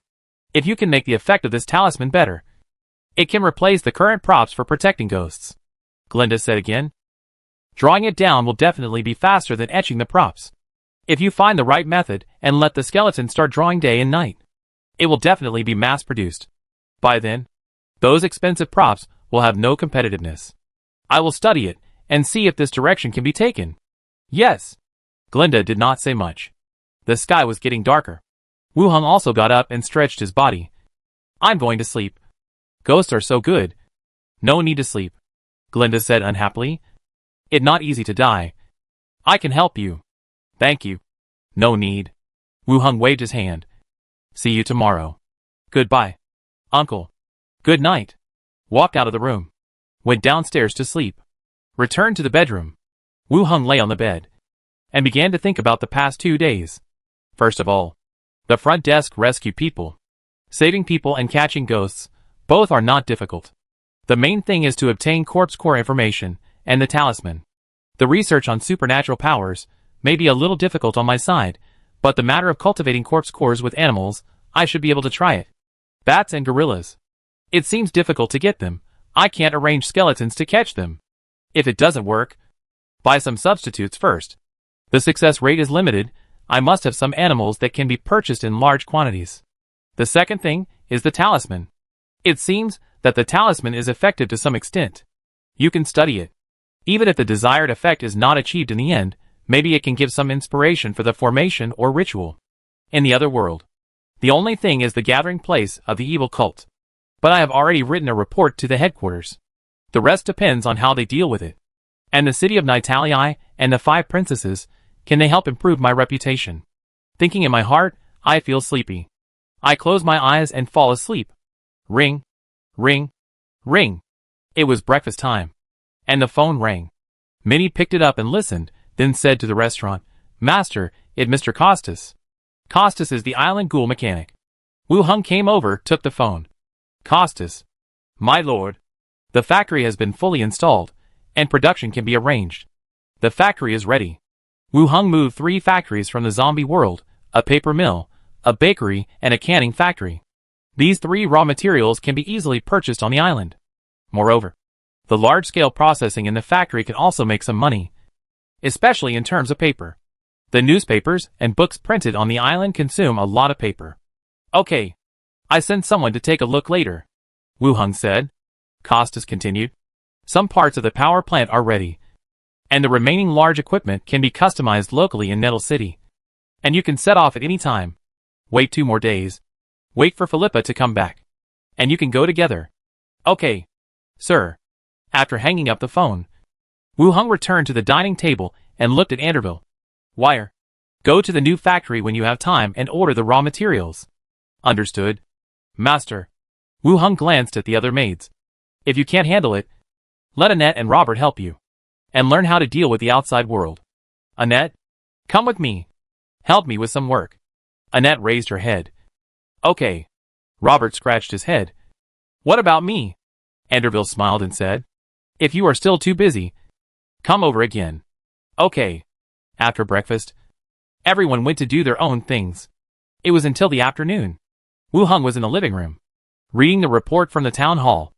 If you can make the effect of this talisman better, it can replace the current props for protecting ghosts. Glinda said again. Drawing it down will definitely be faster than etching the props. If you find the right method and let the skeleton start drawing day and night, it will definitely be mass-produced. By then, those expensive props will have no competitiveness. I will study it and see if this direction can be taken. Yes. Glinda did not say much. The sky was getting darker. Wu Hung also got up and stretched his body. I'm going to sleep. Ghosts are so good. No need to sleep. Glinda said unhappily. It's not easy to die. I can help you. Thank you. No need. Wu Hung waved his hand. See you tomorrow. Goodbye. Uncle. Good night. Walked out of the room. Went downstairs to sleep. Returned to the bedroom. Wu Hung lay on the bed and began to think about the past 2 days. First of all, the front desk rescue people. Saving people and catching ghosts, both are not difficult. The main thing is to obtain corpse core information and the talisman. The research on supernatural powers may be a little difficult on my side, but the matter of cultivating corpse cores with animals, I should be able to try it. Bats and gorillas. It seems difficult to get them. I can't arrange skeletons to catch them. If it doesn't work, buy some substitutes first. The success rate is limited. I must have some animals that can be purchased in large quantities. The second thing is the talisman. It seems that the talisman is effective to some extent. You can study it. Even if the desired effect is not achieved in the end, maybe it can give some inspiration for the formation or ritual in the other world. The only thing is the gathering place of the evil cult. But I have already written a report to the headquarters. The rest depends on how they deal with it. And the city of Nitalii and the 5 princesses, can they help improve my reputation? Thinking in my heart, I feel sleepy. I close my eyes and fall asleep. Ring. Ring. Ring. It was breakfast time. And the phone rang. Minnie picked it up and listened, then said to the restaurant, Master, it's Mr. Costas. Costas is the island ghoul mechanic. Wu Hung came over, took the phone. Costas. My lord. The factory has been fully installed, and production can be arranged. The factory is ready. Wu Hung moved 3 factories from the zombie world, a paper mill, a bakery, and a canning factory. These 3 raw materials can be easily purchased on the island. Moreover, the large-scale processing in the factory can also make some money, especially in terms of paper. The newspapers and books printed on the island consume a lot of paper. Okay. I send someone to take a look later, Wu Hung said. Costas continued. Some parts of the power plant are ready, and the remaining large equipment can be customized locally in Nettle City. And you can set off at any time. Wait 2 more days. Wait for Philippa to come back. And you can go together. Okay. Sir. After hanging up the phone, Wu Hung returned to the dining table and looked at Anderville. Wire. Go to the new factory when you have time and order the raw materials. Understood. Master. Wu Hung glanced at the other maids. If you can't handle it, let Annette and Robert help you. and learn how to deal with the outside world. Annette? Come with me. Help me with some work. Annette raised her head. Okay. Robert scratched his head. What about me? Anderville smiled and said, if you are still too busy, come over again. Okay. After breakfast, everyone went to do their own things. It was until the afternoon. Wu Hung was in the living room, reading the report from the town hall.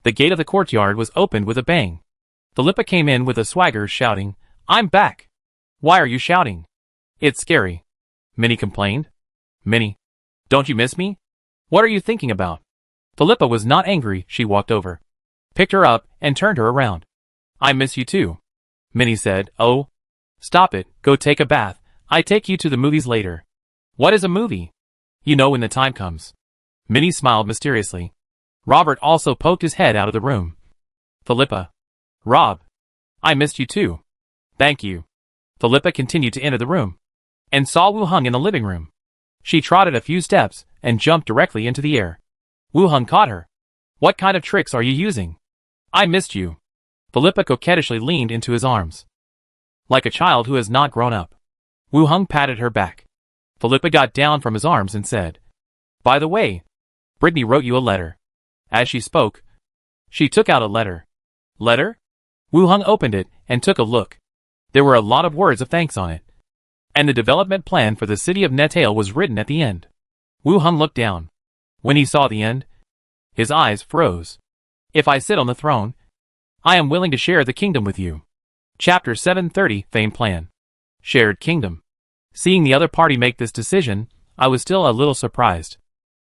The gate of the courtyard was opened with a bang. Philippa came in with a swagger, shouting, I'm back. Why are you shouting? It's scary. Minnie complained. Minnie, don't you miss me? What are you thinking about? Philippa was not angry. She walked over, picked her up, and turned her around. I miss you too. Minnie said, oh, stop it, go take a bath. I take you to the movies later. What is a movie? You know when the time comes. Minnie smiled mysteriously. Robert also poked his head out of the room. Philippa. Rob. I missed you too. Thank you. Philippa continued to enter the room, and saw Wu Hung in the living room. She trotted a few steps, and jumped directly into the air. Wu Hung caught her. What kind of tricks are you using? I missed you. Philippa coquettishly leaned into his arms, like a child who has not grown up. Wu Hung patted her back. Philippa got down from his arms and said, by the way, Brittany wrote you a letter. As she spoke, she took out a letter. Letter? Wu Hung opened it and took a look. There were a lot of words of thanks on it, and the development plan for the city of Netale was written at the end. Wu Hung looked down. When he saw the end, his eyes froze. If I sit on the throne, I am willing to share the kingdom with you. Chapter 730, Fame Plan. Shared Kingdom. Seeing the other party make this decision, I was still a little surprised.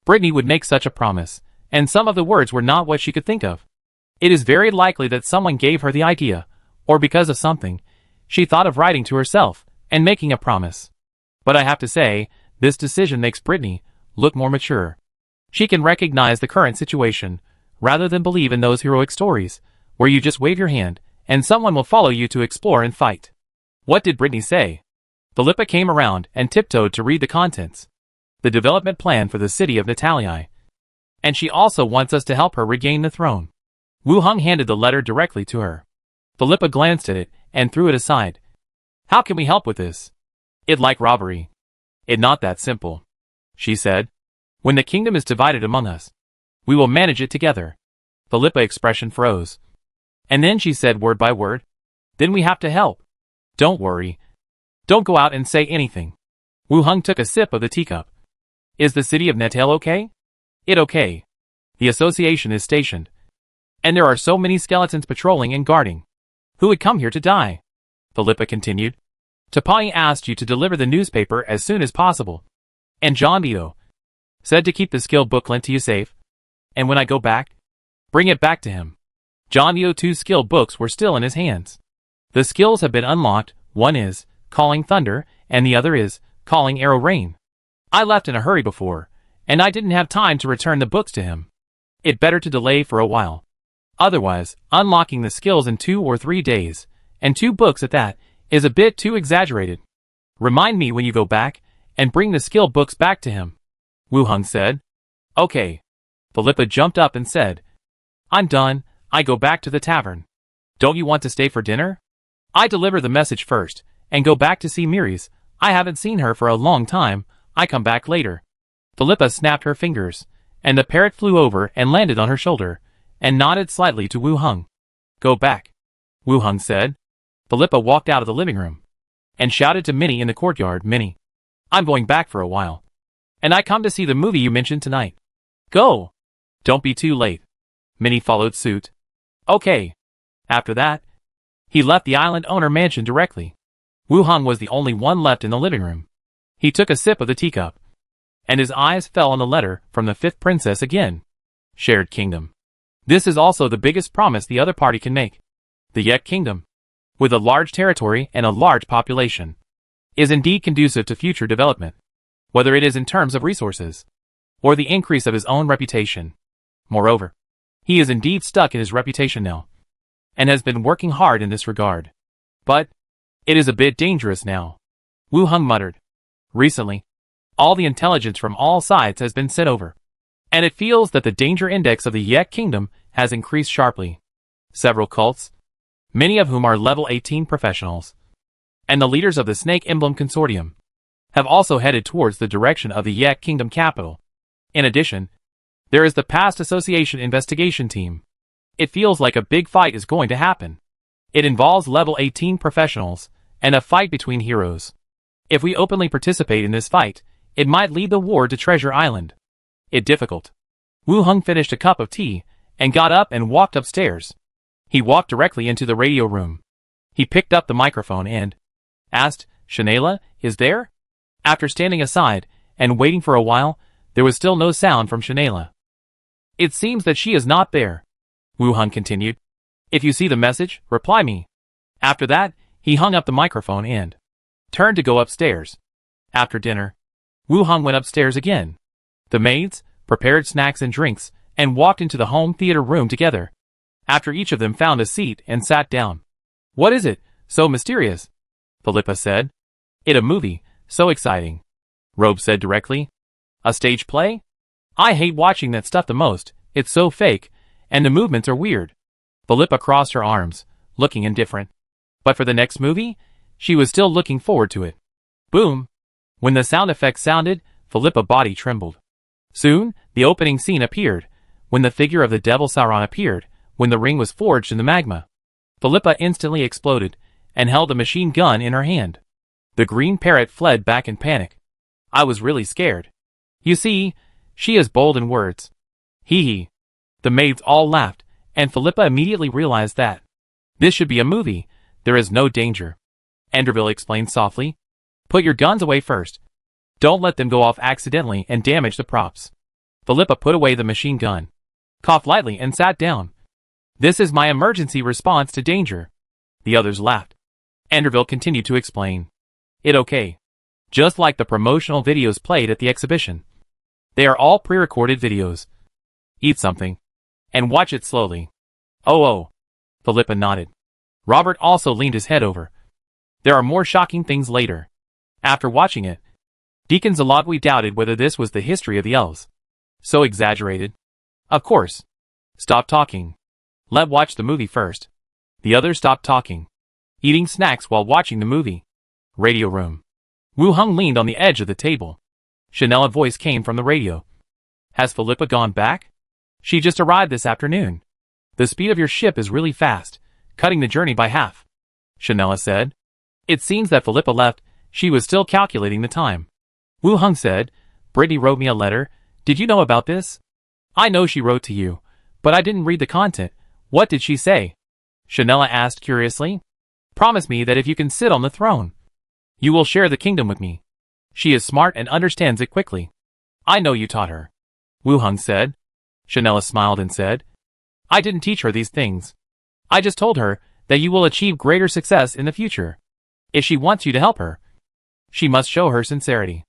Brittany would make such a promise, and some of the words were not what she could think of. It is very likely that someone gave her the idea, or because of something, she thought of writing to herself and making a promise. But I have to say, this decision makes Brittany look more mature. She can recognize the current situation, rather than believe in those heroic stories, where you just wave your hand, and someone will follow you to explore and fight. What did Brittany say? Philippa came around and tiptoed to read the contents. The development plan for the city of Natalia. And she also wants us to help her regain the throne. Wu Hung handed the letter directly to her. Philippa glanced at it and threw it aside. How can we help with this? It like robbery. It not that simple. She said. When the kingdom is divided among us, we will manage it together. Philippa's expression froze. And then she said word by word. Then we have to help. Don't worry. Don't go out and say anything. Wu Hung took a sip of the teacup. Is the city of Netale okay? It okay. The association is stationed. And there are so many skeletons patrolling and guarding. Who would come here to die? Philippa continued. Tapai asked you to deliver the newspaper as soon as possible. And John Vito said to keep the skill booklet to you safe. And when I go back, bring it back to him. John Vito's 2 skill books were still in his hands. The skills have been unlocked. One is Calling Thunder, and the other is Calling Arrow Rain. I left in a hurry before, and I didn't have time to return the books to him. It better to delay for a while. Otherwise, unlocking the skills in 2 or 3 days, and 2 books at that, is a bit too exaggerated. Remind me when you go back, and bring the skill books back to him. Wu Hung said. Okay. Philippa jumped up and said. I'm done, I go back to the tavern. Don't you want to stay for dinner? I deliver the message first, and go back to see Miris. I haven't seen her for a long time, I come back later. Philippa snapped her fingers, and the parrot flew over and landed on her shoulder, and nodded slightly to Wu Hung. Go back, Wu Hung said. Philippa walked out of the living room, and shouted to Minnie in the courtyard, Minnie, I'm going back for a while. And I come to see the movie you mentioned tonight. Go! Don't be too late. Minnie followed suit. Okay. After that, he left the island owner mansion directly. Wu Hung was the only one left in the living room. He took a sip of the teacup, and his eyes fell on the letter from the 5th princess again. Shared Kingdom. This is also the biggest promise the other party can make. The Yek Kingdom, with a large territory and a large population, is indeed conducive to future development, whether it is in terms of resources, or the increase of his own reputation. Moreover, he is indeed stuck in his reputation now, and has been working hard in this regard. But it is a bit dangerous now. Wu Hung muttered. Recently, all the intelligence from all sides has been sent over, and it feels that the danger index of the Yek Kingdom has increased sharply. Several cults, many of whom are level 18 professionals, and the leaders of the Snake Emblem Consortium, have also headed towards the direction of the Yek Kingdom capital. In addition, there is the Past Association investigation team. It feels like a big fight is going to happen. It involves level 18 professionals, and a fight between heroes. If we openly participate in this fight, it might lead the war to Treasure Island. It's difficult. Wu Hung finished a cup of tea, and got up and walked upstairs. He walked directly into the radio room. He picked up the microphone and asked, "Shanela, is there?" After standing aside, and waiting for a while, there was still no sound from Shanela. "It seems that she is not there," Wu Hung continued. "If you see the message, reply me." After that, he hung up the microphone and turned to go upstairs. After dinner, Wu Hung went upstairs again. The maids prepared snacks and drinks, and walked into the home theater room together. After each of them found a seat and sat down. "What is it, so mysterious?" Philippa said. "It's a movie, so exciting," Robe said directly. "A stage play? I hate watching that stuff the most, it's so fake, and the movements are weird." Philippa crossed her arms, looking indifferent. But for the next movie, she was still looking forward to it. Boom! When the sound effects sounded, Philippa's body trembled. Soon, the opening scene appeared, when the figure of the Devil Sauron appeared, when the ring was forged in the magma. Philippa instantly exploded, and held the machine gun in her hand. The green parrot fled back in panic. "I was really scared. You see, she is bold in words." Hee hee. The maids all laughed, and Philippa immediately realized that this should be a movie. There is no danger. Anderville explained softly. "Put your guns away first. Don't let them go off accidentally and damage the props." Philippa put away the machine gun, coughed lightly and sat down. "This is my emergency response to danger." The others laughed. Anderville continued to explain. "It's okay. Just like the promotional videos played at the exhibition. They are all pre-recorded videos. Eat something, and watch it slowly." Oh. Philippa nodded. Robert also leaned his head over. "There are more shocking things later." After watching it, Deacon Zalotwi doubted whether this was the history of the elves. So exaggerated. "Of course. Stop talking. Let's watch the movie first." The others stopped talking, eating snacks while watching the movie. Radio room. Wu Hung leaned on the edge of the table. Chanela's voice came from the radio. "Has Philippa gone back? She just arrived this afternoon. The speed of your ship is really fast, cutting the journey by half," Chanela said. "It seems that Philippa left. She was still calculating the time." Wu Hung said, "Brittany wrote me a letter. Did you know about this?" "I know she wrote to you, but I didn't read the content. What did she say?" Chanela asked curiously. "Promise me that if you can sit on the throne, you will share the kingdom with me. She is smart and understands it quickly." "I know you taught her," Wu Hung said. Chanela smiled and said, "I didn't teach her these things. I just told her that you will achieve greater success in the future. If she wants you to help her, she must show her sincerity."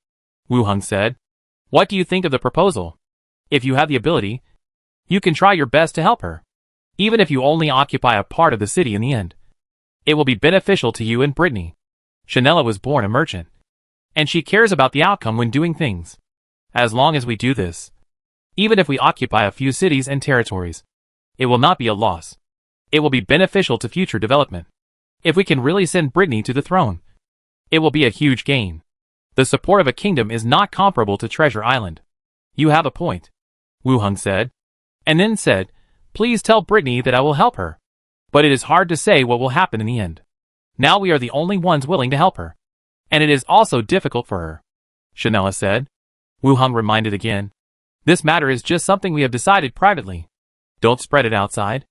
Wu Hung said, "What do you think of the proposal? If you have the ability, you can try your best to help her. Even if you only occupy a part of the city in the end, it will be beneficial to you and Brittany. Chanela was born a merchant, and she cares about the outcome when doing things. As long as we do this, even if we occupy a few cities and territories, it will not be a loss. It will be beneficial to future development. If we can really send Brittany to the throne, it will be a huge gain. The support of a kingdom is not comparable to Treasure Island." "You have a point," Wu Hung said, and then said, "Please tell Brittany that I will help her. But it is hard to say what will happen in the end. Now we are the only ones willing to help her, and it is also difficult for her," Chanela said. Wu Hung reminded again, "This matter is just something we have decided privately. Don't spread it outside.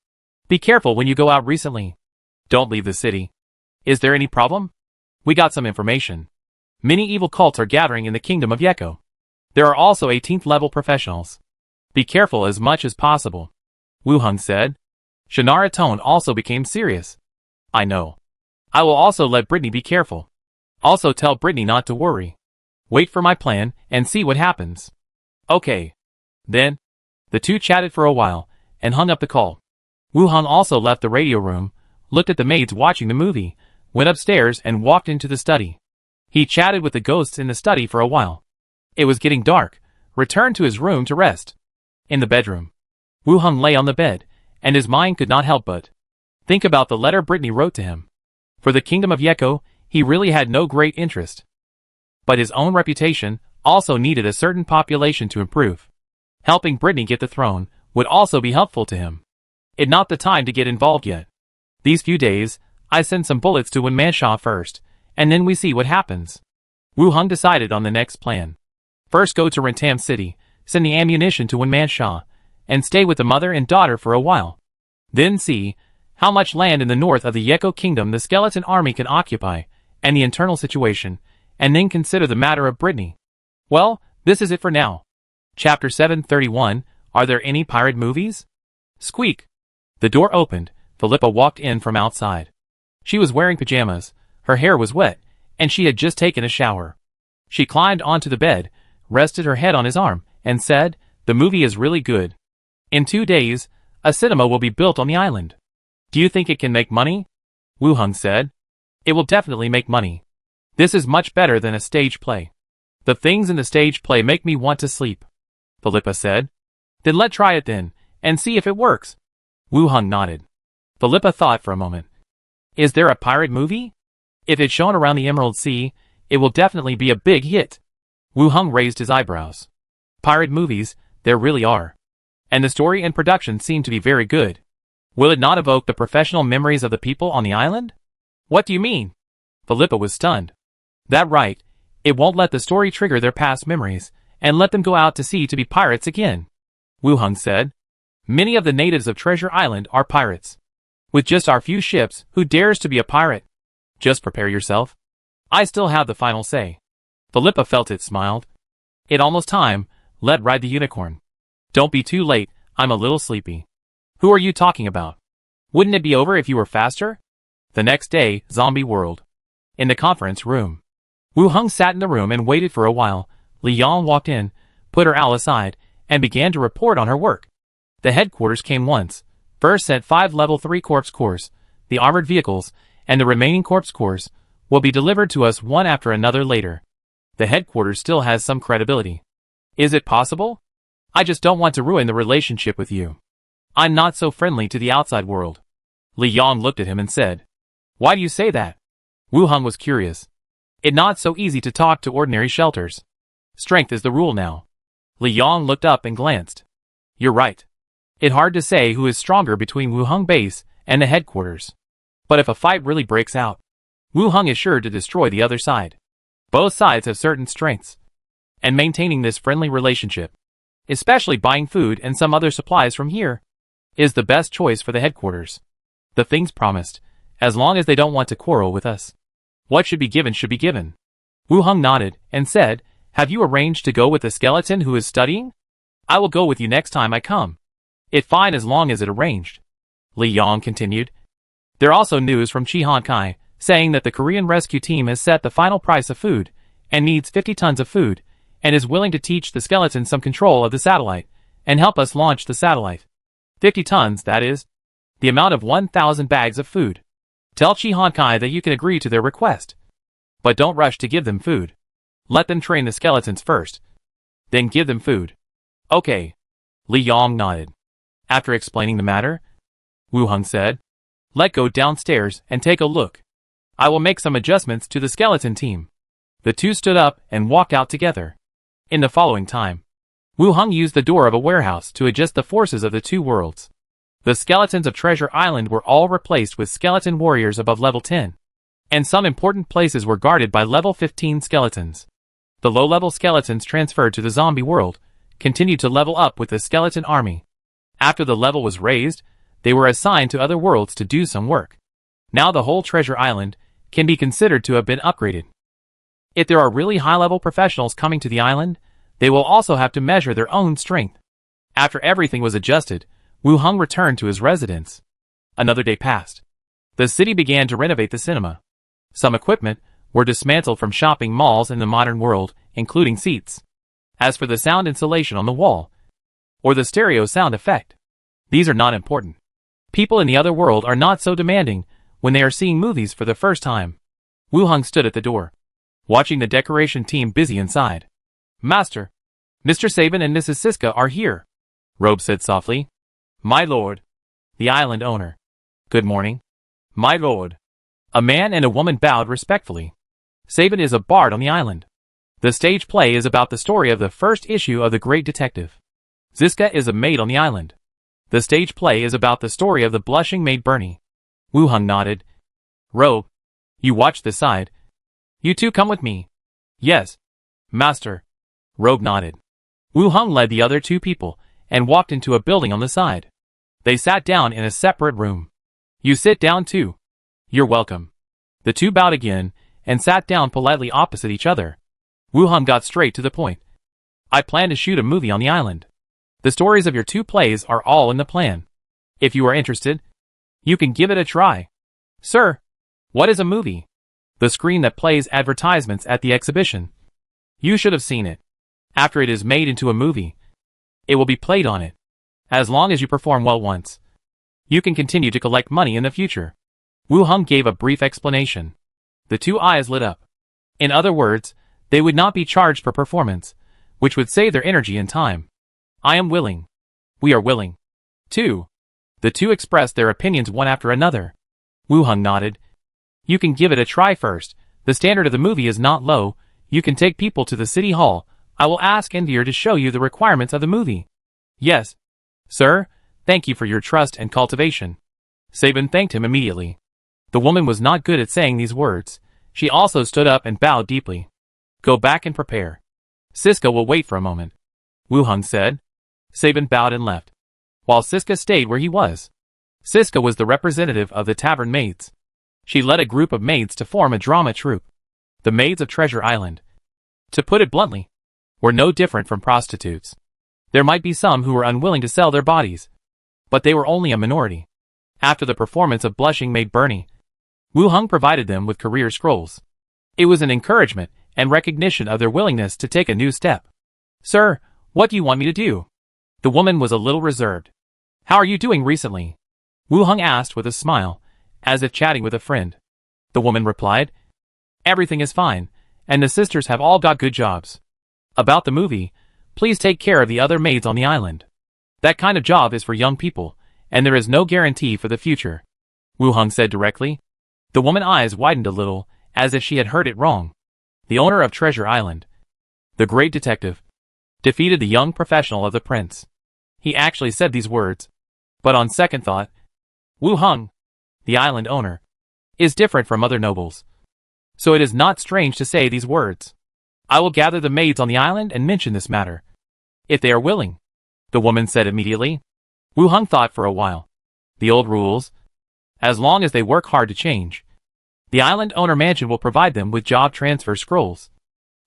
Be careful when you go out recently. Don't leave the city. Is there any problem? We got some information. Many evil cults are gathering in the kingdom of Yeko. There are also 18th level professionals. Be careful as much as possible," Wu Hung said. Shannara's tone also became serious. "I know. I will also let Brittany be careful. Also tell Brittany not to worry. Wait for my plan and see what happens." "Okay." Then, the two chatted for a while, and hung up the call. Wu Hung also left the radio room, looked at the maids watching the movie, went upstairs and walked into the study. He chatted with the ghosts in the study for a while. It was getting dark, returned to his room to rest. In the bedroom, Wu Hung lay on the bed, and his mind could not help but Think about the letter Brittany wrote to him. For the kingdom of Yeko, he really had no great interest. But his own reputation also needed a certain population to improve. Helping Brittany get the throne would also be helpful to him. It's not the time to get involved yet. These few days, I send some bullets to Wenmansha first, and then we see what happens. Wu Hung decided on the next plan. First go to Rentam City, send the ammunition to Wenmansha, and stay with the mother and daughter for a while. Then see how much land in the north of the Yeko kingdom the skeleton army can occupy, and the internal situation, and then consider the matter of Brittany. Well, this is it for now. Chapter 731, Are there any pirate movies? Squeak. The door opened, Philippa walked in from outside. She was wearing pajamas, her hair was wet, and she had just taken a shower. She climbed onto the bed, rested her head on his arm, and said, "The movie is really good. In 2 days, a cinema will be built on the island. Do you think it can make money?" Wu Hung said. "It will definitely make money. This is much better than a stage play. The things in the stage play make me want to sleep," Philippa said. "Then let's try it then, and see if it works." Wu Hung nodded. Philippa thought for a moment. "Is there a pirate movie? If it's shown around the Emerald Sea, it will definitely be a big hit." Wu Hung raised his eyebrows. "Pirate movies, there really are. And the story and production seem to be very good. Will it not evoke the professional memories of the people on the island?" "What do you mean?" Philippa was stunned. "That right, it won't let the story trigger their past memories, and let them go out to sea to be pirates again," Wu Hung said. "Many of the natives of Treasure Island are pirates. With just our few ships, who dares to be a pirate? Just prepare yourself. I still have the final say." Philippa felt it smiled. "It almost time, let ride the unicorn. Don't be too late, I'm a little sleepy." "Who are you talking about? Wouldn't it be over if you were faster?" The next day, Zombie World. In the conference room. Wu Hung sat in the room and waited for a while. Li Yang walked in, put her owl aside, and began to report on her work. The headquarters came once. First sent 5 level 3 corpse cores, the armored vehicles, and the remaining corpse cores will be delivered to us one after another later. The headquarters still has some credibility. Is it possible? I just don't want to ruin the relationship with you. I'm not so friendly to the outside world. Li Yang looked at him and said, "Why do you say that?" Wu Hung was curious. It's not so easy to talk to ordinary shelters. Strength is the rule now. Li Yang looked up and glanced. You're right. It's hard to say who is stronger between Wu Hung base and the headquarters. But if a fight really breaks out, Wu Hung is sure to destroy the other side. Both sides have certain strengths. And maintaining this friendly relationship, especially buying food and some other supplies from here, is the best choice for the headquarters. The things promised, as long as they don't want to quarrel with us. What should be given should be given. Wu Hung nodded and said, "Have you arranged to go with the skeleton who is studying?" "I will go with you next time I come. It's fine as long as it arranged." Li Yang continued. There also news from Chi Han Kai, saying that the Korean rescue team has set the final price of food, and needs 50 tons of food, and is willing to teach the skeleton some control of the satellite, and help us launch the satellite. 50 tons, that is. The amount of 1,000 bags of food. Tell Chi Han Kai that you can agree to their request. But don't rush to give them food. Let them train the skeletons first. Then give them food. Okay. Li Yang nodded. After explaining the matter, Wu Hung said, "Let's go downstairs and take a look. I will make some adjustments to the skeleton team." The two stood up and walked out together. In the following time, Wu Hung used the door of a warehouse to adjust the forces of the two worlds. The skeletons of Treasure Island were all replaced with skeleton warriors above level 10. And some important places were guarded by level 15 skeletons. The low-level skeletons transferred to the zombie world continued to level up with the skeleton army. After the level was raised, they were assigned to other worlds to do some work. Now the whole Treasure Island can be considered to have been upgraded. If there are really high-level professionals coming to the island, they will also have to measure their own strength. After everything was adjusted, Wu Hung returned to his residence. Another day passed. The city began to renovate the cinema. Some equipment were dismantled from shopping malls in the modern world, including seats. As for the sound insulation on the wall, or the stereo sound effect, these are not important. People in the other world are not so demanding when they are seeing movies for the first time. Wu Hung stood at the door, watching the decoration team busy inside. "Master, Mr. Sabin and Mrs. Siska are here," Robe said softly. "My lord," the island owner, Good morning. My lord. A man and a woman bowed respectfully. Sabin is a bard on the island. The stage play is about the story of the first issue of The Great Detective. Ziska is a maid on the island. The stage play is about the story of the blushing maid Bernie. Wu Hung nodded. Robe, you watch this side. You two come with me. Yes, master. Robe nodded. Wu Hung led the other two people and walked into a building on the side. They sat down in a separate room. You sit down too. You're welcome. The two bowed again and sat down politely opposite each other. Wu Hung got straight to the point. I plan to shoot a movie on the island. The stories of your two plays are all in the plan. If you are interested, you can give it a try. Sir, what is a movie? The screen that plays advertisements at the exhibition. You should have seen it. After it is made into a movie, it will be played on it. As long as you perform well once, you can continue to collect money in the future. Wu Hung gave a brief explanation. The two eyes lit up. In other words, they would not be charged per performance, which would save their energy and time. I am willing. We are willing. 2. The two expressed their opinions one after another. Wu Hung nodded. You can give it a try first. The standard of the movie is not low. You can take people to the city hall. I will ask Envier to show you the requirements of the movie. Yes. Sir, thank you for your trust and cultivation. Sabin thanked him immediately. The woman was not good at saying these words. She also stood up and bowed deeply. Go back and prepare. Siska will wait for a moment. Wu Hung said. Sabin bowed and left, while Siska stayed where he was. Siska was the representative of the tavern maids. She led a group of maids to form a drama troupe. The Maids of Treasure Island, to put it bluntly, were no different from prostitutes. There might be some who were unwilling to sell their bodies, but they were only a minority. After the performance of blushing maid Bernie, Wu Hung provided them with career scrolls. It was an encouragement and recognition of their willingness to take a new step. Sir, what do you want me to do? The woman was a little reserved. How are you doing recently? Wu Hung asked with a smile, as if chatting with a friend. The woman replied, Everything is fine, and the sisters have all got good jobs. About the movie, please take care of the other maids on the island. That kind of job is for young people, and there is no guarantee for the future. Wu Hung said directly. The woman's eyes widened a little, as if she had heard it wrong. The owner of Treasure Island, the great detective, defeated the young professional of the prince. He actually said these words. But on second thought, Wu Hung, the island owner, is different from other nobles. So it is not strange to say these words. I will gather the maids on the island and mention this matter, if they are willing, the woman said immediately. Wu Hung thought for a while. The old rules, as long as they work hard to change. The island owner mansion will provide them with job transfer scrolls,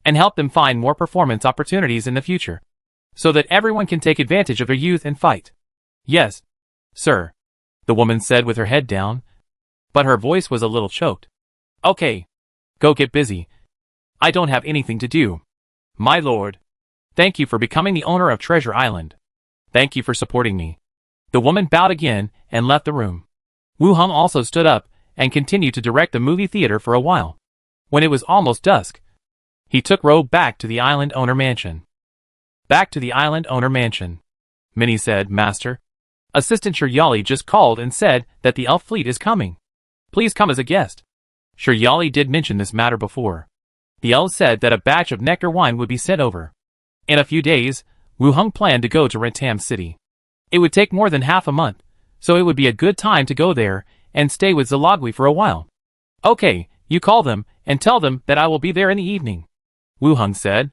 and help them find more performance opportunities in the future, so that everyone can take advantage of their youth and fight. Yes, sir, the woman said with her head down, but her voice was a little choked. Okay, go get busy. I don't have anything to do. My lord, thank you for becoming the owner of Treasure Island. Thank you for supporting me. The woman bowed again and left the room. Wu Hung also stood up and continued to direct the movie theater for a while. When it was almost dusk, he took Robe back to the island owner mansion. Back to the island owner mansion. Minnie said, Master, Assistant Shiryali just called and said that the elf fleet is coming. Please come as a guest. Shiryali did mention this matter before. The elves said that a batch of nectar wine would be sent over. In a few days, Wu Hung planned to go to Rentam City. It would take more than half a month, so it would be a good time to go there and stay with Zalogwi for a while. Okay, you call them and tell them that I will be there in the evening, Wu Hung said.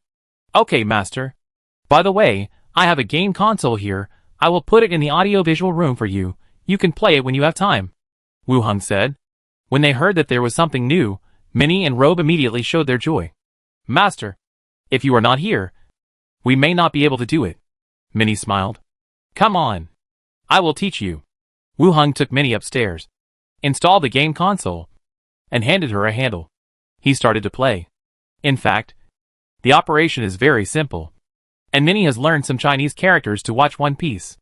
Okay, master. By the way, I have a game console here. I will put it in the audio-visual room for you. You can play it when you have time, Wu Hung said. When they heard that there was something new, Minnie and Robe immediately showed their joy. Master, if you are not here, we may not be able to do it, Minnie smiled. Come on. I will teach you. Wu Hung took Minnie upstairs, installed the game console, and handed her a handle. He started to play. In fact, the operation is very simple, and Minnie has learned some Chinese characters to watch One Piece.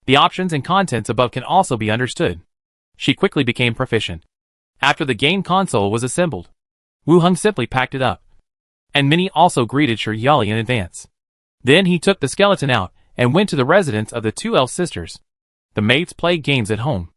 The options and contents above can also be understood. She quickly became proficient. After the game console was assembled, Wu Hung simply packed it up, and Minnie also greeted Shiryali in advance. Then he took the skeleton out and went to the residence of the two elf sisters. The maids played games at home.